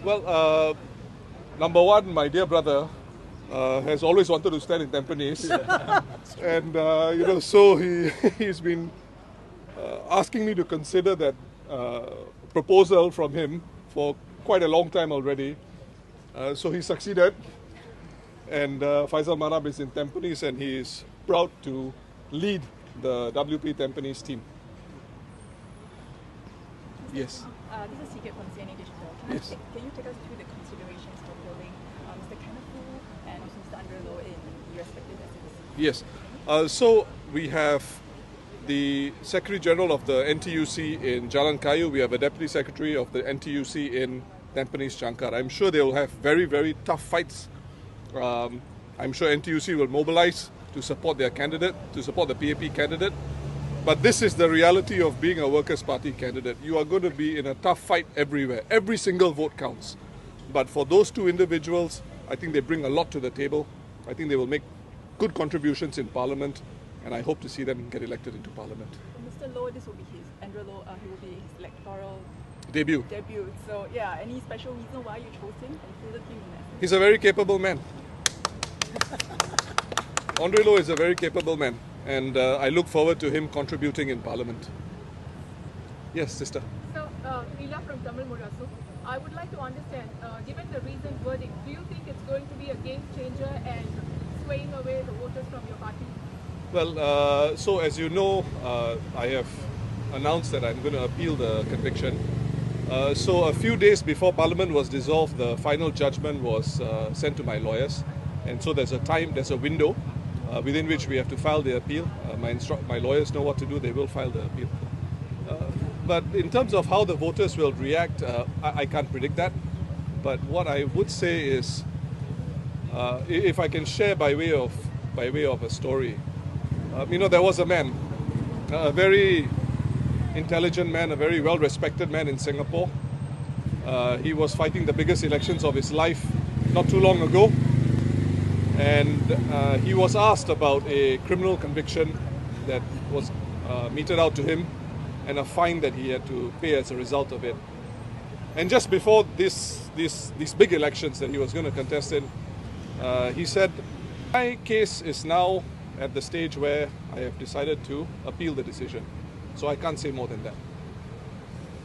GRC? Well, number one, my dear brother has always wanted to stand in Tampines, and so he's been asking me to consider that proposal from him for quite a long time already. So he succeeded, and Faisal Manab is in Tampines, and he is proud to lead the WP Tampines team. Yes. This is Secret from CNA Digital. Yes. Can you take us through the considerations for polling Mr. Kanafu and also Mr. Underlow in respective SMC? Yes. So we have the Secretary General of the NTUC in Jalan Kayu. We have a Deputy Secretary of the NTUC in Tampines Changkat. I'm sure they will have very, very tough fights. I'm sure NTUC will mobilize to support their candidate, to support the PAP candidate. But this is the reality of being a Workers' Party candidate. You are going to be in a tough fight everywhere. Every single vote counts. But for those two individuals, I think they bring a lot to the table. I think they will make good contributions in Parliament, and I hope to see them get elected into Parliament. Mr. Low, this will be his, Andrew Low, he will be his electoral Debut. So yeah, any special reason why you chose him and fielded him in that? He's a very capable man. Andre Low is a very capable man, and I look forward to him contributing in Parliament. Yes, sister. So, Leela from Tamil Murasu, I would like to understand, given the recent verdict, do you think it's going to be a game changer and swaying away the voters from your party? Well, so as you know, I have announced that I'm going to appeal the conviction. So a few days before Parliament was dissolved, the final judgment was sent to my lawyers, and so there's a window within which we have to file the appeal. My lawyers know what to do; they will file the appeal. But in terms of how the voters will react, I can't predict that. But what I would say is, if I can share by way of a story, there was a man, a very intelligent man, a very well-respected man in Singapore. He was fighting the biggest elections of his life not too long ago, and he was asked about a criminal conviction that was meted out to him and a fine that he had to pay as a result of it. And just before these big elections that he was going to contest in, He said, my case is now at the stage where I have decided to appeal the decision. So I can't say more than that.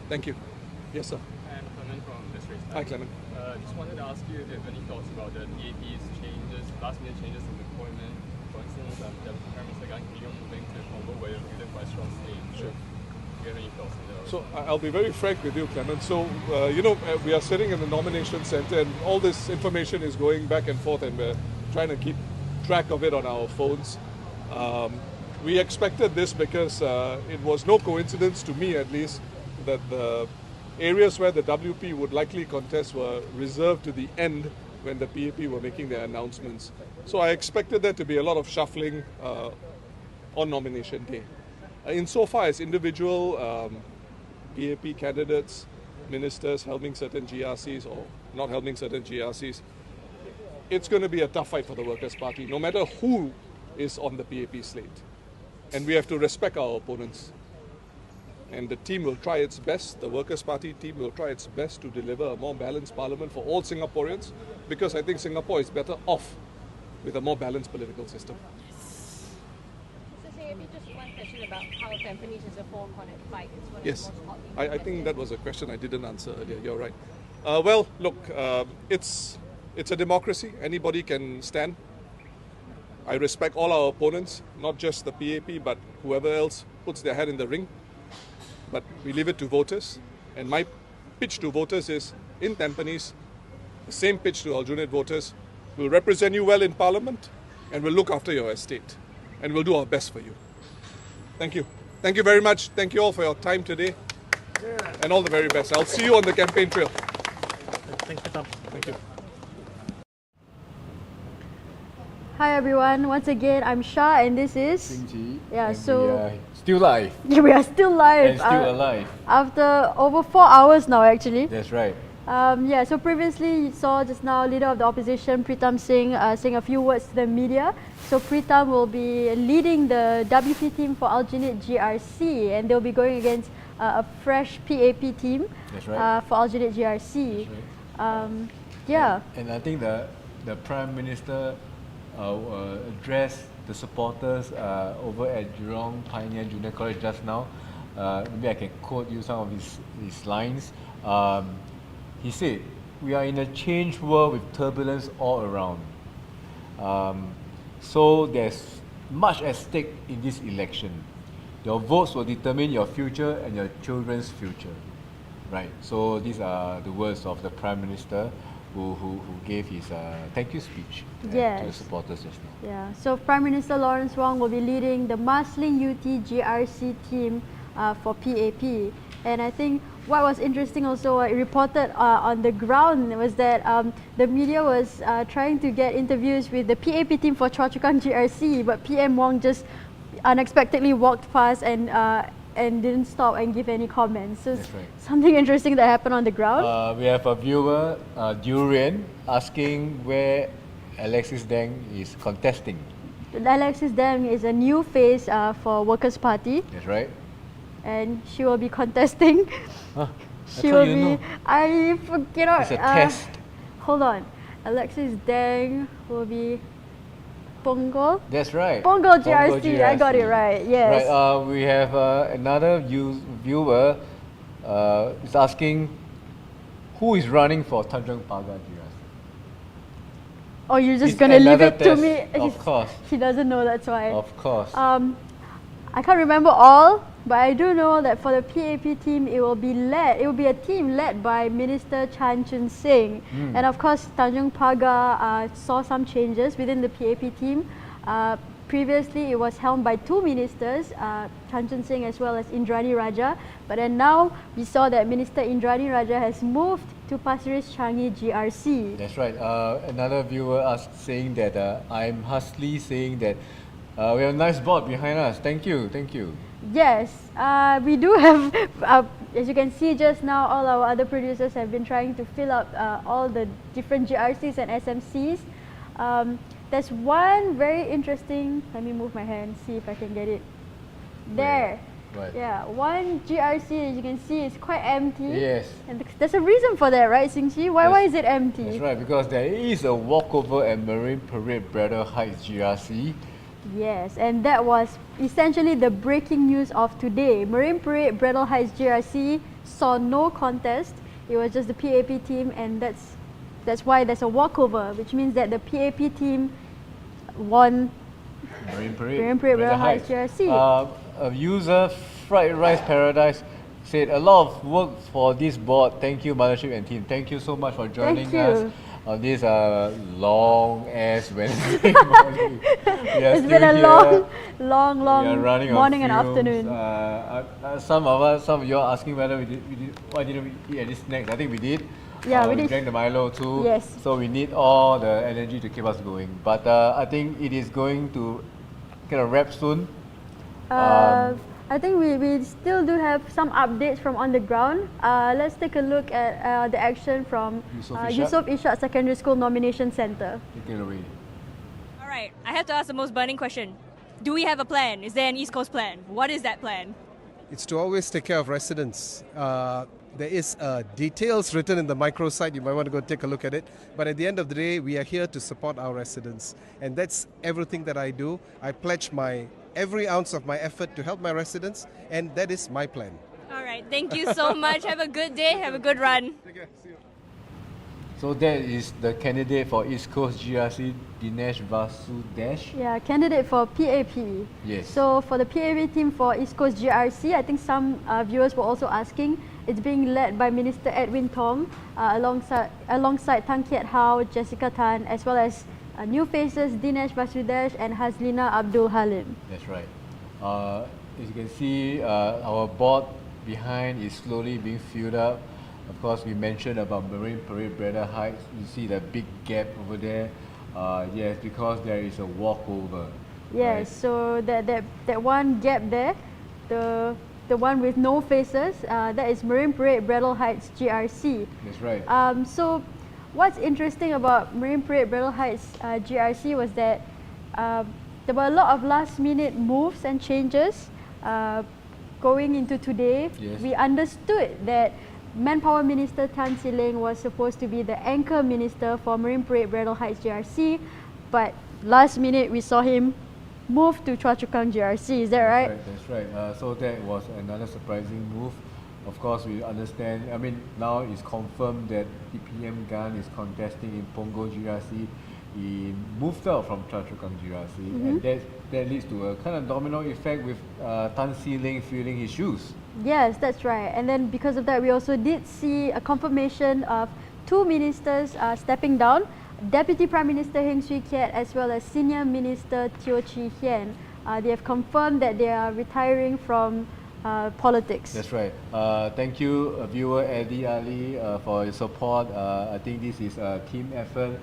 Thank you. Yes, sir. I'm Clement from the Straits Times. Hi, Clement. Just wanted to ask you if you have any thoughts about the PAP's changes, last-minute changes in deployment. For instance, the Prime Minister Gan moving to Punggol, where you're feeling quite strong state. Sure. Do you have any thoughts on that? So I'll be very frank with you, Clement. So, we are sitting in the nomination center and all this information is going back and forth and we're trying to keep track of it on our phones. We expected this because it was no coincidence, to me at least, that the areas where the WP would likely contest were reserved to the end when the PAP were making their announcements. So I expected there to be a lot of shuffling on nomination day. Insofar as individual PAP candidates, ministers helming certain GRCs or not helming certain GRCs, it's going to be a tough fight for the Workers' Party, no matter who is on the PAP slate. And we have to respect our opponents. And the team will try its best, the Workers' Party team will try its best to deliver a more balanced parliament for all Singaporeans, because I think Singapore is better off with a more balanced political system. So maybe just one question about how Tampines is a four-cornered fight. It's one Yes, of the most hotly I think that was a question I didn't answer earlier. You're right. Well, look, it's a democracy. Anybody can stand. I respect all our opponents, not just the PAP, but whoever else puts their head in the ring. But we leave it to voters. And my pitch to voters is, in Tampines, the same pitch to Aljunied voters. We'll represent you well in Parliament, and we'll look after your estate. And we'll do our best for you. Thank you. Thank you very much. Thank you all for your time today. And all the very best. I'll see you on the campaign trail. Thank you, Tom. Thank you. Hi everyone, once again I'm Shah and this is Singji. Yeah, And so we are still live. Yeah, we are still live. And still alive. After over 4 hours now actually. That's right. Yeah, so previously you saw just now Leader of the Opposition Pritam Singh saying a few words to the media. So Pritam will be leading the WP team for Aljunied GRC and they'll be going against a fresh PAP team. That's right. For Aljunied GRC. That's right. Yeah. And I think the Prime Minister addressed the supporters over at Jurong Pioneer Junior College just now. Maybe I can quote you some of his lines. He said, "We are in a changed world with turbulence all around. So there's much at stake in this election. Your votes will determine your future and your children's future." Right. So these are the words of the Prime Minister who gave his thank you speech to the supporters just now. Yeah. So Prime Minister Lawrence Wong will be leading the Marsiling UT GRC team for PAP. And I think what was interesting also, reported on the ground was that the media was trying to get interviews with the PAP team for Choa Chu Kang GRC, but PM Wong just unexpectedly walked past and didn't stop and give any comments. So That's right. something interesting that happened on the ground. We have a viewer, Durian, asking where Alexis Deng is contesting. Alexis Deng is a new face for Workers' Party. That's right. And she will be contesting. Huh, She will be. I cannot. It's a test. Hold on. Alexis Deng will be Punggol. That's right. Punggol GRC. I got it right. Yes. Right. We have another viewer is asking who is running for Tanjung Pagar GRC. Oh, you're just It's gonna leave another it to test, me. of course. He doesn't know. That's why. Of course. I can't remember all, but I do know that for the PAP team, it will be a team led by Minister Chan Chun Sing. And of course, Tanjung Pagar saw some changes within the PAP team. Previously, it was helmed by two ministers, Chan Chun Sing as well as Indrani Raja. But then now, we saw that Minister Indrani Raja has moved to Pasir Ris Changi GRC. That's right. Another viewer saying that I'm hustily saying that we have a nice board behind us. Thank you, thank you. Yes, we do have, as you can see just now, all our other producers have been trying to fill up all the different GRCs and SMCs. There's one very interesting, let me move my hand, see if I can get it. There. Right. Yeah, one GRC, as you can see, is quite empty. Yes. And there's a reason for that, right, Xingqi? Why is it empty? That's right, because there is a walkover at Marine Parade Braddell Heights GRC. Yes, and that was essentially the breaking news of today. Marine Parade Braddell Heights GRC saw no contest. It was just the PAP team, and that's why there's a walkover, which means that the PAP team won Marine Parade Braddell Heights GRC. A user, Fried Rice Paradise, said a lot of work for this board. Thank you, Mothership and team. Thank you so much for joining us on this long ass Wednesday morning. It's been a long morning and afternoon. Some of you are asking whether why didn't we eat any snacks? I think we did. Yeah, we we did. drank the Milo too. Yes. So we need all the energy to keep us going. But I think it is going to kind of wrap soon. I think we still do have some updates from on the ground. Let's take a look at the action from Yusof Ishak Secondary School Nomination Centre. Take it away. Alright, I have to ask the most burning question. Do we have a plan? Is there an East Coast plan? What is that plan? It's to always take care of residents. There is details written in the microsite. You might want to go take a look at it. But at the end of the day, we are here to support our residents. And that's everything that I do. I pledge every ounce of my effort to help my residents, and that is my plan. All right, thank you so much. Have a good day. Have a good run. Take care. See you. So that is the candidate for East Coast GRC, Dinesh Vasudesh. Yeah, candidate for PAP. Yes. So for the PAP team for East Coast GRC, I think some viewers were also asking. It's being led by Minister Edwin Tong alongside Tan Kiat Hao, Jessica Tan, as well as new faces Dinesh Vasudesh and Hazlina Abdul Halim. That's right. As you can see, our board behind is slowly being filled up. Of course, we mentioned about Marine Parade Braddell Heights. You see the big gap over there. Yes, because there is a walkover. Yes, right? So that one gap there, the one with no faces, that is Marine Parade Braddell Heights GRC. That's right. So what's interesting about Marine Parade Braddell Heights GRC was that there were a lot of last minute moves and changes going into today. Yes. We understood that Manpower Minister Tan See Leng was supposed to be the anchor minister for Marine Parade Braddell Heights GRC, but last minute we saw him move to Choa Chu Kang GRC. Is that right? That's right. So that was another surprising move. Of course, we understand. I mean, now it's confirmed that DPM Gan is contesting in Punggol GRC. He moved out from Choa Chu Kang GRC, and that leads to a kind of domino effect with Tan See Leng filling his shoes. Yes, that's right. And then because of that, we also did see a confirmation of two ministers stepping down. Deputy Prime Minister Heng Swee Keat as well as Senior Minister Teo Chee Hian. They have confirmed that they are retiring from politics. That's right. Thank you, viewer Eddie Ali, for your support. I think this is a team effort.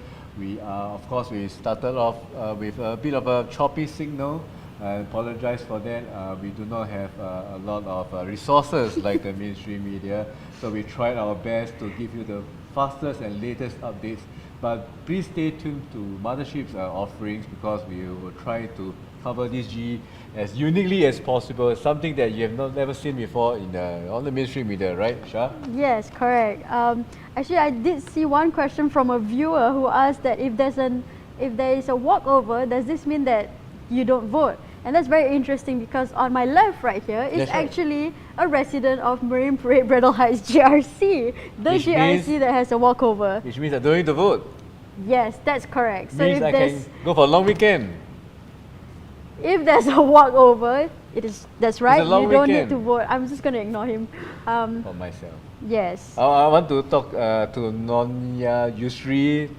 Of course, we started off with a bit of a choppy signal. I apologize for that. We do not have a lot of resources like the mainstream media, so we tried our best to give you the fastest and latest updates. But please stay tuned to Mothership's offerings, because we will try to cover this GE as uniquely as possible, something that you have never seen before on the mainstream media, right, Shah? Yes, correct. Actually, I did see one question from a viewer who asked that if there is a walkover, does this mean that you don't vote? And that's very interesting, because on my left right here is actually a resident of Marine Parade Braddell Heights GRC, the GRC that has a walkover. Which means I don't need to vote. Yes, that's correct. So means if I can go for a long weekend. If there's a walkover, that's right. It's a long you don't weekend. need to vote. I'm just going to ignore him. For myself. Yes. I want to talk to Nonya Yusri.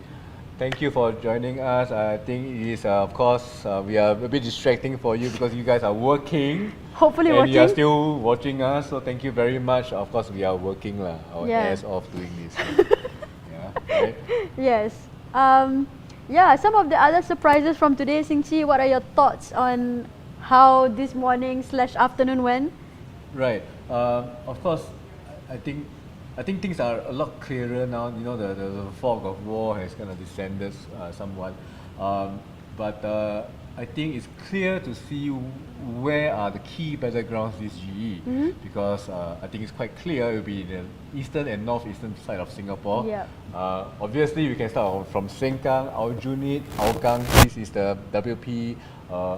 Thank you for joining us. I think it is, of course, we are a bit distracting for you because you guys are working. Hopefully and working. you are still watching us, so thank you very much. Of course, we are working our ass off doing this. Yeah, right? Yes. Yeah, some of the other surprises from today, Xingqi, what are your thoughts on how this morning / afternoon went? Right. Of course, I think things are a lot clearer now. You know, the fog of war has kind of descended somewhat. But I think it's clear to see where are the key battlegrounds this GE, because I think it's quite clear it will be the eastern and northeastern side of Singapore. Yep. Obviously, we can start from Sengkang, Aljunied, Hougang. This is the WP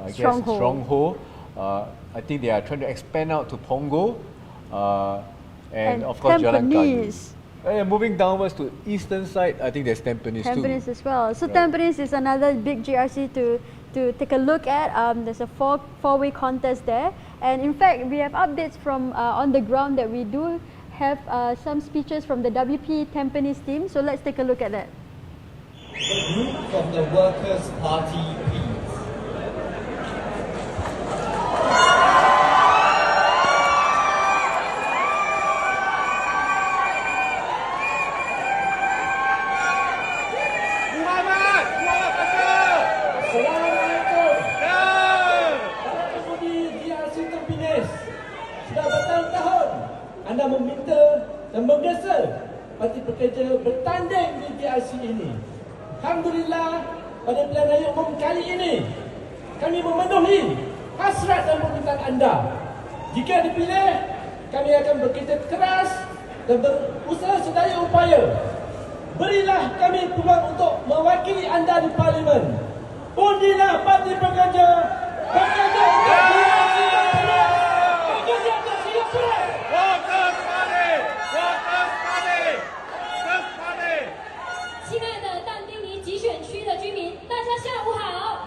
stronghold. I think they are trying to expand out to Punggol, and of course Tampines. Moving downwards to eastern side, I think there's Tampines too. Tampines as well. So Right. Tampines is another big GRC to take a look at. There's a four-way contest there, and in fact we have updates from on the ground that we do have some speeches from the WP Tampines team. So let's take a look at that. The group from the Workers' Party, please. Assalamualaikum. Para pengemudi GRC Tampines, sudah bertahun-tahun anda meminta dan menggesa parti pekerja bertanding di GRC ini. Alhamdulillah, pada pilihan raya umum kali ini, kami memenuhi hasrat dan permintaan anda. Jika dipilih, kami akan bekerja keras dan berusaha sedaya upaya. Berilah kami peluang untuk mewakili anda di Parlimen. Undilah parti pekerja, bekerja untuk GRC Tampines, bekerja untuk Singapura. Workers Party, Workers Party, Workers Party. 亲爱的但丁尼集选区的居民，大家下午好。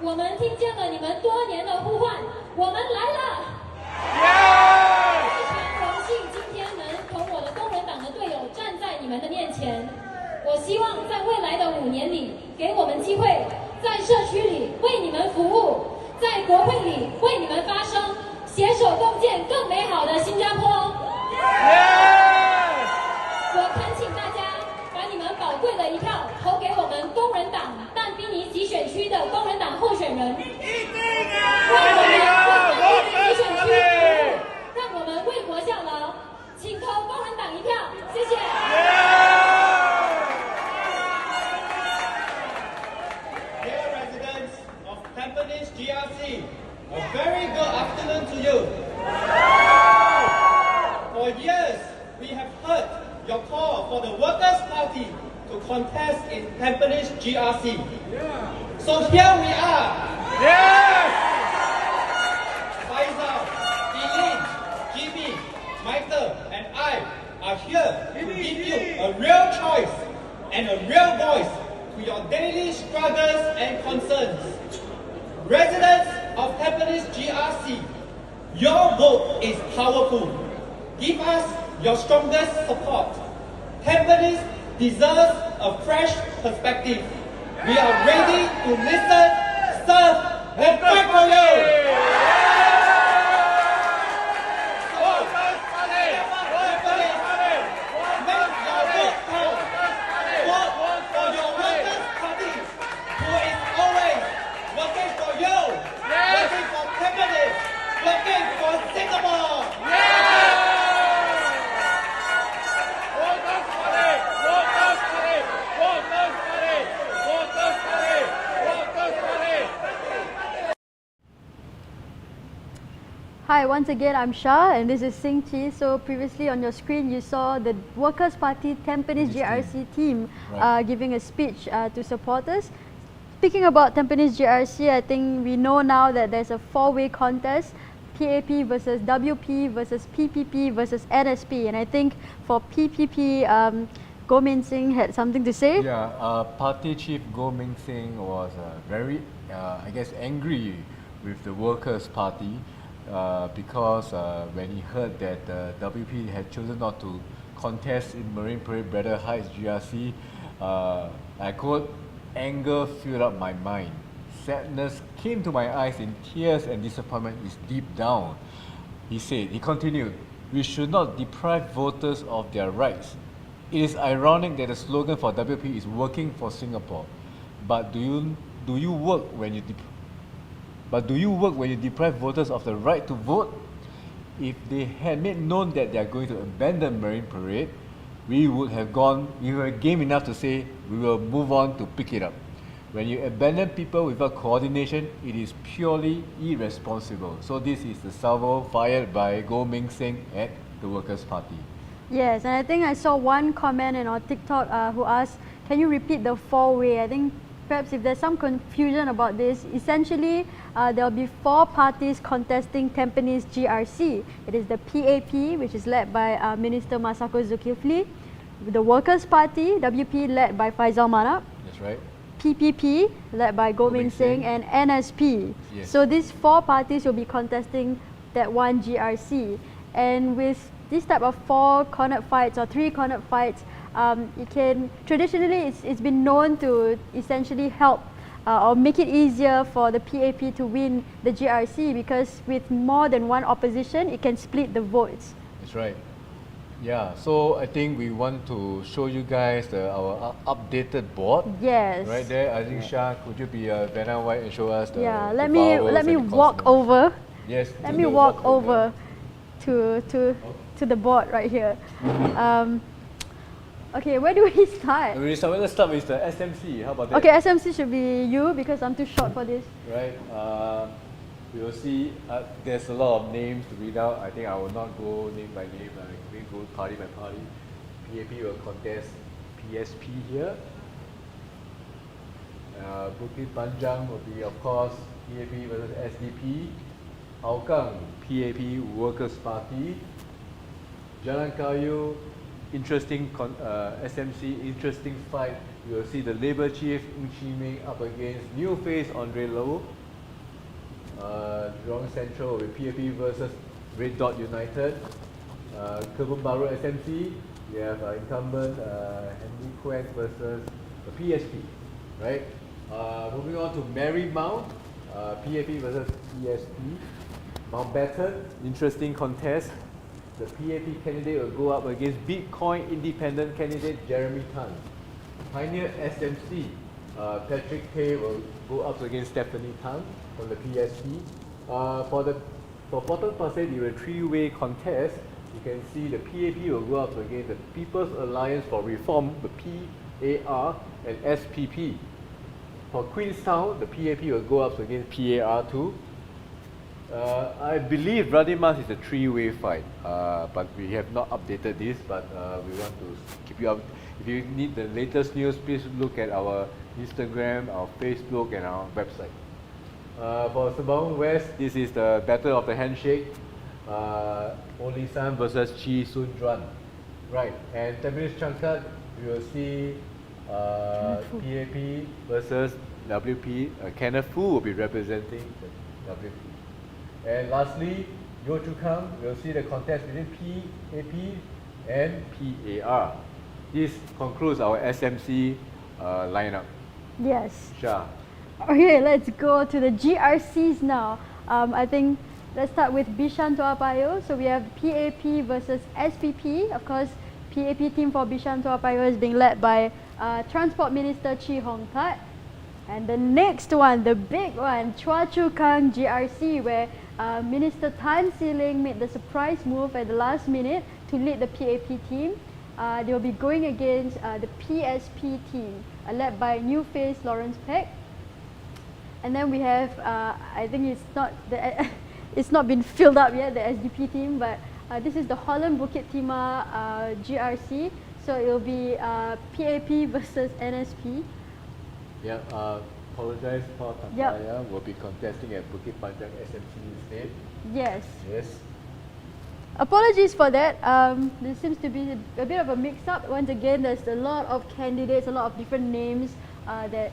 我们听见了你们多年的呼唤，我们来了。非常荣幸今天能同我的工人党的队友站在你们的面前。我希望在未来的5年里，给我们机会，在社区里为你们服务，在国会里为你们发声，携手共建更美好的新加坡。我恳请大家把你们宝贵的一票投给我们工人党但丁尼集选区的工人党候选人，为我们为但丁尼集选区服务，让我们为国效劳，请投工人党一票，谢谢。Dear residents of Tampines GRC, a very good afternoon to you. For years, we have heard your call for the Workers' Party to contest in Tampines GRC. So here we are. Faisal, Eileen, Jimmy, Michael, and I are here to give you a real choice and a real voice to your daily struggles and concerns. Residents of Tampines GRC, your vote is powerful. Give us your strongest support. Tampines deserves a fresh perspective. We are ready to listen, serve, and fight for you. Hi, once again, I'm Shah and this is Sing Chi. So previously on your screen, you saw the Workers' Party Tampines GRC team giving a speech to supporters. Speaking about Tampines GRC, I think we know now that there's a four-way contest, PAP versus WP versus PPP versus NSP. And I think for PPP, Goh Min Sing had something to say. Yeah, Party Chief Goh Min Sing was very, I guess, angry with the Workers' Party. Because when he heard that WP had chosen not to contest in Marine Parade Braddell Heights GRC, I quote, "Anger filled up my mind. Sadness came to my eyes in tears and disappointment is deep down." He said, he continued, "We should not deprive voters of their rights. It is ironic that the slogan for WP is working for Singapore. But do you work when you deprive voters of the right to vote? If they had made known that they are going to abandon Marine Parade, we were game enough to say we will move on to pick it up. When you abandon people without coordination, it is purely irresponsible. So this is the salvo fired by Goh Ming Seng at the Workers' Party. Yes, and I think I saw one comment on our TikTok who asked, can you repeat the four-way? I think perhaps if there's some confusion about this, essentially there will be 4 parties contesting Tampines GRC. It is the PAP, which is led by Minister Masako Zulkifli, the Workers' Party, WP, led by Faisal Manap. That's right. PPP, led by Goh Ming Seng, and NSP. Yes. So these 4 parties will be contesting that one GRC. And with this type of 4 cornered fights or 3 cornered fights, it can traditionally it's been known to essentially help or make it easier for the PAP to win the GRC, because with more than one opposition, it can split the votes. That's right. Yeah, so I think we want to show you guys our updated board. Yes. Right there, I think Shah, could you be Vanna White and show us the let the me vowels and the walk consonants? over. Yes. Let me walk over to the board right here. Okay, where do we start? Let's start with the SMC. How about that? Okay, SMC should be you because I'm too short for this. Right. We will see. There's a lot of names to read out. I think I will not go name by name. We go party by party. PAP will contest PSP here. Bukit Panjang will be, of course, PAP versus SDP. Hougang, PAP Workers' Party. Jalan Kayu, interesting SMC, interesting fight. You will see the Labour Chief Ng Chee Meng up against new face Andre Low. Jurong Central with PAP versus Red Dot United. Kebun Baru SMC, we have incumbent Henry Quek versus the PSP, right? Moving on to Marymount, PAP versus PSP. Mountbatten, interesting contest. The PAP candidate will go up against Bitcoin independent candidate Jeremy Tan. Pioneer SMC, Patrick Tay will go up against Stephanie Tan from the PSP. For Potong Pasir, it will a 3-way contest. You can see the PAP will go up against the People's Alliance for Reform, the PAR, and SPP. For Queenstown, the PAP will go up against PAR2. I believe Radin Mas is a 3-way fight, but we have not updated this, but we want to keep you up. If you need the latest news, please look at our Instagram, our Facebook, and our website. For Sembawang West, this is the battle of the handshake. Only San versus Chi Sun Juan. Right, and Tampines Changkat, we will see PAP versus WP. Kenneth Fu will be representing the WP. And lastly, Yio Chu Kang, we'll see the contest between PAP and PAR. This concludes our SMC lineup. Yes. Shah. Okay, let's go to the GRCs now. I think let's start with Bishan Toa Payoh. So we have PAP versus SPP. Of course, PAP team for Bishan Toa Payoh is being led by Transport Minister Chee Hong Tat. And the next one, the big one, Choa Chu Kang GRC, where Minister Tan See Leng made the surprise move at the last minute to lead the PAP team. They will be going against the PSP team, led by new face Lawrence Peck. And then we have, I think it's not been filled up yet, the SDP team, but this is the Holland Bukit Timah GRC. So it will be PAP versus NSP. Yeah, apologize for Tampaya. Will be contesting at Bukit Panjang SMC instead. Yes. Yes. Apologies for that. There seems to be a bit of a mix-up. Once again, there's a lot of candidates, a lot of different names that,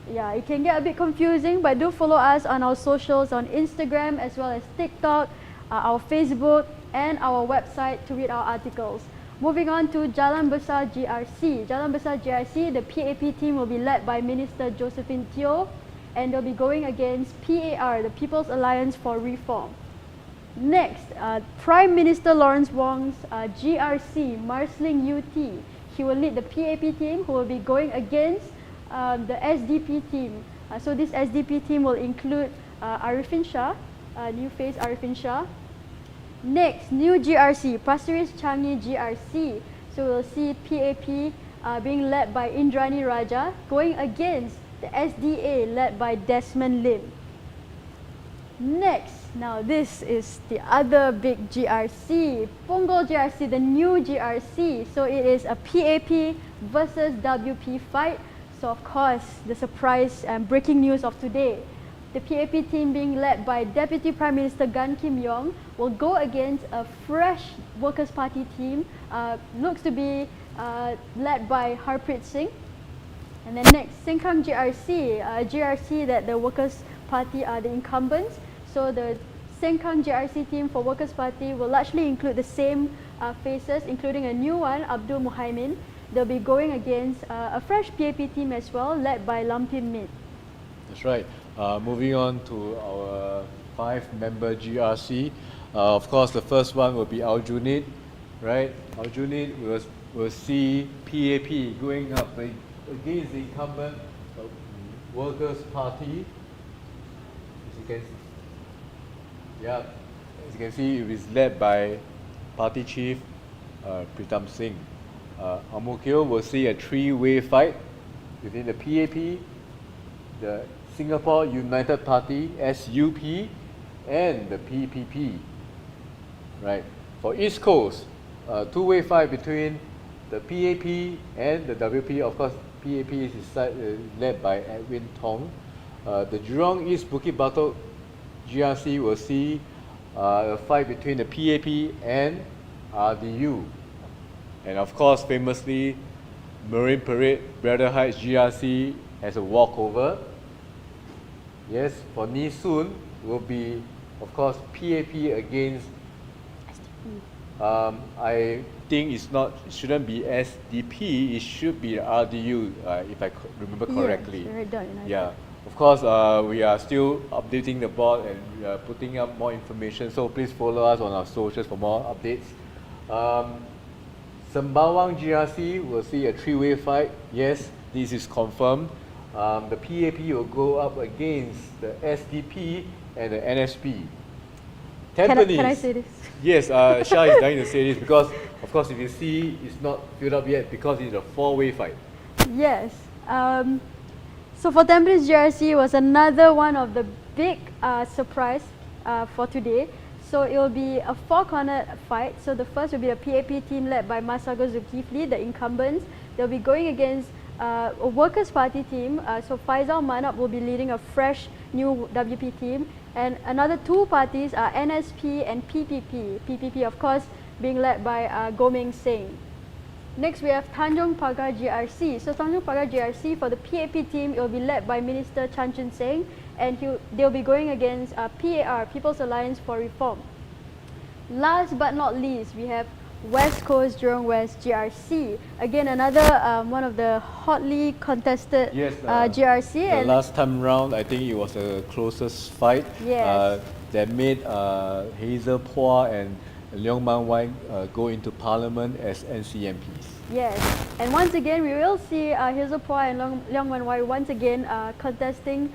yeah, it can get a bit confusing, but do follow us on our socials on Instagram as well as TikTok, our Facebook, and our website to read our articles. Moving on to Jalan Besar GRC. Jalan Besar GRC, the PAP team will be led by Minister Josephine Teo, and they'll be going against PAR, the People's Alliance for Reform. Next, Prime Minister Lawrence Wong's GRC, Marsiling UT. He will lead the PAP team, who will be going against the SDP team. So this SDP team will include Arifin Shah, new face Arifin Shah. Next, new GRC, Pasir Ris Changi GRC. So we'll see PAP being led by Indrani Raja, going against the SDA led by Desmond Lim. Next, now this is the other big GRC, Punggol GRC, the new GRC. So it is a PAP versus WP fight. So of course, the surprise and breaking news of today, the PAP team being led by Deputy Prime Minister Gan Kim Yong will go against a fresh Workers' Party team, looks to be led by Harpreet Singh. And then next, Sengkang GRC, GRC that the Workers' Party are the incumbents. So the Sengkang GRC team for Workers' Party will largely include the same faces, including a new one, Abdul Muhaimin. They'll be going against a fresh PAP team as well, led by Lam Pin Min. That's right. Moving on to our 5-member GRC. Of course, the first one will be Aljunied, right? Aljunied will see PAP going up against the incumbent Workers' Party. As you can see, it is led by Party Chief Pritam Singh. Ang Mo Kio will see a 3-way fight within the PAP, the Singapore United Party (SUP) and the PPP. Right. For East Coast, 2-way fight between the PAP and the WP. Of course, PAP is led by Edwin Tong. The Jurong East Bukit Batok GRC will see a fight between the PAP and RDU. And of course, famously, Marine Parade Braddell Heights GRC has a walkover. Yes, for Nee Soon will be, of course, PAP against. I think it shouldn't be SDP. It should be RDU, if I remember correctly. Yeah. Of course, we are still updating the board and we are putting up more information. So please follow us on our socials for more updates. Sembawang GRC will see a 3-way fight. Yes, this is confirmed. The PAP will go up against the SDP and the NSP. Tampines. Can I say this? Yes, Shah is dying to say this because, of course, if you see, it's not filled up yet because it's a 4-way fight. Yes. So for Tampines GRC was another one of the big surprise for today. So it will be a 4-corner fight. So the first will be a PAP team led by Masagos Zulkifli, the incumbents. They'll be going against a Workers' Party team. So Faisal Manap will be leading a fresh new WP team. And another 2 parties are NSP and PPP. PPP, of course, being led by Gomeng Singh. Next, we have Tanjung Pagar GRC. So Tanjung Pagar GRC for the PAP team, it will be led by Minister Chan Chun Seng, and they'll be going against PAR, People's Alliance for Reform. Last but not least, we have West Coast Jurong West GRC. Again, another one of the hotly contested GRC. The last time round, I think it was the closest fight. Yes. That made Hazel Phua and Leong Man Wai go into Parliament as NCMPs. Yes, and once again we will see Hazel Phua and Leong Man Wai once again contesting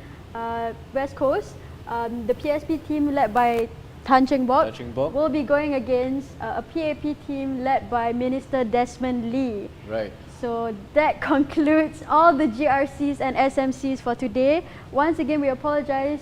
West Coast. The PSP team led by Tan Cheng Bock will be going against a PAP team led by Minister Desmond Lee. Right. So that concludes all the GRCs and SMCs for today. Once again, we apologize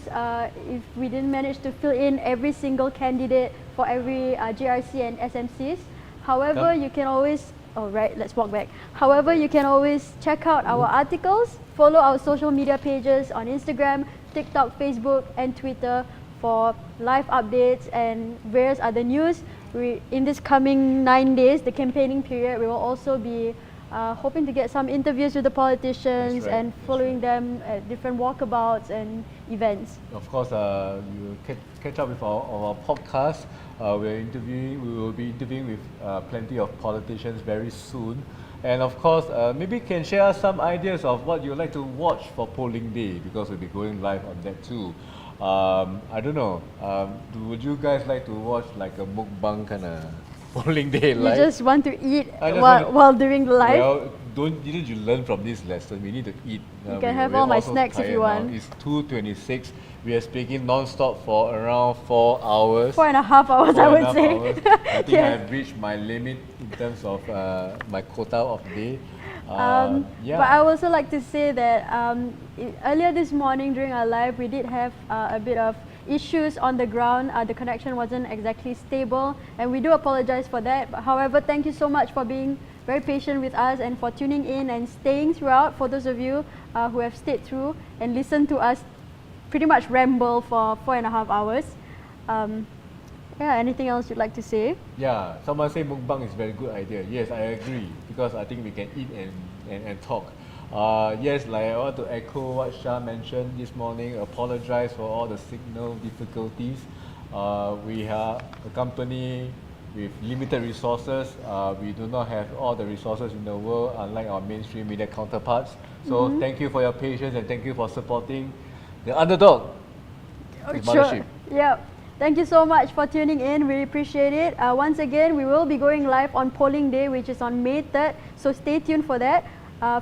if we didn't manage to fill in every single candidate for every GRC and SMCs. However, you can always, let's walk back. However, you can always check out our articles, follow our social media pages on Instagram, TikTok, Facebook, and Twitter for live updates and various other news. In this coming 9 days, the campaigning period, we will also be hoping to get some interviews with the politicians and following them at different walkabouts and events. Of course, we will catch up with our podcast. We will be interviewing with plenty of politicians very soon. And of course, maybe you can share some ideas of what you would like to watch for polling day, because we'll be going live on that too. I don't know, would you guys like to watch like a mukbang kind of polling day live? You just want to eat while doing the live? Well, didn't you learn from this lesson? We need to eat. You can have all my snacks if you want. It's 2:26. We are speaking non-stop for around 4 hours. 4.5 hours, I would say. I think I've reached my limit in terms of my quota of the day. Yeah. But I would also like to say that earlier this morning during our live, we did have a bit of issues on the ground. The connection wasn't exactly stable, and we do apologize for that. But however, thank you so much for being very patient with us and for tuning in and staying throughout. For those of you who have stayed through and listened to us pretty much ramble for 4.5 hours. Yeah, anything else you'd like to say? Yeah, someone say mukbang is a very good idea. Yes, I agree, because I think we can eat and talk. Yes, like I want to echo what Shah mentioned this morning, apologize for all the signal difficulties. We are a company with limited resources. We do not have all the resources in the world, unlike our mainstream media counterparts. So thank you for your patience and thank you for supporting the underdog, with Mothership. Yep. Thank you so much for tuning in. We appreciate it. Once again, we will be going live on polling day, which is on May 3rd. So stay tuned for that.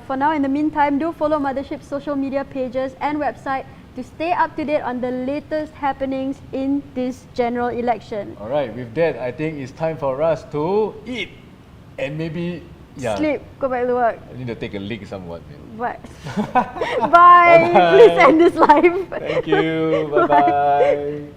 For now, in the meantime, do follow Mothership's social media pages and website to stay up to date on the latest happenings in this general election. Alright, with that, I think it's time for us to eat and maybe sleep, go back to work. I need to take a leak somewhat. Bye. Bye. Please end this live. Thank you. Bye-bye.